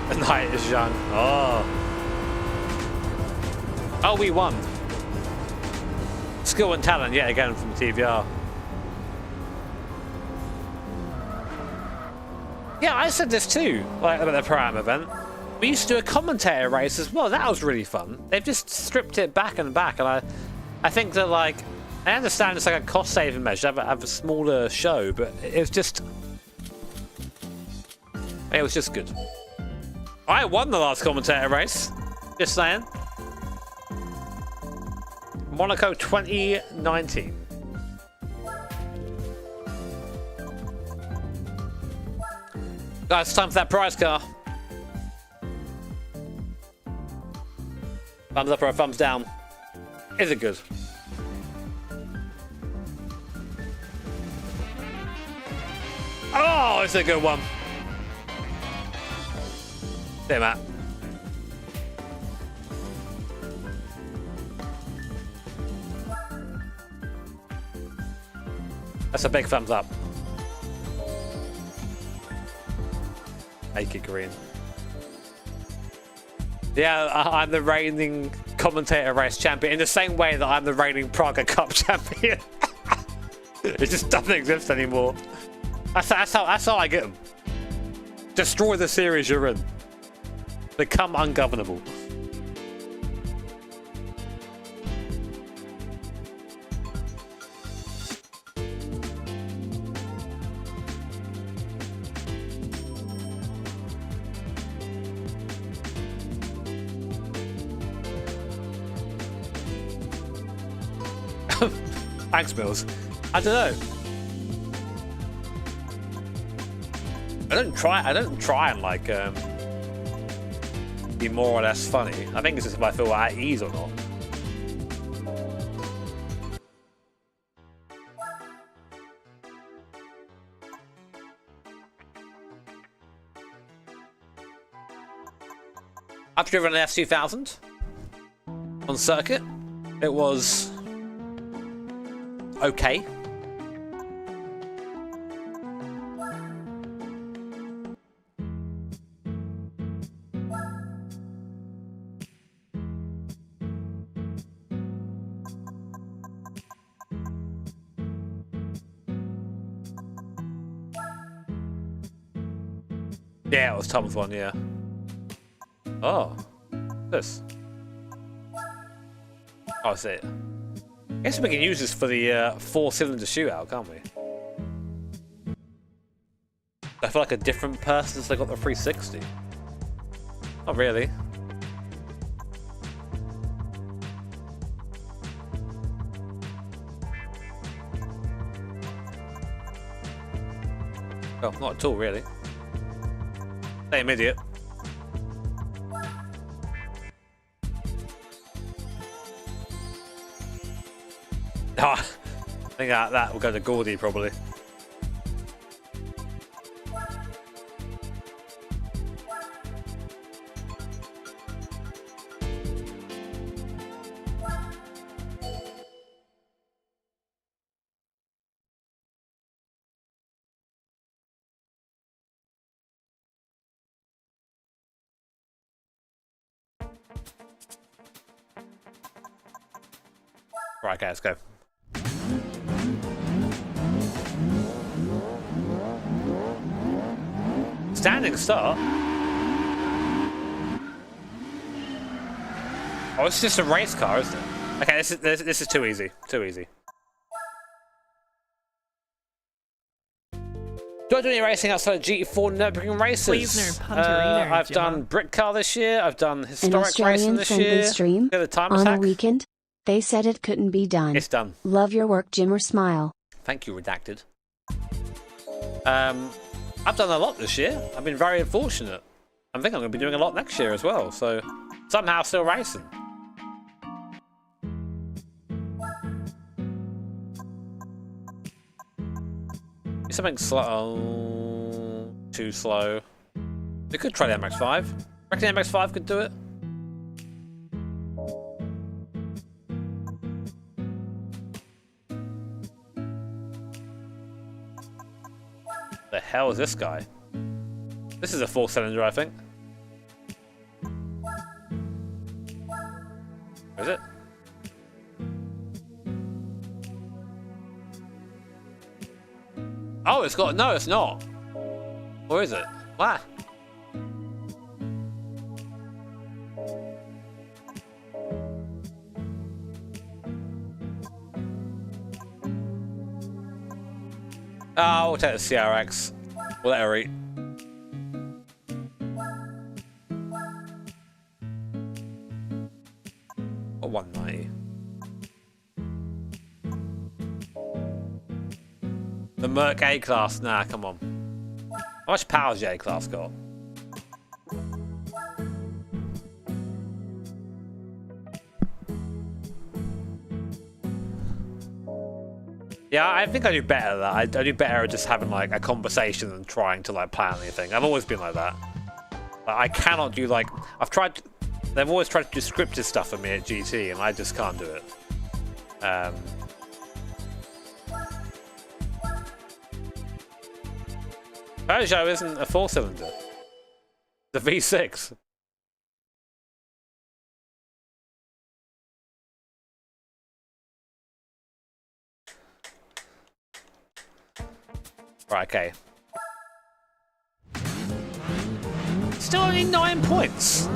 [SPEAKER 1] The night is young. Oh, we won. Skill and talent yet again from TVR. Yeah, I said this too, like about the Pro-Am event. We used to do a commentator race as well. That was really fun. They've just stripped it back and back, and I think that, like, I understand it's like a cost-saving measure to have a smaller show, but it was just good. I won the last commentator race. Just saying. Monaco 2019. Guys, it's time for that prize car. Thumbs up or a thumbs down? Is it good? Oh, it's a good one. There, Matt. That's a big thumbs up. Make it green. Yeah, I'm the reigning commentator race champion in the same way that I'm the reigning Praga Cup champion. It just doesn't exist anymore. That's how I get them. Destroy the series you're in. Become ungovernable. Thanks, Mills. I don't know. I don't try and like be more or less funny. I think it's just if I feel at ease or not. I've driven an F2000 on circuit. It was okay. Yeah, it was Tom's one, yeah. Oh, this. Oh, I see it. I guess we can use this for the 4-cylinder shootout, can't we? I feel like a different person since I got the 360. Not really. Oh, not at all, really. Same idiot. Oh, I think that will go to Gordy probably. Right, okay, let's go. Standing start? Oh, it's just a race car, isn't it? Okay, this is too easy. Too easy. Do I do any racing outside of GT4 Nürburgring races? I've done Brick Car this year. I've done historic racing this year.
[SPEAKER 2] Stream
[SPEAKER 1] The time
[SPEAKER 2] on
[SPEAKER 1] attack.
[SPEAKER 2] a weekend. They said it couldn't be done.
[SPEAKER 1] It's done.
[SPEAKER 2] Love your work, Jimmer. Smile.
[SPEAKER 1] Thank you, Redacted. I've done a lot this year. I've been very fortunate. I think I'm going to be doing a lot next year as well. So somehow still racing. Something slow. Oh, too slow. We could try the MX-5. Reckon the MX-5 could do it? The hell is this guy? This is a 4-cylinder, I think. Is it? Oh, it's got... No, it's not. Or is it? What? Oh, we'll take the CRX. We'll let her eat. Or 190. The Merc A-Class. Nah, come on. How much power has the A-Class got? Yeah, I think I do better at that. I do better at just having like a conversation than trying to like plan anything. I've always been like that. Like, I cannot do like they've always tried to do scripted stuff for me at GT, and I just can't do it. Peugeot isn't a 4-cylinder. It's a V6. Right, okay. Still only 9 points.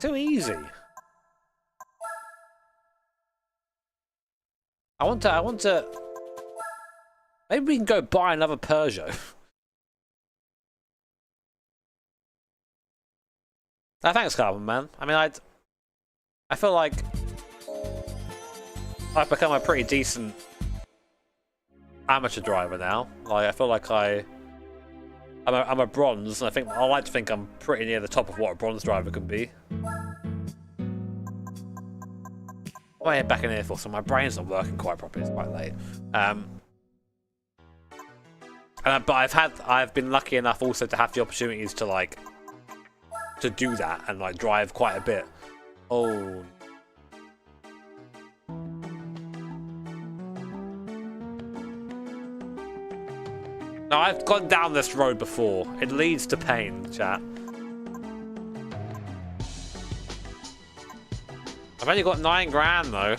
[SPEAKER 1] Too easy. I want to. Maybe we can go buy another Peugeot. No, thanks, Carbon Man. I mean, I feel like I've become a pretty decent amateur driver now. Like, I feel like I'm a bronze, and I like to think I'm pretty near the top of what a bronze driver can be. I head back in here for, so my brain's not working quite properly. It's quite late. But I've been lucky enough also to have the opportunities to like to do that and like drive quite a bit. Oh. No, I've gone down this road before. It leads to pain, chat. I've only got 9 grand though.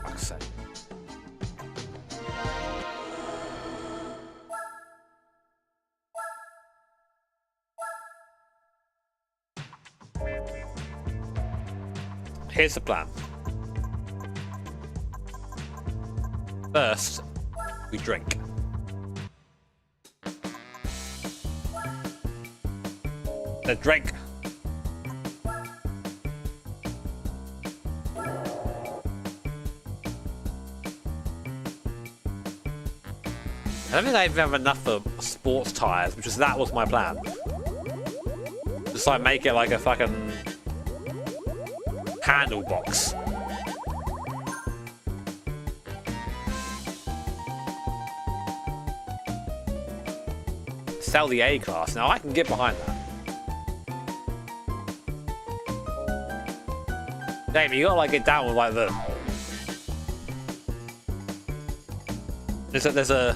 [SPEAKER 1] Fuck's sake. Here's the plan. First, we drink. Let's drink. I don't think I even have enough for sports tires, that was my plan. Just like make it like a fucking handle box. Sell the A-Class. Now I can get behind that. Jamie, you gotta like get down with like the. There's a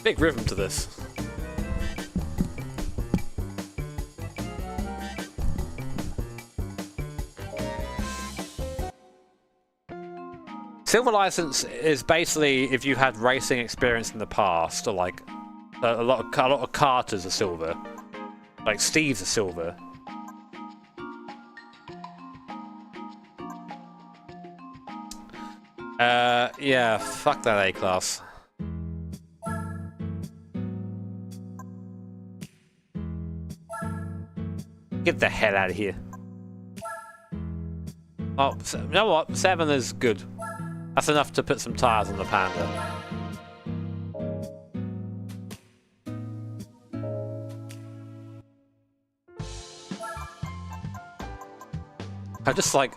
[SPEAKER 1] big rhythm to this. Silver license is basically if you had racing experience in the past, or like a lot of karters are silver, like Steve's a silver. Yeah, fuck that A-Class. Get the hell out of here. Oh, you know what? 7 is good. That's enough to put some tires on the Panda. I just like...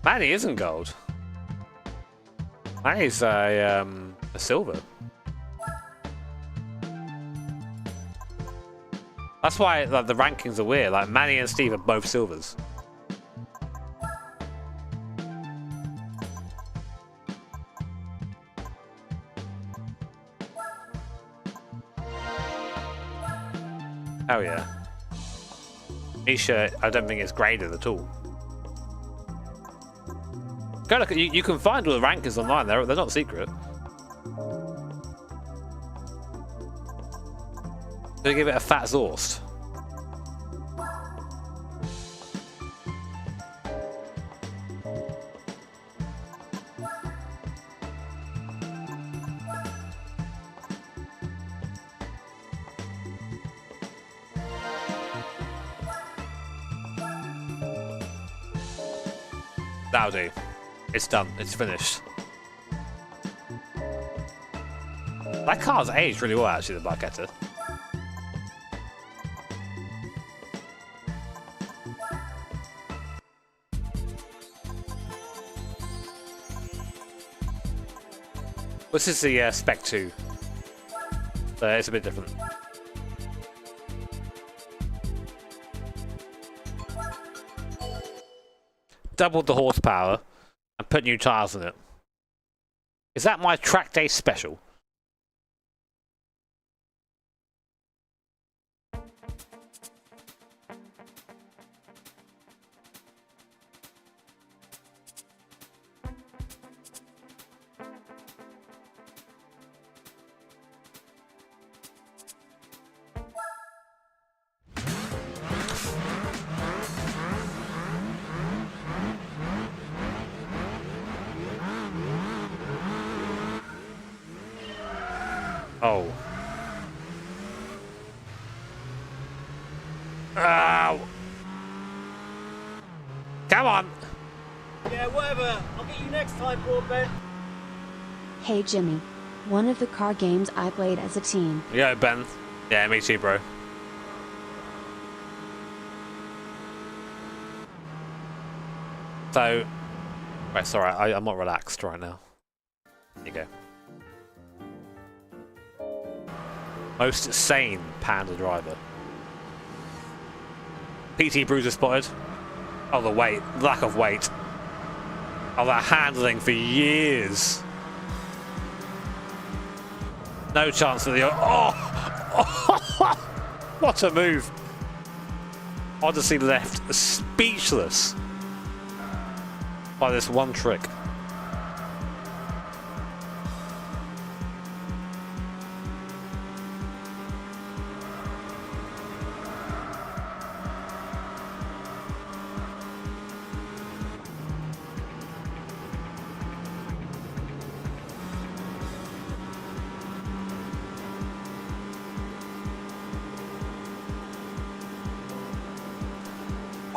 [SPEAKER 1] Manny isn't gold. Manny's a silver. That's why like, the rankings are weird. Like Manny and Steve are both silvers. Oh yeah. Misha, I don't think it's graded at all. Go look. You can find all the rankings online. They're not secret. Do we give it a fat exhaust? That'll do. It's done. It's finished. That car's aged really well, actually, the Barchetta. This is the Spec 2. So it's a bit different. Doubled the horsepower and put new tyres in it. Is that my track day special? Oh. Ow. Come on.
[SPEAKER 7] Yeah, whatever. I'll get you next time, Broadbent.
[SPEAKER 2] Hey Jimmy. One of the car games I played as a teen.
[SPEAKER 1] Yeah, Ben. Yeah, me too, bro. So, wait, sorry, I'm not relaxed right now. There you go. Most sane Panda driver. PT Bruiser spotted. Oh, the weight. Lack of weight. Oh, that handling for years. No chance of the... Oh! What a move. Odyssey left speechless by this one trick.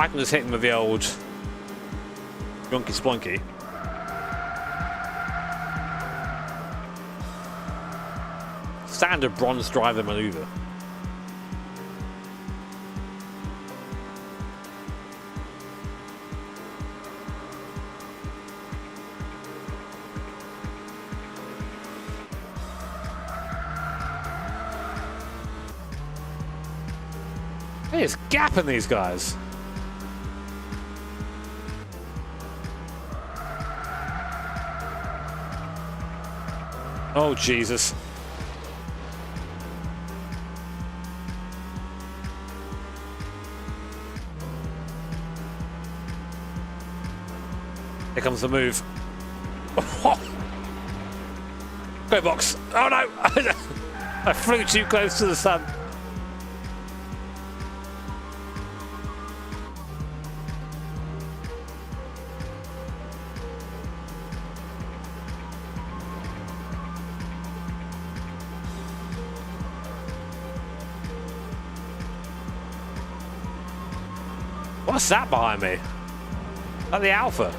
[SPEAKER 1] I can just hit him with the old Yonky Splunky. Standard bronze driver maneuver. There's a gap in these guys. Oh, Jesus. Here comes the move. Go box. Oh no! I flew too close to the sun. What's that behind me? Is that the Alpha?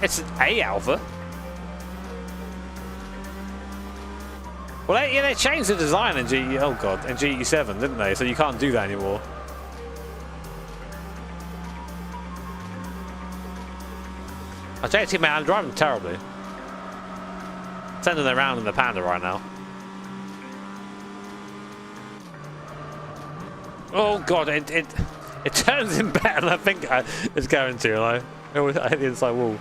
[SPEAKER 1] It's an A Alpha. Well, they changed the design in GE7, didn't they? So you can't do that anymore. I tell you, man, I'm driving terribly. Sending it around in the Panda right now. Oh god, it turns in better than I think it's going to. Like, I hit the inside wall.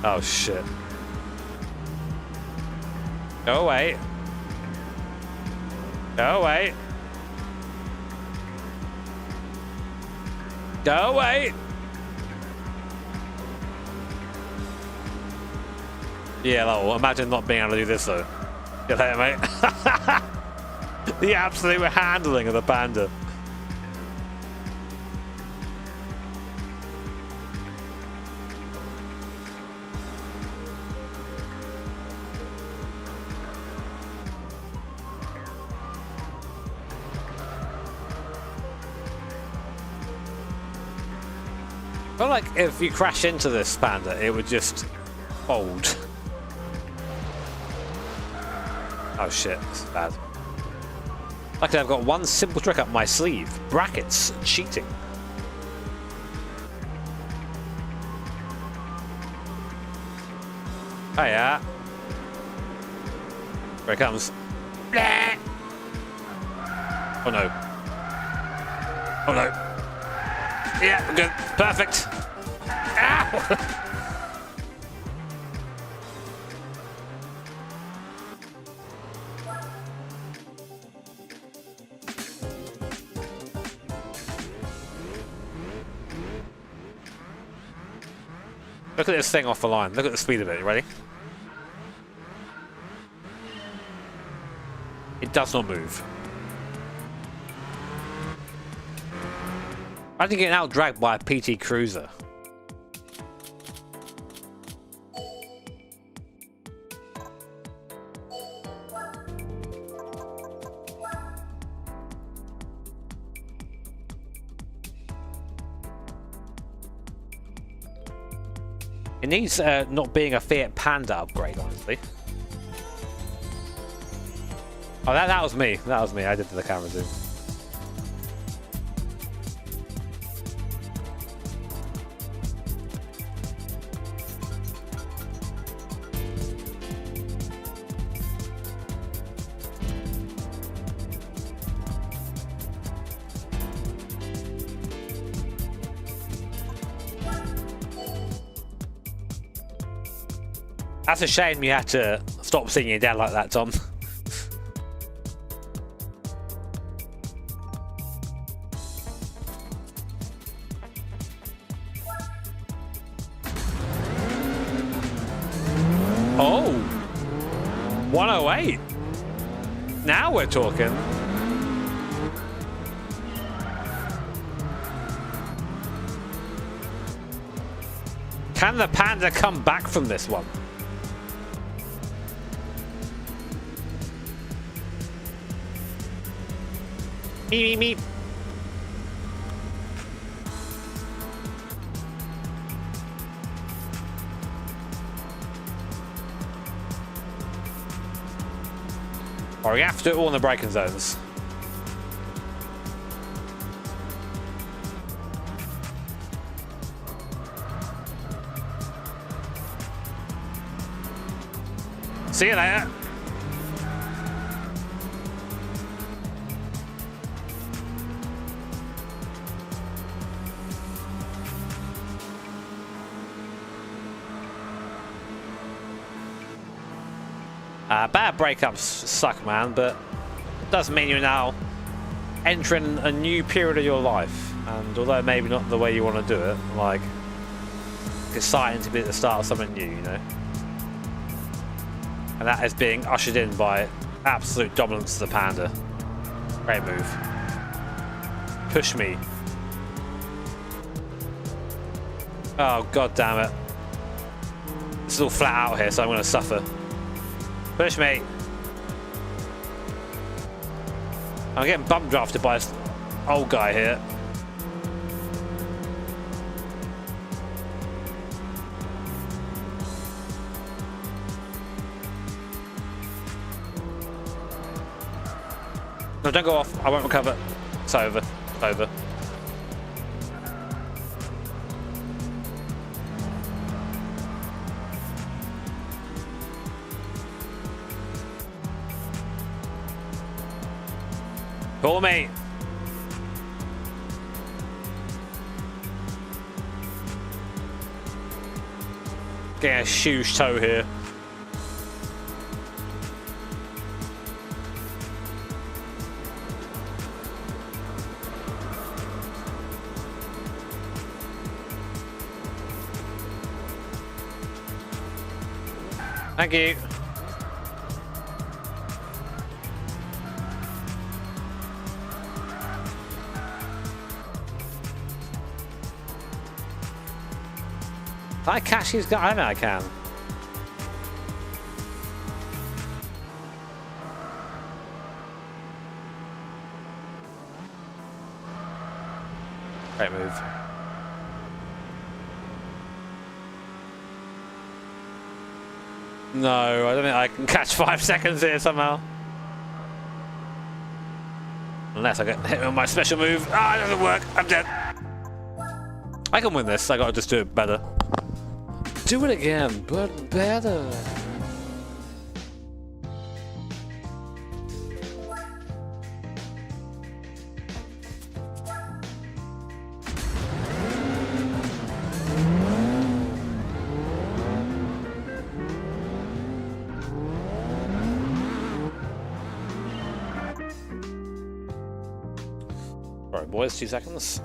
[SPEAKER 1] Oh shit. Go away. Go away. Go away. Yeah, lol. Imagine not being able to do this though. Get there, mate. The absolute handling of the panda. I feel like if you crash into this panda, it would just fold. Oh shit, this is bad. Luckily I've got one simple trick up my sleeve. Brackets cheating. Oh yeah. Here it comes. Oh no. Oh no. Yeah, we're good. Perfect. Ow! Look at this thing off the line. Look at the speed of it. You ready? It does not move. Imagine getting out dragged by a PT Cruiser. It needs not being a Fiat Panda upgrade, honestly. Oh, that was me. That was me. I did the camera zoom. That's a shame you had to stop seeing your dad like that, Tom. Oh! 108! Now we're talking. Can the Panda come back from this one? Meep, meep, meep. Or we have to do it all in the braking zones. See you later. Bad breakups suck, man, but it does mean you're now entering a new period of your life. And although maybe not the way you want to do it, like, it's exciting to be at the start of something new, you know? And that is being ushered in by absolute dominance of the Panda. Great move. Push me. Oh, god damn it. This is all flat out here, so I'm going to suffer. Push me. I'm getting bump drafted by this old guy here. No, don't go off. I won't recover. It's over. It's over. Call me. Get a huge toe here. Thank you. Can I catch these guys? I know I can. Great move. No, I don't think I can catch 5 seconds here somehow. Unless I get hit with my special move. Ah, it doesn't work. I'm dead. I can win this. I gotta just do it better. Do it again, but better. Alright, boys, 2 seconds.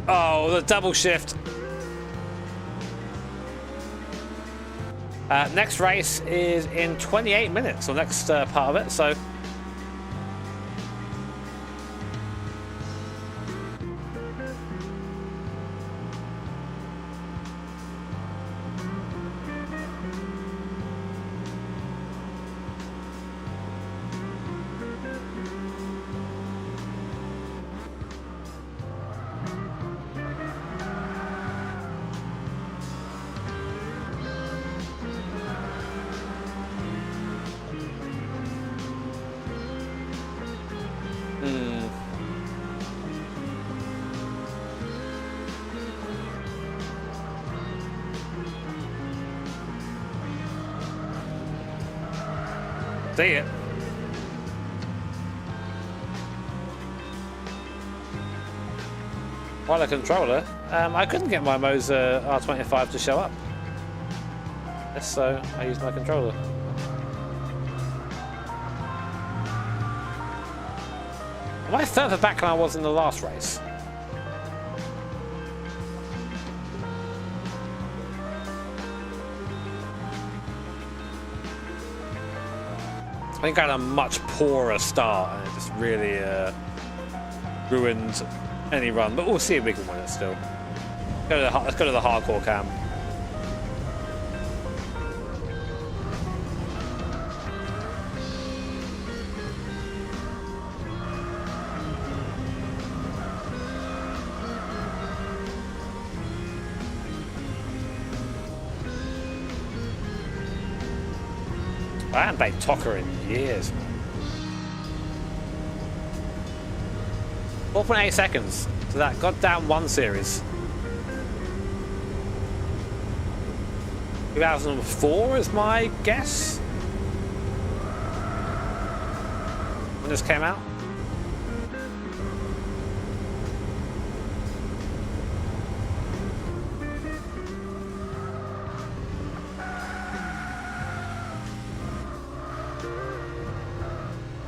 [SPEAKER 1] Oh, the double shift. Next race is in 28 minutes, or next part of it, so. See it. While a controller, I couldn't get my Moser R25 to show up. So I used my controller. Am I further back than I was in the last race? I think I had a much poorer start and it just really ruined any run, but we'll see if we can win it still. Let's go to the hardcore cam. I haven't played Tocker in years. 4.8 seconds to that goddamn 1 series. 2004 is my guess. When this came out.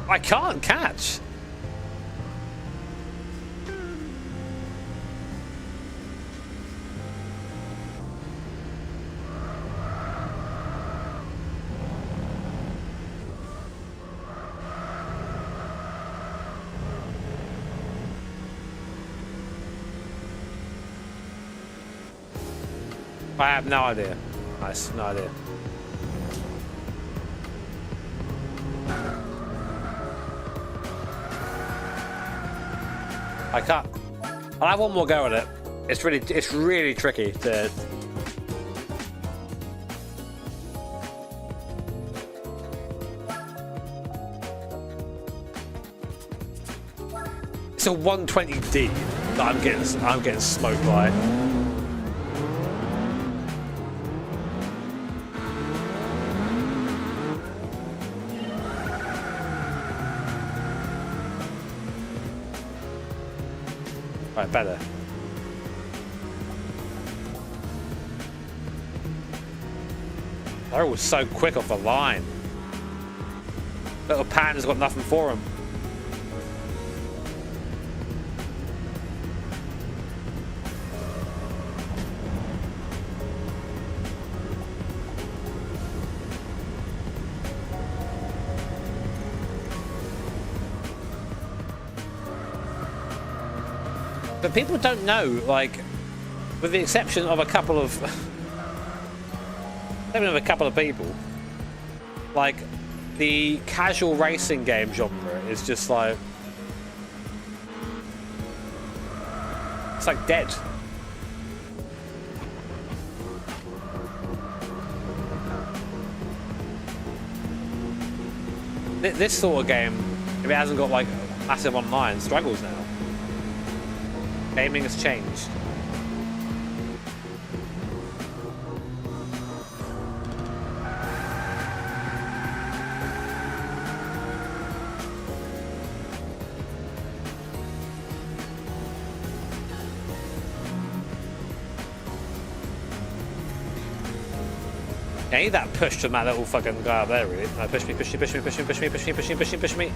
[SPEAKER 1] I can't catch. I have no idea. Nice, no idea. I can't. I'll have one more go at it. It's really tricky to. It's a 120D that I'm getting smoked by. Right, better. They're all so quick off the line. Little Pan's got nothing for him. But people don't know, like, with the exception of a couple of people, like, the casual racing game genre is just like, it's like dead. This sort of game, if it hasn't got like massive online, struggles now. Gaming has changed. I need that push from that little fucking guy up there, really. No, push me, push me, push me, push me, push me, push me, push me, push me, push me.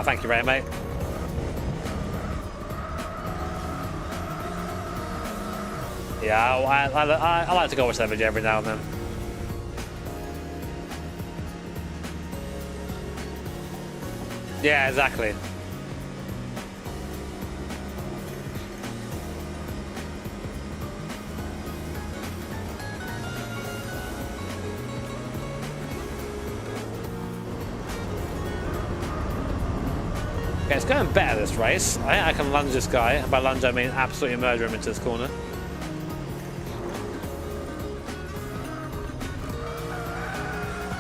[SPEAKER 1] Thank you, Ray, mate. Yeah, I like to go watch that video every now and then. Yeah, exactly. Okay, it's going better this race. I think I can lunge this guy. And by lunge I mean absolutely murder him into this corner.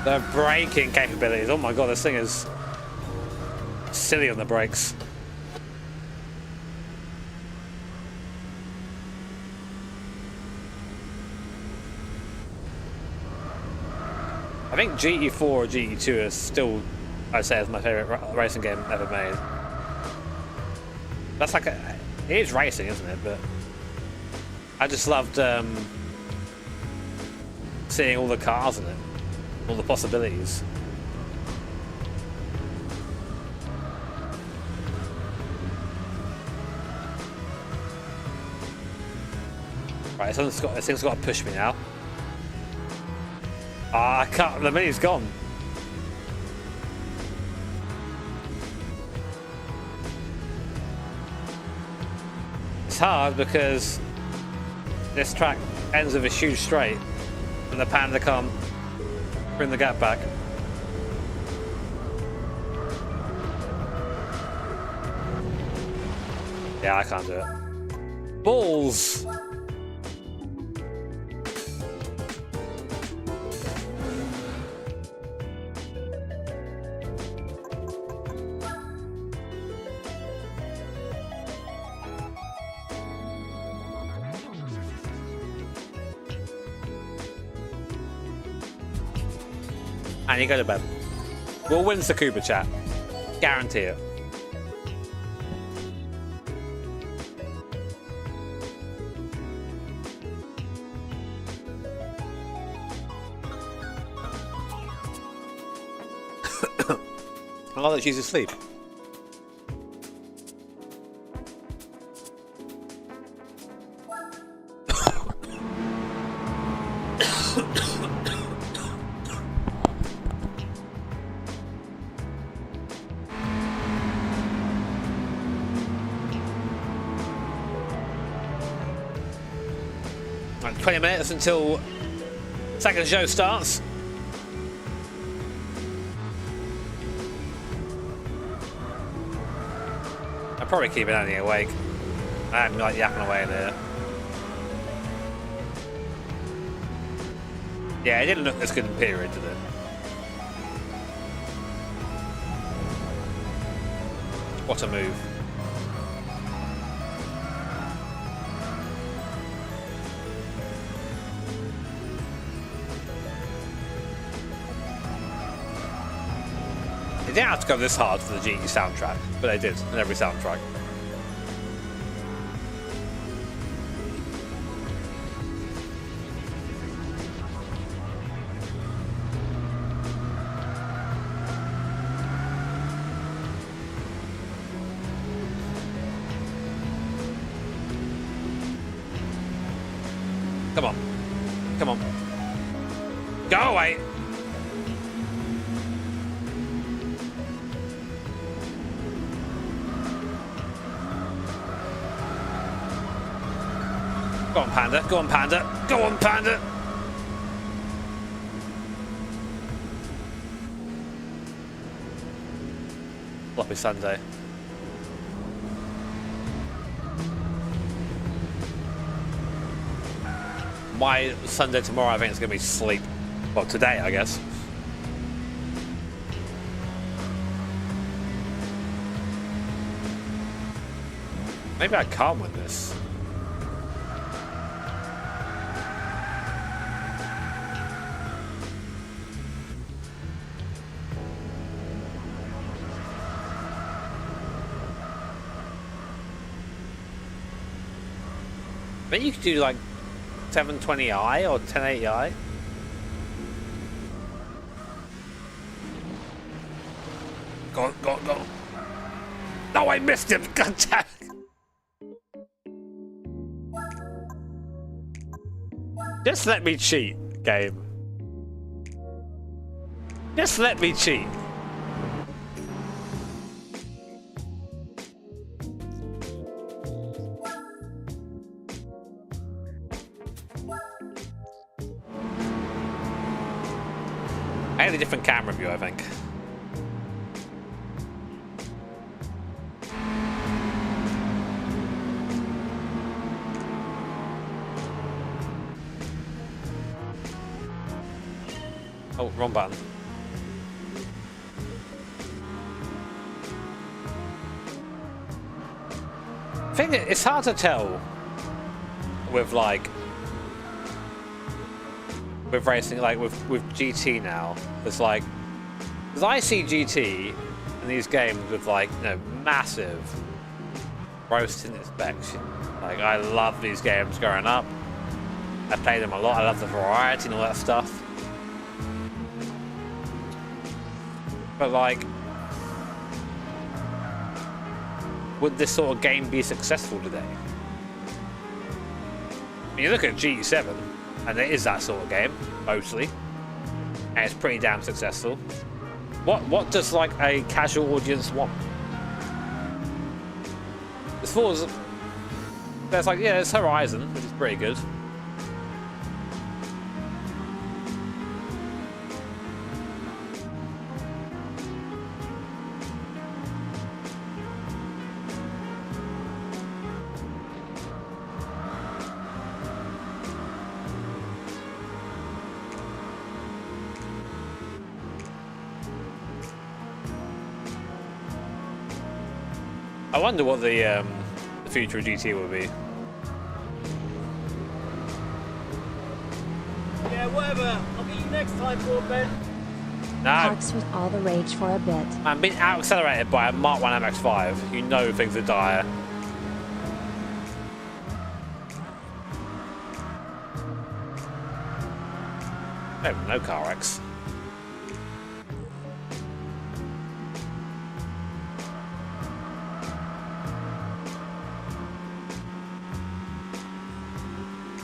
[SPEAKER 1] The braking capabilities. Oh my god, this thing is silly on the brakes. I think GT4 or GT2 is still, I'd say, is my favourite racing game ever made. That's like it is racing, isn't it? But I just loved seeing all the cars in it, all the possibilities. Right, this thing's got to push me now. Ah, I can't. The mini's gone. It's hard because this track ends with a huge straight, and the Panda can't bring the gap back. Yeah, I can't do it. Balls! And you go to bed. We'll win Sakuba, chat. Guarantee it. Oh, that she's asleep. Right, 20 minutes until second show starts. I'll probably keep it only awake. I'm like yapping away there. Yeah, it didn't look as good in period, did it? What a move. They didn't have to go this hard for the GT soundtrack, but they did in every soundtrack. Come on. Come on. Go away! Go on, Panda. Go on, Panda. Go on, Panda! Floppy Sunday. My Sunday tomorrow, I think it's going to be sleep. Well, today, I guess. Maybe I can't win this. I think you could do like 720i or 1080i. Go on, go on, go on. No, I missed him! God damn it! Just let me cheat, game. Just let me cheat. I had a different camera view, I think. Oh, wrong button. I think it's hard to tell with like with racing, like with GT now. It's like, because I see GT in these games with like, you know, massive roasting specs. Like, I love these games growing up. I play them a lot. I love the variety and all that stuff. But like, would this sort of game be successful today? When you look at GT7, and it is that sort of game, mostly, and it's pretty damn successful. What does like a casual audience want? As far as there's like, yeah, it's Horizon, which is pretty good. I wonder what the future of GT will be.
[SPEAKER 7] Yeah, whatever. I'll meet you next time, Broadbent.
[SPEAKER 1] No.
[SPEAKER 2] Parks with all the rage for a bit.
[SPEAKER 1] I'm being out-accelerated by a Mark 1 MX-5. You know things are dire. No car wrecks.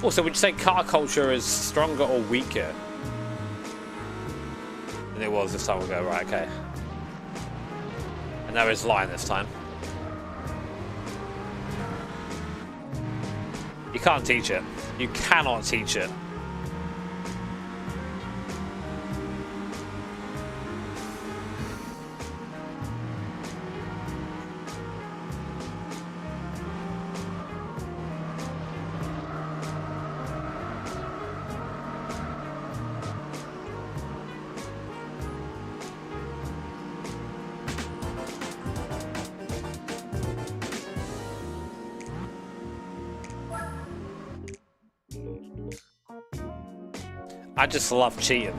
[SPEAKER 1] Also, would you say car culture is stronger or weaker than it was this time ago? Right, okay. I know it's lying this time. You can't teach it. You cannot teach it. I just love cheating.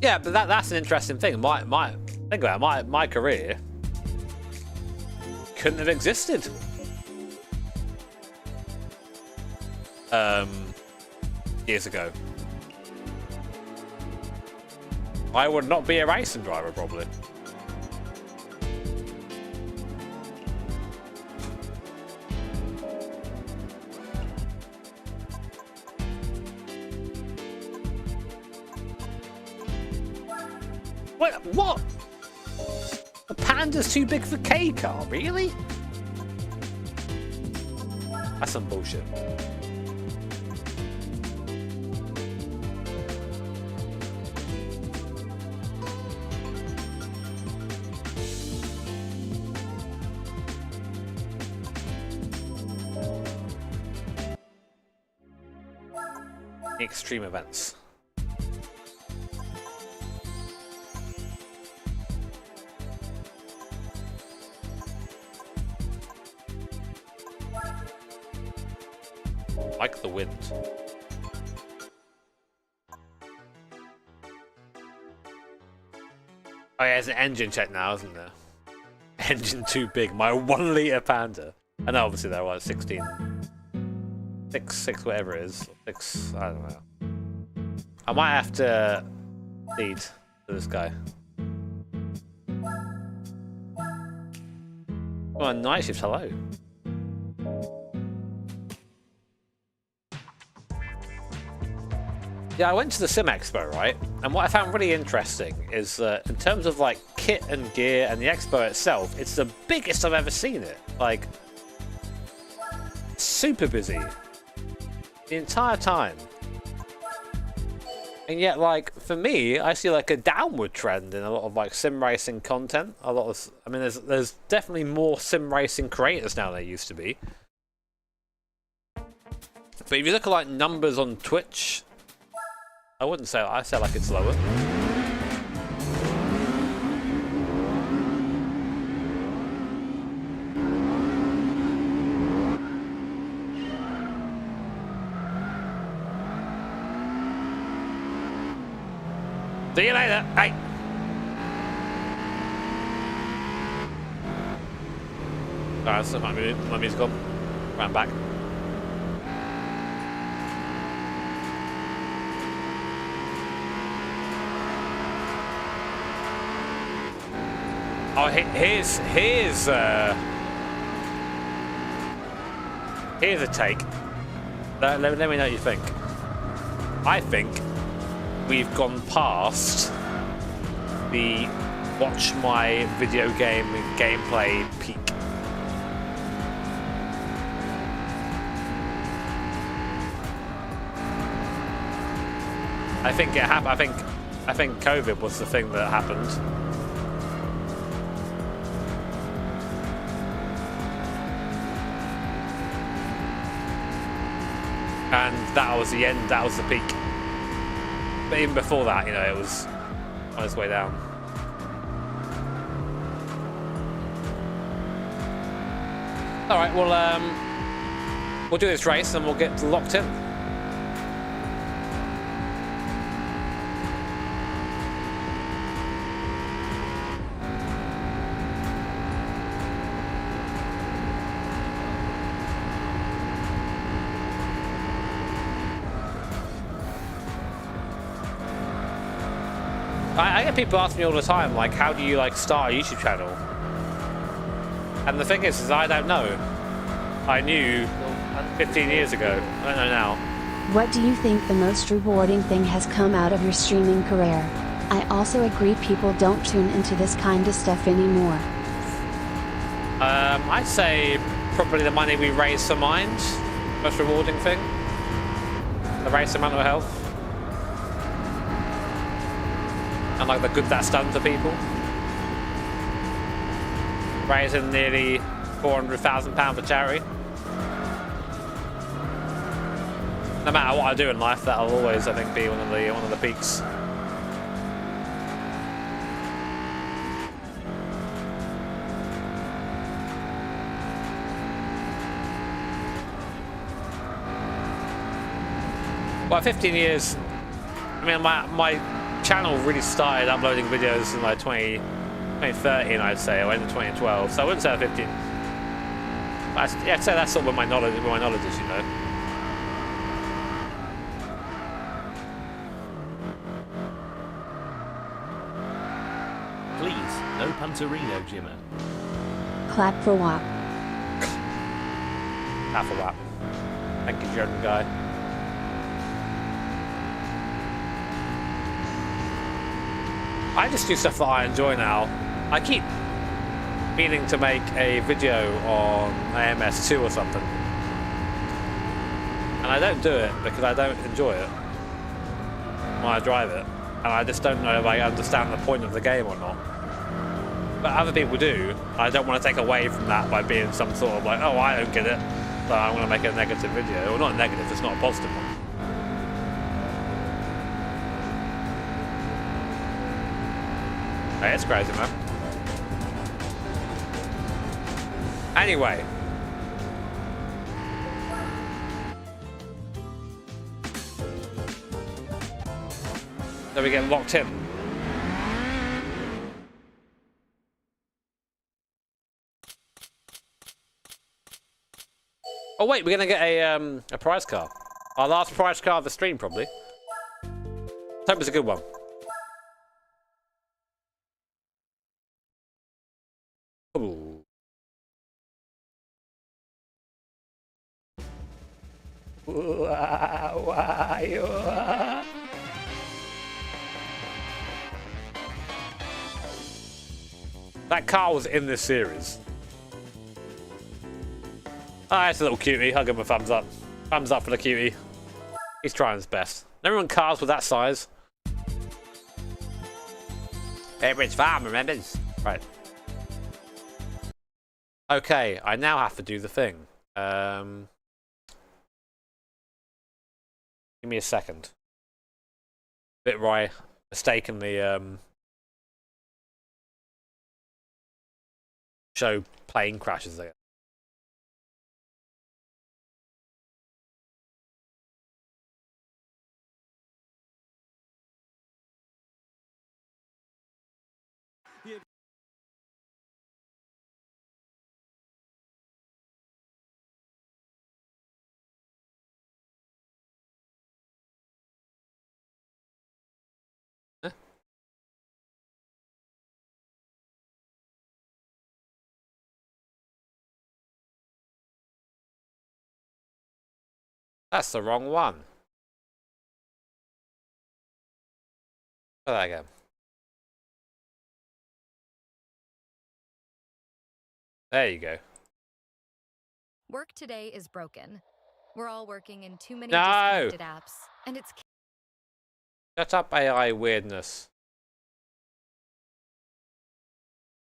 [SPEAKER 1] Yeah, but that's an interesting thing. Think about it, my career couldn't have existed years ago. I would not be a racing driver probably. Wait, what? The Panda's too big for K-car, really? That's some bullshit. Extreme events. Like the wind. Oh yeah, it's an engine check now, isn't there? Engine too big. My 1 litre Panda. And obviously there was 16. 6, whatever it is. 6, I don't know. I might have to lead to this guy. Oh, night shift, hello. Yeah, I went to the Sim Expo, right? And what I found really interesting is that in terms of like kit and gear and the expo itself, it's the biggest I've ever seen it. Like, super busy. The entire time. And yet, like, for me, I see like a downward trend in a lot of like sim racing content. A lot of, I mean, there's definitely more sim racing creators now than there used to be. But if you look at like numbers on Twitch, I wouldn't say, I say like it's lower. See you later. Hey. Alright, so my music on. Ran back. Oh, here's a take. Let me know what you think. I think we've gone past the watch my video game gameplay peak. I think it happened. I think COVID was the thing that happened. And that was the end, that was the peak. But even before that, you know, it was on its way down. Alright, well, we'll do this race and we'll get locked in. I get people ask me all the time, like, how do you like start a YouTube channel? And the thing is I don't know. I knew 15 years ago. I don't know now.
[SPEAKER 2] What do you think the most rewarding thing has come out of your streaming career? I also agree people don't tune into this kind of stuff anymore.
[SPEAKER 1] I'd say probably the money we raise for Mind. Most rewarding thing. The raise for mental health. And like the good that's done for people. Raising nearly £400,000 for charity. No matter what I do in life, that'll always, I think, be one of the peaks. Well, 15 years. I mean, my channel really started uploading videos in like 2013, I'd say, or end of 2012. So I wouldn't say 15. But I'd say that's sort of where my knowledge is, you know.
[SPEAKER 3] Please, no Punterino, Jimmer.
[SPEAKER 2] Clap for WAP.
[SPEAKER 1] Clap for WAP. Thank you, German guy. I just do stuff that I enjoy now. I keep meaning to make a video on AMS2 or something. And I don't do it because I don't enjoy it when I drive it. And I just don't know if I understand the point of the game or not. But other people do. I don't want to take away from that by being some sort of like, oh, I don't get it, so I'm going to make a negative video. Well, not negative, it's not a positive one. Hey, it's crazy, man. Anyway. So we get locked in. Oh wait, we're gonna get a prize car. Our last prize car of the stream, probably. Hope it's a good one. Ooh. That car was in this series. Ah, it's a little cutie. I'll give him a thumbs up. Thumbs up for the cutie. He's trying his best. Never run cars with that size. Average farm, remembers? Right. Okay, I now have to do the thing. Give me a second. Bit where I mistakenly show plane crashes there. That's the wrong one. Try that again. There you go.
[SPEAKER 9] Work today is broken. We're all working in too many
[SPEAKER 1] No!
[SPEAKER 9] disconnected apps, and it's...
[SPEAKER 1] Shut up, AI weirdness.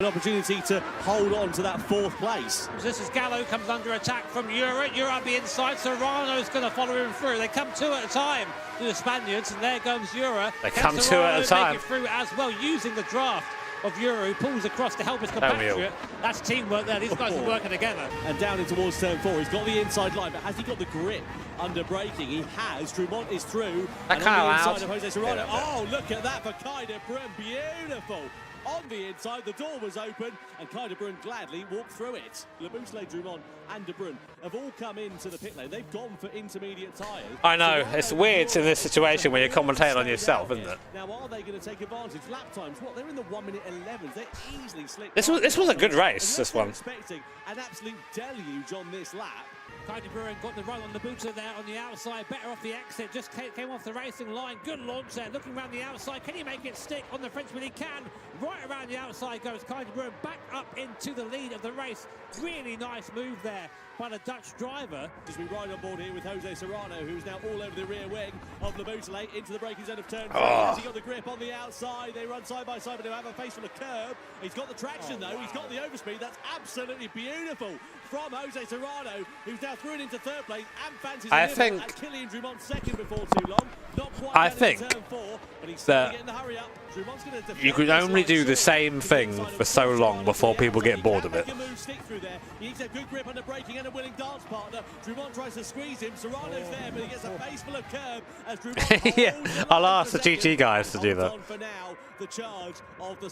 [SPEAKER 3] An opportunity to hold on to that fourth place.
[SPEAKER 22] This is Gallo comes under attack from Euro. Euro on the inside. Serrano's going to follow him through. They come two at a time to the Spaniards, and there goes Euro.
[SPEAKER 1] They come two at a time.
[SPEAKER 22] Make it through as well, using the draft of Euro, who pulls across to help his compatriot. That's teamwork there. These guys are working together.
[SPEAKER 3] And down in towards turn 4. He's got the inside line, but has he got the grip under braking? He has. Trumont is through.
[SPEAKER 1] That
[SPEAKER 3] and
[SPEAKER 1] kind
[SPEAKER 3] on the
[SPEAKER 1] of
[SPEAKER 3] inside of Jose Serrano. Yeah, oh, look at that for Kai de Bruyne. Beautiful. On the inside, the door was open, and Kai de Bruyne gladly walked through it. Labouchelet, Drummond, and de Bruyne have all come into the pit lane. They've gone for intermediate tyres.
[SPEAKER 1] I know, it's weird in this situation when you're commentating on yourself, isn't it?
[SPEAKER 3] Now, are they going to take advantage? Lap times, what? They're in the 1:11. They easily slipped.
[SPEAKER 1] This was a good race, this one.
[SPEAKER 3] Expecting an absolute deluge on this lap.
[SPEAKER 22] Kai de Bruyne got the run on the booter there on the outside, better off the exit, just came off the racing line. Good launch there, looking around the outside. Can he make it stick on the Frenchman? He can. Right around the outside goes Kai de Bruyne, back up into the lead of the race. Really nice move there by the Dutch driver.
[SPEAKER 3] As we ride on board here with Jose Serrano, who's now all over the rear wing of Labouchelet into the braking zone of turn 3. Has he got the grip on the outside? They run side by side, but they have a face on the curb. He's got the traction though, he's got the overspeed. That's absolutely beautiful from Jose Serrano, who's now through into third place and fancies
[SPEAKER 1] I think
[SPEAKER 3] Killian Drummond second before too long. Not quite
[SPEAKER 1] I think
[SPEAKER 3] turn 4, but he's
[SPEAKER 1] that
[SPEAKER 3] getting the hurry up. Drummond's going to
[SPEAKER 1] you can only do the same thing for so long before people get bored of it.
[SPEAKER 3] He needs a good grip under braking and a willing dance partner. Drummond tries to squeeze him. Serrano's there, but he gets a face full of curb as Drummond
[SPEAKER 1] Yeah, I'll ask the GT guys to do that.
[SPEAKER 3] for now, the charge of the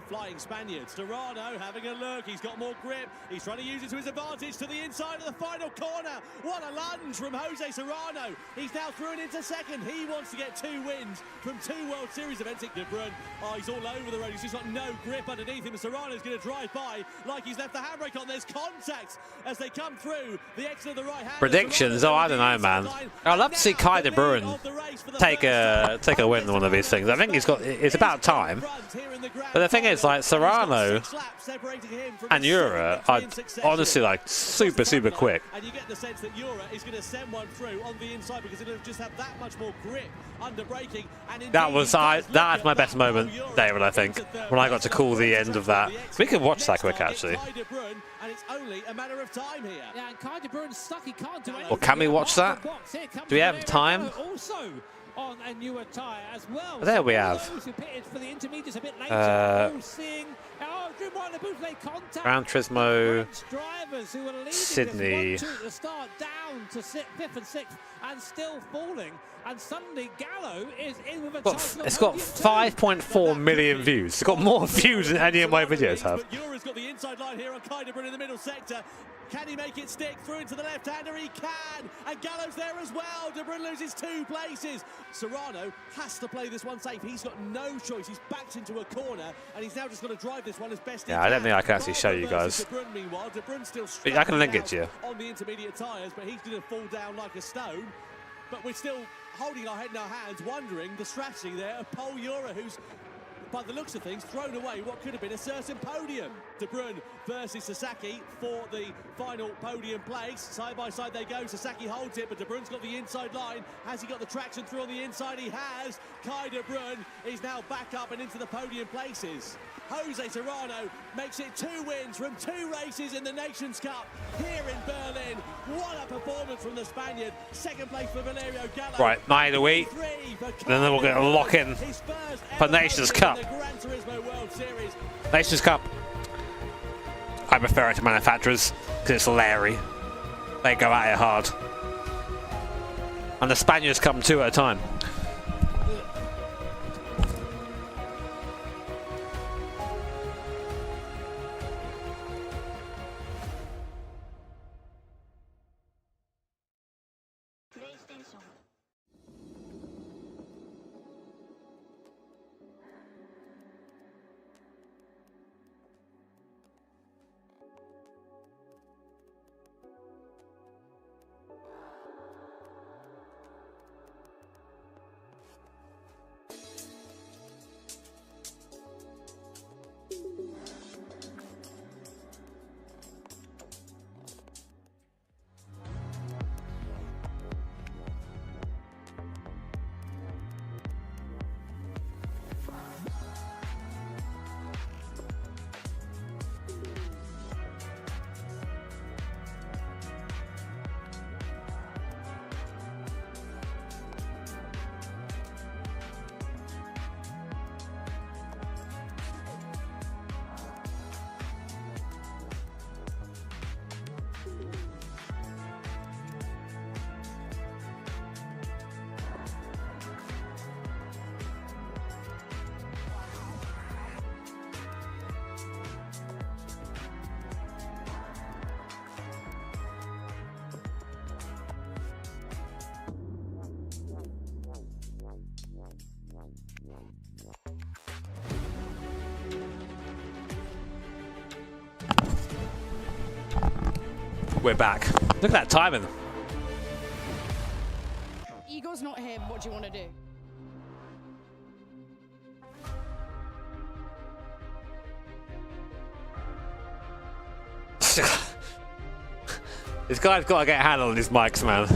[SPEAKER 3] flying Spaniards. Serrano having a look. He's got more grip. He's trying to use it to his advantage to the inside of the final corner. What a lunge from Jose Serrano. He's now through and into second. He wants to get 2 wins from 2 World Series events. De Bruyne, oh, he's all over the road. He's just got no grip underneath him. Serrano's going to drive by like he's left the handbrake on. There's contact as they come through the exit of the right hand.
[SPEAKER 1] Predictions? Oh, I don't know, man. I'd love to see Kai De Bruyne take a win in one of these things. I think it's about time. But the thing is, like, Serrano and Ura are honestly like super quick.
[SPEAKER 3] And you get the sense that Ura is going to send one through on the inside because it'll just have that much more grip under braking.
[SPEAKER 1] That's my best moment, David, I think, when I got to call the end of that. We can watch that quick, actually.
[SPEAKER 3] And it's only a matter of time here.
[SPEAKER 22] Yeah, and Kai De Bruyne's stuck. He can't do anything.
[SPEAKER 1] Or can we watch that? Do we have time?
[SPEAKER 22] Also on a newer tyre as well.
[SPEAKER 1] There we have.
[SPEAKER 22] For the intermediates a bit later.
[SPEAKER 1] Gran Turismo, Sydney.
[SPEAKER 22] At the start, down to 5th and 6th, and still falling. And suddenly Gallo is in with a
[SPEAKER 1] It's got 5.4 million views. It's got more views than any of my videos have.
[SPEAKER 3] Ura's got the inside line here on Kai De Bruyne in the middle sector. Can he make it stick through into the left-hander? He can! And Gallo's there as well. De Bruyne loses 2 places. Serrano has to play this one safe. He's got no choice. He's backed into a corner, and he's now just got to drive this one as best he can.
[SPEAKER 1] Yeah, I don't think I can actually show you guys.
[SPEAKER 3] De Bruyne, meanwhile, De Bruyne still
[SPEAKER 1] I can link it to you.
[SPEAKER 3] on the intermediate tyres, but he's going to fall down like a stone. But we're still holding our head in our hands, wondering the strategy there of Paul Ura, who's, by the looks of things, thrown away what could have been a certain podium. De Bruyne versus Sasaki for the final podium place. Side by side they go. Sasaki holds it, but De Bruyne's got the inside line. Has he got the traction through on the inside? He has. Kai De Bruyne is now back up and into the podium places. Jose Serrano makes it 2 wins from 2 races in the Nations Cup here in Berlin. What a performance from the Spaniard. Second place for Valerio Gallo.
[SPEAKER 1] Right, 9 a week. Then we're going to lock in for Nations Cup. Nations Cup. I prefer it to manufacturers because it's Larry. They go at it hard. And the Spaniards come 2 at a time. We're back. Look at that timing.
[SPEAKER 10] Igor's not here. What do you want to do?
[SPEAKER 1] This guy's got to get a handle on his mics, man.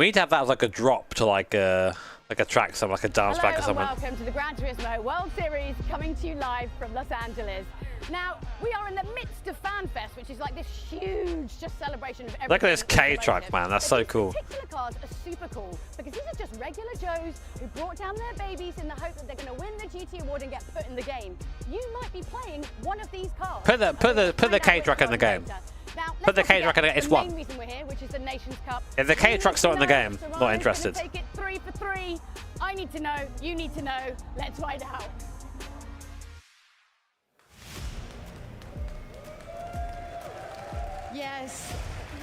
[SPEAKER 1] We need to have that as like a drop to like a track, something like a dance track or something.
[SPEAKER 12] Welcome to the Gran Turismo World Series, coming to you live from Los Angeles. Now, we are in the midst of FanFest, which is like this huge just celebration of everything.
[SPEAKER 1] Look at this K-Truck, man. That's so cool.
[SPEAKER 12] These particular cars are super cool because these are just regular Joes who brought down their babies in the hope that they're going to win the GT award and get put in the game. You might be playing one of these cars.
[SPEAKER 1] Put the K-Truck in the game.
[SPEAKER 12] Now,
[SPEAKER 1] put the K-Truck in the game. It's one.
[SPEAKER 12] The main reason we're here, which is the Nations Cup.
[SPEAKER 1] If the K-Truck's not in the game, not interested.
[SPEAKER 12] Take it 3 for 3. I need to know. You need to know. Let's find out.
[SPEAKER 10] Yes,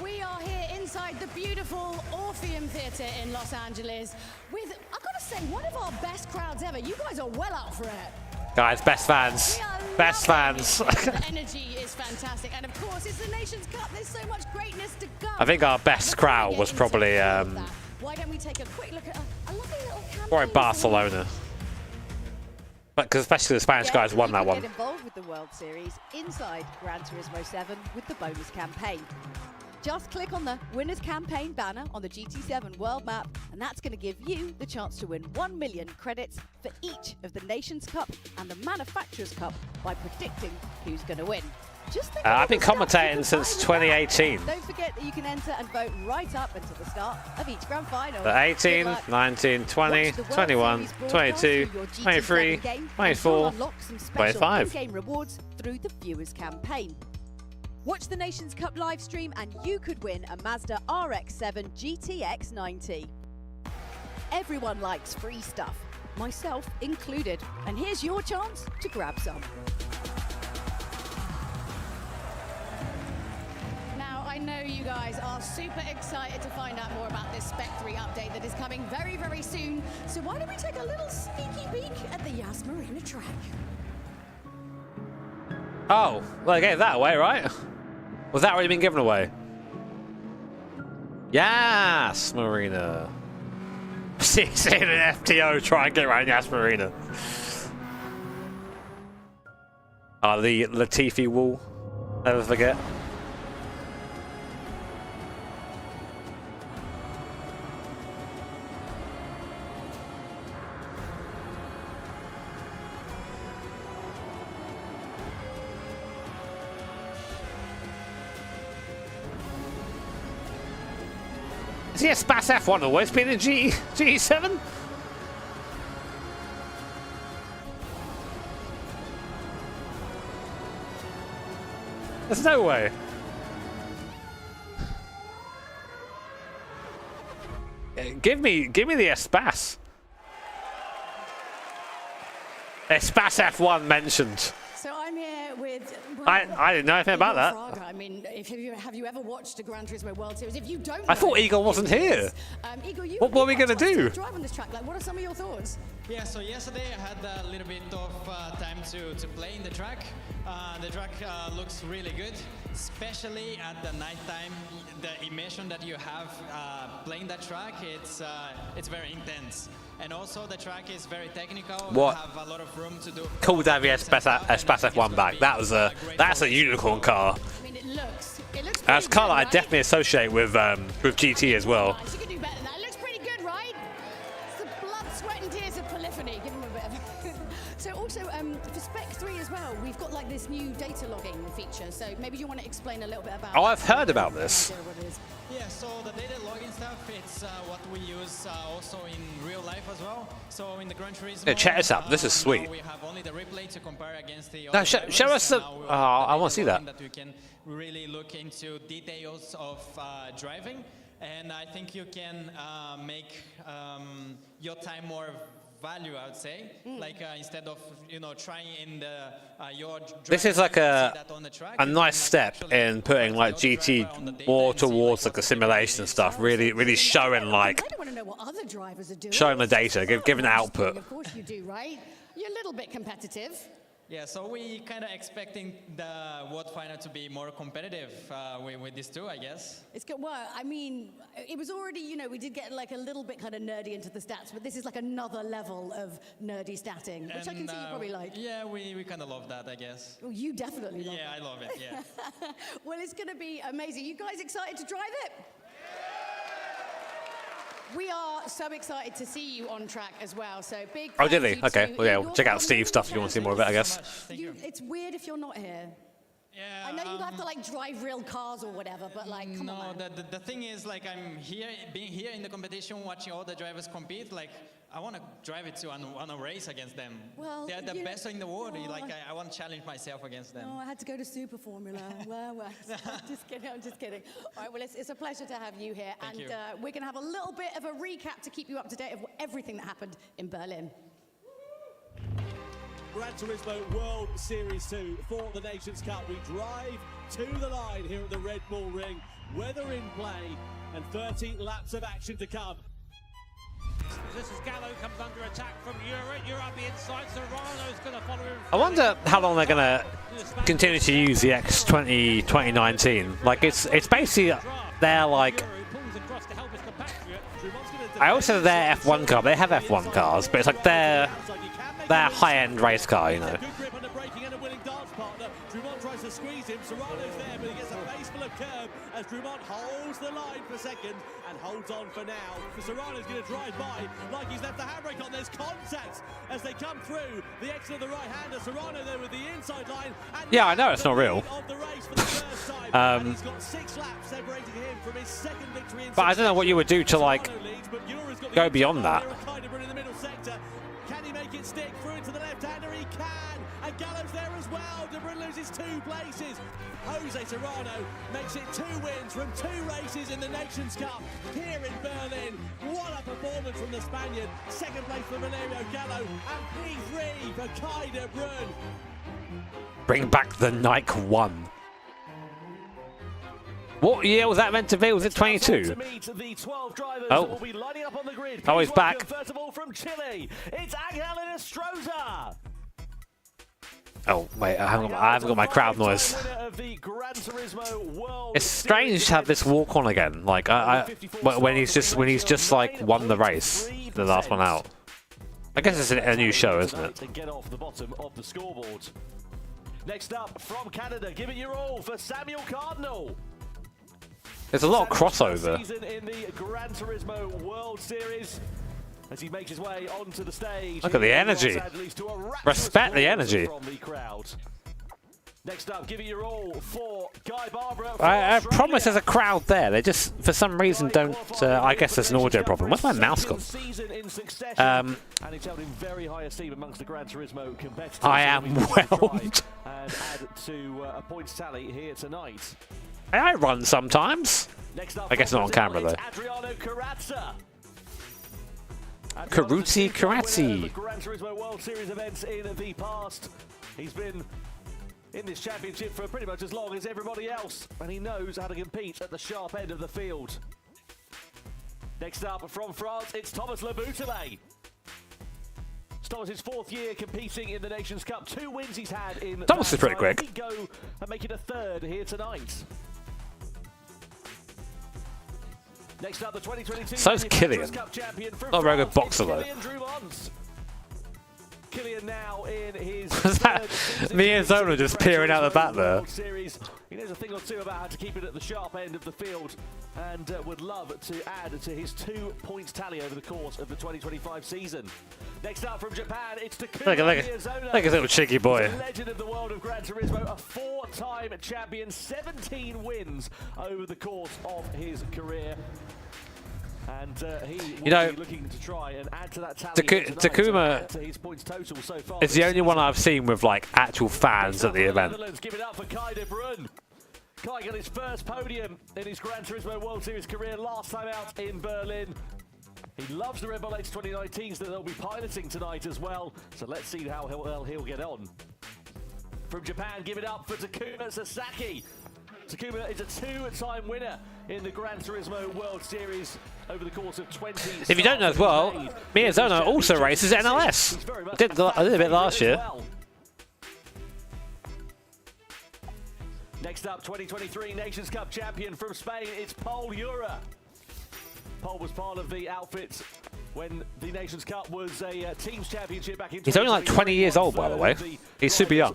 [SPEAKER 10] we are here inside the beautiful Orpheum Theatre in Los Angeles with, I've got to say, one of our best crowds ever. You guys are well up for it.
[SPEAKER 1] Guys, best fans. Best fans.
[SPEAKER 10] The energy is fantastic. And of course, it's the Nations Cup. There's so much greatness to come.
[SPEAKER 1] I think our best crowd was probably
[SPEAKER 10] why don't we take a quick look at a lovely little campaign?
[SPEAKER 1] or in Barcelona. But because especially the Spanish guys won that one.
[SPEAKER 11] Get involved with the World Series inside Gran Turismo 7 with the bonus campaign. Just click on the Winners Campaign banner on the GT7 world map, and that's going to give you the chance to win 1 million credits for each of the Nations Cup and the Manufacturers Cup by predicting who's going to win. Just think
[SPEAKER 1] I've been commentating since 2018.
[SPEAKER 11] Don't forget that you can enter and vote right up until the start of each grand final.
[SPEAKER 1] The 18, 19, 20, 21, 22, 23, 24, 25.
[SPEAKER 11] In-game rewards through the Viewers Campaign. Watch the Nations Cup live stream and you could win a Mazda RX-7 GTX 90. Everyone likes free stuff, myself included. And here's your chance to grab some.
[SPEAKER 10] Now, I know you guys are super excited to find out more about this Spec 3 update that is coming very, very soon. So why don't we take a little sneaky peek at the Yas Marina track?
[SPEAKER 1] Oh, well, I gave that away, right? Was that already been given away? Yas Marina. Seeing an FTO try and get around Yas Marina. Oh, the Latifi wall. Never forget. Is he a Spas F1 always been in GE7? There's no way. Give me the Espas. Espas F1 mentioned.
[SPEAKER 10] So I'm here with...
[SPEAKER 1] Well, I didn't know anything about that.
[SPEAKER 10] Fraga. I mean, have you ever watched the Gran Turismo World Series? If you don't,
[SPEAKER 1] I thought Igor wasn't here.
[SPEAKER 10] Igor,
[SPEAKER 1] what are we going to do?
[SPEAKER 10] Drive on this track. Like, what are some of your thoughts?
[SPEAKER 13] Yeah, so yesterday I had a little bit of time to play in the track. The track looks really good, especially at the nighttime. The immersion that you have playing that track, it's very intense. And also the track is very technical.
[SPEAKER 1] What?
[SPEAKER 13] Have a lot of room to do.
[SPEAKER 1] Cool to have the Spas F1 back. That's a unicorn car.
[SPEAKER 10] I mean, it looks
[SPEAKER 1] That's a car that I definitely associate with GT as well.
[SPEAKER 10] You can do better than that. It looks pretty good, right? It's the blood, sweat, and tears of polyphony. Give him a bit of. So also for Spec 3 as well, we've got like this new data logging feature. So maybe you want to explain a little bit about.
[SPEAKER 1] Oh, I've heard about this.
[SPEAKER 13] Yeah, so the data logging stuff, it's what we use also in real life as well. So in the Gran Turismo,
[SPEAKER 1] Yeah, check this out. This is sweet.
[SPEAKER 13] We have only the replay to compare against the
[SPEAKER 1] No, show us the. Oh, I want to see that.
[SPEAKER 13] That you can really look into details of driving, and I think you can make your time more value, I would say. Like instead of trying in the your.
[SPEAKER 1] This is like a nice step in putting like GT more towards like the simulation stuff. Really showing like.
[SPEAKER 10] I don't want to know what other drivers are doing.
[SPEAKER 1] Showing the data, giving output.
[SPEAKER 10] Of course you do, right? You're a little bit competitive.
[SPEAKER 13] Yeah, so we kind of expecting the World Final to be more competitive with these two, I guess.
[SPEAKER 10] It's good. Well, I mean, it was already, we did get like a little bit kind of nerdy into the stats, but this is like another level of nerdy statting, which I can see you probably like.
[SPEAKER 13] Yeah, we kind of love that, I guess.
[SPEAKER 10] Well, you definitely love it.
[SPEAKER 13] Yeah, I love it, yeah.
[SPEAKER 10] Well, it's going to be amazing. You guys excited to drive it? We are so excited to see you on track as well. So big.
[SPEAKER 1] Oh, did he?
[SPEAKER 10] thank you
[SPEAKER 1] Okay.
[SPEAKER 10] to-
[SPEAKER 1] Well, yeah,
[SPEAKER 10] you're
[SPEAKER 1] check out
[SPEAKER 10] on
[SPEAKER 1] Steve's stuff if you want to see more of it, I guess.
[SPEAKER 10] It's weird if you're not here.
[SPEAKER 13] Yeah,
[SPEAKER 10] I know you have to like drive real cars or whatever, but like, come on.
[SPEAKER 13] No, the thing is, like, I'm here, being here in the competition, watching all the drivers compete. Like, I want to drive it to on a race against them.
[SPEAKER 10] Well,
[SPEAKER 13] they're the
[SPEAKER 10] you
[SPEAKER 13] best in the world.
[SPEAKER 10] know-
[SPEAKER 13] Like, I want to challenge myself against them.
[SPEAKER 10] No, I had to go to Super Formula. well, I'm just kidding. I'm just kidding. All right, well, it's a pleasure to have you here,
[SPEAKER 13] Thank
[SPEAKER 10] and
[SPEAKER 13] you.
[SPEAKER 10] we're going to have a little bit of a recap to keep you up to date of everything that happened in Berlin.
[SPEAKER 3] Gran Turismo World Series 2 for the Nations Cup. We drive to the line here at the Red Bull Ring. Weather in play and 30 laps of action to come.
[SPEAKER 22] This is Gallo comes under attack from Europe. You're on the inside. Serrano's going to follow him.
[SPEAKER 1] I wonder how long they're gonna continue to use the X20 2019. Like it's basically they're like. I always said they're F1 car. They have F1 cars, but it's like they're high-end race car, you know.
[SPEAKER 3] Drumont tries to squeeze him. Serrano's there, but he gets a face full of curb as Drumont holds the line for second and holds on for now. Serrano's going to drive by like he's left the handbrake on. There's contact as they come through. The exit of the right-hander. Serrano there with the inside line. And
[SPEAKER 1] Yeah, I know it's not real.
[SPEAKER 3] of the race for the first time. And he's got 6 laps separating him from his second victory in
[SPEAKER 1] But I don't know what you would do to like go beyond that.
[SPEAKER 3] in the middle sector. Can he make it stick through into the left-hander? He can. And Gallo's there as well. De Bruyne loses 2 places. Jose Serrano makes it 2 wins from 2 races in the Nations Cup here in Berlin. What a performance from the Spaniard. Second place for Valerio Gallo and P3 for Kai De Bruyne.
[SPEAKER 1] Bring back the Nike 1. What year was that meant to be? Was it 22? Oh. Oh, he's back.
[SPEAKER 3] First of all from Chile, it's Angel Enestrosa.
[SPEAKER 1] Oh, wait, I haven't got my crowd noise. It's strange to have this walk on again. Like when he's just like won the race, the last one out. I guess it's a new show, isn't it?
[SPEAKER 3] To get off the bottom of the scoreboard. Next up from Canada, give it your all for Samuel Cardinal.
[SPEAKER 1] There's a lot of crossover.
[SPEAKER 3] Season in the Gran Turismo World Series as he makes his way onto the stage.
[SPEAKER 1] Look at the energy. Respect the energy.
[SPEAKER 3] From the crowd. Next up, give it your all for Guy Barbara.
[SPEAKER 1] I promise there's a crowd there. They just, for some reason, don't. I guess there's an audio problem. Where's my mouse gone?
[SPEAKER 3] And he's held in very high esteem amongst the Gran Turismo competitors.
[SPEAKER 1] I am whelmed.
[SPEAKER 3] And add to a points tally here tonight.
[SPEAKER 1] I run sometimes. I guess not on camera though.
[SPEAKER 3] Adriano Carazza.
[SPEAKER 1] Caruzi Carazzi.
[SPEAKER 3] Gran Turismo World Series events in the past. He's been in this championship for pretty much as long as everybody else, and he knows how to compete at the sharp end of the field. Next up from France, it's Thomas Le Boutelet. Thomas' 4th year competing in the Nations Cup. 2 wins he's had in.
[SPEAKER 1] Thomas is pretty quick.
[SPEAKER 3] He go and make it a 3rd here tonight. Next up, the 2022
[SPEAKER 1] So's Killian.
[SPEAKER 3] Cup champion from
[SPEAKER 1] Not a very good
[SPEAKER 3] France,
[SPEAKER 1] boxer though.
[SPEAKER 3] Killian Drumont. Killian now in his
[SPEAKER 1] Miyazona just peering out the back there.
[SPEAKER 3] Series. He knows a thing or two about how to keep it at the sharp end of the field and would love to add to his 2 points tally over the course of the 2025 season. Next up from Japan, it's Takuma Miyazona.
[SPEAKER 1] Look at this little cheeky boy.
[SPEAKER 3] Legend of the world of Gran Turismo, a 4-time champion, 17 wins over the course of his career. And he will be looking to try and add to that tally
[SPEAKER 1] Takuma
[SPEAKER 3] to his points total so far.
[SPEAKER 1] is the only one I've seen with like actual fans at the event.
[SPEAKER 3] Give it up for Kai De Bruyne. Kai got his first podium in his Gran Turismo World Series career last time out in Berlin. He loves the Red Bull X 2019s that they'll be piloting tonight as well. So let's see how well he'll get on. From Japan, give it up for Takuma Sasaki. Takuma is a 2-time winner in the Gran Turismo World Series over the course of 20.
[SPEAKER 1] If you don't know as well, Miyazona also races NLS. I did a bit last year.
[SPEAKER 3] Next up, 2023 Nations Cup champion from Spain, it's Paul Ura. Paul was part of the outfit when the Nations Cup was a teams championship back in.
[SPEAKER 1] He's only like 20 years old, by the way. He's super young.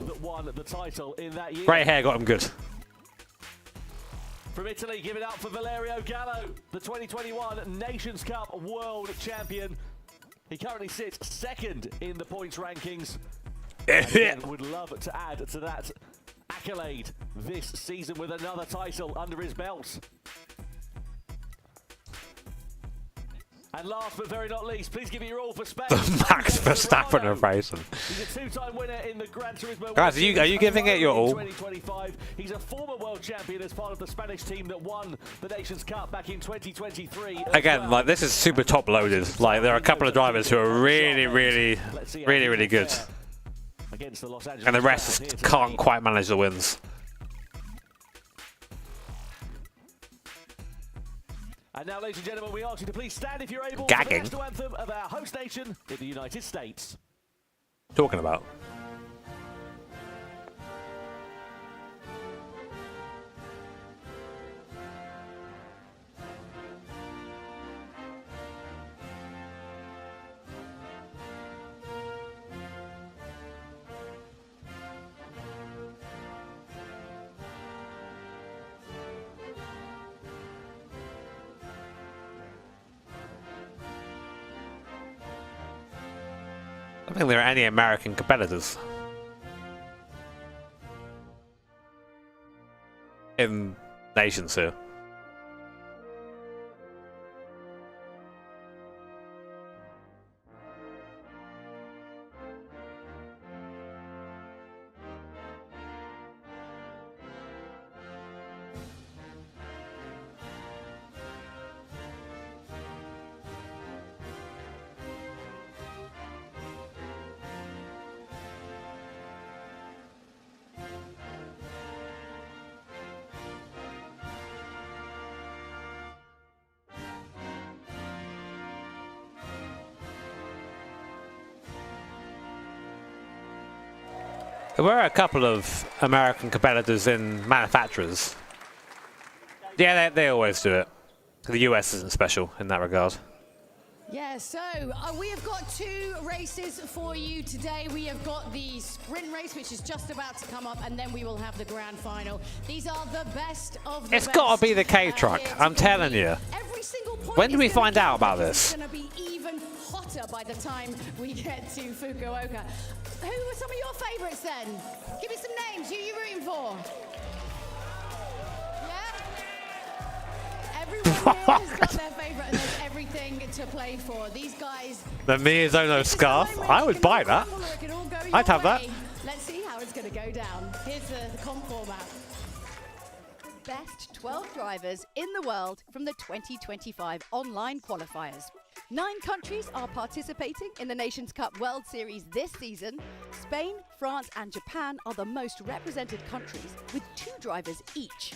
[SPEAKER 1] Grey hair got him good.
[SPEAKER 3] From Italy, give it up for Valerio Gallo, the 2021 Nations Cup World Champion. He currently sits second in the points rankings. And would love to add to that accolade this season with another title under his belt. And last but very not least, please give me your all for Spain.
[SPEAKER 1] Max Verstappen of racing.
[SPEAKER 3] He's a two-time winner in the Gran Turismo.
[SPEAKER 1] Guys, are you giving it your all?
[SPEAKER 3] 2025. He's a former world champion as part of the Spanish team that won the Nations Cup back in 2023.
[SPEAKER 1] Again, like this is super top loaded. Like there are a couple of drivers who are really good,
[SPEAKER 3] Against the Los Angeles
[SPEAKER 1] and the rest can't quite manage the wins.
[SPEAKER 3] And now, ladies and gentlemen, we ask you to please stand if you're able
[SPEAKER 1] Gagging.
[SPEAKER 3] for the national anthem of our host nation in the United States.
[SPEAKER 1] Talking about. I don't think there are any American competitors in nations here. There were a couple of American competitors in manufacturers. Yeah, they always do it. The US isn't special in that regard.
[SPEAKER 10] Yeah, so we have got two races for you today. We have got the sprint race, which is just about to come up, and then we will have the grand final. These are the best of the
[SPEAKER 1] It's got to be the K truck, I'm telling you.
[SPEAKER 10] Every single point
[SPEAKER 1] When do we find out about this?
[SPEAKER 10] It's going to be even hotter by the time we get to Fukuoka. Who were some of your favourites then? Give me some names. Who are you rooting for? Yeah? Everyone here has got their favourite, and there's everything to play for. These guys...
[SPEAKER 1] The Miyazono scarf, I would buy that. I'd have that.
[SPEAKER 10] Let's see how it's going to go down. Here's the comp format.
[SPEAKER 11] Best 12 drivers in the world from the 2025 online qualifiers. 9 countries are participating in the Nations Cup World Series this season. Spain, France and Japan are the most represented countries, with 2 drivers each.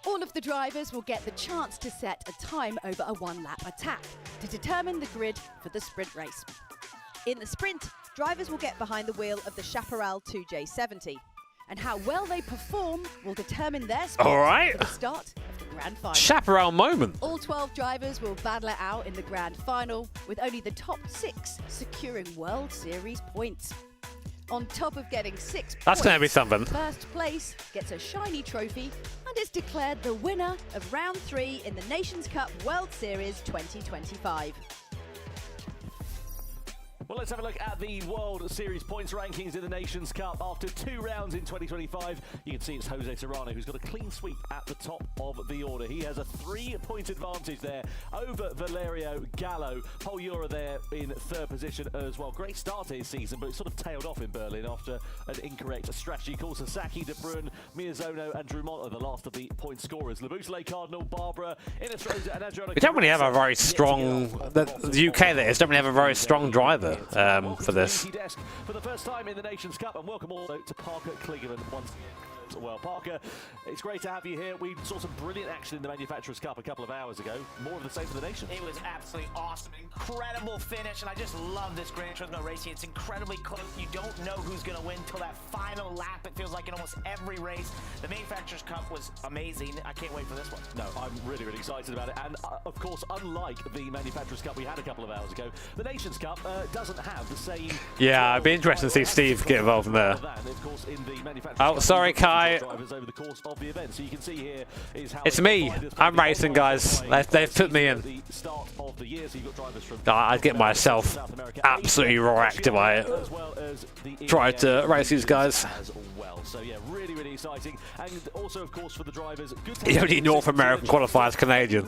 [SPEAKER 11] All of the drivers will get the chance to set a time over a one-lap attack to determine the grid for the sprint race. In the sprint, drivers will get behind the wheel of the Chaparral 2J70, and how well they perform will determine their spot for the start of the grand final.
[SPEAKER 1] Chaparral moment.
[SPEAKER 11] All 12 drivers will battle it out in the grand final, with only the top 6 securing World Series points. On top of getting 6
[SPEAKER 1] That's going to be something.
[SPEAKER 11] First place gets a shiny trophy and is declared the winner of round 3 in the Nations Cup World Series 2025.
[SPEAKER 3] Well, let's have a look at the World Series points rankings in the Nations Cup. After 2 rounds in 2025, you can see it's Jose Serrano who's got a clean sweep at the top of the order. He has a 3-point advantage there over Valerio Gallo. Paul Ura there in 3rd position as well. Great start to his season, but it sort of tailed off in Berlin after an incorrect strategy call. Sasaki, De Bruyne, Miyazono and Drummond are the last of the point scorers. Labusole, Cardinal, Barbara, Inestrosa and Adriano.
[SPEAKER 1] We don't really have a very strong... The UK that is, don't really have a very strong driver for this.
[SPEAKER 3] For the first time in the Nations Cup, and welcome also to Parker Kligerman once again. Well, Parker, it's great to have you here. We saw some brilliant action in the Manufacturers' Cup a couple of hours ago. More of the same for the nation.
[SPEAKER 16] It was absolutely awesome. Incredible finish, and I just love this Gran Turismo racing. It's incredibly close. You don't know who's going to win until that final lap. It feels like in almost every race. The Manufacturers' Cup was amazing. I can't wait for this one.
[SPEAKER 3] No, I'm really, really excited about it. And, of course, unlike the Manufacturers' Cup we had a couple of hours ago, the Nations' Cup doesn't have the same...
[SPEAKER 1] Yeah, it'd be interesting to see Steve get involved in there.
[SPEAKER 3] Of course, in the
[SPEAKER 1] Oh, sorry, Kai. guy. It's me. I'm racing, guys. They've put me in. I'd get myself absolutely wrecked if I tried to race these guys.
[SPEAKER 3] So yeah, really, really exciting. And also, of course, for the drivers, good
[SPEAKER 1] the only North American qualifier is Canadian.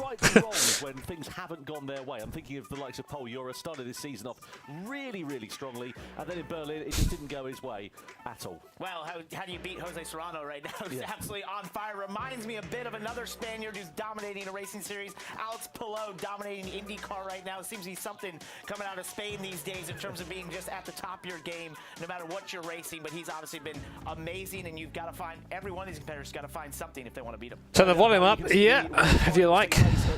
[SPEAKER 3] when things haven't gone their way. I'm thinking of the likes of Paul Ura started this season off really, really strongly, and then in Berlin it just didn't go his way at all.
[SPEAKER 16] Well, how do you beat Jose Serrano right now? He's absolutely on fire. Reminds me a bit of another Spaniard who's dominating a racing series, Alex Palou, dominating IndyCar right now. It seems to be something coming out of Spain these days in terms of being just at the top of your game, no matter what you're racing. But he's obviously been amazing. And you've got to find, every one of these competitors got to find something if they want to beat him.
[SPEAKER 1] Turn the volume up, yeah, if you like.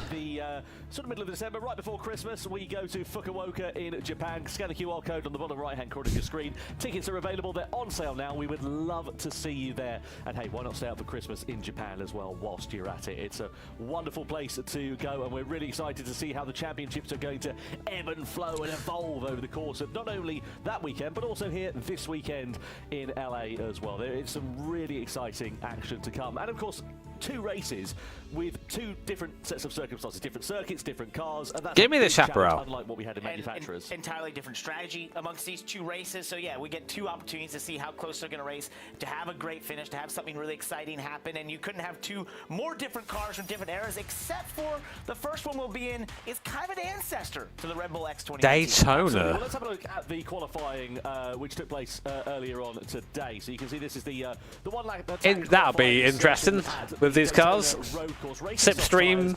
[SPEAKER 3] The sort of middle of December, right before Christmas, we go to Fukuoka in Japan. Scan the QR code on the bottom right-hand corner of your screen. Tickets are available. They're on sale now. We would love to see you there. And hey, why not stay out for Christmas in Japan as well whilst you're at it? It's a wonderful place to go, and we're really excited to see how the championships are going to ebb and flow and evolve over the course of not only that weekend, but also here this weekend in LA as well. There is some really exciting action to come. And of course, 2 races with 2 different sets of circumstances, different circuits, different cars. And that's
[SPEAKER 1] give me the chaparral.
[SPEAKER 3] Unlike what we had in manufacturers.
[SPEAKER 16] Entirely different strategy amongst these 2 races. So yeah, we get 2 opportunities to see how close they're going to race, to have a great finish, to have something really exciting happen. And you couldn't have 2 more different cars from different eras, except for the first one we'll be in is kind of an ancestor to the Red Bull X20.
[SPEAKER 1] Daytona.
[SPEAKER 3] Well, let's have a look at the qualifying, which took place earlier on today. So you can see this is the one lap.
[SPEAKER 1] That'll be interesting with these cars. Slipstream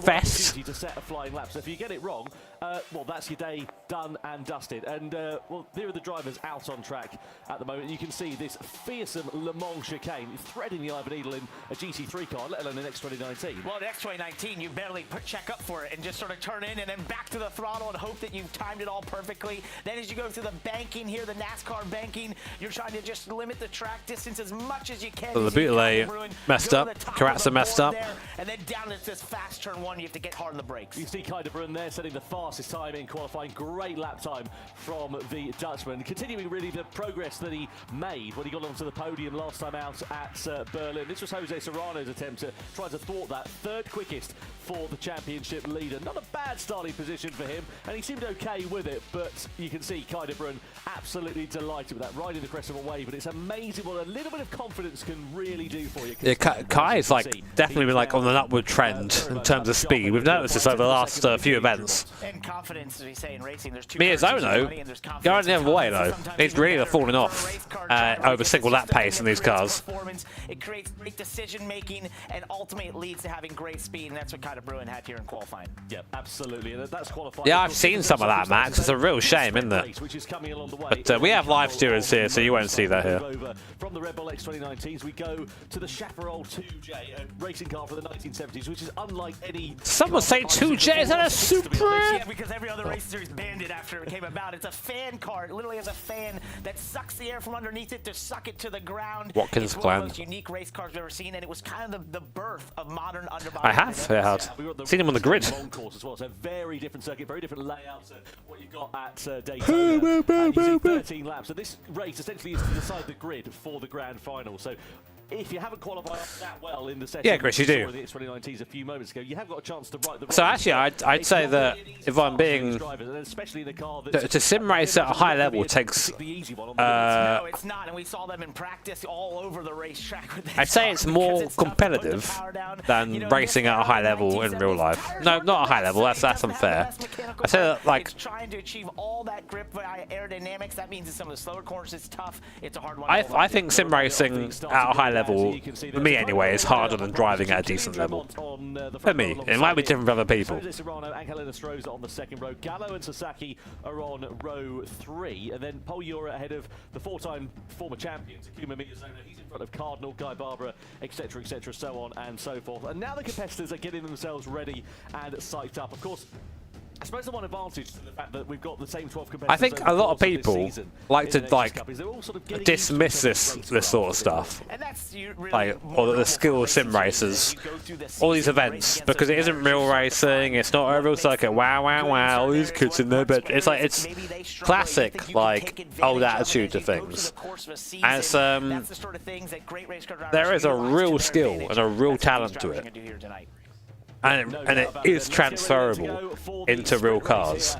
[SPEAKER 1] fest.
[SPEAKER 3] To set a flying lap. So if you get it wrong, well, that's your day done and dusted. And well, there are the drivers out on track at the moment. You can see this fearsome Le Mans chicane threading the eye of a needle in a GT3 car, let alone the X2019.
[SPEAKER 16] Well, the X2019, you barely check up for it and just sort of turn in and then back to the throttle and hope that you've timed it all perfectly. Then as you go through the banking here, the NASCAR banking, you're trying to just limit the track distance as much as you can.
[SPEAKER 1] Well, the Butelé messed up. Karatza messed up.
[SPEAKER 16] There, and then down to this fast turn 1, you have to get hard on the brakes.
[SPEAKER 3] You see Kai de Bruyne there setting the fastest time in qualifying. Great lap time from the Dutchman. Continuing really the progress that he made when he got onto the podium last time out at Berlin. This was Jose Serrano's attempt to try to thwart that. 3rd quickest for the championship leader. Not a bad starting position for him, and he seemed okay with it, but you can see Kai de Bruyne absolutely delighted with that, riding the crest of a wave. But it's amazing what a little bit of confidence can really do for you.
[SPEAKER 1] Yeah, Kai is like definitely been like on an upward trend in terms of speed. We've noticed this over the last few events.
[SPEAKER 16] And confidence, as we say in racing, there's 2
[SPEAKER 1] Miyazono, going the other way though. He's really falling off over single lap pace in these cars.
[SPEAKER 16] It creates great decision making, and ultimately it leads to having great speed, and that's what Kai de Bruyne had here in qualifying.
[SPEAKER 3] Yeah, absolutely. And that's qualifying.
[SPEAKER 1] Yeah, I've seen some of that, Max. It's a real shame, isn't it? But we have live stewards here, so you won't see that here.
[SPEAKER 3] From the Red Bull X2019s, we go to the Chaparral 2J, a racing car for the 1970s, which is unlike any...
[SPEAKER 1] Someone say 2J, is that a Supra?
[SPEAKER 16] Yeah, because every other race series banned it after it came about. It's a fan car. It literally has a fan that sucks the air from underneath it to suck it to the ground.
[SPEAKER 1] Watkins
[SPEAKER 16] it's one of the most unique race cars I've ever seen, and it was kind of the birth of modern underbody.
[SPEAKER 1] I have seen him on the grid.
[SPEAKER 3] Course as well, so very different circuit, very different layout to what you've got at Daytona. You see 13 laps. So this race essentially is to decide the grid for the grand final. So if you haven't qualified that well in the session,
[SPEAKER 1] yeah, Chris, you do.
[SPEAKER 3] The X2019s a few moments ago, you have got a chance to write the.
[SPEAKER 1] So actually, I'd say that if I'm being to sim race at a high level takes.
[SPEAKER 16] No, it's not, and we saw them in practice all over the racetrack.
[SPEAKER 1] I'd say it's more competitive than racing at a high level in real life. No, not a high level. That's unfair. I say that like.
[SPEAKER 16] It's trying to achieve all that grip via aerodynamics. That means in some of the slower corners it's tough. It's a hard one.
[SPEAKER 1] I think sim racing at a high level, for me anyway, is harder than driving at a decent level. For me, it might be different for other people.
[SPEAKER 3] Serrano and Helena Stroza on the 2nd row. Gallo and Sasaki are on row 3, and then Paul Ura ahead of the 4-time former champions, Akuma Miyazono. He's in front of Cardinal, Guy Barbara, etc., so on and so forth. And now the competitors are getting themselves ready and psyched up. Of course, I suppose the one advantage to the fact that we've got the same 12 competitors.
[SPEAKER 1] I think a lot of people like to dismiss this sort of stuff, like or the skill sim races, all these events, because it isn't real racing. It's not a real circuit. Wow, wow, wow! All these kids in their bed. It's like it's classic, like old attitude to things. And it's there is a real skill and a real talent to it. And it is transferable into real cars.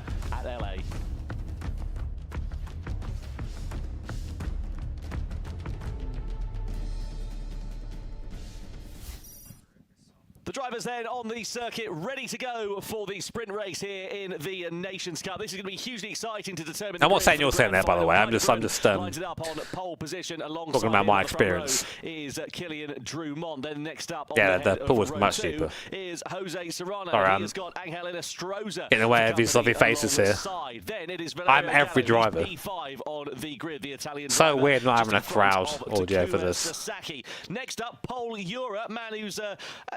[SPEAKER 3] The drivers then on the circuit, ready to go for the sprint race here in the Nations Cup. This is going to be hugely exciting to determine.
[SPEAKER 1] I'm not saying you're saying that, by the way. I'm just
[SPEAKER 3] talking
[SPEAKER 1] about my experience.
[SPEAKER 3] Is Killian Drumont. Then next up,
[SPEAKER 1] yeah, the pool was much deeper.
[SPEAKER 3] Is Jose Serrano.
[SPEAKER 1] Sorry,
[SPEAKER 3] He's got Angel Enestrosa
[SPEAKER 1] getting away with these lovely faces here. I'm every driver.
[SPEAKER 3] On the grid, the Italian
[SPEAKER 1] so weird not having a crowd audio for this.
[SPEAKER 3] Next up, Pole Europe, man who's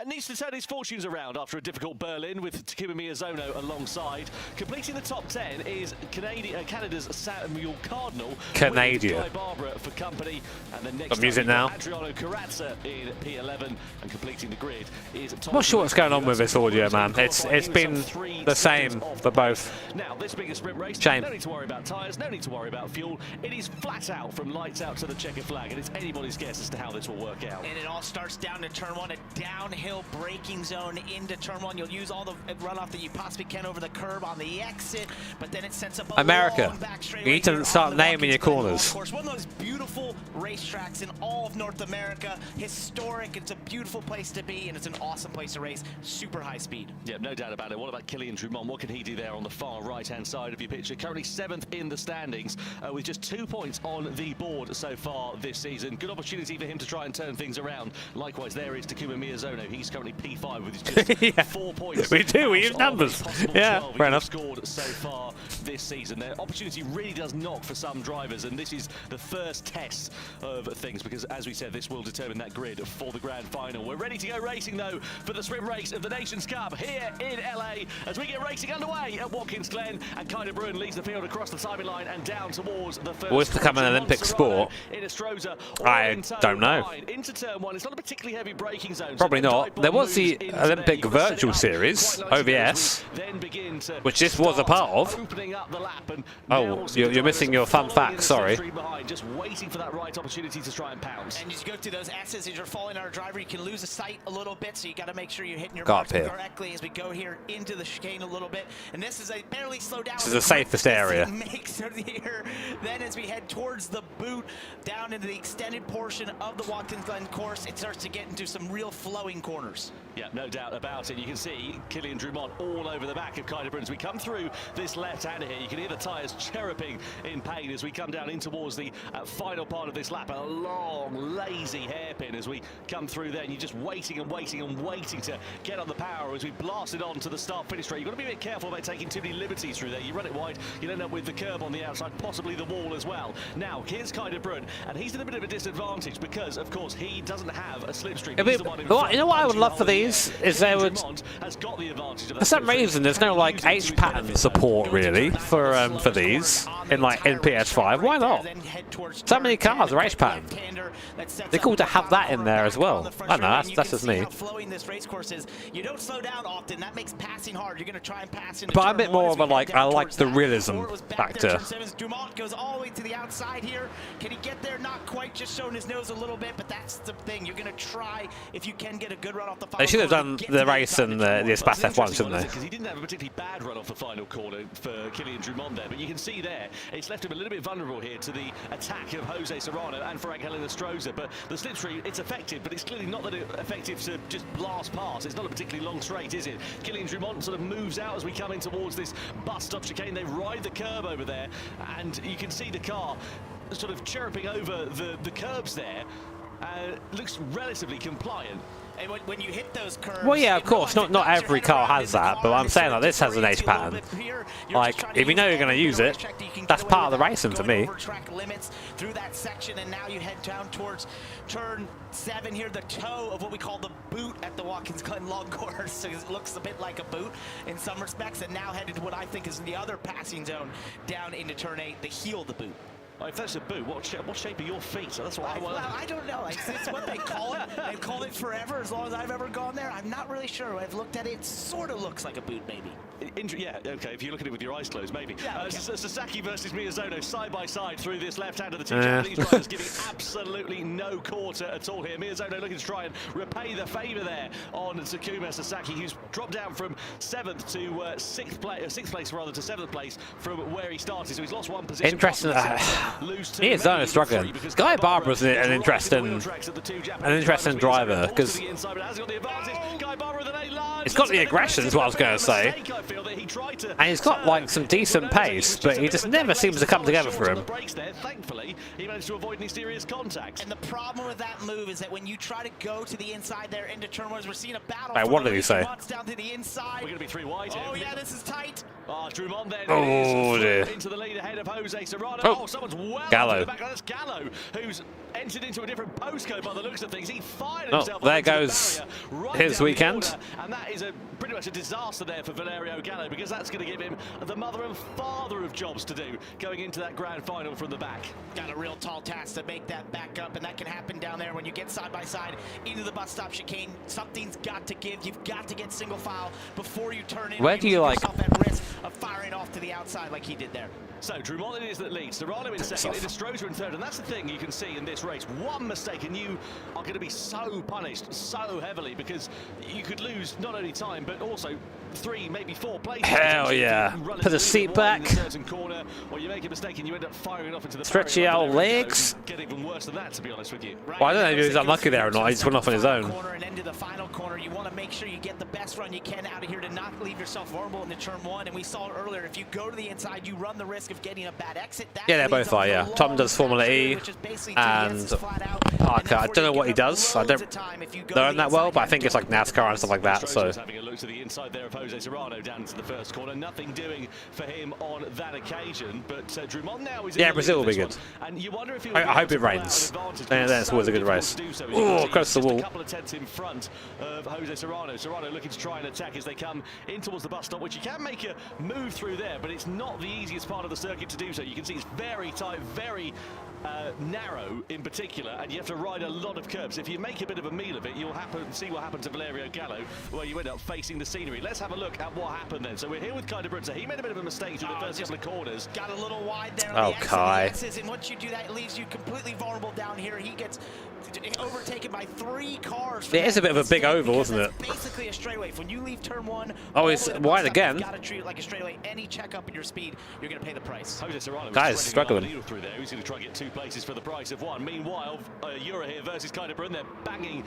[SPEAKER 3] needs to turn his fortunes around after a difficult Berlin with Takuma Miyazono alongside. Completing the top 10 is Canada's Samuel Cardinal.
[SPEAKER 1] Canada.
[SPEAKER 3] For company. And then next
[SPEAKER 1] got music now.
[SPEAKER 3] Adriano Carazza in P11 and completing the grid is
[SPEAKER 1] I'm not sure what's going on with this audio, man. It's been the same for both.
[SPEAKER 3] Now, this being a sprint race,
[SPEAKER 1] shame.
[SPEAKER 3] No need to worry about tyres, no need to worry about fuel. It is flat out from lights out to the checkered flag, and it's anybody's guess as to how this will work out.
[SPEAKER 16] And it all starts down to turn 1, a downhill braking zone into turn 1. You'll use all the runoff that you possibly can over the curb on the exit, but then it sets up a
[SPEAKER 1] America. You need to start naming your corners.
[SPEAKER 16] Of course, one of those beautiful racetracks in all of North America. Historic. It's a beautiful place to be, and it's an awesome place to race. Super high speed.
[SPEAKER 3] Yeah, no doubt about it. What about Killian Drumont? What can he do there on the far right-hand side of your picture? Currently 7th in the standings with just 2 points on the board so far this season. Good opportunity for him to try and turn things around. Likewise, there is Takuma Miyazono. He's currently P5 with just
[SPEAKER 1] yeah.
[SPEAKER 3] 4 points.
[SPEAKER 1] We use numbers. Yeah, fair enough.
[SPEAKER 3] Scored so far this season. Their opportunity really does knock for some drivers, and this is the first test of things because, as we said, this will determine that grid for the grand final. We're ready to go racing, though, for the sprint race of the Nations Cup here in LA as we get racing underway at Watkins Glen, and Kyder Bruin leads the field across the timing line and down towards the first.
[SPEAKER 1] Will this become an Olympic sport? I don't know.
[SPEAKER 3] Into turn 1. It's not a particularly heavy braking zone.
[SPEAKER 1] Probably not. There was the Olympic Virtual Series, OVS, which this was a part of. Oh, you're missing your fun fact, sorry.
[SPEAKER 3] Just waiting for that right opportunity to try and pounce.
[SPEAKER 16] And as you go through those S's, as you're falling out of driver, you can lose a sight a little bit, so you got to make sure you're hitting your marks correctly as we go here into the chicane a little bit. And this is a barely slow down.
[SPEAKER 1] This is the safest area.
[SPEAKER 16] Then as we head towards the boot, down into the extended portion of the Watkins Glen course, it starts to get into some real flowing corners.
[SPEAKER 3] Yeah, no doubt about it. You can see Killian Drumont all over the back of Kyder Bruin. As we come through this left-hander here, you can hear the tyres chirruping in pain as we come down in towards the final part of this lap. A long, lazy hairpin as we come through there, and you're just waiting and waiting and waiting to get on the power as we blast it on to the start-finish straight. You've got to be a bit careful about taking too many liberties through there. You run it wide, you end up with the curb on the outside, possibly the wall as well. Now, here's Kyder Bruin, and he's in a bit of a disadvantage because, of course, he doesn't have a slipstream.
[SPEAKER 1] You know what I would love for these is they would. For some reason, there's no like H pattern support really for these in PS5. Why not? So many cars are H pattern. They're cool to have that in there as well. I don't know. That's just me.
[SPEAKER 16] You don't slow down often. That makes passing hard. You're going to try and pass into.
[SPEAKER 1] But I'm a bit more of a I like the realism factor.
[SPEAKER 16] Dumont goes all the way to the outside here. Can he get there? Not quite. Just showing his nose a little bit. But that's the thing. You're going to try if you can get a good run off the.
[SPEAKER 1] They should have done the race and the Espace F1, shouldn't they?
[SPEAKER 3] Because he didn't have a particularly bad run off the final corner for Killian Drumont there, but you can see there it's left him a little bit vulnerable here to the attack of Jose Serrano and for Angel Enestrosa. But the slipstream, it's effective, but it's clearly not that effective to just blast past. It's not a particularly long straight, is it? Killian Drumont sort of moves out as we come in towards this bus stop chicane. They ride the curb over there, and you can see the car sort of chirruping over the curbs there. Looks relatively compliant.
[SPEAKER 16] And when you hit those curves,
[SPEAKER 1] Well, yeah, of course, not every car has that, but I'm saying like this has an H pattern. Like, if you know you're going to use it, that's part of the racing for me.
[SPEAKER 16] Track limits through that section, and now you head down towards turn 7 here, the toe of what we call the boot at the Watkins Glen long course. So it looks a bit like a boot in some respects, and now headed to what I think is the other passing zone down into turn 8, the heel of the boot.
[SPEAKER 3] Oh, if that's a boot, what shape are your feet? So that's what I want.
[SPEAKER 16] Well, I don't know. It's what they call it. They've called it forever, as long as I've ever gone there. I'm not really sure. I've looked at it. It sort of looks like a boot, maybe.
[SPEAKER 3] Yeah, okay, if you look at it with your eyes closed, maybe.
[SPEAKER 16] Yeah, okay.
[SPEAKER 3] Sasaki versus Miyazono, side by side through this left hand of the two Japanese drivers, giving absolutely no quarter at all here. Miyazono looking to try and repay the favour there on Takuma Sasaki, who's dropped down from 7th to 6th place rather to 7th place from where he started. So he's lost one position.
[SPEAKER 1] Interesting. Miyazono struggling. Guy Barbara's an interesting driver because he's got the aggression, is what I was going to say. And he's got like some decent pace, but he just never seems to come together for him.
[SPEAKER 3] Thankfully, he managed to avoid any serious contact.
[SPEAKER 16] And the problem with that move is that when you try to go to the inside there into turn 1, we're seeing a battle.
[SPEAKER 1] Hey, what did he say?
[SPEAKER 16] Down to the inside.
[SPEAKER 3] We're going to be 3 wide here.
[SPEAKER 16] Oh yeah, this is tight.
[SPEAKER 3] Oh, Drummond then
[SPEAKER 1] dear.
[SPEAKER 3] into the lead ahead of Jose Serrano.
[SPEAKER 1] Oh,
[SPEAKER 3] someone's well
[SPEAKER 1] Gallo.
[SPEAKER 3] to the back. That's Gallo, who's entered into a different postcode by the looks of things. He fired
[SPEAKER 1] Oh,
[SPEAKER 3] himself
[SPEAKER 1] there
[SPEAKER 3] onto the
[SPEAKER 1] goes
[SPEAKER 3] barrier right
[SPEAKER 1] his
[SPEAKER 3] down the
[SPEAKER 1] weekend.
[SPEAKER 3] order, and that is pretty much a disaster there for Valerio Gallo, because that's going to give him the mother and father of jobs to do going into that grand final from the back.
[SPEAKER 16] Got a real tall task to make that back up, and that can happen down there when you get side by side into the bus stop chicane. Something's got to give. You've got to get single file before you turn in.
[SPEAKER 1] Where do you like
[SPEAKER 16] at risk of firing off to the outside like he did there?
[SPEAKER 3] So Drummond it is that leads. Serrano in second, Inestrosa in third, and that's the thing you can see in this race. One mistake and you are going to be so punished so heavily, because you could lose not only time but also 3, maybe 4 places.
[SPEAKER 1] Hell yeah. Put the seat back.
[SPEAKER 3] Corner, or you make a mistake and you end up firing off into the
[SPEAKER 1] Stretchy old legs.
[SPEAKER 3] Get even worse than that, to be honest with you.
[SPEAKER 1] Well, I don't know if he was unlucky there or not. He just went off on his own.
[SPEAKER 16] And into the final corner, you want to make sure you get the best run you can out of here to not leave yourself vulnerable into turn 1. And we saw earlier, if you go to the inside, you run the risk of getting a bad exit.
[SPEAKER 1] Yeah, they're both are, yeah. Tom does Formula E, and I don't know what he does. I don't learn that well, but I think it's like NASCAR and stuff like that. So
[SPEAKER 3] having a look to the inside there of Jose Serrano down into the first corner. Nothing doing for him on that occasion, but Drummond now is.
[SPEAKER 1] Yeah, Brazil will be good.
[SPEAKER 3] And you wonder if
[SPEAKER 1] I hope it rains. Then it's always a good race. Oh, close to the wall.
[SPEAKER 3] A couple of tenths in front of Jose Serrano. Serrano looking to try and attack as they come in towards the bus stop, which you can make a move through there, but it's not the easiest part of the circuit to do so. You can see it's very tight, very narrow in particular, and you have to ride a lot of curbs. If you make a bit of a meal of it, you'll see what happened to Valerio Gallo, where you end up facing the scenery. Let's have a look at what happened then. So we're here with Kai de Brunza. He made a bit of a mistake through the first couple of corners.
[SPEAKER 16] Got a little wide there on
[SPEAKER 1] oh,
[SPEAKER 16] the
[SPEAKER 1] Kai.
[SPEAKER 16] X's, and once you do that, it leaves you completely vulnerable down here. He gets overtaken by 3 cars.
[SPEAKER 1] It is a bit of a big oval, isn't it?
[SPEAKER 16] Basically a straightaway. When you leave turn 1,
[SPEAKER 1] oh, he's wide again.
[SPEAKER 16] You got to treat it like a straightaway. Any check up in your speed, you're going to pay the price.
[SPEAKER 3] Jose Serrano
[SPEAKER 1] Guys struggling
[SPEAKER 3] through there. He's going to try and get 2 places for the price of 1. Meanwhile, Euro here versus Kai de Brunza. They're banging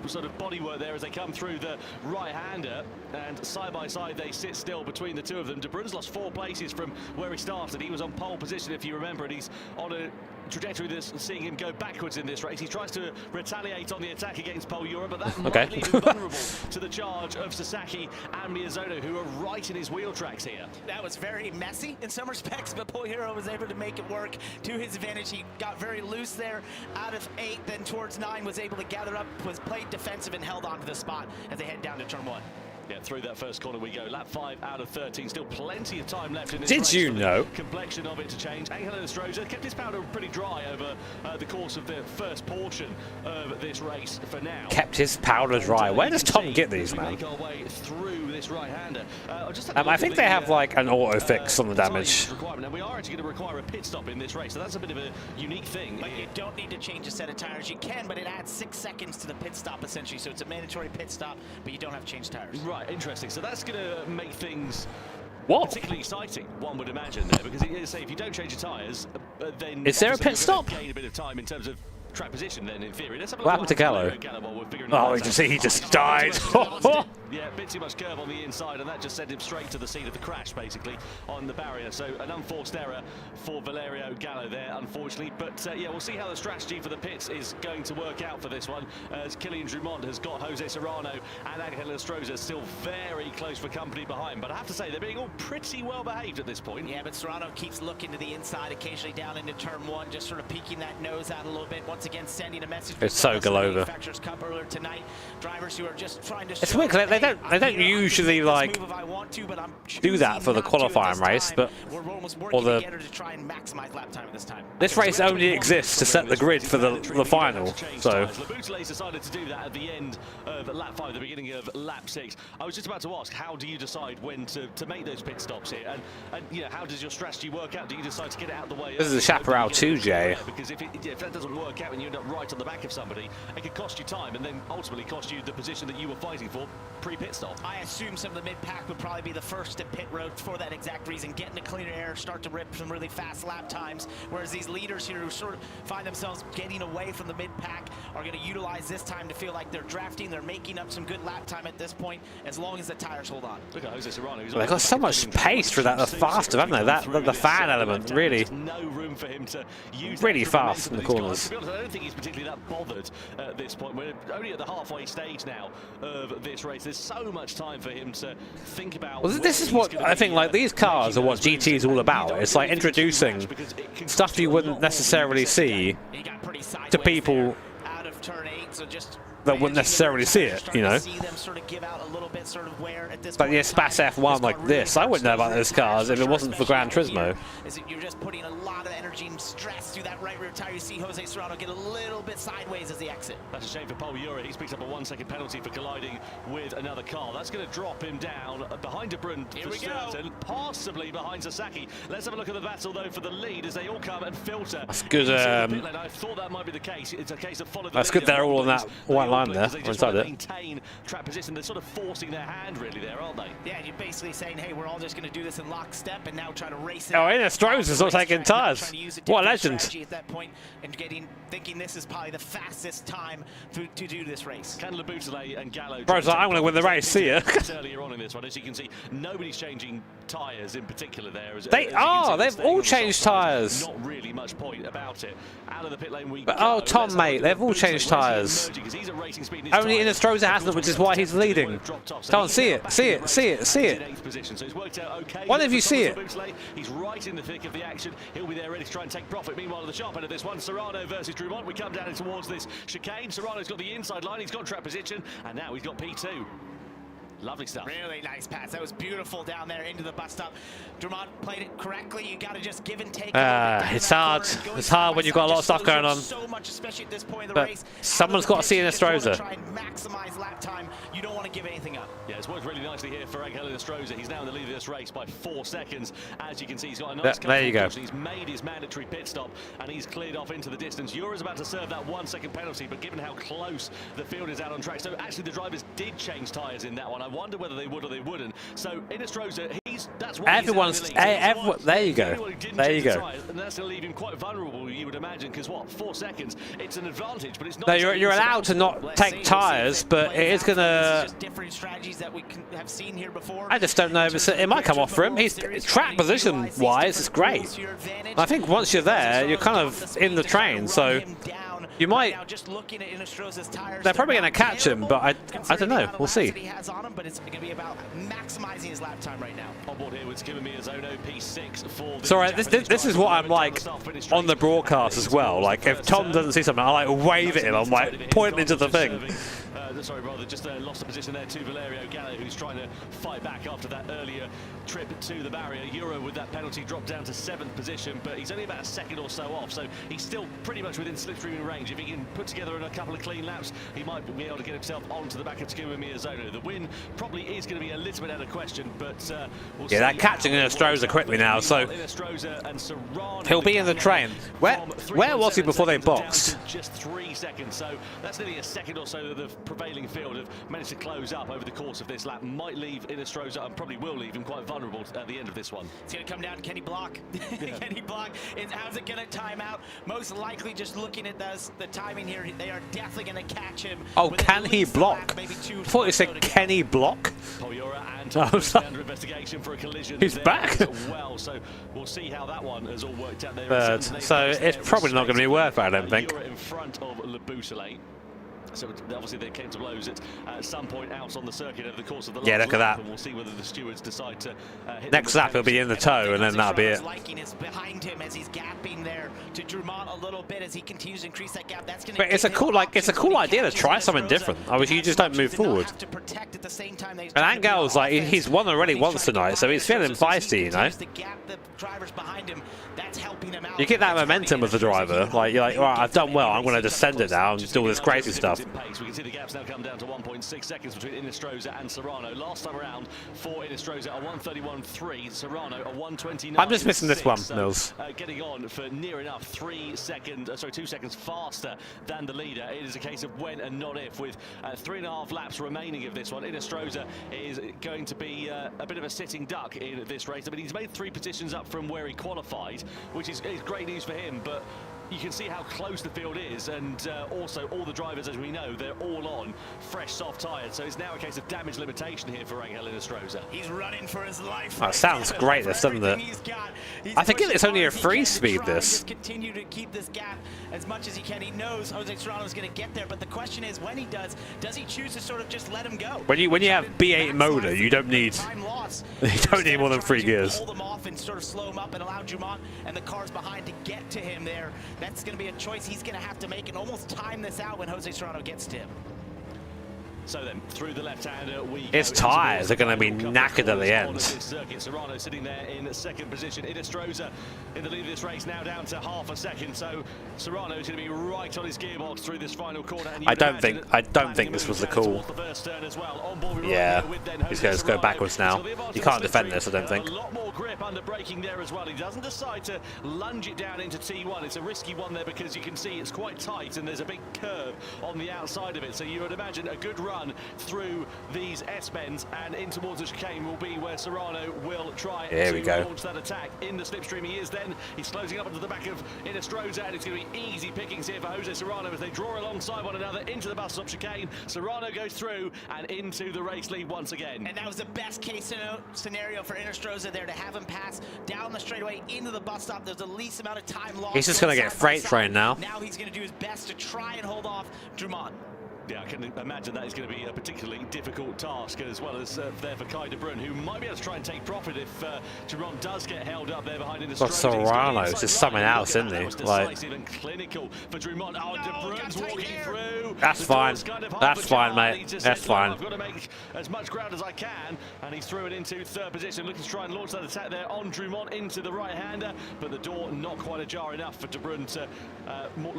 [SPEAKER 3] sort of bodywork there as they come through the right-hander, and side by side they sit still between the two of them. De Brunza lost 4 places from where he started. He was on pole position, if you remember, and he's on a trajectory that's seeing him go backwards in this race. He tries to retaliate on the attack against Pole Europe, but that might leave him vulnerable to the charge of Sasaki and Miyazono, who are right in his wheel tracks here.
[SPEAKER 16] That was very messy in some respects, but Pole Hero was able to make it work to his advantage. He got very loose there out of 8, then towards 9 was able to gather up, was played defensive and held onto the spot as they head down to turn 1.
[SPEAKER 3] Yeah, through that first corner we go. Lap 5 out of 13. Still plenty of time left in this race.
[SPEAKER 1] Did you know?
[SPEAKER 3] Complexion of it to change. Angel Inestrosa kept his powder pretty dry over the course of the first portion of this race for now.
[SPEAKER 1] Kept his powder dry. Where does Tom get these, man?
[SPEAKER 3] Make our way through this right-hander.
[SPEAKER 1] I think they have like an auto fix on the damage.
[SPEAKER 3] Now we are actually going to require a pit stop in this race, so that's a bit of a unique thing.
[SPEAKER 16] But you don't need to change a set of tires. You can, but it adds 6 seconds to the pit stop essentially. So it's a mandatory pit stop, but you don't have to change tires.
[SPEAKER 3] Right, interesting. So that's going to make things
[SPEAKER 1] particularly
[SPEAKER 3] exciting, one would imagine, there, because say if you don't change your tyres, then
[SPEAKER 1] is there a pit stop?
[SPEAKER 3] Gain a bit of time in terms of track position. Then, in theory, let's have a
[SPEAKER 1] what happened to Gallo?
[SPEAKER 3] Gallo
[SPEAKER 1] Oh, he just died.
[SPEAKER 3] Yeah, a bit too much curve on the inside, and that just sent him straight to the scene of the crash, basically, on the barrier. So an unforced error for Valerio Gallo there, unfortunately. But yeah, we'll see how the strategy for the pits is going to work out for this one, as Kylian Drummond has got Jose Serrano and Angel Estrosza still very close for company behind. But I have to say, they're being all pretty well behaved at this point.
[SPEAKER 16] Yeah, but Serrano keeps looking to the inside, occasionally down into turn one, just sort of peeking that nose out a little bit. Once again, sending a message.
[SPEAKER 1] It's so go over.
[SPEAKER 16] Cup earlier tonight. Drivers who are just trying to.
[SPEAKER 1] It's weird, they don't usually like do that for the qualifying race, but or the this race only exists to set the grid for the final. So
[SPEAKER 3] Laboutelet's decided to do that at the end of lap 5, the beginning of lap 6. I was just about to ask, how do you decide when to make those pit stops here, and you know, how does your strategy work out? Do you decide to get it out of the way?
[SPEAKER 1] This is a Chaparral 2, Jay.
[SPEAKER 3] Because if that doesn't work out and you end up right on the back of somebody, it could cost you time and then ultimately cost you the position that you were fighting for pre-pit stop.
[SPEAKER 16] I assume some of the mid-pack would probably be the first to pit road for that exact reason, getting to cleaner air, start to rip some really fast lap times, whereas these leaders here who sort of find themselves getting away from the mid-pack are going to utilize this time to feel like they're drafting, they're making up some good lap time at this point, as long as the tires hold on.
[SPEAKER 3] Look at Jose Serrano.
[SPEAKER 1] They've got so much pace for that, the faster, haven't they? That the fan element, really.
[SPEAKER 3] No room for him to use
[SPEAKER 1] really fast in the corners.
[SPEAKER 3] To be honest, I don't think he's particularly that bothered at this point. We're only at the halfway stage now of this race. There's so much time for him to think about.
[SPEAKER 1] Well, this is what I think, like, these cars are what GT is all about. It's like introducing stuff you wouldn't necessarily see to people that wouldn't necessarily see it, you know. But yeah, Spas F1 like this, I wouldn't know about those cars if it wasn't for Gran Turismo.
[SPEAKER 16] You're just putting a lot of energy and stress through that right rear tire. You see Jose Serrano get a little bit sideways as he exits.
[SPEAKER 3] That's a shame for Paul Ura. He's picked up a 1-second penalty for colliding with another car. That's going to drop him down behind De Bruyne for certain, possibly behind Sasaki. Let's have a look at the battle though for the lead as they all come and filter.
[SPEAKER 1] That's good.
[SPEAKER 3] I thought that might be the case. It's a case of follow the
[SPEAKER 1] That's good. They're all on that white line there, inside it.
[SPEAKER 3] Maintain track position. They're sort of forcing their hand really there, aren't they?
[SPEAKER 16] Yeah, you're basically saying, hey, we're all just going to do this in lockstep and now try to race it.
[SPEAKER 1] Oh, Estrosza's not taking tires. What a legend.
[SPEAKER 16] At that point and thinking this is probably the fastest time to do this race.
[SPEAKER 3] Can Laboutelet and Gallo.
[SPEAKER 1] Bro's like, I'm going to win the race. See ya.
[SPEAKER 3] Earlier on in this one, as you can see, nobody's changing tires in particular there.
[SPEAKER 1] They've all changed tires.
[SPEAKER 3] Not really much point about it. Out of the pit lane we
[SPEAKER 1] but oh, Tom, mate, they've all changed tires. Only Estrosza hasn't, which is why he's leading. Can't see it. See it. See it. See it. Why don't you see it?
[SPEAKER 3] He's right in the thick of the action. He'll be there ready to try and take profit. Meanwhile, at the sharp end of this one, Serrano versus Drummond. We come down towards this chicane. Serrano's got the inside line. He's got track position, and now he's got P2. Lovely stuff.
[SPEAKER 16] Really nice pass. That was beautiful down there into the bus stop. Drummond played it correctly. You got to just give and take.
[SPEAKER 1] It's hard. It's hard when you've got a lot of stuff going on.
[SPEAKER 16] So much, especially at this point of the
[SPEAKER 1] but
[SPEAKER 16] race.
[SPEAKER 1] Someone's got to see an Estrosza.
[SPEAKER 16] Try and maximize lap time. You don't want to give anything up.
[SPEAKER 3] Yeah, it's worked really nicely here for Angel Estrosza. He's now in the lead of this race by 4 seconds. As you can see, he's got a nice
[SPEAKER 1] there you go.
[SPEAKER 3] He's made his mandatory pit stop and he's cleared off into the distance. Ura's about to serve that 1-second penalty, but given how close the field is out on track, so actually the drivers did change tyres in that one. I wonder whether they would or they wouldn't. So in Estrosza, that's why
[SPEAKER 1] everyone's. There you go. There you go.
[SPEAKER 3] And that's going to leave him quite vulnerable, you would imagine, because what, 4 seconds? It's an advantage, but it's not.
[SPEAKER 1] No, you're allowed to not take tyres, but it is going to.
[SPEAKER 16] Different strategies that we have seen here before.
[SPEAKER 1] I just don't know if it might come off for him. He's track position wise, it's great. And I think once you're there, you're kind of in the train, so you might. They're probably going to catch him, but I don't know. We'll see.
[SPEAKER 16] It's going to be about maximizing his lap time right now.
[SPEAKER 3] On board here with P6 for
[SPEAKER 1] it's alright, this is what I'm like on the broadcast as well. Like, if Tom doesn't see something, I like wave at him. I'm like pointing to the thing.
[SPEAKER 3] Sorry, rather, just lost the position there to Valerio Gallo, who's trying to fight back after that earlier trip to the barrier. Euro with that penalty dropped down to 7th position, but he's only about a second or so off, so he's still pretty much within slipstreaming range. If he can put together a couple of clean laps, he might be able to get himself onto the back of Takuma Miyazono. The win probably is going to be a little bit out of question, but we'll
[SPEAKER 1] yeah, they're catching Estrosza quickly now, so he'll be in the train. Where was he before they boxed?
[SPEAKER 3] Just 3 seconds, so that's nearly a second or so that they've prevailed trailing field have managed to close up over the course of this lap. Might leave Inestrosa, and probably will leave him quite vulnerable at the end of this one.
[SPEAKER 16] It's going to come down to Kenny Block. Kenny Block, how's it going to time out? Most likely, just looking at the timing here, they are definitely going to catch him.
[SPEAKER 1] Oh, can he block? I thought you said Kenny Block.
[SPEAKER 3] I was under investigation for a collision.
[SPEAKER 1] He's back.
[SPEAKER 3] Well, so we'll see how that one has all worked out there.
[SPEAKER 1] So it's probably not going to be worth it, I don't think.
[SPEAKER 3] In front of Le Bousselet. So obviously they came to blows at some point out on the circuit over the course of the last
[SPEAKER 1] look at
[SPEAKER 3] lap,
[SPEAKER 1] that.
[SPEAKER 3] and we'll see whether the stewards decide to hit
[SPEAKER 1] next lap he'll be in the toe, and then that'll be it.
[SPEAKER 16] Liking is behind him as he's gapping there to Drummond a little bit as he continues to increase that gap. That's going to.
[SPEAKER 1] But it's a cool, it's a cool idea to try something different. Obviously, you just don't move forward. And Angel's like he's won already once tonight, so he's feeling feisty, you know. You get that momentum with the driver, like you're like, all right, I've done well. I'm going to just send it now and do all this crazy stuff.
[SPEAKER 3] We can see the gaps now come down to 1.6 seconds between Inestrosa and Serrano. Last time around for Inestrosa a 1:31.3, Serrano a 1:29.
[SPEAKER 1] I'm just missing this one, Mills.
[SPEAKER 3] Getting on for near enough 2 seconds faster than the leader. It is a case of when and not if. With 3.5 laps remaining of this one, Inestrosa is going to be a bit of a sitting duck in this race. I mean, he's made 3 positions up from where he qualified, which is great news for him, but you can see how close the field is, and also all the drivers, as we know, they're all on fresh soft tyres, so it's now a case of damage limitation here for Angel Inestrosa.
[SPEAKER 16] He's running for his life.
[SPEAKER 1] That sounds great, doesn't it? I think it's only a 3-speed, this.
[SPEAKER 16] Continue to keep this gap as much as he can. He knows Jose Serrano is going to get there, but the question is, when he does he choose to sort of just let him go?
[SPEAKER 1] When you have B8 motor, you don't need more than 3 gears.
[SPEAKER 16] Hold him off and sort of slow him up and allow Drummond and the cars behind to get to him there. That's going to be a choice he's going to have to make and almost time this out when Jose Serrano gets to him.
[SPEAKER 3] So then, through the left-hander,
[SPEAKER 1] his tyres are going to be knackered at the end.
[SPEAKER 3] Serrano sitting there in second position. Inestrosa in the lead of this race now down to half a second. So Serrano is going to be right on his gearbox through this final corner. And
[SPEAKER 1] I don't think this was the call. Yeah, he's going to go backwards now. You can't defend this, I don't think.
[SPEAKER 3] A lot more grip under braking there as well. He doesn't decide to lunge it down into T1. It's a risky one there because you can see it's quite tight and there's a big curve on the outside of it. So you would imagine a good run through these S-bends and in towards the chicane will be where Serrano will try to launch that attack. In the slipstream he is then. He's closing up onto the back of Inestrosa, and it's going to be easy pickings here for Jose Serrano as they draw alongside one another into the bus stop chicane. Serrano goes through and into the race lead once again.
[SPEAKER 16] And that was the best case scenario for Inestrosa there, to have him pass down the straightaway into the bus stop. There's the least amount of time lost.
[SPEAKER 1] He's just going to get freight train now.
[SPEAKER 16] Now he's going to do his best to try and hold off Drummond.
[SPEAKER 3] Yeah, I can imagine that is going to be a particularly difficult task, as well as there for Kai de Bruyne, who might be able to try and take profit if Drummond does get held up there behind in the
[SPEAKER 1] But Serrano's just something else, isn't he? Like,
[SPEAKER 3] and clinical for Drummond. Oh, de Bruyne's walking through.
[SPEAKER 1] That's fine. That's fine, mate. That's fine.
[SPEAKER 3] I've got to make as much ground as I can, and he's threw it into third position, looking to try and launch that attack there on Drummond into the right-hander, but the door not quite ajar enough for de Bruyne to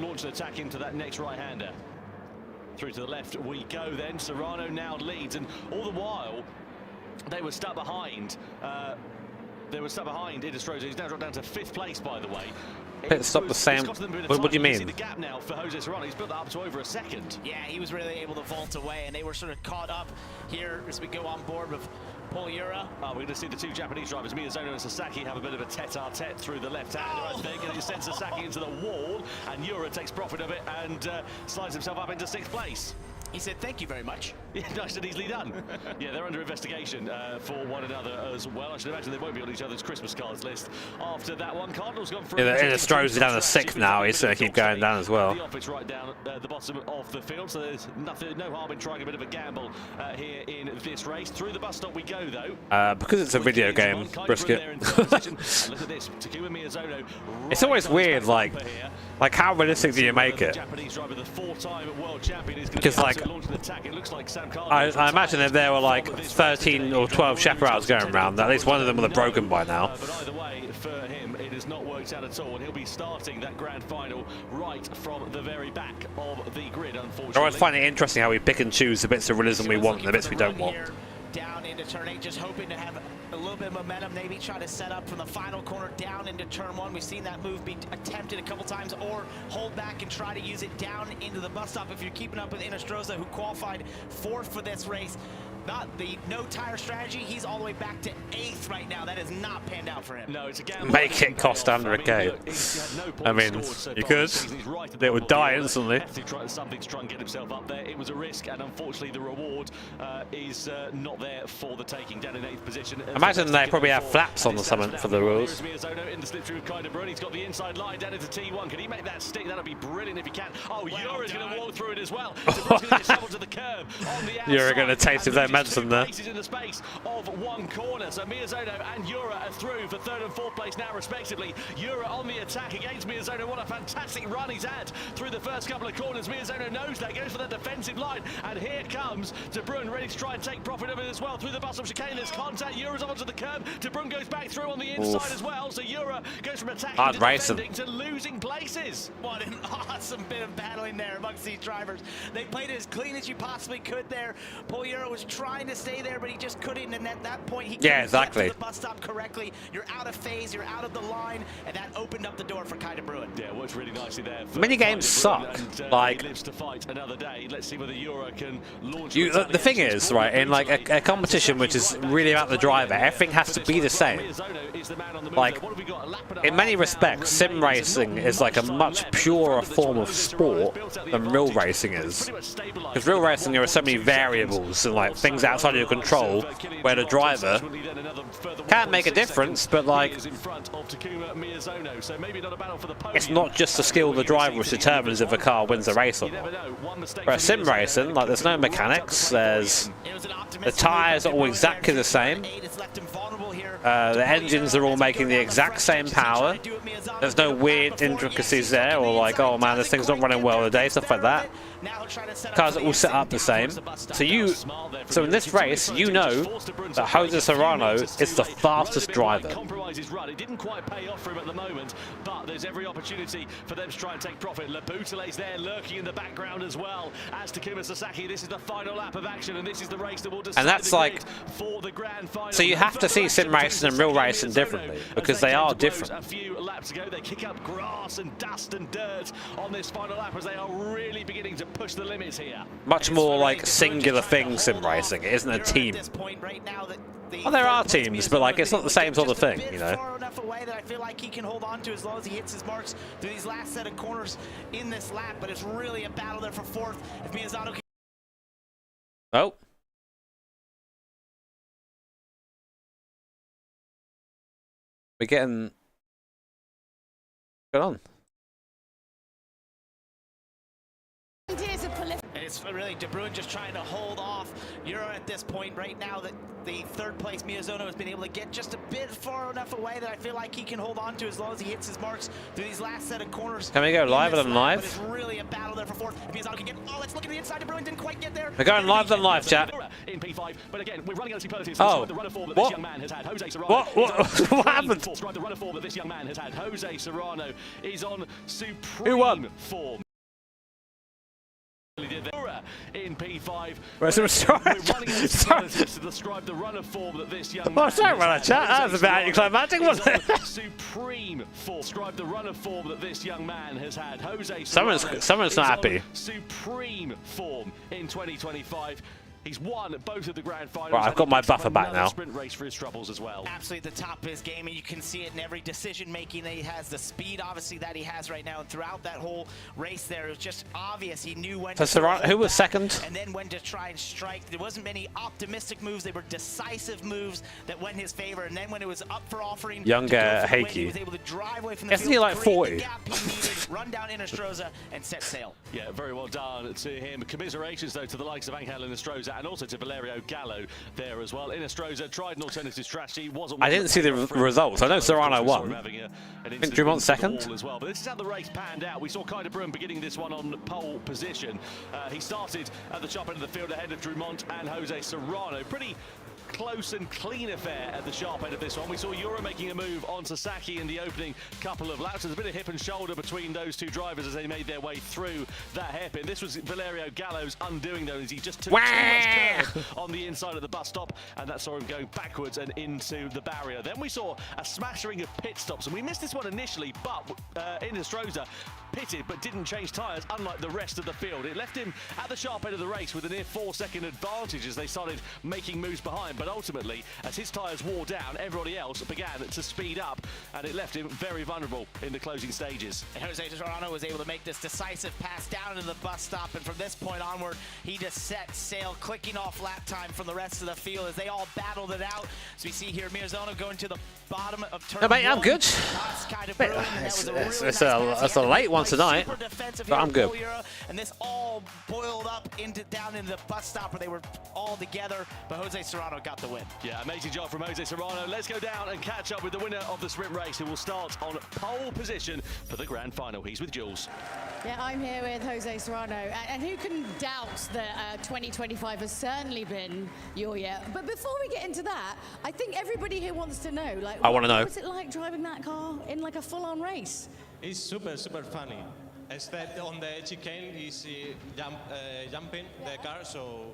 [SPEAKER 3] launch an attack into that next right-hander. Through to the left we go then. Serrano now leads, and all the while they were stuck behind. Inestrosa. He's now dropped down to 5th place, by the way.
[SPEAKER 1] Pit stop the same. What do you mean?
[SPEAKER 3] The gap now for Jose Serrano. He's built that up to over a second.
[SPEAKER 16] Yeah, he was really able to vault away, and they were sort of caught up here as we go on board with Poliura.
[SPEAKER 3] We're going to see the 2 Japanese drivers, Miyazono and Sasaki, have a bit of a tete-a-tete through the left-hander, I think, and he sends Sasaki into the wall, and Ura takes profit of it and slides himself up into 6th place.
[SPEAKER 16] He said, thank you very much.
[SPEAKER 3] Yeah, nice and easily done. Yeah, they're under investigation for one another as well. I should imagine they won't be on each other's Christmas cards list after that one. Cardinal's gone through.
[SPEAKER 1] Yeah, Inestrosa's down to 6th now. He's going to keep going down as well.
[SPEAKER 3] The office right down at the bottom of the field, so there's no harm in trying a bit of a gamble here in this race. Through the bus stop we go, though.
[SPEAKER 1] Because it's a video game, Brisket. It's always weird, like how realistic do you make it? Because like, I imagine if there were like 13 or 12 chaparrals going around, at least one of them would have broken by now.
[SPEAKER 3] But either way, for him, it has not worked out at all, and he'll be starting that grand final right from the very back of the grid, unfortunately.
[SPEAKER 1] I always find it interesting how we pick and choose the bits of realism we want and the bits we don't want.
[SPEAKER 16] down into turn 8, just hoping to have a little bit of momentum, maybe try to set up from the final corner down into turn 1. We've seen that move be attempted a couple times, or hold back and try to use it down into the bus stop. If you're keeping up with Inestrosa, who qualified 4th for this race, not the no tire strategy, he's all the way back to 8th right now. That has not panned out for him.
[SPEAKER 3] No, it's a gamble.
[SPEAKER 1] Make it cost under a K. I mean, you could. It would die instantly.
[SPEAKER 3] Something to try and get himself up there. It was a risk, and unfortunately the reward is not there for the taking. Down in 8th position.
[SPEAKER 1] Imagine they probably have flaps on the summit for the rules.
[SPEAKER 3] In the slip through Brun. He's got the inside line down into T1. Can he make that stick? That'll be brilliant if he can. Oh, Yura's going to walk through it as well. To the curb on the outside.
[SPEAKER 1] You're going to taste of their medicine there.
[SPEAKER 3] In the space of one corner, so Miyazono and Yura are through for 3rd and 4th place now respectively. Yura on the attack against Miyazono. What a fantastic run he's had through the first couple of corners. Miyazono knows that, goes for the defensive line, and here comes De Bruyne ready to try and take profit of it as well through the bus of chicane. There's contact. Yura's onto the curb. De Bruyne goes back through on the inside as well, so Yura goes from attacking to defending to losing places.
[SPEAKER 16] What an awesome bit of battling there amongst these drivers. They played it as clean as you possibly could there. Paul Yura was trying to stay there, but he just couldn't, and at that point he couldn't get to the bus stop correctly. You're out of phase, you're out of the line, and that opened up the door for Kai De Bruyne.
[SPEAKER 3] Yeah, works really nicely there.
[SPEAKER 1] Mini games suck. Like,
[SPEAKER 3] lives to fight another day. Let's see whether Yura can launch.
[SPEAKER 1] The thing is, right, in like a competition which is really about the driver, everything has to be the same. Like, in many respects, sim racing is like a much purer form of sport than real racing is. Because real racing, there are so many variables and like things outside of your control, where the driver can make a difference, but like, it's not just the skill of the driver which determines if a car wins a race or not. Whereas sim racing, like, there's no mechanics, the tyres are all exactly the same, the engines are all making the exact same power, there's no weird intricacies there, or like, oh man, this thing's not running well today, stuff like that. Cars are all set up the same. So in this race, you know that Jose Serrano is the fastest driver.
[SPEAKER 3] It didn't quite pay off for him at the moment, but there's every opportunity for them to try and take profit. Labutale's there lurking in the background as well as Takuma Sasaki. This is the final lap of action, and this is the race that will decide.
[SPEAKER 1] And that's like,
[SPEAKER 3] for the grand final.
[SPEAKER 1] so you have to see sim racing and real racing differently, because they are different.
[SPEAKER 3] A few laps ago, they kick up grass and dust and dirt on this final lap as they are really beginning to push the limits here.
[SPEAKER 1] Much more like singular thing sim racing. It isn't a team. Well, there are teams, but like, it's not the same sort of thing, you know.
[SPEAKER 16] Far enough away that I feel like he can hold on to as long as he hits his marks through these last set of corners in this lap, but it's really a battle there for 4th. If Miyazono can...
[SPEAKER 1] Oh. We're getting... What's going on?
[SPEAKER 16] And it's really De Bruyne just trying to hold off Yura at this point right now that the 3rd place Miyazono has been able to get just a bit far enough away that I feel like he can hold on to as long as he hits his marks through these last set of corners.
[SPEAKER 1] Can we go live and live?
[SPEAKER 16] But it's really a battle there for 4th. If Miyazono can get, oh, let's look at the inside. De Bruyne didn't quite get there.
[SPEAKER 1] We're going live and live, chat.
[SPEAKER 3] In P5, but again, we're running out of superlatives.
[SPEAKER 1] Oh,
[SPEAKER 3] the run of form that
[SPEAKER 1] what?
[SPEAKER 3] this young man has had. Jose Serrano.
[SPEAKER 1] What happened?
[SPEAKER 3] Describe the run of form that this young man has had. Jose Serrano is on supreme
[SPEAKER 1] Who won?
[SPEAKER 3] form. In P5.
[SPEAKER 1] We're
[SPEAKER 3] running to describe the run of form that this young man
[SPEAKER 1] sorry about that, chat. That was a bit anticlimactic, wasn't it?
[SPEAKER 3] Supreme form. Describe the run of form that this young man has had. Jose
[SPEAKER 1] Someone's not happy.
[SPEAKER 3] Supreme form in 2025. He's won both of the grand finals.
[SPEAKER 1] Right, I've got my buffer back now.
[SPEAKER 3] Sprint race for his troubles as well.
[SPEAKER 16] Absolutely at the top of his game, and you can see it in every decision making that he has. The speed, obviously, that he has right now, and throughout that whole race, there it was just obvious. He knew when.
[SPEAKER 1] So Serrano, who was second?
[SPEAKER 16] And then when to try and strike. There wasn't many optimistic moves. They were decisive moves that went in his favor. And then when it was up for offering,
[SPEAKER 1] younger Heikki.
[SPEAKER 16] He was able to drive away from the
[SPEAKER 1] Isn't
[SPEAKER 16] field,
[SPEAKER 1] he like 40?
[SPEAKER 16] Run down Inestrosa and set sail.
[SPEAKER 3] Yeah, very well done to him. Commiserations though to the likes of Angel Inestrosa and also to Valerio Gallo there as well. Inestrosa tried an alternative strategy. Wasn't.
[SPEAKER 1] I didn't see the results. I know Serrano won. I think Drumont's second.
[SPEAKER 3] As well. But this is how the race panned out. We saw Kai De Bruyne beginning this one on pole position. He started at the top end of the field ahead of Drumont and Jose Serrano. Pretty close and clean affair at the sharp end of this one. We saw Euro making a move on Sasaki in the opening couple of laps. There's a bit of hip and shoulder between those two drivers as they made their way through that hairpin. This was Valerio Gallo's undoing, though, as he just took too much curve on the inside of the bus stop, and that saw him going backwards and into the barrier. Then we saw a smashing of pit stops, and we missed this one initially, but Indestroza pitted but didn't change tyres, unlike the rest of the field. It left him at the sharp end of the race with a near 4-second advantage as they started making moves behind, but ultimately, as his tyres wore down, everybody else began to speed up, and it left him very vulnerable in the closing stages.
[SPEAKER 16] And Jose Serrano was able to make this decisive pass down into the bus stop, and from this point onward, he just set sail, clicking off lap time from the rest of the field as they all battled it out. So we see here Mirzono going to the bottom of turn
[SPEAKER 1] mate, I'm good. It's a late one tonight, but I'm good.
[SPEAKER 16] And this all boiled up down into the bus stop where they were all together, but Jose Serrano got the win.
[SPEAKER 3] Yeah, amazing job from Jose Serrano. Let's go down and catch up with the winner of the sprint race, who will start on pole position for the grand final. He's with Jules.
[SPEAKER 10] Yeah, I'm here with Jose Serrano, and who can doubt that 2025 has certainly been your year. But before we get into that, I think everybody here wants to know, like,
[SPEAKER 1] I want to know.
[SPEAKER 10] What was it like driving that car in like a full-on race?
[SPEAKER 14] It's super funny. Except on the chicane, he's jumping the car, so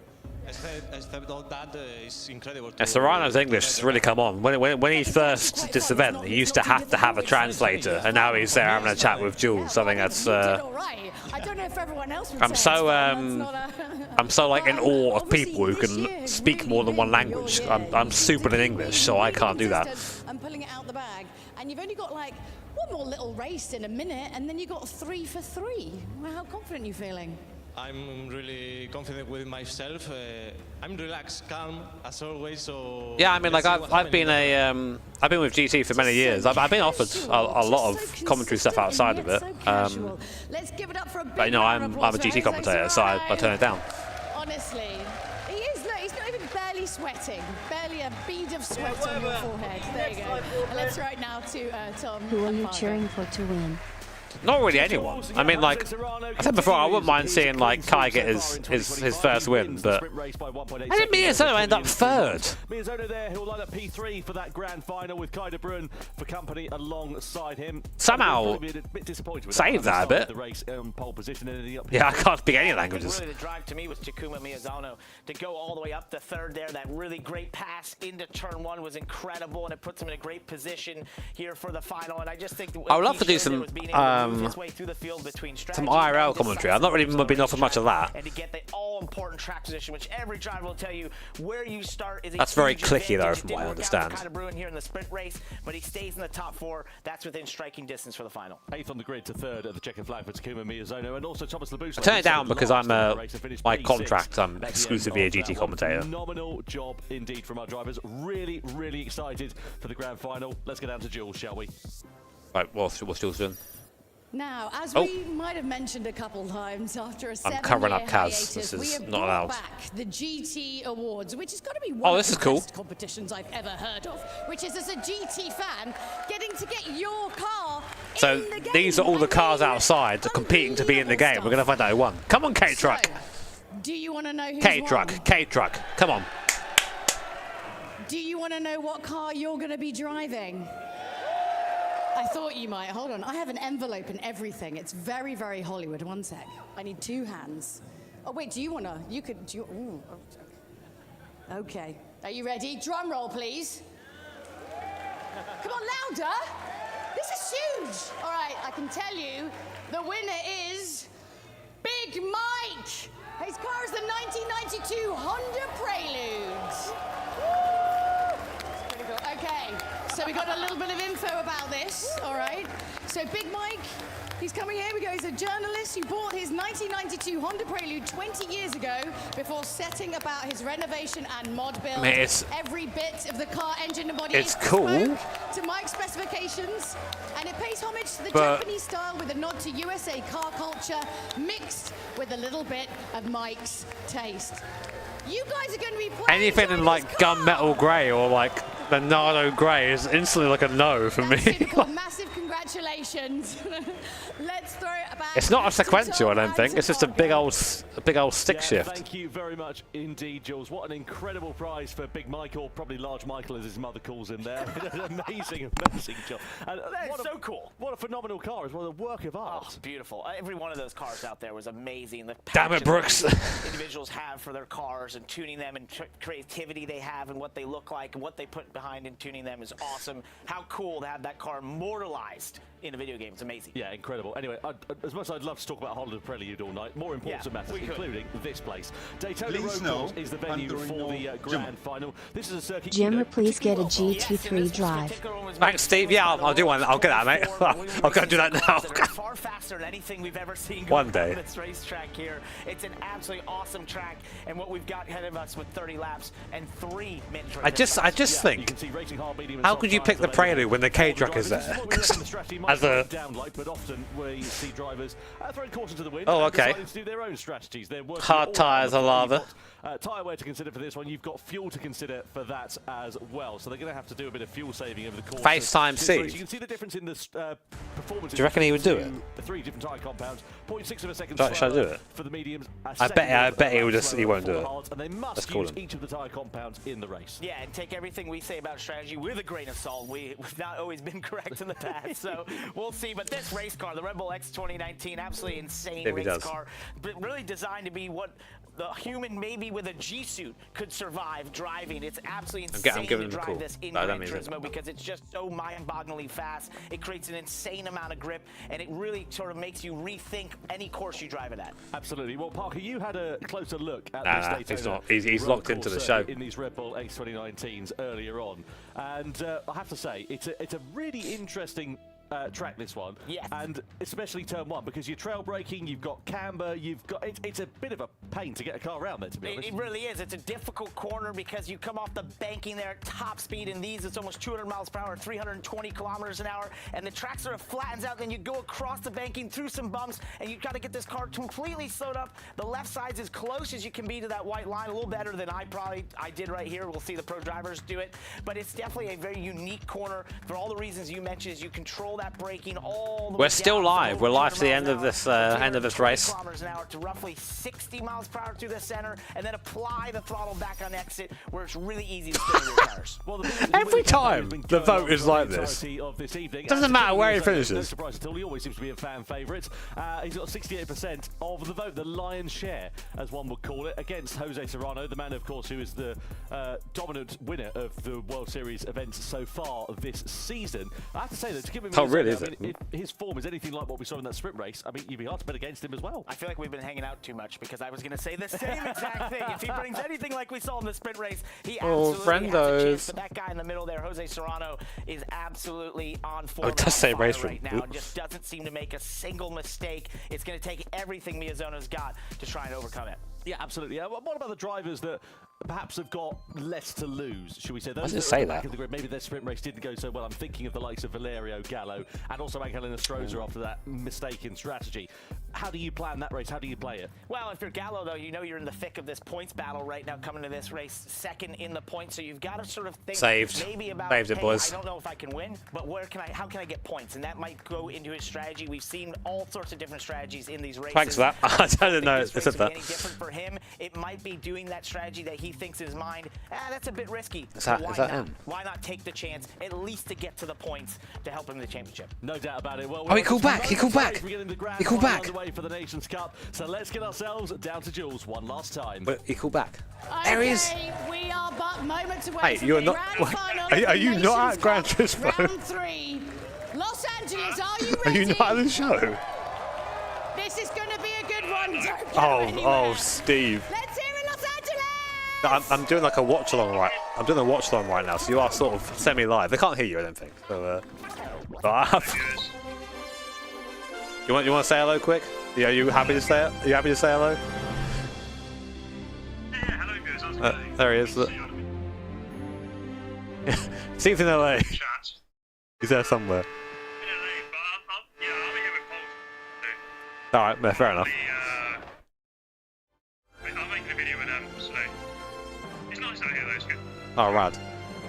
[SPEAKER 14] except all that is incredible.
[SPEAKER 1] Serrano's English has really come on. When he first did this event, he used to have a translator, and now he's there having a chat with Jules. I think that's.
[SPEAKER 10] I don't know if everyone else would
[SPEAKER 1] I'm so like in awe of people who can speak more than one language. I'm super in English, so I can't do that.
[SPEAKER 10] I'm pulling it out the bag, and you've only got like one more little race in a minute, and then you got 3 for 3. Well, how confident are you feeling?
[SPEAKER 14] I'm really confident with myself. I'm relaxed, calm as always. So
[SPEAKER 1] yeah, I mean, like I've been with GT for many years. I've been offered a lot of commentary stuff outside of it.
[SPEAKER 10] Let's give it up for a big
[SPEAKER 1] but you know, I'm a GT commentator, so I turn it down.
[SPEAKER 10] Honestly, he is. Look, he's not even barely sweating, barely a bead of sweat on your forehead. There you go. And let's throw it now to Tom.
[SPEAKER 2] Who are you cheering for to win?
[SPEAKER 1] Not really anyone. I mean, like I said before, I wouldn't mind seeing like Kai get his first win, but I didn't Miyazono end up third.
[SPEAKER 3] Miyazono there, who'll line up P3 for that grand final with Kai de Bruin for company alongside him.
[SPEAKER 1] Somehow saved that a bit.
[SPEAKER 3] The race pole position,
[SPEAKER 1] yeah, I can't speak any languages.
[SPEAKER 16] Really the drive to me was Takuma Miyazono to go all the way up to third there. That really great pass into turn 1 was incredible, and it puts him in a great position here for the final. And I just think
[SPEAKER 1] I would love to do some IRL commentary. I've not really been offered much of that.
[SPEAKER 16] And to get the all-important track position, which every driver will tell you where you start is a
[SPEAKER 1] That's very
[SPEAKER 16] huge
[SPEAKER 1] clicky though,
[SPEAKER 16] advantage.
[SPEAKER 1] from what I
[SPEAKER 16] Didn't work out
[SPEAKER 1] understand.
[SPEAKER 16] for Kai de Bruin here in the sprint race, but he stays in the top 4. That's within striking distance for the final.
[SPEAKER 3] 8th on the grid to 3rd at the checkered flag for Takuma Miyazono, and also Thomas Labouche.
[SPEAKER 1] I turn it down because I'm my contract. I'm exclusively a GT commentator.
[SPEAKER 3] Phenomenal job indeed from our drivers. Really, really excited for the grand final. Let's get down to Jules, shall we?
[SPEAKER 1] Right, what's Jules doing?
[SPEAKER 10] Now, as we might have mentioned a couple times, after a 7-year
[SPEAKER 1] covering up Kaz.
[SPEAKER 10] hiatus,
[SPEAKER 1] This
[SPEAKER 10] we
[SPEAKER 1] is
[SPEAKER 10] have
[SPEAKER 1] not
[SPEAKER 10] brought
[SPEAKER 1] allowed.
[SPEAKER 10] back the GT Awards, which has got to be one
[SPEAKER 1] this
[SPEAKER 10] of
[SPEAKER 1] is
[SPEAKER 10] the
[SPEAKER 1] cool.
[SPEAKER 10] best competitions I've ever heard of, which is as a GT fan, getting to get your car
[SPEAKER 1] So
[SPEAKER 10] in the game.
[SPEAKER 1] these are all the cars outside competing to be in the game. We're going to find out who won. Come on, K-Truck.
[SPEAKER 10] Do you want to know who's
[SPEAKER 1] K-Truck.
[SPEAKER 10] won?
[SPEAKER 1] K-Truck. Come on.
[SPEAKER 10] Do you want to know what car you're going to be driving? I thought you might. Hold on. I have an envelope and everything. It's very, very Hollywood. One sec. I need 2 hands. Oh, wait. Do you want to? You could. Do you, ooh, okay. Are you ready? Drum roll, please. Come on, louder. This is huge. All right. I can tell you the winner is Big Mike. His car is the 1992 Honda Prelude. Okay, so we got a little bit of info about this, all right? So Big Mike, he's coming here. We go. He's a journalist who bought his 1992 Honda Prelude 20 years ago before setting about his renovation and mod build. Every bit of the car engine and body is
[SPEAKER 1] cool
[SPEAKER 10] to Mike's specifications, and it pays homage to the Japanese style with a nod to USA car culture mixed with a little bit of Mike's taste. You guys are going to be playing
[SPEAKER 1] Anything in like gunmetal grey or like Bernardo grey is instantly like a no for me.
[SPEAKER 10] Massive congratulations. Congratulations. Let's throw it back.
[SPEAKER 1] It's not a sequential, I don't think. It's just a big old stick shift.
[SPEAKER 3] Thank you very much indeed, Jules. What an incredible prize for Big Michael, probably Large Michael as his mother calls him there. amazing job. And
[SPEAKER 16] That's so cool.
[SPEAKER 3] What a phenomenal car as well, a work of art.
[SPEAKER 16] Oh, beautiful. Every one of those cars out there was amazing. The
[SPEAKER 1] Damn it, Brooks.
[SPEAKER 16] individuals have for their cars and tuning them and creativity they have and what they look like and what they put behind in tuning them is awesome. How cool to have that car immortalized in a video game. It's amazing.
[SPEAKER 3] Yeah, incredible. Anyway, as much as I'd love to talk about Hollywood Prelude all night, more important matters, including this place. Daytona Road Course is the venue for the Grand Final. This is a circuit.
[SPEAKER 2] Jimmer, please get a GT3 drive.
[SPEAKER 1] Thanks, Steve. Yeah, I'll do one. I'll get that, mate. I'll go and do that now.
[SPEAKER 16] Far faster than anything we've ever seen
[SPEAKER 1] one day.
[SPEAKER 16] On this racetrack here. It's an absolutely awesome track, and what we've got ahead of us with 30 laps and 3 minutes.
[SPEAKER 1] I just think, how could you pick the Prelude when the K-Truck is there? As a
[SPEAKER 3] but often we see drivers throwing caution to the wind.
[SPEAKER 1] Oh, okay.
[SPEAKER 3] To do their own strategies.
[SPEAKER 1] Hard tyres are lava.
[SPEAKER 3] Tyre wear to consider for this one. You've got fuel to consider for that as well. So they're going to have to do a bit of fuel saving over the course.
[SPEAKER 1] FaceTime Steve.
[SPEAKER 3] You can see the difference in the performance.
[SPEAKER 1] Do you reckon he would do it?
[SPEAKER 3] The 3 different tyre compounds. 0.6 of a second
[SPEAKER 1] Should I do it?
[SPEAKER 3] for the mediums.
[SPEAKER 1] I bet he won't do it.
[SPEAKER 3] And they must use each of the tyre compounds in the race.
[SPEAKER 16] Yeah, and take everything we say about strategy with a grain of salt. We've not always been correct in the past, so we'll see. But this race car, the Red Bull X 2019, absolutely insane race car, but really designed to be what the human maybe with a G-suit could survive driving. It's absolutely insane to drive this in Gran Turismo because it's just so mind-bogglingly fast. It creates an insane amount of grip, and it really sort of makes you rethink any course you drive it at.
[SPEAKER 3] Absolutely. Well, Parker, you had a closer look at this Daytona.
[SPEAKER 1] He's locked into the show.
[SPEAKER 3] In these Red Bull X 2019s earlier on, and I have to say, it's a really interesting track, this one.
[SPEAKER 16] Yes.
[SPEAKER 3] And especially turn 1, because you're trail braking, you've got camber, you've got it's a bit of a pain to get a car around there, to be honest.
[SPEAKER 16] It really is. It's a difficult corner because you come off the banking there at top speed. In these, it's almost 200 miles per hour, 320 kilometers an hour, and the track sort of flattens out. Then you go across the banking through some bumps, and you've got to get this car completely slowed up. The left side's as close as you can be to that white line, a little better than I did right here. We'll see the pro drivers do it, but it's definitely a very unique corner for all the reasons you mentioned. As you control that braking all the way
[SPEAKER 1] We're still live. We're live to the end of this race.
[SPEAKER 16] Kilometers an hour to roughly 60 miles per hour through the center, and then apply the throttle back on exit, where it's really easy to spin your tires.
[SPEAKER 1] Every time the vote is like this, doesn't matter where he finishes.
[SPEAKER 3] No surprise at all. He always seems to be a fan favourite. He's got 68% of the vote, the lion's share, as one would call it, against Jose Serrano, the man, of course, who is the dominant winner of the World Series events so far this season. I have to say that to give him if his form is anything like what we saw in that sprint race, I mean, you'd be hard to bet against him as well.
[SPEAKER 16] I feel like we've been hanging out too much because I was going to say the same exact thing. If he brings anything like we saw in the sprint race, he absolutely has a chance. But that guy in the middle there, Jose Serrano, is absolutely on form right now. Just doesn't seem to make a single mistake. It's going to take everything Miyazono's got to try and overcome it.
[SPEAKER 3] Yeah, absolutely. What about the drivers that perhaps have got less to lose, should we say?
[SPEAKER 1] Those say that.
[SPEAKER 3] Of the grid, maybe their sprint race didn't go so well. I'm thinking of the likes of Valerio Gallo and also Angelina Stroza after that mistaken strategy. How do you plan that race? How do you play it?
[SPEAKER 16] Well, if you're Gallo, though, you know you're in the thick of this points battle right now, coming to this race second in the points, so you've got to sort of think maybe about, hey, I don't know if I can win, but how can I get points? And that might go into his strategy. We've seen all sorts of different strategies in these races.
[SPEAKER 1] Thanks for that. I didn't know it said that.
[SPEAKER 16] Any different for him? It might be doing that strategy that he thinks in his mind. That's a bit risky. Why not take the chance at least to get to the points to help him in the championship?
[SPEAKER 3] No doubt about it. Well,
[SPEAKER 1] he called back. He called back. He called back.
[SPEAKER 3] For the Nations Cup, so let's get ourselves down to Jules one last time.
[SPEAKER 1] But he called back.
[SPEAKER 10] Okay,
[SPEAKER 1] there he is.
[SPEAKER 10] We are but moments away from
[SPEAKER 1] you're
[SPEAKER 10] the
[SPEAKER 1] not.
[SPEAKER 10] grand final.
[SPEAKER 1] Are you not at Gran Turismo?
[SPEAKER 10] Round 3. Los Angeles, are you ready?
[SPEAKER 1] Are you not at the show?
[SPEAKER 10] This is going to be a good one.
[SPEAKER 1] Oh, Steve.
[SPEAKER 10] Let's hear it, Los Angeles.
[SPEAKER 1] I'm doing like a watch along right. I'm doing a watch along right now, so you are sort of semi-live. They can't hear you, I don't think. So, you want to say hello quick? Yeah, are you happy to say it? Are you happy to say hello?
[SPEAKER 8] Yeah, hello guys. How's it going?
[SPEAKER 1] There he is. Look. Steve's in LA. He's there somewhere.
[SPEAKER 8] In LA, but I'm here with Paul.
[SPEAKER 1] Alright, yeah, fair enough.
[SPEAKER 8] I'm making a video with them, so it's nice out here though, it's good.
[SPEAKER 1] Oh, rad.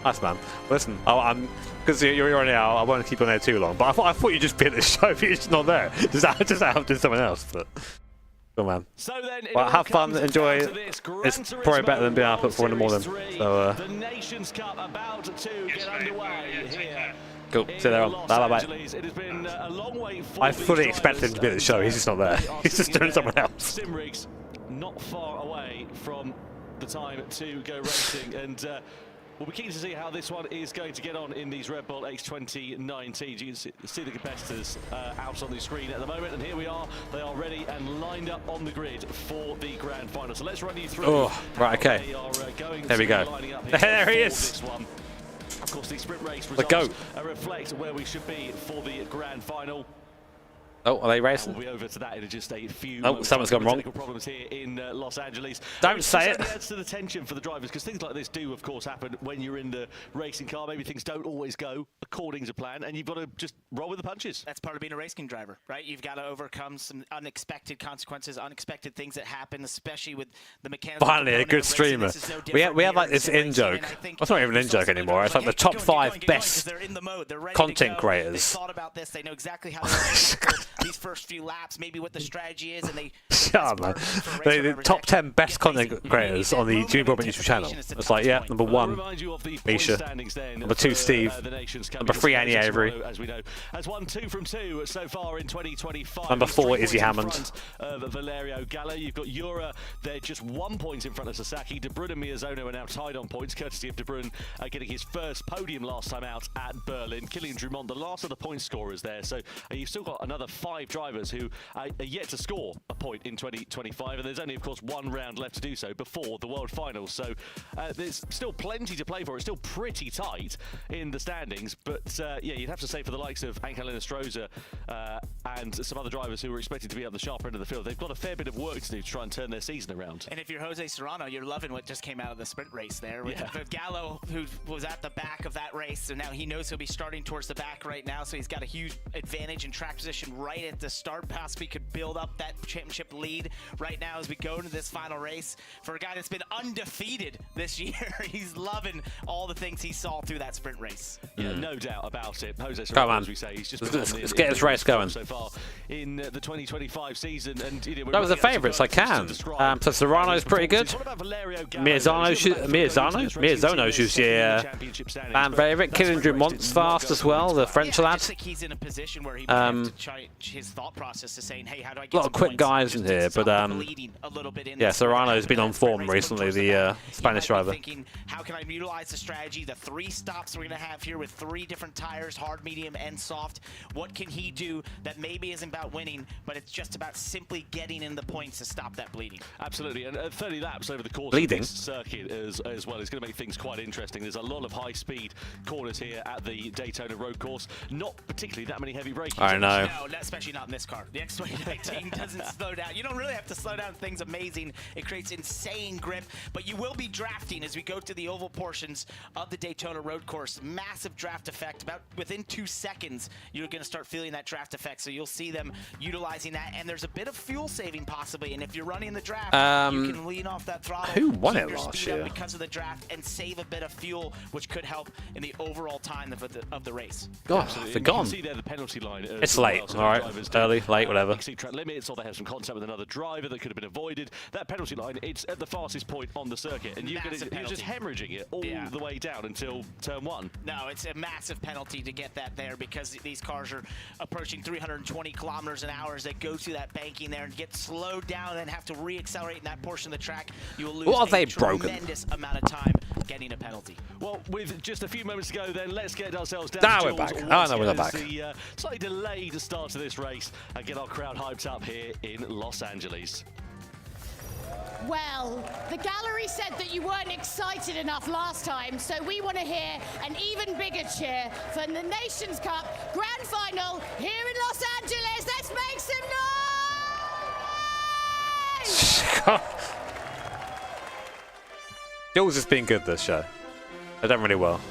[SPEAKER 1] Nice, man. Listen, I'm because you're on air. I won't keep you on air too long. But I thought you'd just be at the show. But you're just not there. Just out doing something else. But good man.
[SPEAKER 3] So then,
[SPEAKER 1] well, have fun, enjoy. It's probably better than being up at 4 in the morning. So.
[SPEAKER 3] The Nations Cup about to get underway here.
[SPEAKER 1] Cool. See you there on. Bye bye.
[SPEAKER 3] It has been a long wait for
[SPEAKER 1] I fully expected him to be at the show. He's just not there. He's just doing something else.
[SPEAKER 3] Sim rigs not far away from the time to go racing, and we'll be keen to see how this one is going to get on in these Red Bull X 2019. You can see the competitors out on the screen at the moment, and here we are. They are ready and lined up on the grid for the grand final. So let's run you through.
[SPEAKER 1] Oh, right, okay. There we go. There he is.
[SPEAKER 3] Of course, the sprint race results reflect where we should be for the grand final.
[SPEAKER 1] Oh, are they racing?
[SPEAKER 3] We'll be over to that in just a few.
[SPEAKER 1] Oh, something's gone wrong.
[SPEAKER 3] Problems here in Los Angeles.
[SPEAKER 1] Don't say it.
[SPEAKER 3] It adds to the tension for the drivers because things like this do, of course, happen when you're in the racing car. Maybe things don't always go according to plan, and you've got to just roll with the punches.
[SPEAKER 16] That's part of being a racing driver, right? You've got to overcome some unexpected consequences, unexpected things that happen, especially with the mechanical.
[SPEAKER 1] Finally, a good streamer. We have like this in-joke. It's not even an in-joke anymore. It's like the top 5 best content creators.
[SPEAKER 16] They thought about this. They know exactly how to these first few laps, maybe what the strategy is, and they.
[SPEAKER 1] Shut up, man. The top 10 best content creators on the Jimmy Broadbent YouTube channel. It's like, yeah, number 1, Misha. Number 2, Steve. Number 3, Annie Avery.
[SPEAKER 3] As we know, has won 2 from 2 so far in 2025.
[SPEAKER 1] Number 4, Izzy Hammond.
[SPEAKER 3] Valerio Gallo. You've got Jura. They're just 1 point in front of Sasaki. De Bruyne and Miyazono are now tied on points, courtesy of De Bruyne getting his first podium last time out at Berlin. Kilian Drummond, the last of the point scorers there. So you've still got another 5 drivers who are yet to score a point in 2025, and there's only, of course, 1 round left to do so before the World Finals. So there's still plenty to play for. It's still pretty tight in the standings, but yeah, you'd have to say for the likes of Angel Enestrosa and some other drivers who were expected to be at the sharper end of the field, they've got a fair bit of work to do to try and turn their season around.
[SPEAKER 16] And if you're Jose Serrano, you're loving what just came out of the sprint race there with Gallo, who was at the back of that race, so now he knows he'll be starting towards the back right now, so he's got a huge advantage in track position right at the start. Possibly could build up that championship lead right now as we go into this final race. For a guy that's been undefeated this year, he's loving all the things he saw through that sprint race.
[SPEAKER 3] Yeah, no doubt about it. Jose Serrano, as we say, he's just
[SPEAKER 1] let's get this race going
[SPEAKER 3] so far in the 2025 season. And
[SPEAKER 1] that was the favourites. I can. So Serrano's pretty good. Miyazono's usually fan favourite. Kilian Drummond's fast as well. The French lad.
[SPEAKER 16] I think he's in a position where he might have to change his thought process to saying, hey, how do I get
[SPEAKER 1] a lot of quick guys in here, but yeah, Serrano's been on form recently, the Spanish driver.
[SPEAKER 16] Thinking, how can I utilize the strategy, the 3 stops we're going to have here with 3 different tires, hard, medium, and soft. What can he do that maybe isn't about winning, but it's just about simply getting in the points to stop that bleeding?
[SPEAKER 3] Absolutely, and 30 laps over the course of this circuit as well is going to make things quite interesting. There's a lot of high-speed corners here at the Daytona road course. Not particularly that many heavy braking.
[SPEAKER 1] I know.
[SPEAKER 16] No, especially not in this car. The X2019 doesn't slow down. You don't really have to slow down. Things amazing. It creates insane grip, but you will be drafting as we go to the oval portions of the Daytona road course. Massive draft effect. About within 2 seconds, you're going to start feeling that draft effect. So you'll see them utilizing that, and there's a bit of fuel saving possibly. And if you're running the draft, you can lean off that throttle.
[SPEAKER 1] Who won it last year?
[SPEAKER 16] Because of the draft, and save a bit of fuel, which could help in the overall time of the race.
[SPEAKER 1] God, they're gone.
[SPEAKER 3] See there the penalty line.
[SPEAKER 1] It's late. All right, early, late, whatever.
[SPEAKER 3] Exceed track limits, or they have some contact with another driver that could have been avoided. That penalty line, it's at the fastest point on the circuit, and you're just hemorrhaging it all the way down until turn 1.
[SPEAKER 16] No, it's a massive penalty to get that there because these cars are approaching 320 kilometers an hour as they go through that banking there and get slowed down and then have to re-accelerate in that portion of the track. You will lose a tremendous amount of time getting a penalty.
[SPEAKER 3] Well, with just a few moments to go, then let's get ourselves down.
[SPEAKER 1] Now we're back. Oh, no, we're not back.
[SPEAKER 3] The slightly delayed start to this race and get our crowd hyped up here in Los Angeles.
[SPEAKER 10] Well, the gallery said that you weren't excited enough last time, so we want to hear an even bigger cheer for the Nations Cup Grand Final here in Los Angeles. Let's make some noise!
[SPEAKER 1] Jules has been good this show. They've done really well.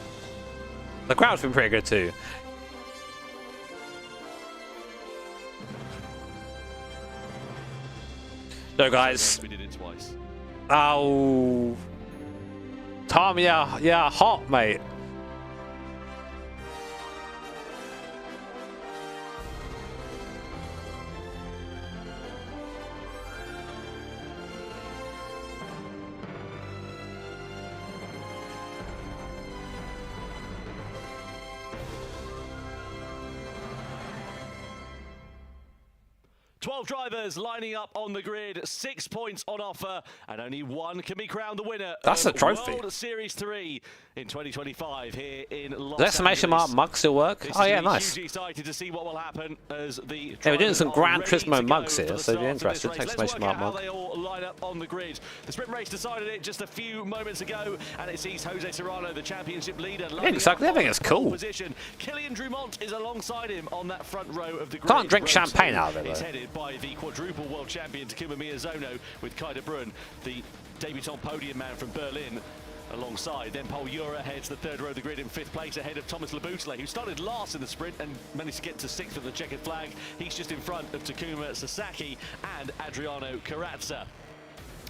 [SPEAKER 1] The crowd's been pretty good too. So guys,
[SPEAKER 3] we did it twice.
[SPEAKER 1] Oh, Tom, yeah, hot, mate.
[SPEAKER 3] 12 drivers lining up on the grid, 6 points on offer, and only one can be crowned the winner.
[SPEAKER 1] That's a trophy.
[SPEAKER 3] World Series 3 in 2025 here in Los
[SPEAKER 1] Does exclamation mark mug still work? Oh yeah, nice.
[SPEAKER 3] Hugely excited to see what will happen as the
[SPEAKER 1] Yeah, we're doing some Gran
[SPEAKER 3] drivers are
[SPEAKER 1] Turismo
[SPEAKER 3] ready to
[SPEAKER 1] mugs
[SPEAKER 3] go
[SPEAKER 1] here,
[SPEAKER 3] for the
[SPEAKER 1] so if you're
[SPEAKER 3] start of this
[SPEAKER 1] interested,
[SPEAKER 3] race. Let's
[SPEAKER 1] exclamation
[SPEAKER 3] work out
[SPEAKER 1] mark
[SPEAKER 3] how
[SPEAKER 1] mug.
[SPEAKER 3] they all line up on the grid. The sprint race decided it just a few moments ago, and it sees Jose Serrano, the championship leader,
[SPEAKER 1] Yeah, exactly. I think it's cool.
[SPEAKER 3] position. Killian Drumont is alongside him on that front row of the grid.
[SPEAKER 1] Can't drink champagne out of it,
[SPEAKER 3] It's
[SPEAKER 1] though.
[SPEAKER 3] headed by the quadruple world champion Takuma Miyazono, with Kai de Bruyne, the debutant podium man from Berlin, alongside. Then Paul Ura heads the third row of the grid in 5th place ahead of Thomas Laboutelet, who started last in the sprint and managed to get to 6th with the checkered flag. He's just in front of Takuma Sasaki and Adriano Carrazza.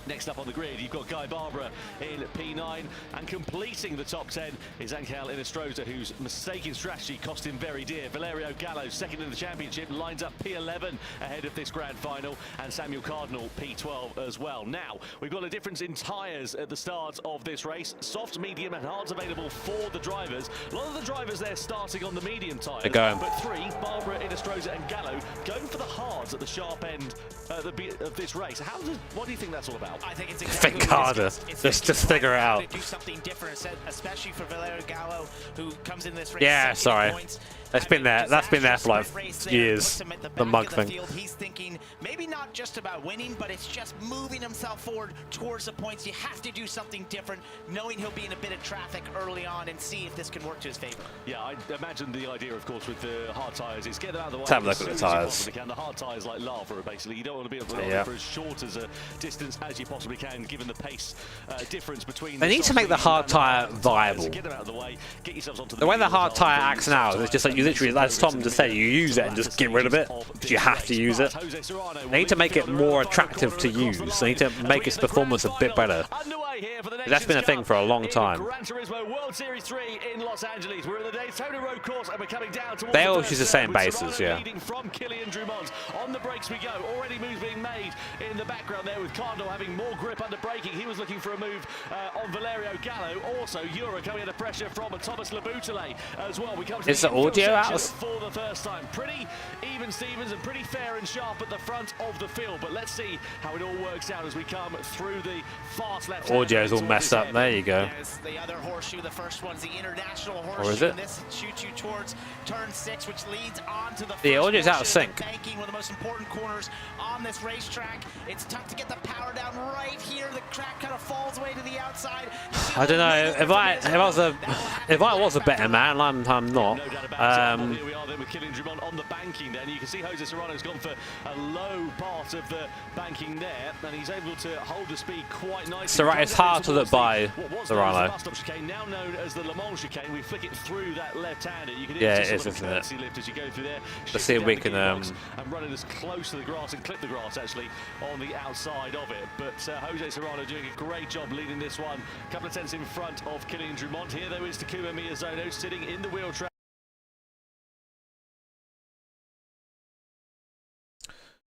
[SPEAKER 3] Next up on the grid, you've got Guy Barbara in P9, and completing the top 10 is Angel Inestrosa, whose mistaken strategy cost him very dear. Valerio Gallo, second in the championship, lines up P11 ahead of this grand final, and Samuel Cardinal P12 as well. Now, we've got a difference in tyres at the start of this race. Soft, medium, and hards available for the drivers. A lot of the drivers there starting on the medium tyres,
[SPEAKER 1] They're going.
[SPEAKER 3] but 3, Barbara, Inestrosa, and Gallo, going for the hards at the sharp end of this race. What do you think that's all about?
[SPEAKER 16] I think it's exactly
[SPEAKER 1] Think harder. Just figure it out.
[SPEAKER 16] do something different, especially for Valerio Gallo, who comes in this race.
[SPEAKER 1] Yeah, sorry. That's been there. That's been there for like years. The mug thing.
[SPEAKER 16] He's thinking maybe not just about winning, but it's just moving himself forward towards the points. You have to do something different, knowing he'll be in a bit of traffic early on, and see if this can work to his favor.
[SPEAKER 3] Yeah, I imagine the idea, of course, with the hard tyres is get them out of the way.
[SPEAKER 1] Let's have a look at the tyres.
[SPEAKER 3] The hard tyres like lava, basically. You don't want to be able to
[SPEAKER 1] Yeah.
[SPEAKER 3] for as short as a distance as you possibly can, given the pace difference between.
[SPEAKER 1] They need to make the hard tyre viable.
[SPEAKER 3] Get them out of the way. Get yourselves onto
[SPEAKER 1] The way the hard tyre acts now is just like you literally, as Tom just said, you use it and just get rid of it because you have to use it. They need to make it more attractive to use. They need to make its performance a bit better. That's been a thing for a long time.
[SPEAKER 3] Gran Turismo World Series 3 in Los Angeles. We're in the Daytona Road Course, and we're coming down towards
[SPEAKER 1] They
[SPEAKER 3] the
[SPEAKER 1] all
[SPEAKER 3] first
[SPEAKER 1] use the
[SPEAKER 3] turn,
[SPEAKER 1] same
[SPEAKER 3] with
[SPEAKER 1] bases,
[SPEAKER 3] Serrano
[SPEAKER 1] yeah.
[SPEAKER 3] leading from Killian Drumont. On the brakes we go. Already moves being made in the background there, with Cardinal having more grip under braking. He was looking for a move on Valerio Gallo. Also, Ura coming under pressure from Thomas Laboutelet as well. We come to
[SPEAKER 1] Is the
[SPEAKER 3] infield
[SPEAKER 1] audio out?
[SPEAKER 3] section for the first time. Pretty even Stevens and pretty fair and sharp at the front of the field. But let's see how it all works out as we come through the fast left.
[SPEAKER 1] Audio's all messed up. There you go.
[SPEAKER 16] Yes, the other horseshoe, the first one's the international horseshoe.
[SPEAKER 1] Or is it?
[SPEAKER 16] And this shoots you towards turn 6, which leads on to the first
[SPEAKER 1] The audio's out of
[SPEAKER 16] portion
[SPEAKER 1] sync.
[SPEAKER 16] the banking, one of the most important corners on this racetrack. It's tough to get the power down right here. The track kind of falls away to the outside.
[SPEAKER 1] I don't know if I was a better man. I'm not.
[SPEAKER 3] Here we are then with Killian Drumont on the banking there, and you can see Jose Serrano's gone for a low part of the banking there, and he's able to hold the speed quite nicely.
[SPEAKER 1] It's hard to look by Serrano.
[SPEAKER 3] Now known as the Le Mans chicane, we flick it through that left-hander. You can
[SPEAKER 1] Yeah, it
[SPEAKER 3] just
[SPEAKER 1] is,
[SPEAKER 3] sort of
[SPEAKER 1] isn't it?
[SPEAKER 3] courtesy lift as you go through there.
[SPEAKER 1] Let's see if we can.
[SPEAKER 3] And running as close to the grass and clip the grass actually on the outside of it. But Jose Serrano doing a great job leading this one. A couple of tenths in front of Killian Drumont. Here though is Takuma Miyazono sitting in the wheel track.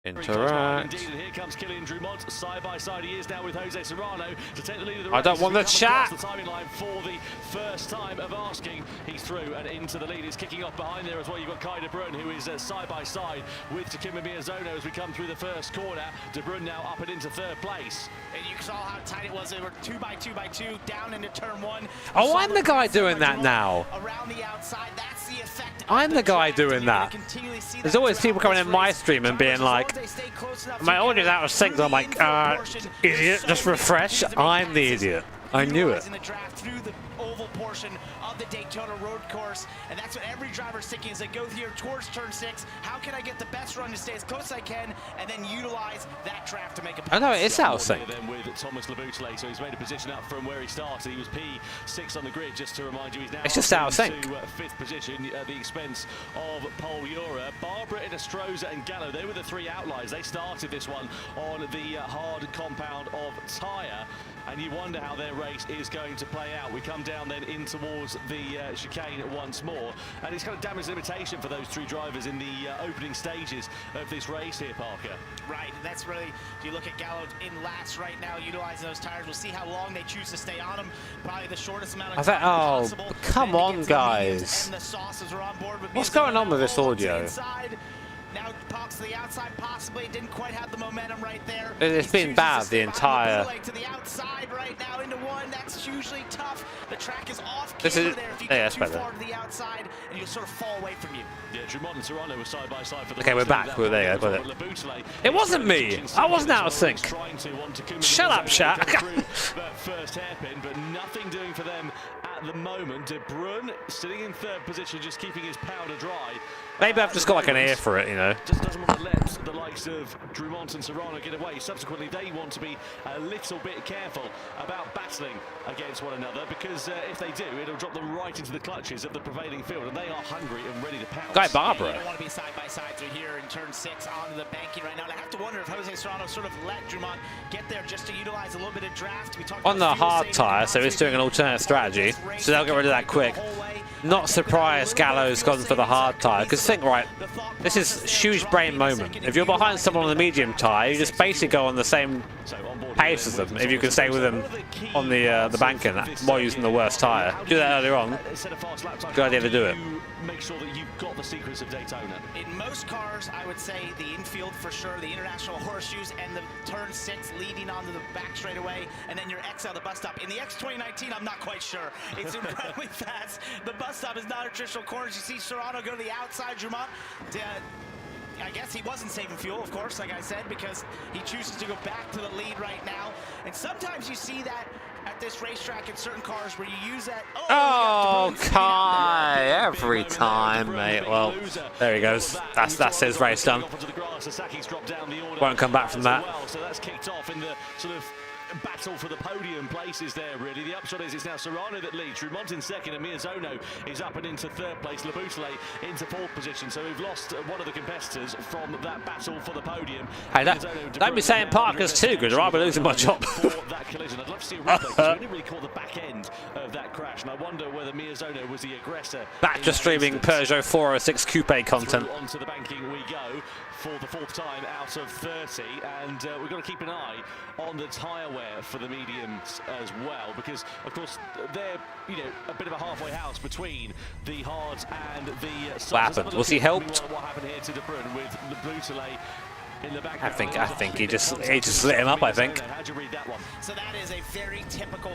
[SPEAKER 1] Interact.
[SPEAKER 3] Indeed, and here comes Killian Drumont, side by side. He is now with Jose Serrano to take the lead of the
[SPEAKER 1] I
[SPEAKER 3] race.
[SPEAKER 1] don't want
[SPEAKER 3] We
[SPEAKER 1] the
[SPEAKER 3] come
[SPEAKER 1] chat.
[SPEAKER 3] across the timing line for the first time of asking. He's through and into the lead. He's kicking off behind there as well. You've got Kai de Bruyne, who is side by side with Takuma Miyazono as we come through the first corner. De Bruyne now up and into third place.
[SPEAKER 16] And you saw how tight it was. They were 2 by 2 by 2 down into turn 1.
[SPEAKER 1] Oh, I'm the guy doing that now.
[SPEAKER 16] Around the outside, that's the effect.
[SPEAKER 1] I'm the guy doing that. There's always people coming in my stream and being like, my audio's out of sync. I'm like, idiot, just refresh. I'm the idiot. I knew it.
[SPEAKER 16] In the draft through the oval portion of the Daytona Road Course, and that's what every driver's thinking as they go here towards turn 6. How can I get the best run to stay as close as I can, and then utilize that draft to make a pass?
[SPEAKER 1] I know it is out of sync.
[SPEAKER 3] Then with Thomas Laboutelet, so he's made a position up from where he started. He was P6 on the grid, just to remind you. He's now
[SPEAKER 1] It's just out of sync.
[SPEAKER 3] to 5th position at the expense of Paul Ura. Barbara, Inestrosa, and Gallo, they were the 3 outliers. They started this one on the hard compound of tyre, and you wonder how their race is going to play out. We come down then in towards the chicane once more, and it's kind of damage limitation for those 3 drivers in the opening stages of this race here, Parker.
[SPEAKER 16] Right, that's really, if you look at Gallo in last right now, utilizing those tires, we'll see how long they choose to stay on them. Probably the shortest amount of time possible.
[SPEAKER 1] Oh, come on, guys.
[SPEAKER 16] And the sauces are on board with
[SPEAKER 1] What's going on with this audio?
[SPEAKER 16] Now bounce to the outside, possibly. Didn't quite have the momentum right there.
[SPEAKER 1] It's been bad the entire.
[SPEAKER 16] To the outside right now into one. That's usually tough. The track is off.
[SPEAKER 1] This is
[SPEAKER 16] there if you
[SPEAKER 1] yeah,
[SPEAKER 16] get too far to the outside, and you'll sort of fall away from you.
[SPEAKER 3] Yeah, Drummond and Serrano were side by side for the
[SPEAKER 1] Okay, we're back. Well, there you go. Got it. It wasn't me. I wasn't out of sync. Shut up, Shaq.
[SPEAKER 3] That first hairpin, but nothing doing for them at the moment. De Bruyne sitting in third position, just keeping his powder dry.
[SPEAKER 1] Maybe I've just got like an ear for it, you know.
[SPEAKER 3] Just doesn't want to let the likes of Drummond and Serrano get away. Subsequently, they want to be a little bit careful about battling against one another, because if they do, it'll drop them right into the clutches of the prevailing field, and they are hungry and ready to pounce.
[SPEAKER 1] Guy Barbara.
[SPEAKER 16] Yeah, you don't want to be side by side through here in turn 6 onto the banking right now. And I have to wonder if Jose Serrano sort of let Drummond get there just to utilize a little bit of draft. We talked
[SPEAKER 1] On the
[SPEAKER 16] about fuel
[SPEAKER 1] hard
[SPEAKER 16] saving
[SPEAKER 1] tyre, so he's doing an alternate strategy, so they'll get rid of that quick. Not surprised Gallo's gone for the hard tyre, because think, right, this is huge brain moment. If you're behind someone on the medium tyre, you just basically go on the same pace as them, if you can stay with them on the banking while using the worst tyre. Do that earlier on. Good idea to do it.
[SPEAKER 3] Make sure that you've got the secrets of Daytona.
[SPEAKER 16] In most cars, I would say the infield for sure, the international horseshoes, and the turn 6 leading onto the back straightaway, and then your X out the bus stop. In the X 2019, I'm not quite sure. It's incredibly fast. The bus stop is not a traditional corners. You see Serrano go to the outside, Drummond. I guess he wasn't saving fuel, of course, like I said, because he chooses to go back to the lead right now. And sometimes you see that at this racetrack in certain cars where you use that.
[SPEAKER 1] Oh, Kai! Every time, mate. Well, there he goes. That's his race done. Won't come back from that.
[SPEAKER 3] So that's kicked off in the sort of battle for the podium places there, really. The upshot is it's now Serrano that leads. Drummond in second, and Miyazono is up and into third place. Labusele into fourth position. So we've lost one of the competitors from that battle for the podium.
[SPEAKER 1] Hey, don't be saying Parker's too good, or I'll be losing my job.
[SPEAKER 3] That collision. I'd love to see a replay, because we didn't really call the back end of that crash, and I wonder whether Miyazono was the aggressor.
[SPEAKER 1] Back to streaming Peugeot 406 Coupe content.
[SPEAKER 3] Onto the banking we go for the 4th time out of 30, and we've got to keep an eye on the tyre wear for the mediums as well, because of course they're a bit of a halfway house between the hards and the softs.
[SPEAKER 1] What happened? Was he helped?
[SPEAKER 3] What happened here to De Bruyne with Labusele in the back?
[SPEAKER 1] I think he just lit him up. I think.
[SPEAKER 3] How'd you read that one?
[SPEAKER 16] So that is a very typical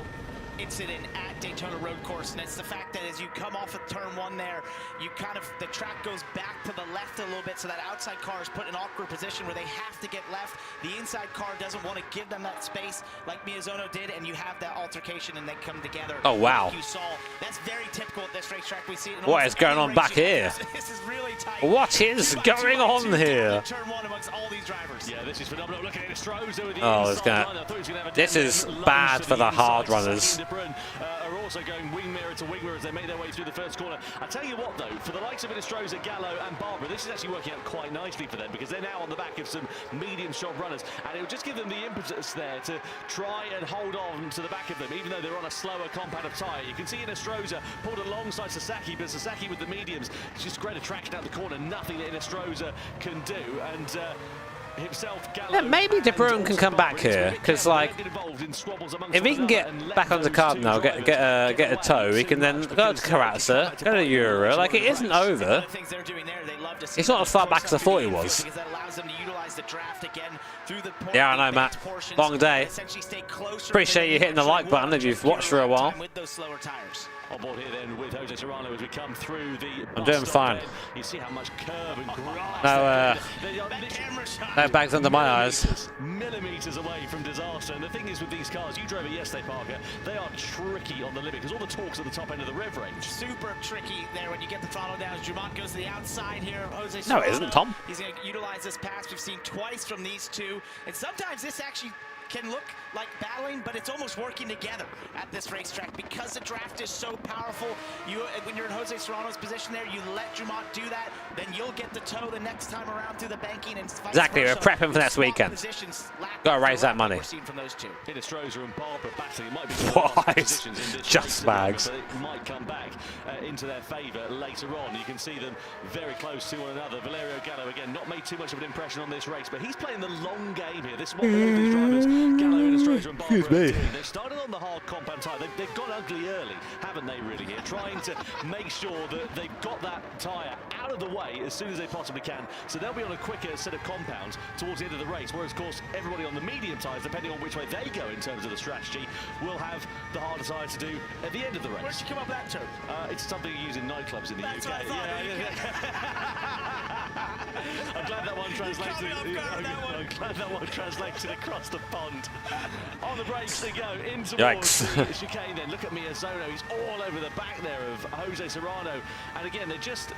[SPEAKER 16] incident at Daytona Road Course, and it's the fact that as you come off of turn 1 there, you the track goes back to the left a little bit, so that outside car is put in an awkward position where they have to get left. The inside car doesn't want to give them that space like Miyazono did, and you have that altercation and they come together.
[SPEAKER 1] Oh wow.
[SPEAKER 16] Like you saw, that's very typical at this racetrack. We see it in
[SPEAKER 1] what is going on back here?
[SPEAKER 16] This is really tight.
[SPEAKER 1] What is going on here?
[SPEAKER 16] Turn 1 amongst all these drivers.
[SPEAKER 3] Yeah, this is phenomenal. Look at Estroza with the
[SPEAKER 1] this is bad for the hard runners.
[SPEAKER 3] Are also going wing mirror to wing mirror as they make their way through the first corner. I tell you what, though, for the likes of Estroza, Gallo, and Barbara, this is actually working out quite nicely for them, because they're now on the back of some medium shot runners, and it will just give them the impetus there to try and hold on to the back of them, even though they're on a slower compound of tyre. You can see Estroza pulled alongside Sasaki, but Sasaki with the mediums, just great attraction out the corner, nothing that Estroza can do, and himself,
[SPEAKER 1] yeah, maybe De Bruyne can come back here, because like if he can get back on the card now, get a tow, he can then go to Karatsa, go to Euro. Like, it isn't over. It's not as far back as I thought it was. Yeah, I know, Matt. Long day. Appreciate you hitting the like button if you've watched for a while.
[SPEAKER 3] On board here then with Jose Serrano as we come through the.
[SPEAKER 1] I'm doing fine.
[SPEAKER 3] You see how much curve and grass.
[SPEAKER 1] No bags under my eyes.
[SPEAKER 3] Millimeters away from disaster. And the thing is with these cars, you drove it yesterday, Parker. They are tricky on the limit because all the torque's at the top end of the rev range.
[SPEAKER 16] Super tricky there when you get the throttle down. Drummond goes to the outside here. Jose Serrano.
[SPEAKER 1] No, it isn't, Tom.
[SPEAKER 16] He's going to utilize this pass we've seen twice from these two, and sometimes this actually can look like battling, but it's almost working together at this racetrack because the draft is so powerful. When you're in Jose Serrano's position there, you let Drummond do that, then you'll get the tow the next time around through the banking and vice
[SPEAKER 1] exactly,
[SPEAKER 16] versa.
[SPEAKER 1] we're prepping for next weekend. Got to raise that money.
[SPEAKER 16] From those two.
[SPEAKER 3] And Barbara battling. It might be
[SPEAKER 1] why? Just bags.
[SPEAKER 3] But it might come back into their favour later on. You can see them very close to one another. Valerio Gallo, again, not made too much of an impression on this race, but he's playing the long game here. This is what all of these drivers
[SPEAKER 1] Excuse me.
[SPEAKER 3] They've started on the hard compound tyre. They've gone ugly early, haven't they, really, here? Trying to make sure that they've got that tyre out of the way as soon as they possibly can. So they'll be on a quicker set of compounds towards the end of the race, whereas, of course, everybody on the medium tyres, depending on which way they go in terms of the strategy, will have the harder tyre to do at the end of the race.
[SPEAKER 16] Where'd you come up with that term?
[SPEAKER 3] It's something you use in nightclubs in the
[SPEAKER 16] That's
[SPEAKER 3] UK.
[SPEAKER 16] what I thought,
[SPEAKER 3] I'm glad that one translated. I'm glad that one translated across the pond. On the brakes they go in towards the chicane. Then look at Miyazono. He's all over the back there of Jose Serrano. And again,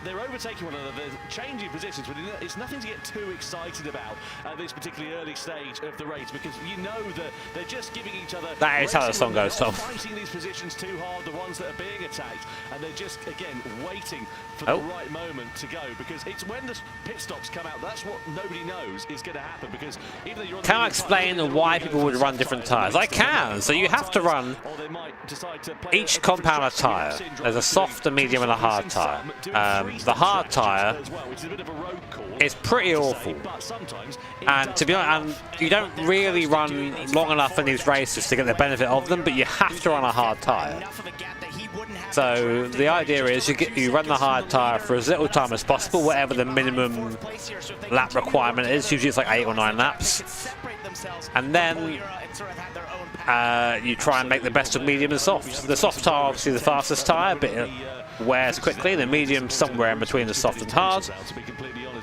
[SPEAKER 3] they're overtaking one another. They're changing positions, but it's nothing to get too excited about at this particularly early stage of the race, because you know that they're just giving each other.
[SPEAKER 1] That is how the song goes, Tom.
[SPEAKER 3] Fighting these positions too hard, the ones that are being attacked, and they're just again waiting for the right moment to go, because it's when the pit stops come out, that's what nobody knows is going to happen. Because even though you're on
[SPEAKER 1] Can I explain why people would run different tyres? I can. So you have to run each compound of tyre. There's a soft, a medium, and a hard tyre. The hard tyre is pretty awful, and to be honest, you don't really run long enough in these races to get the benefit of them. But you have to run a hard tyre. So the idea is you run the hard tyre for as little time as possible, whatever the minimum lap requirement is. Usually it's like 8 or 9 laps. And then you try and make the best of medium and soft. The soft tyre obviously the fastest tyre, but it wears quickly. The medium somewhere in between the soft and hard.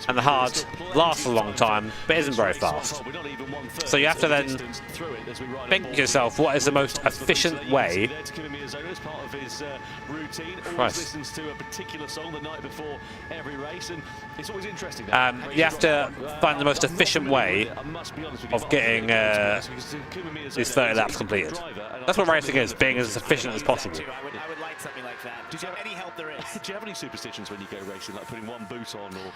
[SPEAKER 1] And the hard lasts a long time, but isn't very fast. So you have to then think to yourself, what is the most efficient way? Christ. You have to find the most efficient way of getting these 30 laps completed. That's what racing is, being as efficient as possible.
[SPEAKER 16] I would like something like that. Do you have any help there is?
[SPEAKER 3] Do you have any superstitions when you go racing, like putting one boot on or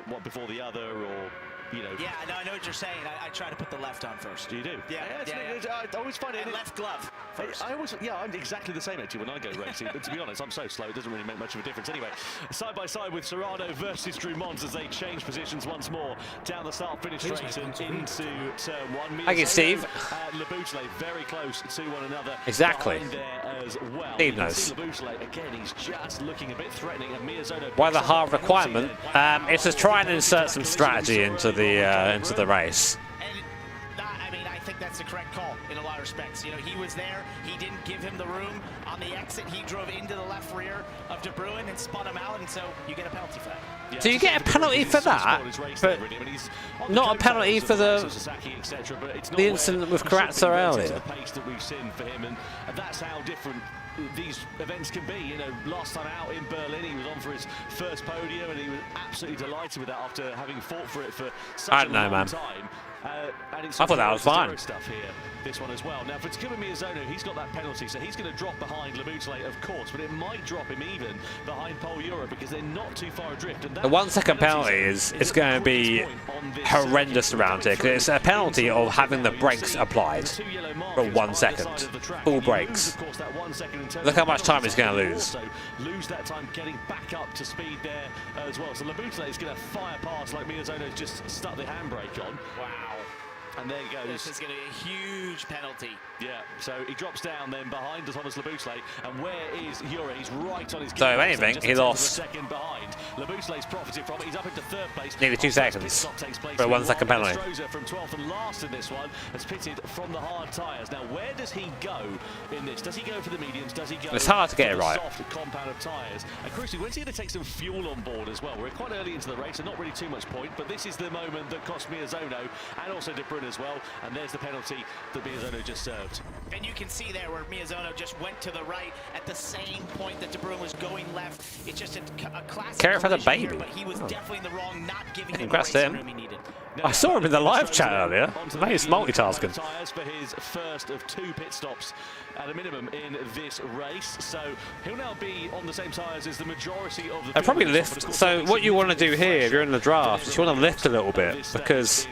[SPEAKER 3] one before the other, or you know?
[SPEAKER 16] Yeah, no, I know what you're saying. I try to put the left on first.
[SPEAKER 3] You do?
[SPEAKER 16] Yeah,
[SPEAKER 3] I always find it.
[SPEAKER 16] And left glove first.
[SPEAKER 3] I'm exactly the same actually when I go racing. But to be honest, I'm so slow, it doesn't really make much of a difference. Anyway, side by side with Serrano versus Drummond as they change positions once more down the start-finish straight and into turn 1.
[SPEAKER 1] Thank you, Steve.
[SPEAKER 3] Laboutelet very close to one another.
[SPEAKER 1] Exactly.
[SPEAKER 3] There as well.
[SPEAKER 1] Steve knows.
[SPEAKER 3] Laboutelet again, he's just looking a bit threatening. And Miyazono.
[SPEAKER 1] Why the hard requirement? It's to try and insert some strategy into the race.
[SPEAKER 16] I mean, I think that's the correct call in a lot of respects. You know, he was there. He didn't give him the room on the exit. He drove into the left rear of De Bruyne and spun him out, and so you get a penalty for that.
[SPEAKER 1] So you get a penalty for that, but not a penalty for the incident with Karatza earlier.
[SPEAKER 3] And that's how different these events can be. You know, last time out in Berlin, he was on for his first podium, and he was absolutely delighted with that after having fought for it for such a long time. And it's
[SPEAKER 1] I thought that was fine.
[SPEAKER 3] Stuff here, this one as well. Now for Takuma Miyazono, he's got that penalty, so he's going to drop behind Laboutelet, of course, but it might drop him even behind Pole Euro because they're not too far adrift. And
[SPEAKER 1] the 1 second penalty is going to be horrendous around here, because it's a penalty of having the brakes applied for 1 second. Full brakes. Look how much time he's going to lose.
[SPEAKER 3] Lose that time getting back up to speed there as well. So Laboutelet is going to fire past like Miyazono's just stuck the handbrake on.
[SPEAKER 16] Wow.
[SPEAKER 3] And there he goes.
[SPEAKER 16] This is going to be a huge penalty.
[SPEAKER 3] Yeah, so he drops down then behind Thomas Laboutelet. And where is Ure? He's right on his
[SPEAKER 1] So if anything, he lost.
[SPEAKER 3] Second behind. Laboutelet's profited from it. He's up into third place.
[SPEAKER 1] Nearly 2 seconds for a 1 second penalty.
[SPEAKER 3] From 12th and last in this one has pitted from the hard tyres. Now, where does he go in this? Does he go for the mediums? Does he go
[SPEAKER 1] it's hard to get it
[SPEAKER 3] for the
[SPEAKER 1] right.
[SPEAKER 3] soft compound of tyres? And crucially, when's he going to take some fuel on board as well? We're quite early into the race, so not really too much point. But this is the moment that cost Miyazono and also De Bruyne as well. And there's the penalty that Miyazono just served.
[SPEAKER 16] And you can see there where Miyazono just went to the right at the same point that De Bruyne was going left. It's just a classic
[SPEAKER 1] Care for the baby.
[SPEAKER 16] here, but he was definitely in the wrong, not giving him
[SPEAKER 1] Congrats
[SPEAKER 16] the
[SPEAKER 1] to
[SPEAKER 16] racing
[SPEAKER 1] him.
[SPEAKER 16] room he needed.
[SPEAKER 1] I saw him in the live chat earlier. Now he's multitasking.
[SPEAKER 3] Tyres for his first of 2 pit stops at a minimum in this race. So he'll now be on the same tyres as the majority of the...
[SPEAKER 1] I probably lift. So what you want to do here, if you're in the draft, is you want to lift a little bit, because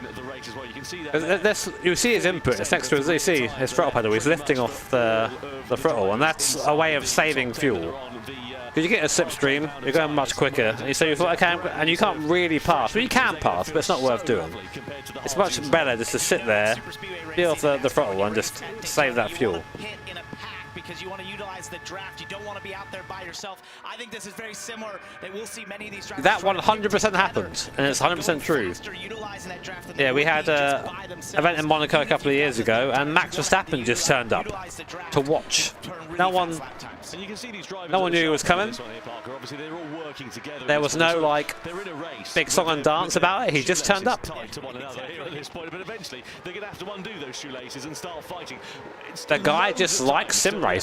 [SPEAKER 1] you see his input. It's next to his. You see his throttle pedal. He's lifting off the throttle, and that's a way of saving fuel. Because you get a slipstream, you're going much quicker. And so you thought, okay, and you can't really pass. Well, you can pass, but it's not worth doing. It's much better just to sit there, feel off the throttle, and just save that fuel.
[SPEAKER 16] Because you want to utilize the draft. You don't want to be out there by yourself. I think this is very similar. That we'll see many of these drivers.
[SPEAKER 1] That 100% happened, and it's 100% true. Yeah, we had an event in Monaco a couple of years ago, and Max Verstappen just turned up to watch. No one knew he was coming. There was no like big song and dance about it. He just turned up.
[SPEAKER 3] But eventually they're going to have to undo those shoelaces and start fighting.
[SPEAKER 1] The guy just likes sim racing.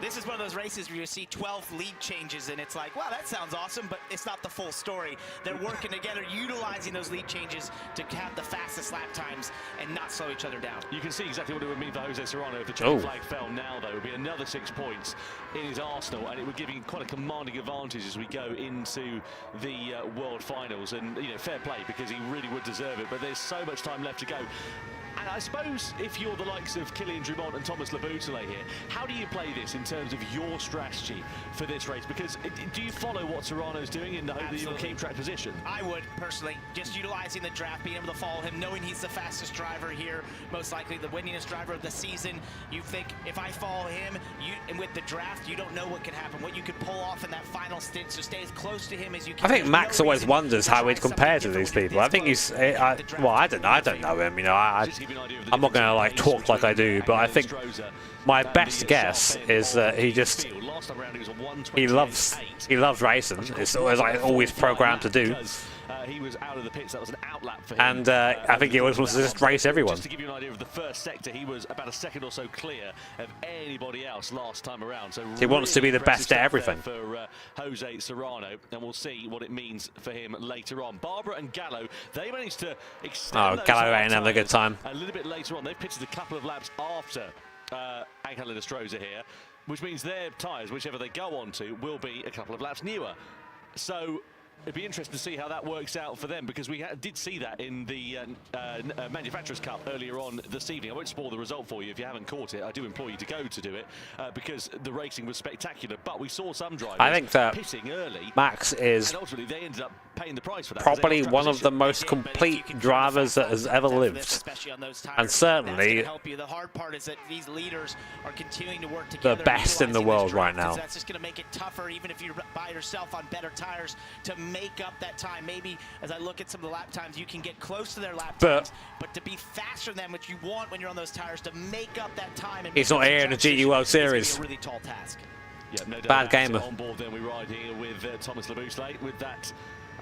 [SPEAKER 16] This is one of those races where you see 12 lead changes and it's like, wow, that sounds awesome, but it's not the full story. They're working together, utilizing those lead changes to have the fastest lap times and not slow each other down.
[SPEAKER 3] You can see exactly what it would mean for Jose Serrano if the chain flag fell now, though. It would be another 6 points in his arsenal, and it would give him quite a commanding advantage as we go into the World Finals. And, you know, fair play, because he really would deserve it, but there's so much time left to go. And I suppose if you're the likes of Kylian Drumont and Thomas Laboutelle here, how do you play this in terms of your strategy for this race? Because do you follow what Serrano's doing in the hope that you'll keep track position?
[SPEAKER 16] I would, personally. Just utilizing the draft, being able to follow him, knowing he's the fastest driver here, most likely the winningest driver of the season. You think, if I follow him, and with the draft, you don't know what can happen, what you could pull off in that final stint, so stay as close to him as you can.
[SPEAKER 1] I think Max always wonders how he'd compare to these people. I think he's, well, I don't know him, you know, I'm not going to like talk like I do, but I think my best guess is that he loves racing. It's always programmed to do.
[SPEAKER 3] He was out of the pits. That was an outlap for him.
[SPEAKER 1] And I think he always wants to just race everyone.
[SPEAKER 3] Just to give you an idea of the first sector, he was about a second or so clear of anybody else last time around. So
[SPEAKER 1] he wants to be the best at everything.
[SPEAKER 3] For Jose Serrano, and we'll see what it means for him later on. Barbara and Gallo, they managed to extend those
[SPEAKER 1] Gallo ain't having a good time.
[SPEAKER 3] A little bit later on, they've pitted a couple of laps after Angel Enestrosa here, which means their tyres, whichever they go on to, will be a couple of laps newer. So it'd be interesting to see how that works out for them, because we did see that in the Manufacturers' Cup earlier on this evening. I won't spoil the result for you if you haven't caught it. I do implore you to go to do it, because the racing was spectacular. But we saw some drivers pitting early.
[SPEAKER 1] Max is
[SPEAKER 3] and ultimately they ended up paying the price for that.
[SPEAKER 1] Probably one of the most complete drivers that has ever lived, and certainly
[SPEAKER 16] the hard part is that these leaders are continuing to work together,
[SPEAKER 1] the best in the world right now.
[SPEAKER 16] That's just going to make it tougher, even if you're by yourself on better tires, to make up that time. Maybe as I look at some of the lap times, you can get close to their lap times, but to be faster than what you want when you're on those tires, to make up that time. And
[SPEAKER 1] he's not here in the GT World Series.
[SPEAKER 16] A really tall task.
[SPEAKER 3] Yeah, no doubt.
[SPEAKER 1] Bad gamer.
[SPEAKER 3] On board then we ride here with Thomas Laboutelle with that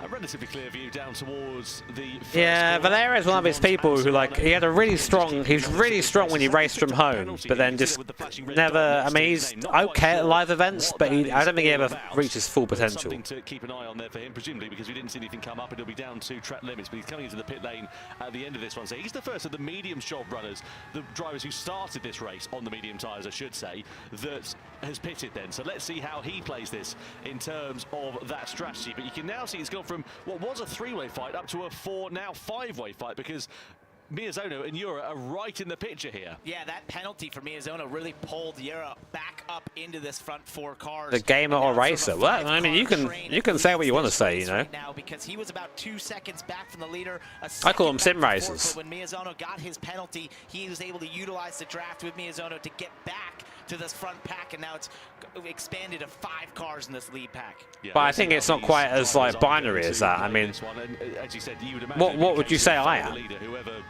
[SPEAKER 3] a relatively clear view down towards the
[SPEAKER 1] Valeria's one of his people who, like, he had a really strong, he's really strong when he raced from home, but then just never, I mean, he's okay at live events, but I don't think he ever reached his full potential.
[SPEAKER 3] Something to keep an eye on there for him, presumably because we didn't see anything come up, and it'll be down to track limits, but he's coming into the pit lane at the end of this one. So he's the first of the medium shop runners, the drivers who started this race on the medium tyres, I should say, that has pitted then. So let's see how he plays this in terms of that strategy. But you can now see it's gone from what was a three-way fight up to a now five-way fight, because Miyazono and Yura are right in the picture here.
[SPEAKER 16] Yeah, that penalty for Miyazono really pulled Yura back up into this front four cars.
[SPEAKER 1] The gamer or racer? Well, I mean, you can say what you want to say, you know.
[SPEAKER 16] Right now, because he was about 2 seconds back from the leader.
[SPEAKER 1] I call them sim racers.
[SPEAKER 16] When Miyazono got his penalty, he was able to utilize the draft with Miyazono to get back to this front pack, and now it's expanded to 5 cars in this lead pack.
[SPEAKER 3] Yeah,
[SPEAKER 1] but I think it's not quite as like binary as that. I mean, what would you say I am?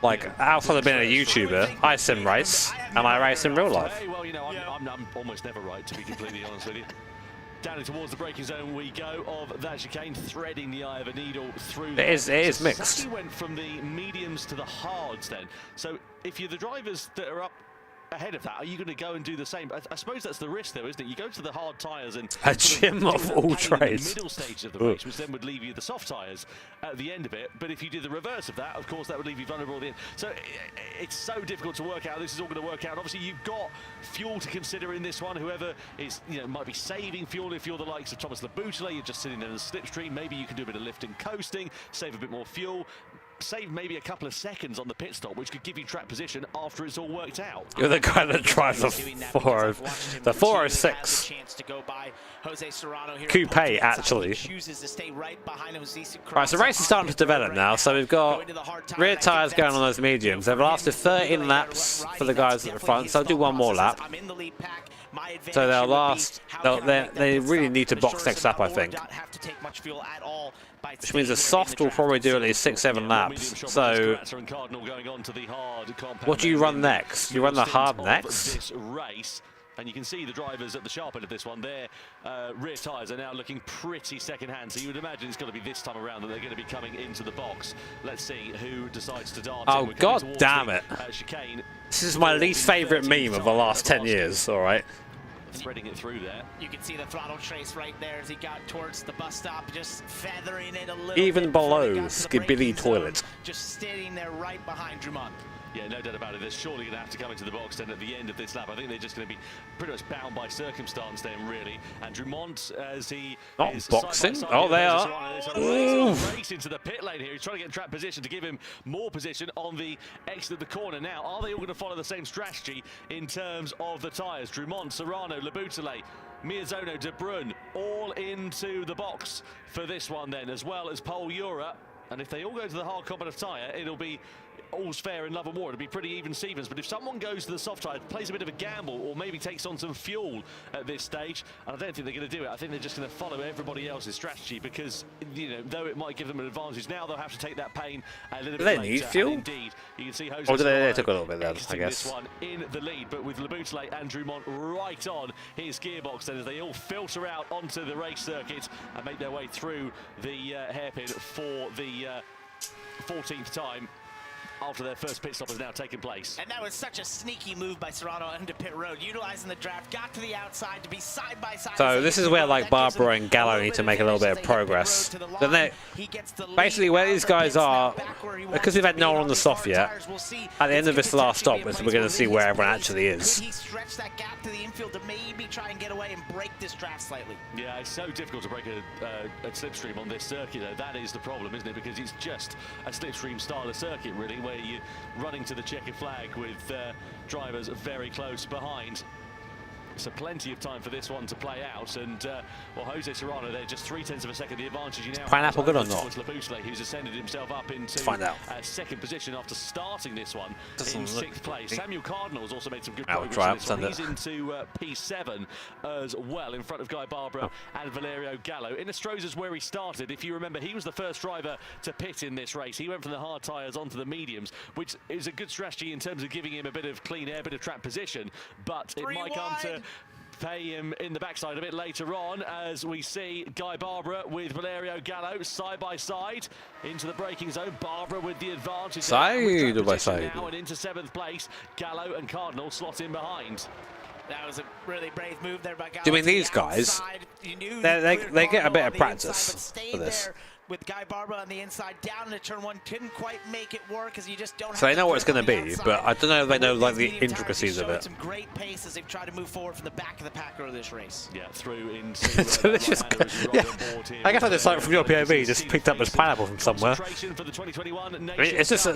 [SPEAKER 1] Like, outside of being a YouTuber, I sim race and I race in real life.
[SPEAKER 3] Well, you know, I'm almost never right, to be completely honest with you. Down towards the braking zone we go of that chicane, threading the eye of a needle through.
[SPEAKER 1] It is mixed.
[SPEAKER 3] Saki went from the mediums to the hards then. So if you're the drivers that are up ahead of that, are you going to go and do the same? I suppose that's the risk, though, isn't it? You go to the hard tyres and
[SPEAKER 1] a gym of all trades.
[SPEAKER 3] The middle stage of the race, which then would leave you the soft tyres at the end of it. But if you did the reverse of that, of course, that would leave you vulnerable at the end. So it's so difficult to work out. This is all going to work out. Obviously, you've got fuel to consider in this one. Whoever is, might be saving fuel. If you're the likes of Thomas Laboutelet, you're just sitting there in the slipstream. Maybe you can do a bit of lifting, coasting, save a bit more fuel. Save maybe a couple of seconds on the pit stop, which could give you track position after it's all worked out.
[SPEAKER 1] You're the guy that drives the 406. Coupe, actually. Right, so the race is starting to develop now. So we've got rear tyres going on those mediums. They've lasted 13 laps for the guys at the front, so I'll do one more lap. So they'll last. They really need to box next lap, I think. Which means the soft will probably do at least 6-7 laps. So, what do you run next? You run the hard next?
[SPEAKER 3] And you can see the drivers at the sharp end of this one. Their rear tyres are now looking pretty second-hand. So you would imagine it's going to be this time around that they're going to be coming into the box. Let's see who decides to dart.
[SPEAKER 1] Oh, god damn it. This is my least favourite meme of the last 10 years, alright?
[SPEAKER 3] Threading it through there.
[SPEAKER 16] You can see the throttle trace right there as he got towards the bus stop, just feathering it a little
[SPEAKER 1] even
[SPEAKER 16] bit
[SPEAKER 1] below Skibidi Toilet.
[SPEAKER 16] Just sitting there right behind Drummond.
[SPEAKER 3] Yeah, no doubt about it. They're surely going to have to come into the box then at the end of this lap. I think they're just going to be pretty much bound by circumstance then, really. And Drummond, as he is
[SPEAKER 1] boxing.
[SPEAKER 3] Side
[SPEAKER 1] oh, they are.
[SPEAKER 3] Race into the pit lane here. He's trying to get track position to give him more position on the exit of the corner. Now, are they all going to follow the same strategy in terms of the tyres? Drummond, Serrano, Laboutelet, Miyazono, De Bruyne, all into the box for this one then, as well as Pol Ura. And if they all go to the hard combative tyre, it'll be all's fair in love and war. It'll be pretty even Stevens. But if someone goes to the soft tyre, plays a bit of a gamble, or maybe takes on some fuel at this stage, and I don't think they're going to do it. I think they're just going to follow everybody else's strategy because, though it might give them an advantage, now they'll have to take that pain a little bit later.
[SPEAKER 1] Do they need fuel?
[SPEAKER 3] Indeed, you can see Jose
[SPEAKER 1] or they took a little bit then, I guess.
[SPEAKER 3] This one in the lead, but with Laboutelet and Drummond right on his gearbox then as they all filter out onto the race circuit and make their way through the hairpin for the 14th time after their first pit stop has now taken place.
[SPEAKER 16] And that was such a sneaky move by Serrano into pit road, utilizing the draft, got to the outside to be side by side.
[SPEAKER 1] So this is where like Barbara and Gallo need to make a little bit of progress. Then they, basically where these guys are, because we've had no one on the soft yet, at the end of this last stop, we're going to see where everyone actually is.
[SPEAKER 16] He stretched that gap to the infield to maybe try and get away and break this draft slightly.
[SPEAKER 3] Yeah, it's so difficult to break a slipstream on this circuit though. That is the problem, isn't it? Because it's just a slipstream style of circuit really, where you're running to the checkered flag with drivers very close behind. So plenty of time for this one to play out, and well, Jose Serrano there, just 0.3 of a second the advantage. You now
[SPEAKER 1] Pineapple good or not?
[SPEAKER 3] Laboutelet, who's ascended himself up into second position after starting this one in 6th place. Samuel Cardinal's also made some good progress. He's into P7 as well, in front of Guy Barbara and Valerio Gallo. In Estrosa's where he started. If you remember, he was the first driver to pit in this race. He went from the hard tyres onto the mediums, which is a good strategy in terms of giving him a bit of clean air, a bit of track position, but it might come to pay him in the backside a bit later on, as we see Guy Barbara with Valerio Gallo side by side into the braking zone. Barbara with the advantage
[SPEAKER 1] side by side
[SPEAKER 3] now, and into 7th place. Gallo and Cardinal slot in behind.
[SPEAKER 16] That was a really brave move there by Gallo.
[SPEAKER 1] Do you mean these guys? They get a bit of practice for this.
[SPEAKER 16] With Guy Barbara on the inside, down into turn 1, couldn't quite make it work because you just don't.
[SPEAKER 1] So they know what it's going to be, but I don't know if they know like the intricacies of it.
[SPEAKER 16] Some great pace as they've tried to move forward from the back of the pack of this race.
[SPEAKER 3] Yeah, through into.
[SPEAKER 1] So this just, yeah. I guess I just like from your POV just picked up this pineapple from somewhere. I mean, it's just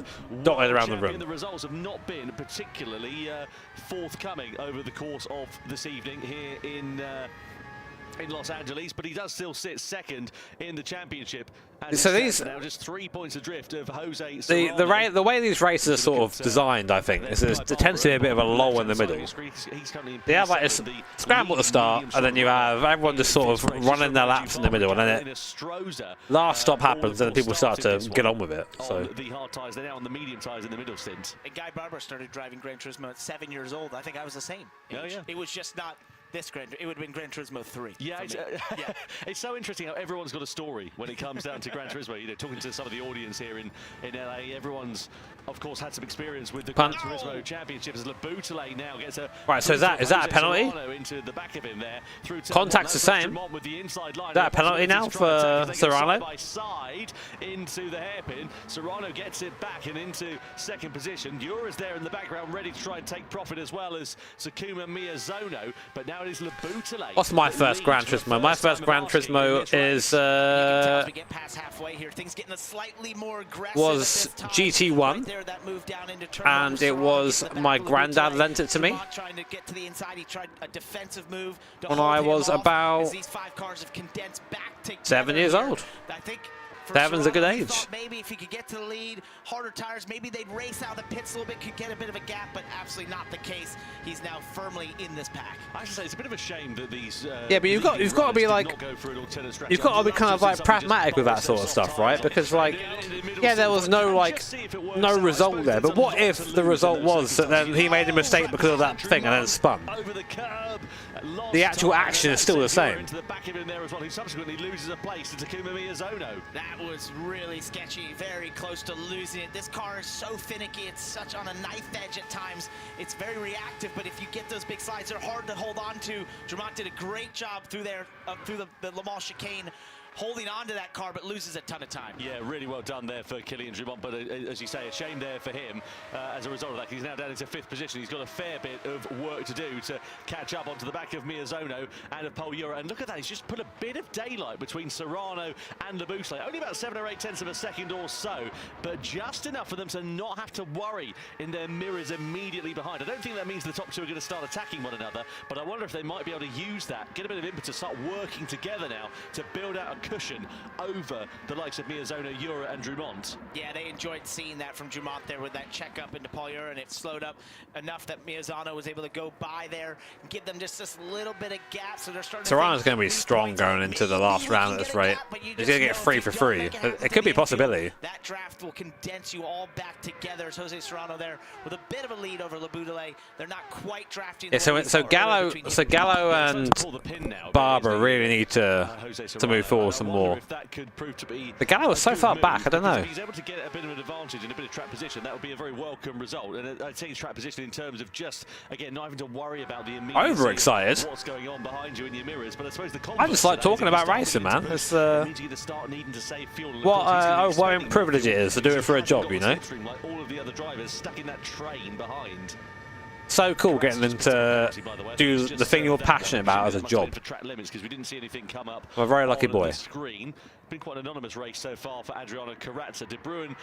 [SPEAKER 1] dotted around the room.
[SPEAKER 3] The results have not been particularly forthcoming over the course of this evening here in Los Angeles, but he does still sit second in the championship. And
[SPEAKER 1] so these
[SPEAKER 3] now just 3 points adrift of Jose.
[SPEAKER 1] The way these races are sort of designed, I think, is there tends to be a bit of a lull in the middle. They have like a scramble at the start, and then you have everyone just sort of running their laps in the middle, and then last stop happens, and then people start to get on with it. So
[SPEAKER 3] the hard tyres, they're now on the medium tyres in the middle stint.
[SPEAKER 16] And Guy Barbara started driving Gran Turismo at 7 years old. I think I was the same age.
[SPEAKER 3] Oh, yeah.
[SPEAKER 16] It was just not it would have been Gran Turismo 3.
[SPEAKER 3] Yeah, it's so interesting how everyone's got a story when it comes down to Gran Turismo. You know, talking to some of the audience here in LA, everyone's, of course, had some experience with the Gran Turismo Championship. As Labutale now gets a
[SPEAKER 1] right. So is that a penalty?
[SPEAKER 3] Into the back of him there, through
[SPEAKER 1] Contact's the same. Is that a penalty now for Serrano?
[SPEAKER 3] By side into the hairpin. Serrano gets it back and into second position. Yura's there in the background, ready to try and take profit as well as Sakuma Miyazono. But now it is Labutale.
[SPEAKER 1] What's my first Gran Turismo? My first Gran Turismo is was GT1, and it was my granddad lent it to me when I was about 7 years old. 7's a good age.
[SPEAKER 16] Maybe if he could get to the lead, harder tires, maybe they'd race out the pits a little bit, could get a bit of a gap, but absolutely not the case. He's now firmly in this pack.
[SPEAKER 3] I have to say, it's a bit of a shame that these.
[SPEAKER 1] Yeah, but you've got to be like, you've got to be kind of like pragmatic with that sort of stuff, right? Because like, yeah, there was no result there, but what if the result was that then he made a mistake because of that thing and then spun? The actual action is still the same.
[SPEAKER 3] Subsequently loses a place to Takuma Miyazono.
[SPEAKER 16] That was really sketchy, very close to losing it. This car is so finicky, it's such on a knife edge at times. It's very reactive, but if you get those big slides, they're hard to hold on to. Drummond did a great job through there, through the Le Mans chicane, holding on to that car, but loses a ton of time.
[SPEAKER 3] Yeah, really well done there for Kylian Drummond, but as you say, a shame there for him as a result of that. He's now down into 5th position. He's got a fair bit of work to do to catch up onto the back of Miyazono and of Paul Ura. And look at that, he's just put a bit of daylight between Serrano and Labutale. Only about 7 or 8 tenths of a second or so, but just enough for them to not have to worry in their mirrors immediately behind. I don't think that means the top two are going to start attacking one another, but I wonder if they might be able to use that, get a bit of impetus, start working together now to build out a cushion over the likes of Miyazono, Ura and Drummond.
[SPEAKER 16] Yeah, they enjoyed seeing that from Drummond there with that check up into Paul Ura, and it slowed up enough that Miyazono was able to go by there and give them just this little bit of gap. So they're starting.
[SPEAKER 1] Serrano's going to be strong going into the last round at this rate. He's going to get 3 for 3. It could be a possibility.
[SPEAKER 16] That draft will condense you all back together. As Jose Serrano there with a bit of a lead over Labutale. They're not quite drafting.
[SPEAKER 1] Yeah, so Gallo and Barber really need to move forward some more. The Gallo was so far back, I don't know.
[SPEAKER 3] If he's able to get a bit of an advantage and a bit of track position, that would be a very welcome result. And I'd say his track position in terms of just, again, not having to worry about the immediate
[SPEAKER 1] overexcited.
[SPEAKER 3] What's going on behind you in your mirrors. But I suppose the
[SPEAKER 1] I just like talking about racing, man. It's what overwhelming privilege it is to do it for a job, you know.
[SPEAKER 3] Like all of the other drivers stuck in that train behind.
[SPEAKER 1] So cool getting them to do the thing you're passionate about as a job. I'm a very lucky boy.
[SPEAKER 3] Been quite an anonymous race so far for Adriano Carrazza. De Bruin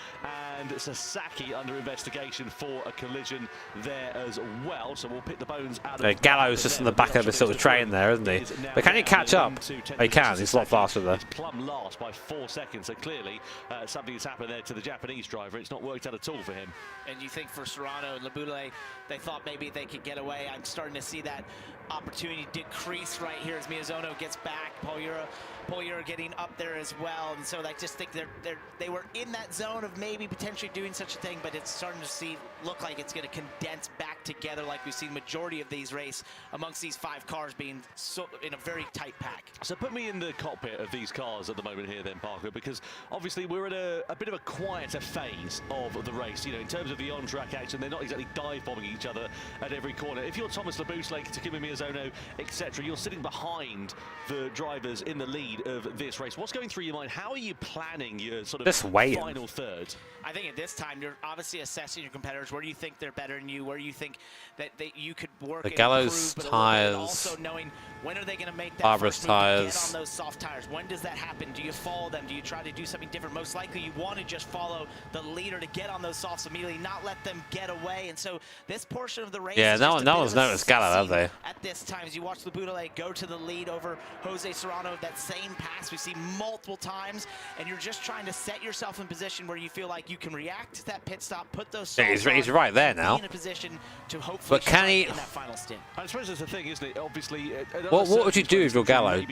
[SPEAKER 3] and Sasaki under investigation for a collision there as well. So we'll pick the bones out of
[SPEAKER 1] Gallo's just in the back of his sort of train there, isn't he? But can he catch up? He can. He's a lot faster there.
[SPEAKER 3] Plumb last by 4 seconds. So clearly something has happened there to the Japanese driver. It's not worked out at all for him.
[SPEAKER 16] And you think for Serrano and Labutale, they thought maybe they could get away. I'm starting to see that opportunity decrease right here as Miyazono gets back. Paul Ura getting up there as well, and so I just think they were in that zone of maybe potentially doing such a thing, but it's starting to look like it's going to condense back together like we've seen majority of these race amongst these 5 cars being so in a very tight pack.
[SPEAKER 3] So put me in the cockpit of these cars at the moment here then, Parker, because obviously we're at a bit of a quieter phase of the race, you know, in terms of the on-track action. They're not exactly dive-bombing each other at every corner. If you're Thomas Labutale, Takuma Miyazono, etc., you're sitting behind the drivers in the lead of this race. What's going through your mind? How are you planning your sort of final third?
[SPEAKER 16] I think at this time you're obviously assessing your competitors. Where do you think they're better than you? Where do you think that you could work?
[SPEAKER 1] The Gallo's tires,
[SPEAKER 16] also knowing when are they going to make that
[SPEAKER 1] Barbara's
[SPEAKER 16] first move to
[SPEAKER 1] tires.
[SPEAKER 16] get on those soft tires? When does that happen? Do you follow them? Do you try to do something different? Most likely you want to just follow the leader to get on those softs immediately, not let them get away. And so this portion of the race,
[SPEAKER 1] yeah, no one's noticed Gallo, have they?
[SPEAKER 16] At this time, as you watch Labutale go to the lead over Jose Serrano, that same same pass we've seen multiple times, and you're just trying to set yourself in position where you feel like you can react to that pit stop, put those
[SPEAKER 1] he's right there now.
[SPEAKER 16] in a position to hopefully
[SPEAKER 1] But can he?
[SPEAKER 16] in that final stint.
[SPEAKER 3] I suppose that's the thing, isn't it? Obviously,
[SPEAKER 1] What would you do with your Gallo?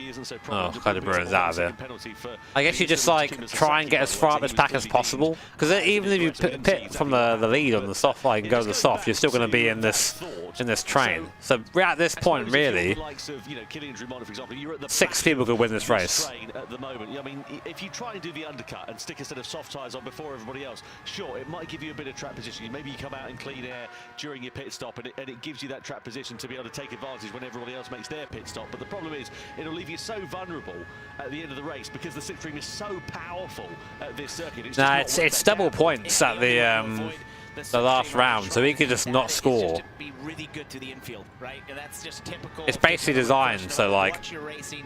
[SPEAKER 1] Oh, kind of runs out of here. I guess you just like try and get as far up this pack as possible, because even if you pit from the lead on the soft line and go to the soft, you're still going to be in this train. So we're at this point, really, 6 people could win this race.
[SPEAKER 3] At the moment, I mean, if you try and do the undercut and stick a set of soft tyres on before everybody else, sure, it might give you a bit of track position. Maybe you come out in clean air during your pit stop, and it gives you that track position to be able to take advantage when everybody else makes their pit stop. But the problem is, it'll leave you so vulnerable at the end of the race because the slipstream is so powerful at this circuit.
[SPEAKER 1] Nah, it's double points at the last round, so he could just not score.
[SPEAKER 16] Be really good to the infield, right? And that's just typical.
[SPEAKER 1] It's basically designed so like.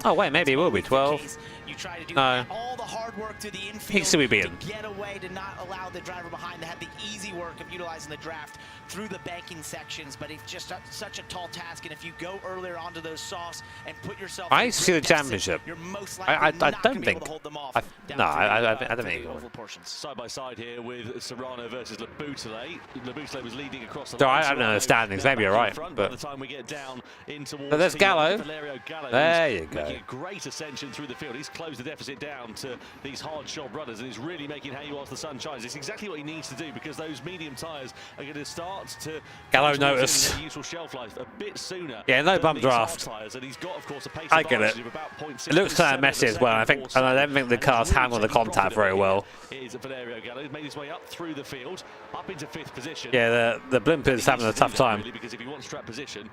[SPEAKER 1] Oh wait, maybe it will be 12.
[SPEAKER 16] You try to do
[SPEAKER 1] No.
[SPEAKER 16] all the hard work to the infield.
[SPEAKER 1] He can still be beaten.
[SPEAKER 16] To get away, to not allow the driver behind to have the easy work of utilizing the draft through the banking sections. But it's just such a tall task, and if you go earlier onto those softs and put yourself.
[SPEAKER 1] I used to see the championship.
[SPEAKER 16] You're most
[SPEAKER 1] I
[SPEAKER 16] likely
[SPEAKER 1] don't think. I don't think.
[SPEAKER 3] Side by side here with Serrano versus Laboutelet. Laboutelet was leading across the
[SPEAKER 1] So
[SPEAKER 3] line.
[SPEAKER 1] I don't know the standings. Maybe you're right,
[SPEAKER 3] By
[SPEAKER 1] but.
[SPEAKER 3] the time we get down in towards
[SPEAKER 1] But there's Gallo.
[SPEAKER 3] Valerio Gallo,
[SPEAKER 1] There you go.
[SPEAKER 3] making a great ascension through the field. He's closed the deficit down to these hard shod runners, and he's really making hay whilst the sun shines. It's exactly what he needs to do, because those medium tyres are going to start to.
[SPEAKER 1] Gallo noticed.
[SPEAKER 3] Useful shelf life a bit sooner.
[SPEAKER 1] Yeah, no bump draft.
[SPEAKER 3] Tyres, and he's got, of course, a pace
[SPEAKER 1] I get it.
[SPEAKER 3] of about 0.6
[SPEAKER 1] It looks kind of messy as well. I don't think the cars handle the contact very well.
[SPEAKER 3] Is Valerio Gallo. He's made his way up through the field, up into 5th position.
[SPEAKER 1] Yeah, the blimp is having a tough time.
[SPEAKER 3] Because if he wants track position,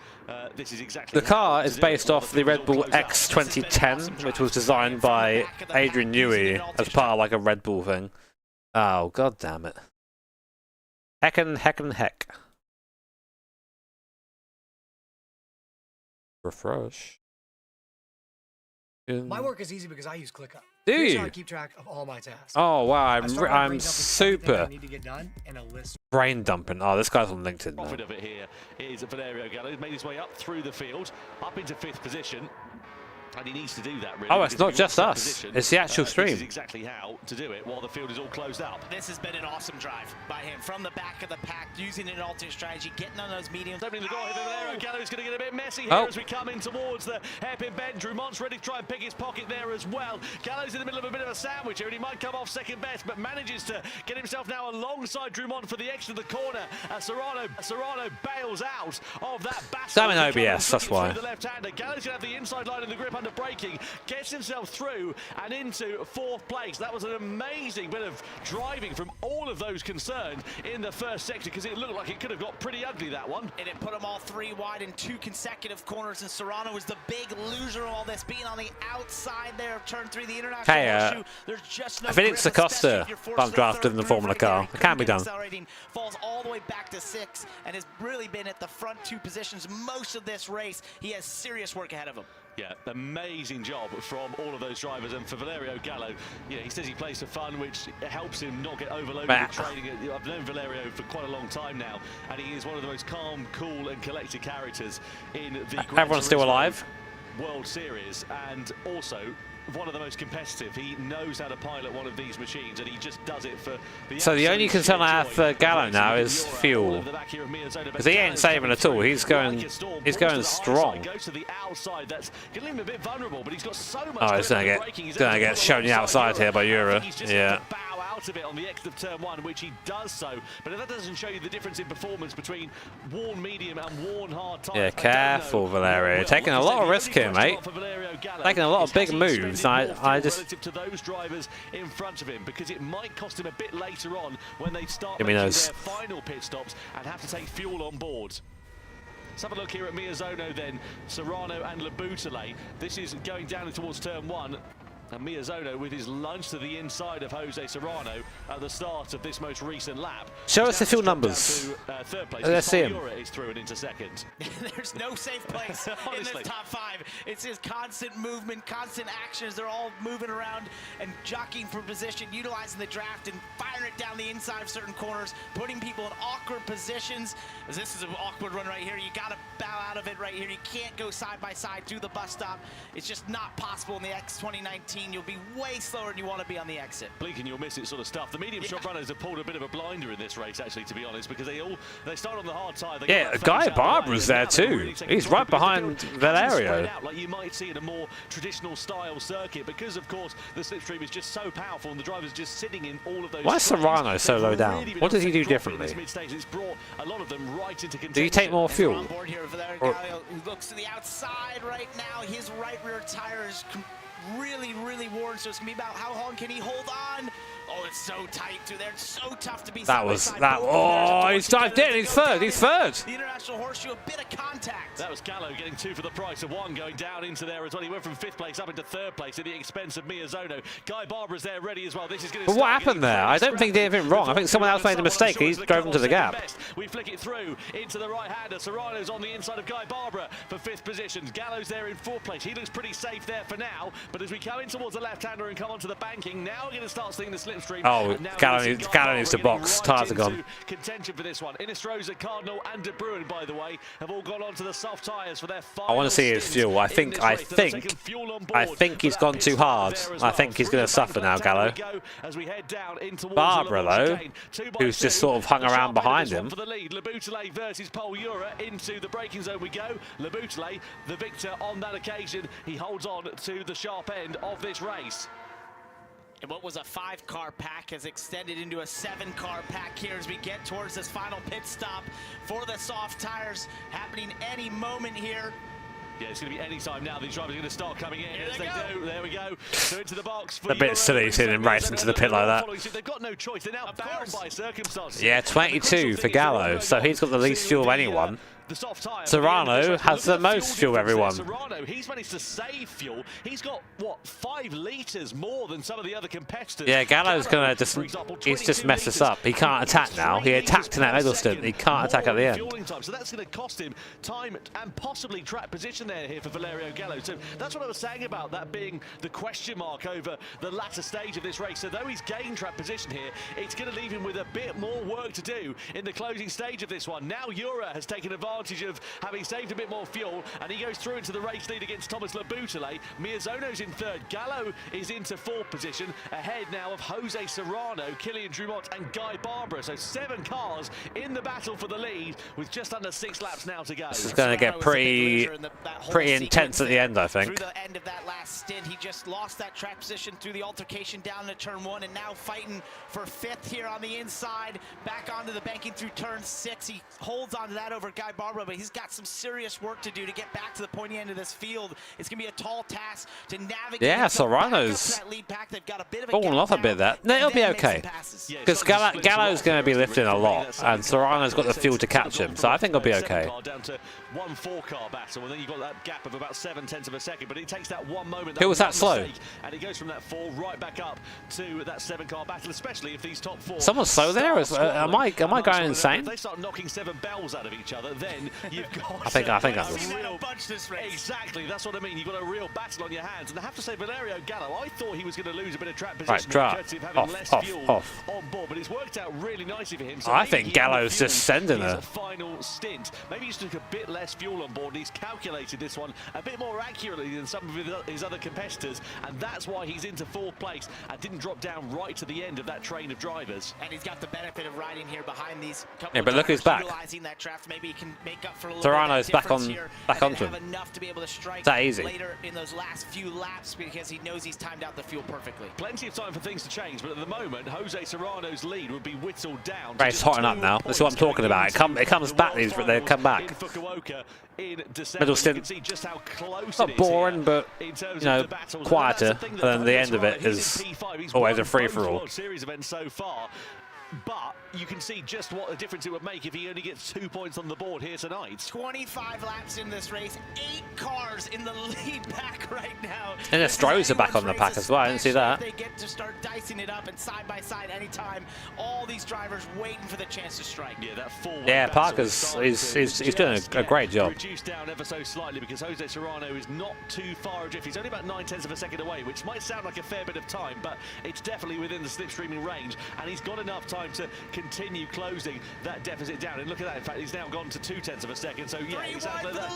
[SPEAKER 3] this is exactly
[SPEAKER 1] The car is based off the Red Bull X 2010, which was designed by Adrian Newey as part of like a Red Bull thing. Oh, god damn it. Heck. Refresh.
[SPEAKER 15] My work is easy because I use ClickUp.
[SPEAKER 1] Do
[SPEAKER 15] Here's
[SPEAKER 1] you?
[SPEAKER 15] how I keep track of all my tasks.
[SPEAKER 1] Oh wow,
[SPEAKER 15] I start by
[SPEAKER 1] I'm
[SPEAKER 15] bringing up
[SPEAKER 1] super
[SPEAKER 15] everything I need to get done and a list.
[SPEAKER 1] brain dumping. Oh, this guy's on LinkedIn.
[SPEAKER 3] Profit
[SPEAKER 1] Man.
[SPEAKER 3] of it here is Valerio Gallo. He's made his way up through the field, up into 5th position. And he needs to do that, really.
[SPEAKER 1] Oh, it's not just us. It's the actual stream.
[SPEAKER 3] This is exactly how to do it while the field is all closed up.
[SPEAKER 16] This has been an awesome drive by him from the back of the pack, using an alternate strategy, getting on those mediums.
[SPEAKER 3] Opening the door here, Valerio Gallo's going to get a bit messy here as we come in towards the hairpin bend. Drumont's ready to try and pick his pocket there as well. Gallo's in the middle of a bit of a sandwich here, and he might come off second best, but manages to get himself now alongside Drumont for the exit of the corner. Serrano bails out of that battle.
[SPEAKER 1] Damn an OBS, that's why.
[SPEAKER 3] The left-hander. Gallo's going to have the inside line in the grip under braking. Gets himself through and into 4th place. That was an amazing bit of driving from all of those concerned in the first sector, because it looked like it could have got pretty ugly, that one.
[SPEAKER 16] And it put them all 3 wide in 2 consecutive corners, and Serrano was the big loser of all this, being on the outside there of turn 3, the international horseshoe. There's just no
[SPEAKER 1] I think it's Acosta bump drafted in the Formula car. It can be done.
[SPEAKER 16] Falls all the way back to 6 and has really been at the front 2 positions most of this race. He has serious work ahead of him.
[SPEAKER 3] Yeah, amazing job from all of those drivers. And for Valerio Gallo, yeah, he says he plays for fun, which helps him not get overloaded with training. I've known Valerio for quite a long time now, and he is one of the most calm, cool, and collected characters in the
[SPEAKER 1] Everyone's still alive.
[SPEAKER 3] World Series, and also one of the most competitive. He knows how to pilot one of these machines, and he just does it for the.
[SPEAKER 1] So the only concern I have for Gallo now is fuel, because he ain't saving at all. He's going strong.
[SPEAKER 3] Goes to the outside. That's going to leave him a bit vulnerable, but he's got so much.
[SPEAKER 1] Oh, he's gonna get shown the outside here by Euro. Yeah.
[SPEAKER 3] Out of it on the exit of turn 1, which he does so, but if that doesn't show you the difference in performance between worn medium and worn hard tyres.
[SPEAKER 1] Yeah, careful, Valerio. Taking a lot of risk here, mate. Making a lot of big moves. I just
[SPEAKER 3] relative to those drivers in front of him, because it might cost him a bit later on when they start
[SPEAKER 1] Give me
[SPEAKER 3] making
[SPEAKER 1] those.
[SPEAKER 3] their final pit stops and have to take fuel on board. Let's have a look here at Miyazono then, Serrano and Laboutelet. This is going down towards turn 1. And Miyazono with his lunge to the inside of Jose Serrano at the start of this most recent lap.
[SPEAKER 1] Show us the fuel numbers.
[SPEAKER 3] Third place.
[SPEAKER 1] Let's see him.
[SPEAKER 3] Is through and into second.
[SPEAKER 16] There's no safe place in this top 5. It's just constant movement, constant actions. They're all moving around and jockeying for position, utilizing the draft and firing it down the inside of certain corners, putting people in awkward positions. As this is an awkward run right here. You got to bow out of it right here. You can't go side by side through the bus stop. It's just not possible in the X 2019. You'll be way slower than you want to be on the exit.
[SPEAKER 3] Blink and you'll miss it sort of stuff. The medium shot runners have pulled a bit of a blinder in this race, actually, to be honest, because they start on the hard side.
[SPEAKER 1] Yeah, Guy Barbara's there too. He's right behind Valerio.
[SPEAKER 3] Like you might see in a more traditional style circuit, because of course the slipstream is just so powerful and the driver's just sitting in all of those.
[SPEAKER 1] Why is Serrano so low down? What does he do differently?
[SPEAKER 3] It's brought a lot of them right into contention.
[SPEAKER 1] Do you take more fuel?
[SPEAKER 16] On board here, Valerio who looks to the outside right now. His right rear tire is really worn, so it's gonna be about how long can he hold on. Oh, it's so tight, dude. They're so tough to be.
[SPEAKER 1] That was that. Oh, he's dived in. He's third. He's third.
[SPEAKER 16] The International Horseshoe, a bit of contact.
[SPEAKER 3] That was Gallo getting 2 for the price of 1, going down into there as well. He went from 5th place up into 3rd place at the expense of Miyazono. Guy Barbara's there ready as well. This is going to.
[SPEAKER 1] But what happened there? I don't think they did anything wrong. I think someone else made a mistake. He drove into the gap.
[SPEAKER 3] We flick it through into the right-hander. Serrano's on the inside of Guy Barbara for 5th position. Gallo's there in 4th place. He looks pretty safe there for now. But as we come in towards the left-hander and come onto the banking, now we're going to start seeing the slipstream.
[SPEAKER 1] Oh, Gallo needs to box. Tires are gone.
[SPEAKER 3] Contention for this one. Inestrosa, Cardinal, and De Bruin, by the way, have all gone onto the soft tyres for their final.
[SPEAKER 1] I want to see his fuel. I think he's gone too hard. I think he's going to suffer now, Gallo. Barbara, though, who's just sort of hung around behind him.
[SPEAKER 3] For the lead, Laboutelet versus Paul Ura into the braking zone we go. Laboutelet, the victor on that occasion. He holds on to the sharp end of this race.
[SPEAKER 16] And what was a 5-car pack has extended into a 7-car pack here as we get towards this final pit stop for the soft tires, happening any moment here.
[SPEAKER 3] Yeah, it's going to be any time now. These drivers are going to start coming in. As they do, there we go. So into the box.
[SPEAKER 1] A bit silly seeing him race into the pit like that.
[SPEAKER 3] They've got no choice. They're now bound by circumstances.
[SPEAKER 1] Yeah, 22 for Gallo, so he's got the least fuel of anyone. Serrano has the most fuel, everyone.
[SPEAKER 3] Serrano, he's managed to save fuel. He's got, what, 5 litres more than some of the other competitors.
[SPEAKER 1] Yeah, Gallo's going to just, he's just messed us up. He can't attack now. He attacked in that middle stint. He can't attack at the end.
[SPEAKER 3] So that's going to cost him time and possibly track position there here for Valerio Gallo. So that's what I was saying about that being the question mark over the latter stage of this race. So though he's gained track position here, it's going to leave him with a bit more work to do in the closing stage of this one. Now Ura has taken advantage of having saved a bit more fuel, and he goes through into the race lead against Thomas Laboutelet. Miyazono's in 3rd. Gallo is into 4th position, ahead now of Jose Serrano, Kilian Drumont, and Guy Barbara. So 7 cars in the battle for the lead with just under 6 laps now to go.
[SPEAKER 1] This is going to get pretty intense at the end, I think.
[SPEAKER 16] Through the end of that last stint, he just lost that track position through the altercation down to turn 1, and now fighting for 5th here on the inside, back onto the banking through turn 6. He holds on to that over Guy Barbara, but he's got some serious work to do to get back to the pointy end of this field. It's going to be a tall task to navigate.
[SPEAKER 1] Yeah, Serrano's falling off a bit there. No, it'll be okay. Because Gallo's going to be lifting a lot, and Serrano's got the fuel to catch him, so I think it'll be okay.
[SPEAKER 3] Down to 1 4-car battle, and then you've got that gap of about 7/10 of a second, but it takes that 1 moment.
[SPEAKER 1] Who was that slow?
[SPEAKER 3] And it goes from that 4 right back up to that 7-car battle, especially if these top 4.
[SPEAKER 1] Someone's slow there? Am I going insane?
[SPEAKER 3] If they start knocking 7 bells out of each other, then you've got.
[SPEAKER 1] I think
[SPEAKER 3] a
[SPEAKER 1] real
[SPEAKER 16] bunch this race.
[SPEAKER 3] Exactly, that's what I mean. You've got a real battle on your hands, and I have to say, Valerio Gallo, I thought he was going to lose a bit of track position courtesy of having less fuel on board, but it's worked out really nicely for him. So
[SPEAKER 1] I think Gallo's just sending her.
[SPEAKER 3] Final stint. Maybe he's took a bit less fuel on board. And he's calculated this one a bit more accurately than some of his other competitors, and that's why he's into 4th place and didn't drop down right to the end of that train of drivers.
[SPEAKER 16] And he's got the benefit of riding here behind these couple
[SPEAKER 1] yeah, but look who's back.
[SPEAKER 16] That draft. Maybe he can make up for a little
[SPEAKER 1] Serrano's
[SPEAKER 16] bit
[SPEAKER 1] back onto him.
[SPEAKER 16] Enough to be able to strike
[SPEAKER 1] that easy
[SPEAKER 16] later in those last few laps because he knows he's timed out the fuel perfectly.
[SPEAKER 3] Plenty of time for things to change, but at the moment, Jose Serrano's lead would be whittled down.
[SPEAKER 1] Race hotting up now. That's what I'm talking about. It comes back. They come back.
[SPEAKER 3] In Fukuoka in December.
[SPEAKER 1] Middle stint.
[SPEAKER 3] Just how close
[SPEAKER 1] not boring, but you know, quieter. And then the end of it is always a free-for-all.
[SPEAKER 3] Series event so far. but you can see just what a difference it would make if he only gets 2 points on the board here tonight.
[SPEAKER 16] 25 laps in this race, 8 cars in the lead back right now.
[SPEAKER 1] And the Strohs are back on the pack as well. I didn't see that.
[SPEAKER 16] They get to start dicing it up and side by side anytime. All these drivers waiting for the chance to strike.
[SPEAKER 3] Yeah, that full.
[SPEAKER 1] Yeah, Parker's he's doing a great job.
[SPEAKER 3] Reduced down ever so slightly because Jose Serrano is not too far adrift. He's only about 9/10 of a second away, which might sound like a fair bit of time, but it's definitely within the slipstreaming range, and he's got enough time to continue closing that deficit down. And look at that, in fact, he's now gone to 2/10 of a second, so yeah, exactly that.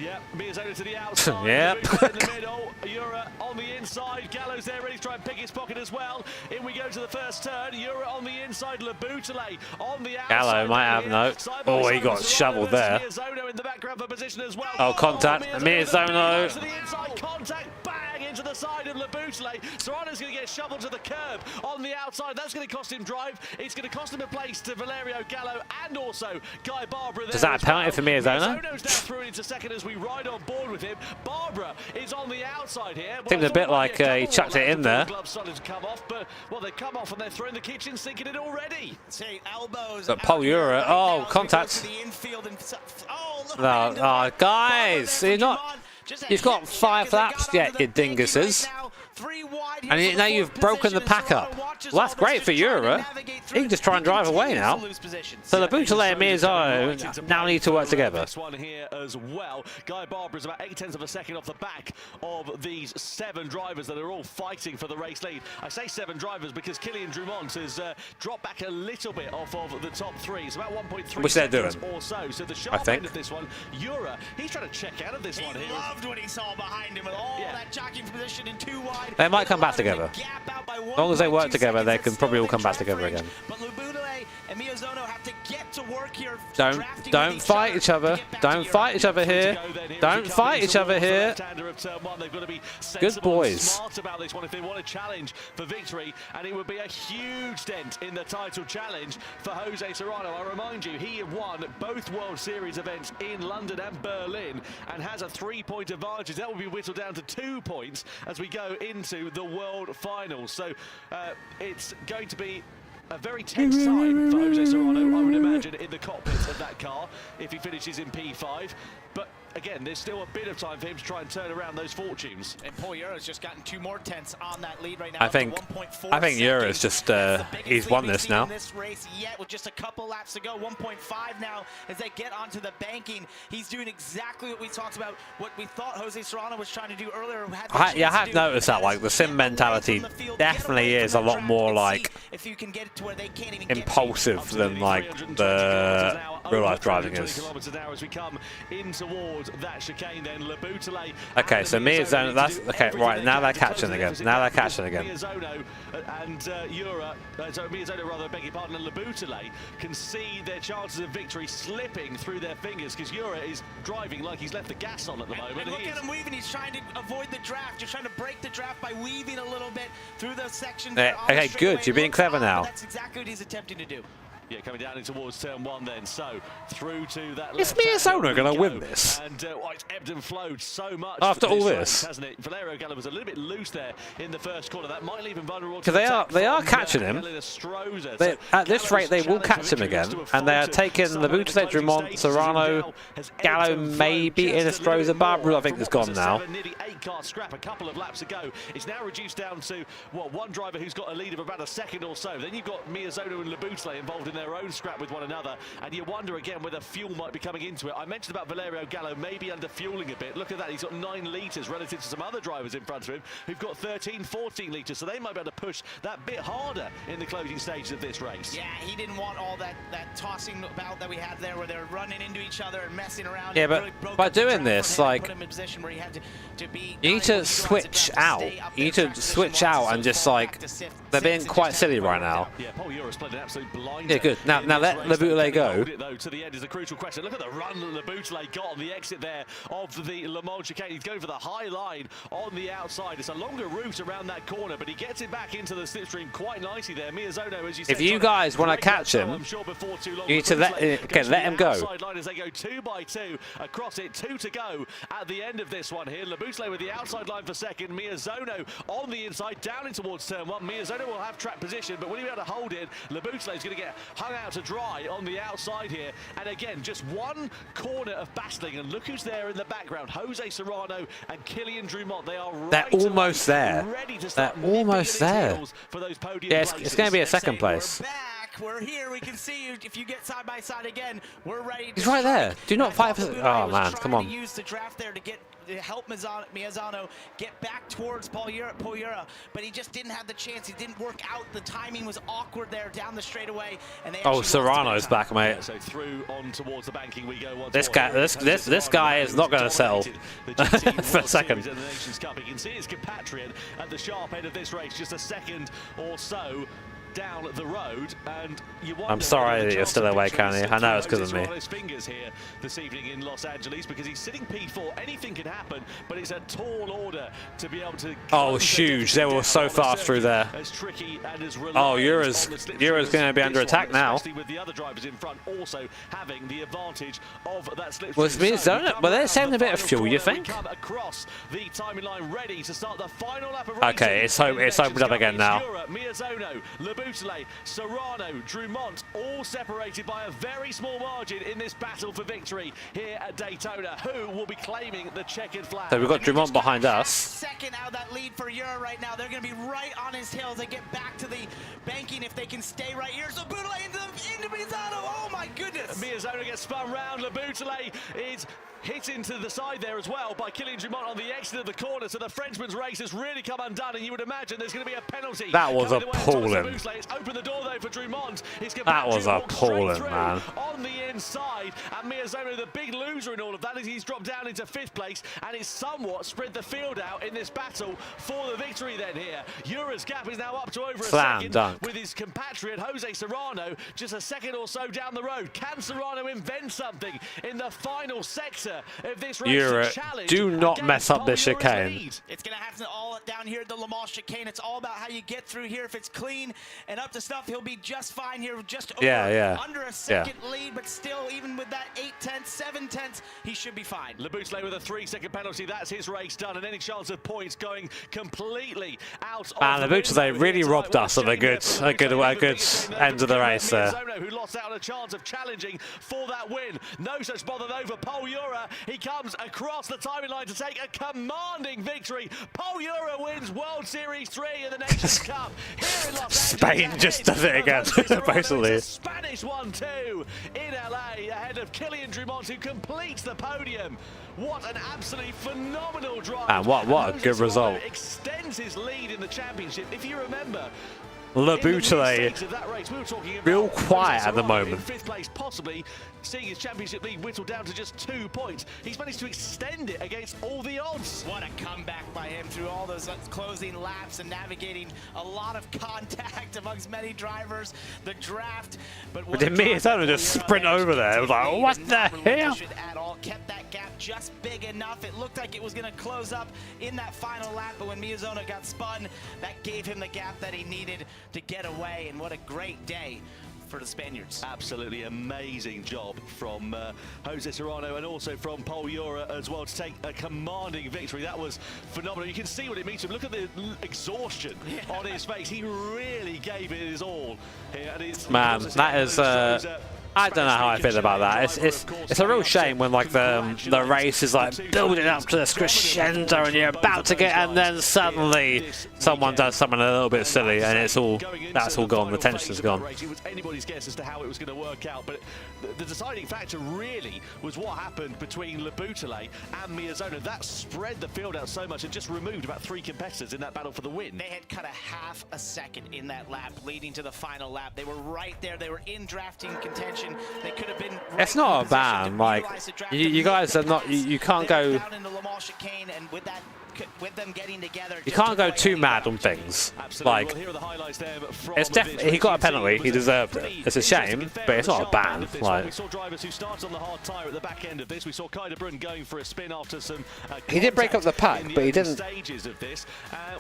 [SPEAKER 3] Yep, Miyazono to the outside.
[SPEAKER 1] Yep.
[SPEAKER 3] In the middle, Ura on the inside, Gallo's there ready to try and pick his pocket as well. In we go to the first turn, Ura on the inside, Labutale on the outside.
[SPEAKER 1] Gallo might have no. Oh, he got shoveled there.
[SPEAKER 3] Miyazono in the background for position as well.
[SPEAKER 1] Oh, contact. Miyazono.
[SPEAKER 3] To the inside, contact, bang into the side of Labutale. Serrano's going to get shoveled to the curb on the outside. That's going to cost him drive. It's going to cost him a place to Valerio Gallo and also Guy Barbara.
[SPEAKER 1] Does that a penalty for Miyazono?
[SPEAKER 3] Miyazono's now through into second as we ride on board with him. Barbara is on the outside here.
[SPEAKER 1] Seems a bit like he chucked it in there.
[SPEAKER 3] Gloves started to come off, but well, they come off and they're throwing the kitchen sink in it already.
[SPEAKER 16] Say elbows.
[SPEAKER 1] But Paul Ura, oh, contact. No, guys, you're not. You've got 5 laps yet, you dinguses. And now you've broken the pack up. Well, that's great for Ura. He can just try and drive away now. So Labutale and Miyazono now need to work together.
[SPEAKER 3] This one here as well. Guy Barbara is about 8/10 of a second off the back of these 7 drivers that are all fighting for the race lead. I say 7 drivers because Killian Drummond has dropped back a little bit off of the top 3. It's about 1.3
[SPEAKER 1] which they're doing
[SPEAKER 3] or so. So the sharp end of this one, Ura, he's trying to check out of this one here.
[SPEAKER 16] He loved what he saw behind him with all that jockeying position and 2 wide.
[SPEAKER 1] They might come back together. As long as they work together, they can probably all come back together again.
[SPEAKER 16] But Labutale and Miyazono have to get to work here.
[SPEAKER 1] Don't fight each other. Don't fight each other here. Don't fight each other here. Good boys.
[SPEAKER 3] Smart about this one if they want to challenge for victory, and it would be a huge dent in the title challenge for Jose Serrano. I remind you, he won both World Series events in London and Berlin and has a 3-point advantage. That will be whittled down to 2 points as we go into the World Finals. So it's going to be a very tense time for Jose Serrano, I would imagine, in the cockpit of that car if he finishes in P5. But again, there's still a bit of time for him to try and turn around those fortunes.
[SPEAKER 16] And Paul Ura's just gotten 2 more tenths on that lead right now.
[SPEAKER 1] I think Ura's just he's won this now.
[SPEAKER 16] This race yet with just a couple laps to go. 1.5 now as they get onto the banking. He's doing exactly what we talked about, what we thought Jose Serrano was trying to do earlier.
[SPEAKER 1] I have noticed that, like, the sim mentality definitely is a lot more like impulsive than like the real life driving is.
[SPEAKER 3] As we come in towards that chicane, then Labutale.
[SPEAKER 1] Okay, so Miyazono, that's okay. Right now they're catching again. Now they're catching again.
[SPEAKER 3] Miyazono and Ura, so Miyazono rather, beg your pardon, and Labutale can see their chances of victory slipping through their fingers because Ura is driving like he's left the gas on at the moment.
[SPEAKER 16] And look at him weaving. He's trying to avoid the draft. You're trying to break the draft by weaving a little bit through those sections.
[SPEAKER 1] Okay, good. You're being clever now.
[SPEAKER 16] That's exactly what he's attempting to do.
[SPEAKER 3] Yeah, coming down in towards turn 1 then, so through to that.
[SPEAKER 1] Is Miyazono going to win this?
[SPEAKER 3] And it's ebbed and flowed so much
[SPEAKER 1] after all this,
[SPEAKER 3] hasn't it? Valerio Gallo was a little bit loose there in the first corner. That might leave him vulnerable.
[SPEAKER 1] Because they are catching him. At this rate, they will catch him again, and they are taking Labutale, Drummond, Serrano, Gallo, maybe Inestrosa. Barbara, I think, is gone now.
[SPEAKER 3] Nearly 8-car scrap a couple of laps ago. It's now reduced down to one driver who's got a lead of about a second or so. Then you've got Miyazono and Labutale involved in their own scrap with one another, and you wonder again whether fuel might be coming into it. I mentioned about Valerio Gallo maybe under fueling a bit. Look at that, he's got 9 litres relative to some other drivers in front of him who've got 13, 14 litres, so they might be able to push that bit harder in the closing stages of this race.
[SPEAKER 16] Yeah, he didn't want all that tossing about that we had there where they're running into each other and messing around.
[SPEAKER 1] Yeah, but really by doing this, like, you need to switch out. You need to switch out and just, like, they're being quite silly right now.
[SPEAKER 3] Yeah, Paul Ura's played an absolute blinder.
[SPEAKER 1] Yeah, good. Now let Labutale go.
[SPEAKER 3] To the end is a crucial question. Look at the run that Labutale got on the exit there of the Le Mans chicane. He's going for the high line on the outside. It's a longer route around that corner, but he gets it back into the slipstream quite nicely there. Miyazono, as you said,
[SPEAKER 1] if you guys want to catch him, you need to let him go.
[SPEAKER 3] As they go 2 by 2 across it, 2 to go at the end of this one here. Labutale with the outside line for second. Miyazono on the inside, down in towards turn 1. Miyazono will have track position, but will he be able to hold it? Laboutelet is going to get hung out to dry on the outside here. And again, just one corner of battling, and look who's there in the background. Jose Serrano and Killian Drummond. They are right
[SPEAKER 1] They're almost there. They're almost there.
[SPEAKER 3] For those podium
[SPEAKER 1] Yeah, it's going to be a second place.
[SPEAKER 16] We're here. We can see you. If you get side by side again, we're ready.
[SPEAKER 1] He's right there. Do not fight for. Oh man, come on.
[SPEAKER 16] Use the draft there to help Miyazzano get back towards Paul Ura, but he just didn't have the chance. He didn't work out. The timing was awkward there down the straightaway. And they
[SPEAKER 1] Serrano's back, mate.
[SPEAKER 3] So through on towards the banking we go.
[SPEAKER 1] This guy is not going to settle for a second.
[SPEAKER 3] In the Nations Cup. You can see his compatriot at the sharp end of this race, just a second or so down the road, and
[SPEAKER 1] I'm sorry that you're still awake, Annie. I know it's because of me.
[SPEAKER 3] His fingers here this evening in Los Angeles because he's sitting P4. Anything can happen, but it's a tall order to be able to.
[SPEAKER 1] Oh, huge! They were so fast through there.
[SPEAKER 3] As tricky and as
[SPEAKER 1] oh, Ura's going to be under attack now.
[SPEAKER 3] With the other drivers in front also having the advantage of that slip.
[SPEAKER 1] Was Miyazzano? Well, they're saving a bit of fuel, you think?
[SPEAKER 3] Across the timing line, ready to start the final lap of
[SPEAKER 1] okay, it's opened up again now.
[SPEAKER 3] Miyazzano, Laboutelet, Serrano, Drummond, all separated by a very small margin in this battle for victory here at Daytona. Who will be claiming the checkered flag?
[SPEAKER 1] So we've got Drummond behind us.
[SPEAKER 16] Second out of that lead for Ura right now. They're going to be right on his heels. They get back to the banking if they can stay right here. So Laboutelet into Miyazzano. Oh my goodness!
[SPEAKER 3] Miyazzano gets spun round. Laboutelet is hit into the side there as well by Killian Drummond on the exit of the corner. So the Frenchman's race has really come undone, and you would imagine there's going to be a penalty.
[SPEAKER 1] That was appalling.
[SPEAKER 3] It's opened the door though for Drummond.
[SPEAKER 1] That was appalling, man.
[SPEAKER 3] On the inside, and Miyazzano, the big loser in all of that, is he's dropped down into 5th place and is somewhat spread the field out in this battle for the victory then here. Ura's gap is now up to over a second
[SPEAKER 1] dunk.
[SPEAKER 3] with his compatriot Jose Serrano just a second or so down the road. Can Serrano invent something in the final sector of this race?
[SPEAKER 1] Ura, do not mess up this chicane.
[SPEAKER 16] It's going to happen all down here at the Le Mans chicane. It's all about how you get through here. If it's clean and up to stuff, he'll be just fine here. Just over, under a second lead, but still, even with that 8/10, 7/10, he should be fine.
[SPEAKER 3] Laboutelet with a 3-second penalty. That's his race done, and any chance of points going completely out.
[SPEAKER 1] And Laboutelet really robbed us of a good end of the race there.
[SPEAKER 3] Who lost out on a chance of challenging for that win. No such bother though for Paul Ura. He comes across the timing line to take a commanding victory. Paul Ura wins World Series 3 in the Nations Cup here in Los Angeles.
[SPEAKER 1] Spain just does it again, basically.
[SPEAKER 3] Spanish 1-2 in LA ahead of Killian Drummond, who completes the podium. What an absolutely phenomenal drive.
[SPEAKER 1] And what a good result.
[SPEAKER 3] Extends his lead in the championship. If you remember,
[SPEAKER 1] Laboutelet real quiet at the moment.
[SPEAKER 3] 5th place, possibly seeing his championship lead whittled down to just 2 points. He's managed to extend it against all the odds.
[SPEAKER 16] What a comeback by him through all those closing laps and navigating a lot of contact amongst many drivers. The draft,
[SPEAKER 1] but did Miyazzano just sprint over there? It was like, what the hell?
[SPEAKER 16] At all. Kept that gap just big enough. It looked like it was going to close up in that final lap, but when Miyazzano got spun, that gave him the gap that he needed to get away. And what a great day for the Spaniards.
[SPEAKER 3] Absolutely amazing job from Jose Serrano and also from Paul Ura as well to take a commanding victory. That was phenomenal. You can see what it means to him. Look at the exhaustion on his face. He really gave it his all here. And
[SPEAKER 1] man, that is I don't know how I feel about that. It's a real shame when like the race is like building up to this crescendo and you're about to get, and then suddenly someone does something a little bit silly and that's all gone. The tension's gone.
[SPEAKER 3] It was anybody's guess as to how it was going to work out, but the deciding factor really was what happened between Laboutelet and Miyazzano. That spread the field out so much and just removed about 3 competitors in that battle for the win.
[SPEAKER 16] They had cut a half a second in that lap leading to the final lap. They were right there. They were in drafting contention. They could have been right.
[SPEAKER 1] It's not a ban. Like you guys are not. You can't go.
[SPEAKER 16] Down in the Le Mans chicane, and with them getting together,
[SPEAKER 1] you can't go too mad on things. Like it's definitely he got a penalty. He deserved it. It's a shame, but it's not a ban. Like
[SPEAKER 3] we saw drivers who started on the hard tyre at the back end of this. We saw Brun going for a spin after some.
[SPEAKER 1] He did break up the pack, but he didn't.
[SPEAKER 3] Stages of this,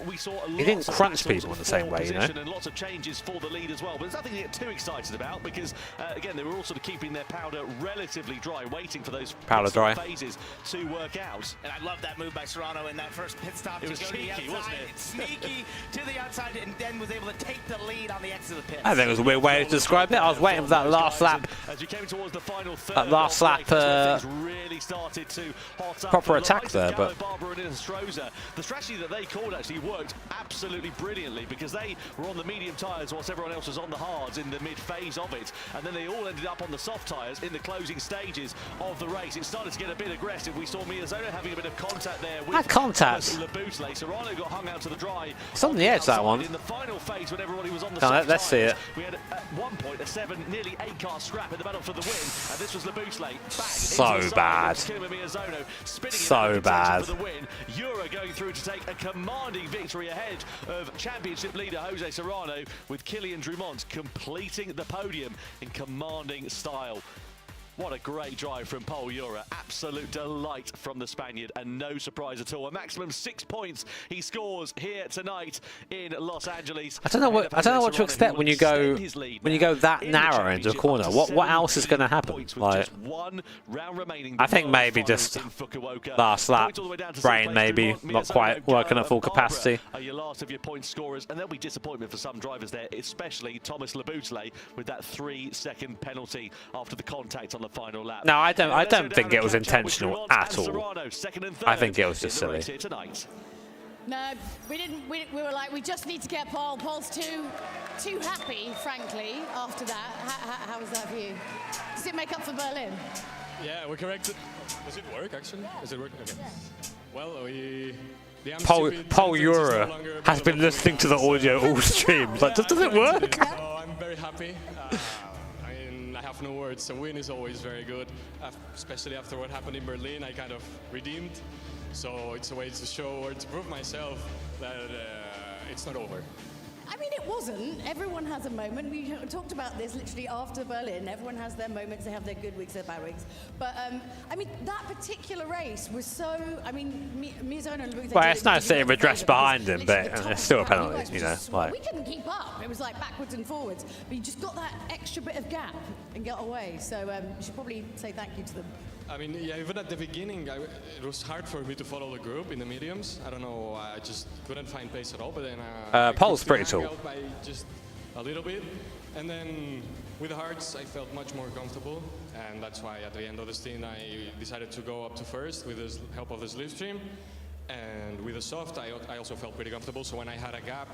[SPEAKER 3] we saw
[SPEAKER 1] he didn't crunch people in the same way, you know.
[SPEAKER 3] And lots of changes for the lead as well. But there's nothing to get too excited about because again they were all sort of keeping their powder relatively dry, waiting for those phases to work out.
[SPEAKER 16] And I love that move by Serrano in that first first pit stop
[SPEAKER 3] It
[SPEAKER 16] to
[SPEAKER 3] was
[SPEAKER 16] go
[SPEAKER 3] cheeky,
[SPEAKER 16] to the outside.
[SPEAKER 3] wasn't it?
[SPEAKER 16] Sneaky to the outside, and then was able to take the lead on the exit of the pit.
[SPEAKER 1] I think it was a weird way to describe it. I was waiting for that last lap.
[SPEAKER 3] As you came towards the final third,
[SPEAKER 1] That last lap,
[SPEAKER 3] really started to hot up
[SPEAKER 1] proper
[SPEAKER 3] for the
[SPEAKER 1] attack
[SPEAKER 3] likes
[SPEAKER 1] there,
[SPEAKER 3] of
[SPEAKER 1] but
[SPEAKER 3] Barber and Stroza. The strategy that they called actually worked absolutely brilliantly because they were on the medium tyres whilst everyone else was on the hards in the mid-phase of it, and then they all ended up on the soft tyres in the closing stages of the race. It started to get a bit aggressive. We saw Miyazono having a bit of contact there with
[SPEAKER 1] contact.
[SPEAKER 3] Laboutle. Serrano got hung out to the dry.
[SPEAKER 1] It's on the edge, that one.
[SPEAKER 3] In the final phase when everybody was on the
[SPEAKER 1] Let's
[SPEAKER 3] soft
[SPEAKER 1] see
[SPEAKER 3] tyres,
[SPEAKER 1] it.
[SPEAKER 3] we had at one point a nearly 8-car scrap in the battle for the win, and this was Laboutle back
[SPEAKER 1] So
[SPEAKER 3] into the
[SPEAKER 1] bad.
[SPEAKER 3] side of Miyazono, spinning
[SPEAKER 1] So
[SPEAKER 3] it out of
[SPEAKER 1] bad.
[SPEAKER 3] contention for the win. Jura going through to take a commanding victory ahead of championship leader Jose Serrano, with Kylian Drumont completing the podium in commanding style. What a great drive from Pol Jura. Absolute delight from the Spaniard, and no surprise at all. A maximum 6 points he scores here tonight in Los Angeles.
[SPEAKER 1] I don't know what to expect when you go that narrow into a corner. What else is going to happen? Like, I think maybe just last lap, brain maybe not quite working at full capacity.
[SPEAKER 3] Are your last of your point scorers, and there'll be disappointment for some drivers there, especially Thomas Laboutle with that 3-second penalty after the contact on the final lap.
[SPEAKER 1] No, I don't think it was intentional at all. I think it was just silly.
[SPEAKER 10] No, we didn't. We were like, we just need to get Paul. Paul's too happy, frankly, after that. How was that for you? Does it make up for Berlin?
[SPEAKER 5] Yeah, we corrected. Does it work, actually? Is it working? Okay. Yeah. Well,
[SPEAKER 1] Pol Jura has been listening to the audio all streams. Like, does it work?
[SPEAKER 5] So I'm very happy. I have no words. A win is always very good, especially after what happened in Berlin. I kind of redeemed, so it's a way to show or to prove myself that it's not over.
[SPEAKER 10] I mean, it wasn't. Everyone has a moment. We talked about this literally after Berlin. Everyone has their moments. They have their good weeks, their bad weeks. But, I mean, that particular race was so... I mean, Miyazono and Laboutle...
[SPEAKER 1] Well, it's nice that it redressed behind him, but it's still a penalty, you know. Like,
[SPEAKER 10] we couldn't keep up. It was like backwards and forwards. But you just got that extra bit of gap and got away. So you should probably say thank you to them.
[SPEAKER 5] I mean, yeah, even at the beginning, it was hard for me to follow the group in the mediums. I don't know, I just couldn't find pace at all. But then
[SPEAKER 1] Pol's pretty tall.
[SPEAKER 5] By just a little bit, and then with the hards, I felt much more comfortable, and that's why at the end of the stint, I decided to go up to first with the help of the slipstream. And with the soft, I also felt pretty comfortable. So when I had a gap,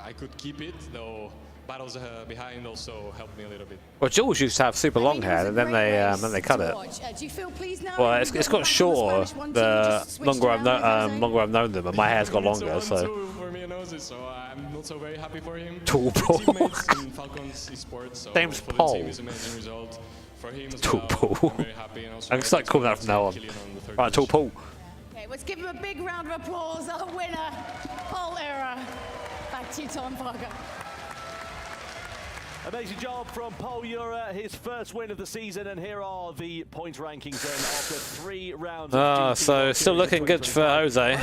[SPEAKER 5] I could keep it, though. Battles behind also helped me a little bit.
[SPEAKER 1] Well, Jules used to have super long hair, and then they cut it.
[SPEAKER 10] Do you feel pleased now?
[SPEAKER 1] Well, it's got shorter the longer I've known them, and my hair's got longer. So.
[SPEAKER 5] For me and Ozzy, so I'm not so very happy for him.
[SPEAKER 1] Tall Paul.
[SPEAKER 5] in Falcons esports, so
[SPEAKER 1] name's
[SPEAKER 5] for
[SPEAKER 1] Paul.
[SPEAKER 5] the team is amazing result. For him as
[SPEAKER 1] Tall
[SPEAKER 5] well,
[SPEAKER 1] Paul.
[SPEAKER 5] I'm very happy, and also
[SPEAKER 1] I'm excited to call that from now on. Right, Tall Paul.
[SPEAKER 10] Okay, let's give him a big round of applause. Our winner, Pol Jura. Back to you, Tom Parker.
[SPEAKER 3] Amazing job from Pol Jura, his first win of the season, and here are the points rankings then after 3 rounds.
[SPEAKER 1] So still looking good for Jose.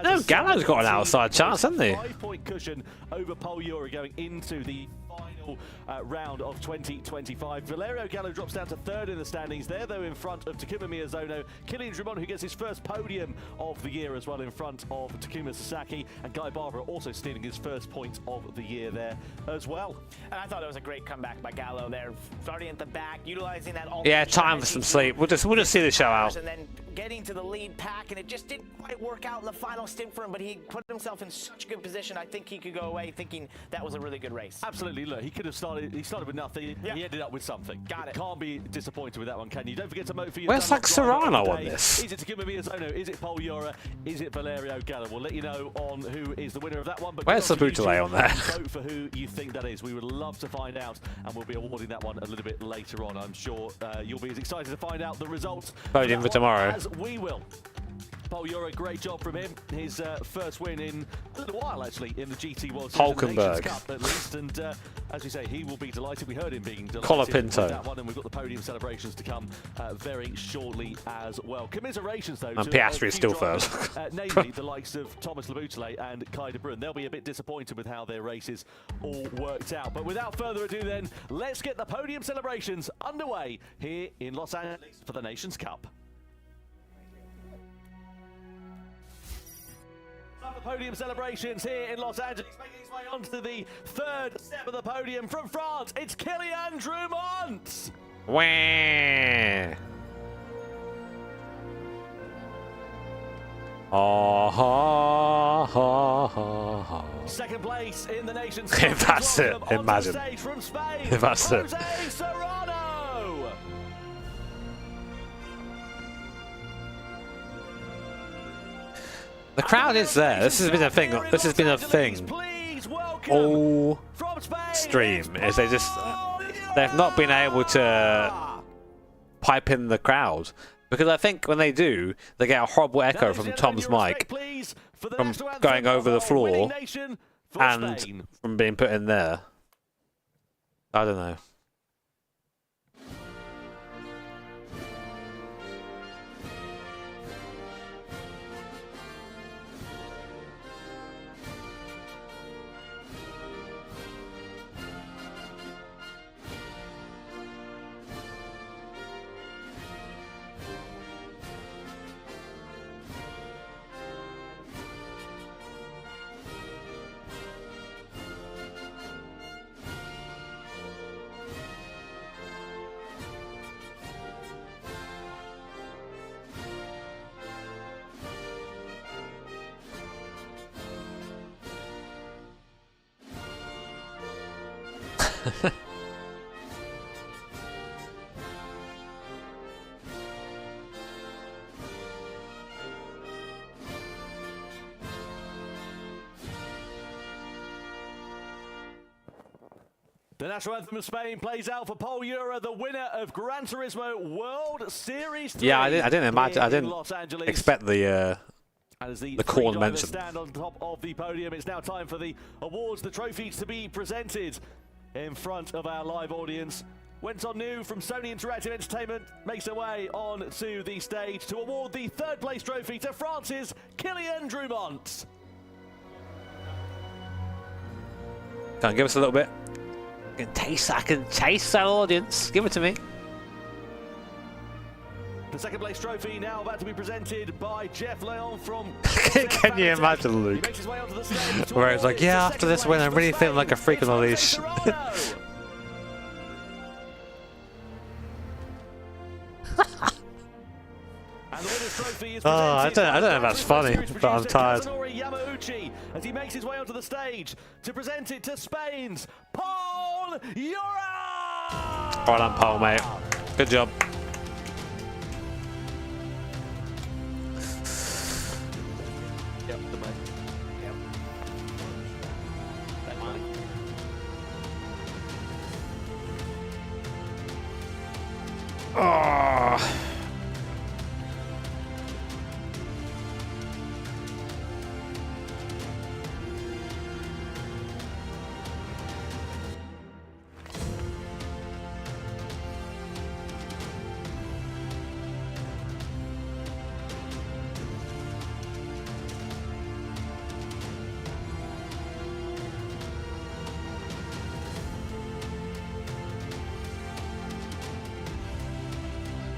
[SPEAKER 1] No, Gallo's got an outside chance, hasn't he?
[SPEAKER 3] 5-point cushion over Pol Jura going into the final round of 2025. Valerio Gallo drops down to 3rd in the standings there, though in front of Takuma Miyazono. Kylian Drumont, who gets his first podium of the year as well, in front of Takuma Sasaki, and Guy Barber also stealing his first point of the year there as well.
[SPEAKER 16] And I thought it was a great comeback by Gallo there, starting at the back, utilizing that.
[SPEAKER 1] Yeah, time for some sleep. We'll just see the show out.
[SPEAKER 16] And then getting to the lead pack, and it just didn't quite work out in the final stint for him. But he put himself in such a good position. I think he could go away thinking that was a really good race.
[SPEAKER 3] Absolutely. Look, he could have started. He started with nothing. He ended up with something.
[SPEAKER 16] Got it.
[SPEAKER 3] Can't be disappointed with that one, can you? Don't forget to vote for your.
[SPEAKER 1] Where's like Serrano on this?
[SPEAKER 3] Is it Takuma Miyazono? Is it Pol Jura? Is it Valerio Gallo? We'll let you know on who is the winner of that one. But
[SPEAKER 1] where's Laboutle on there?
[SPEAKER 3] Vote for who you think that is. We would love to find out, and we'll be awarding that one a little bit later on. I'm sure you'll be as excited to find out the results.
[SPEAKER 1] Voting for tomorrow.
[SPEAKER 3] As we will. Pol Jura, great job from him. His first win in a little while, actually, in the GT World Series Nations Cup, at least. And as we say, he will be delighted. We heard him being delighted with that one, and we've got the podium celebrations to come very shortly as well. Commiserations, though,
[SPEAKER 1] and Piastri is still first.
[SPEAKER 3] Namely, the likes of Thomas Laboutle and Kai de Bruyne. They'll be a bit disappointed with how their races all worked out. But without further ado, then, let's get the podium celebrations underway here in Los Angeles for the Nations Cup. The podium celebrations here in Los Angeles, making his way onto the third step of the podium from France. It's Kylian Drumont.
[SPEAKER 1] Wah. Oh, ha, ha, ha, ha.
[SPEAKER 3] Second place in the nation's
[SPEAKER 1] If that's it, imagine.
[SPEAKER 3] From Spain,
[SPEAKER 1] If that's it.
[SPEAKER 3] Jose Serrano.
[SPEAKER 1] The crowd is there. This has been a thing. This has been a thing all stream. Is they've not been able to pipe in the crowd, because I think when they do, they get a horrible echo from Tom's mic from going over the floor and from being put in there. I don't know.
[SPEAKER 3] The national anthem of Spain plays out for Paul Ura, the winner of Gran Turismo World Series 3.
[SPEAKER 1] Yeah, I didn't imagine. I didn't expect the corn mention.
[SPEAKER 3] Stand on top of the podium. It's now time for the awards, the trophies to be presented in front of our live audience. Went on new from Sony Interactive Entertainment makes their way on to the stage to award the third place trophy to France's Kylian Drumont.
[SPEAKER 1] Can you give us a little bit? I can taste that audience. Give it to me.
[SPEAKER 3] The second place trophy now about to be presented by Jeff Leon from...
[SPEAKER 1] Can you imagine, Luke? Where it's like, yeah, after this win, I'm really feeling like a freak on a leash. I don't know if that's funny, but I'm tired.
[SPEAKER 3] Yamauchi, as he makes his way onto the stage to present it to Spain's Paul Ura!
[SPEAKER 1] Well done, Paul, mate. Good job.
[SPEAKER 3] Yep, the way. Yep. That's fine.
[SPEAKER 1] Oh.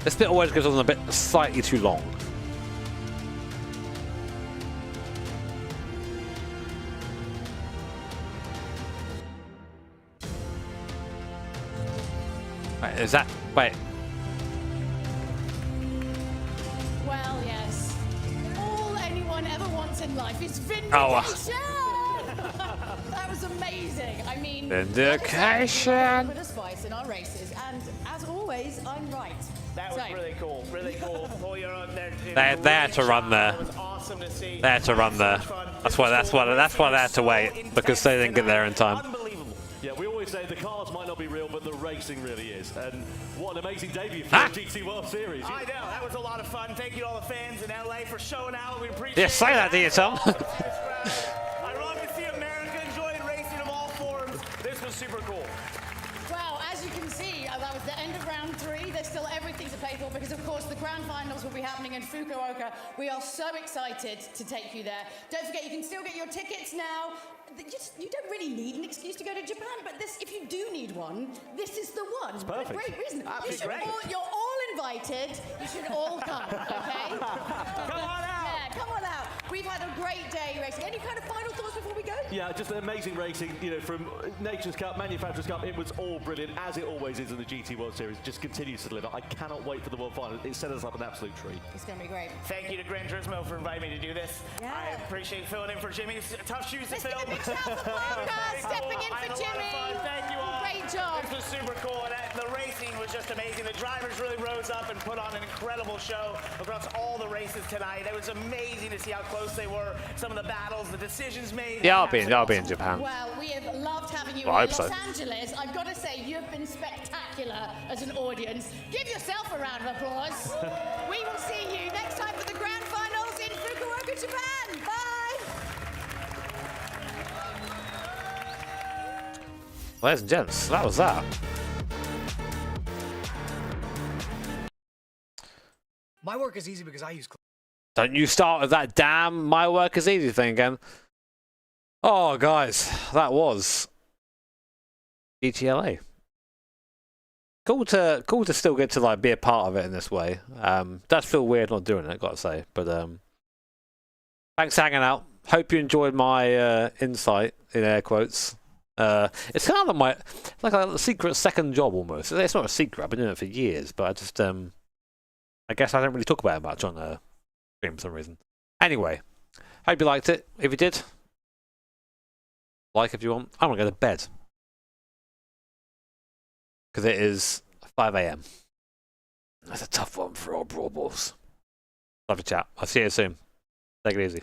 [SPEAKER 1] This bit always goes on a bit slightly too long. Wait, is that... Wait.
[SPEAKER 10] Well, yes. All anyone ever wants in life is vindication! That was amazing. I mean...
[SPEAKER 1] Vindication!
[SPEAKER 10] Put a spice in our races, and as always, I'm right.
[SPEAKER 16] That was really cool, really cool.
[SPEAKER 1] They had to run there.
[SPEAKER 16] It was awesome to see.
[SPEAKER 1] They had to run there. That's why they had to wait, because they didn't get there in time.
[SPEAKER 3] Unbelievable. Yeah, we always say the cars might not be real, but the racing really is. And what an amazing debut for the GT World Series.
[SPEAKER 16] I know, that was a lot of fun. Thank you to all the fans in LA for showing out. We appreciate it.
[SPEAKER 1] Yeah, say that to you, Tom.
[SPEAKER 16] I love to see America enjoying racing of all forms. This was super cool.
[SPEAKER 10] Well, as you can see, that was the end of round 3. There's still everything to play for because, of course, the grand finals will be happening in Fukuoka. We are so excited to take you there. Don't forget, you can still get your tickets now. You don't really need an excuse to go to Japan, but if you do need one, this is the one. It's
[SPEAKER 3] perfect.
[SPEAKER 10] What a great reason.
[SPEAKER 16] Great.
[SPEAKER 10] You're all invited. You should all come, okay?
[SPEAKER 16] Come on out.
[SPEAKER 10] Yeah, come on out. We've had a great day racing. Any kind of final thoughts before we go?
[SPEAKER 3] Yeah, just amazing racing, you know, from Nations Cup, Manufacturers Cup, it was all brilliant, as it always is in the GT World Series, just continues to deliver. I cannot wait for the World Final. It set us up an absolute treat.
[SPEAKER 10] It's going to be great.
[SPEAKER 16] Thank you to Gran Turismo for inviting me to do this.
[SPEAKER 10] Yeah.
[SPEAKER 16] I appreciate filling in for Jimmy. Tough shoes to
[SPEAKER 10] Let's
[SPEAKER 16] fill.
[SPEAKER 10] give a big shout for Parker, stepping in for Jimmy.
[SPEAKER 16] Thank you all.
[SPEAKER 10] Great job.
[SPEAKER 16] This was super cool, and the racing was just amazing. The drivers really rose up and put on an incredible show across all the races tonight. It was amazing to see how close they were, some of the battles, the decisions made.
[SPEAKER 1] Yeah, I'll be in Japan.
[SPEAKER 10] Well, we have loved having you
[SPEAKER 1] Well, I
[SPEAKER 10] in
[SPEAKER 1] hope
[SPEAKER 10] Los
[SPEAKER 1] so.
[SPEAKER 10] Angeles. I've got to say, you've been spectacular as an audience. Give yourself a round of applause. We will see you next time for the Grand Finals in Fukuoka, Japan. Bye.
[SPEAKER 1] Ladies and gents, that was that.
[SPEAKER 15] My work is easy because I use
[SPEAKER 1] Don't you start with that damn my work is easy thing again. Oh, guys, that was GTLA. Cool to still get to like be a part of it in this way. Does feel weird not doing it, gotta say. But thanks for hanging out. Hope you enjoyed my insight in air quotes. It's kind of like a secret second job almost. It's not a secret. I've been doing it for years, but I just I guess I don't really talk about it much on stream for some reason. Anyway, hope you liked it. If you did, like if you want. I'm gonna go to bed because it is 5 AM. That's a tough one for old Brawl Balls. Love to chat. I'll see you soon. Take it easy.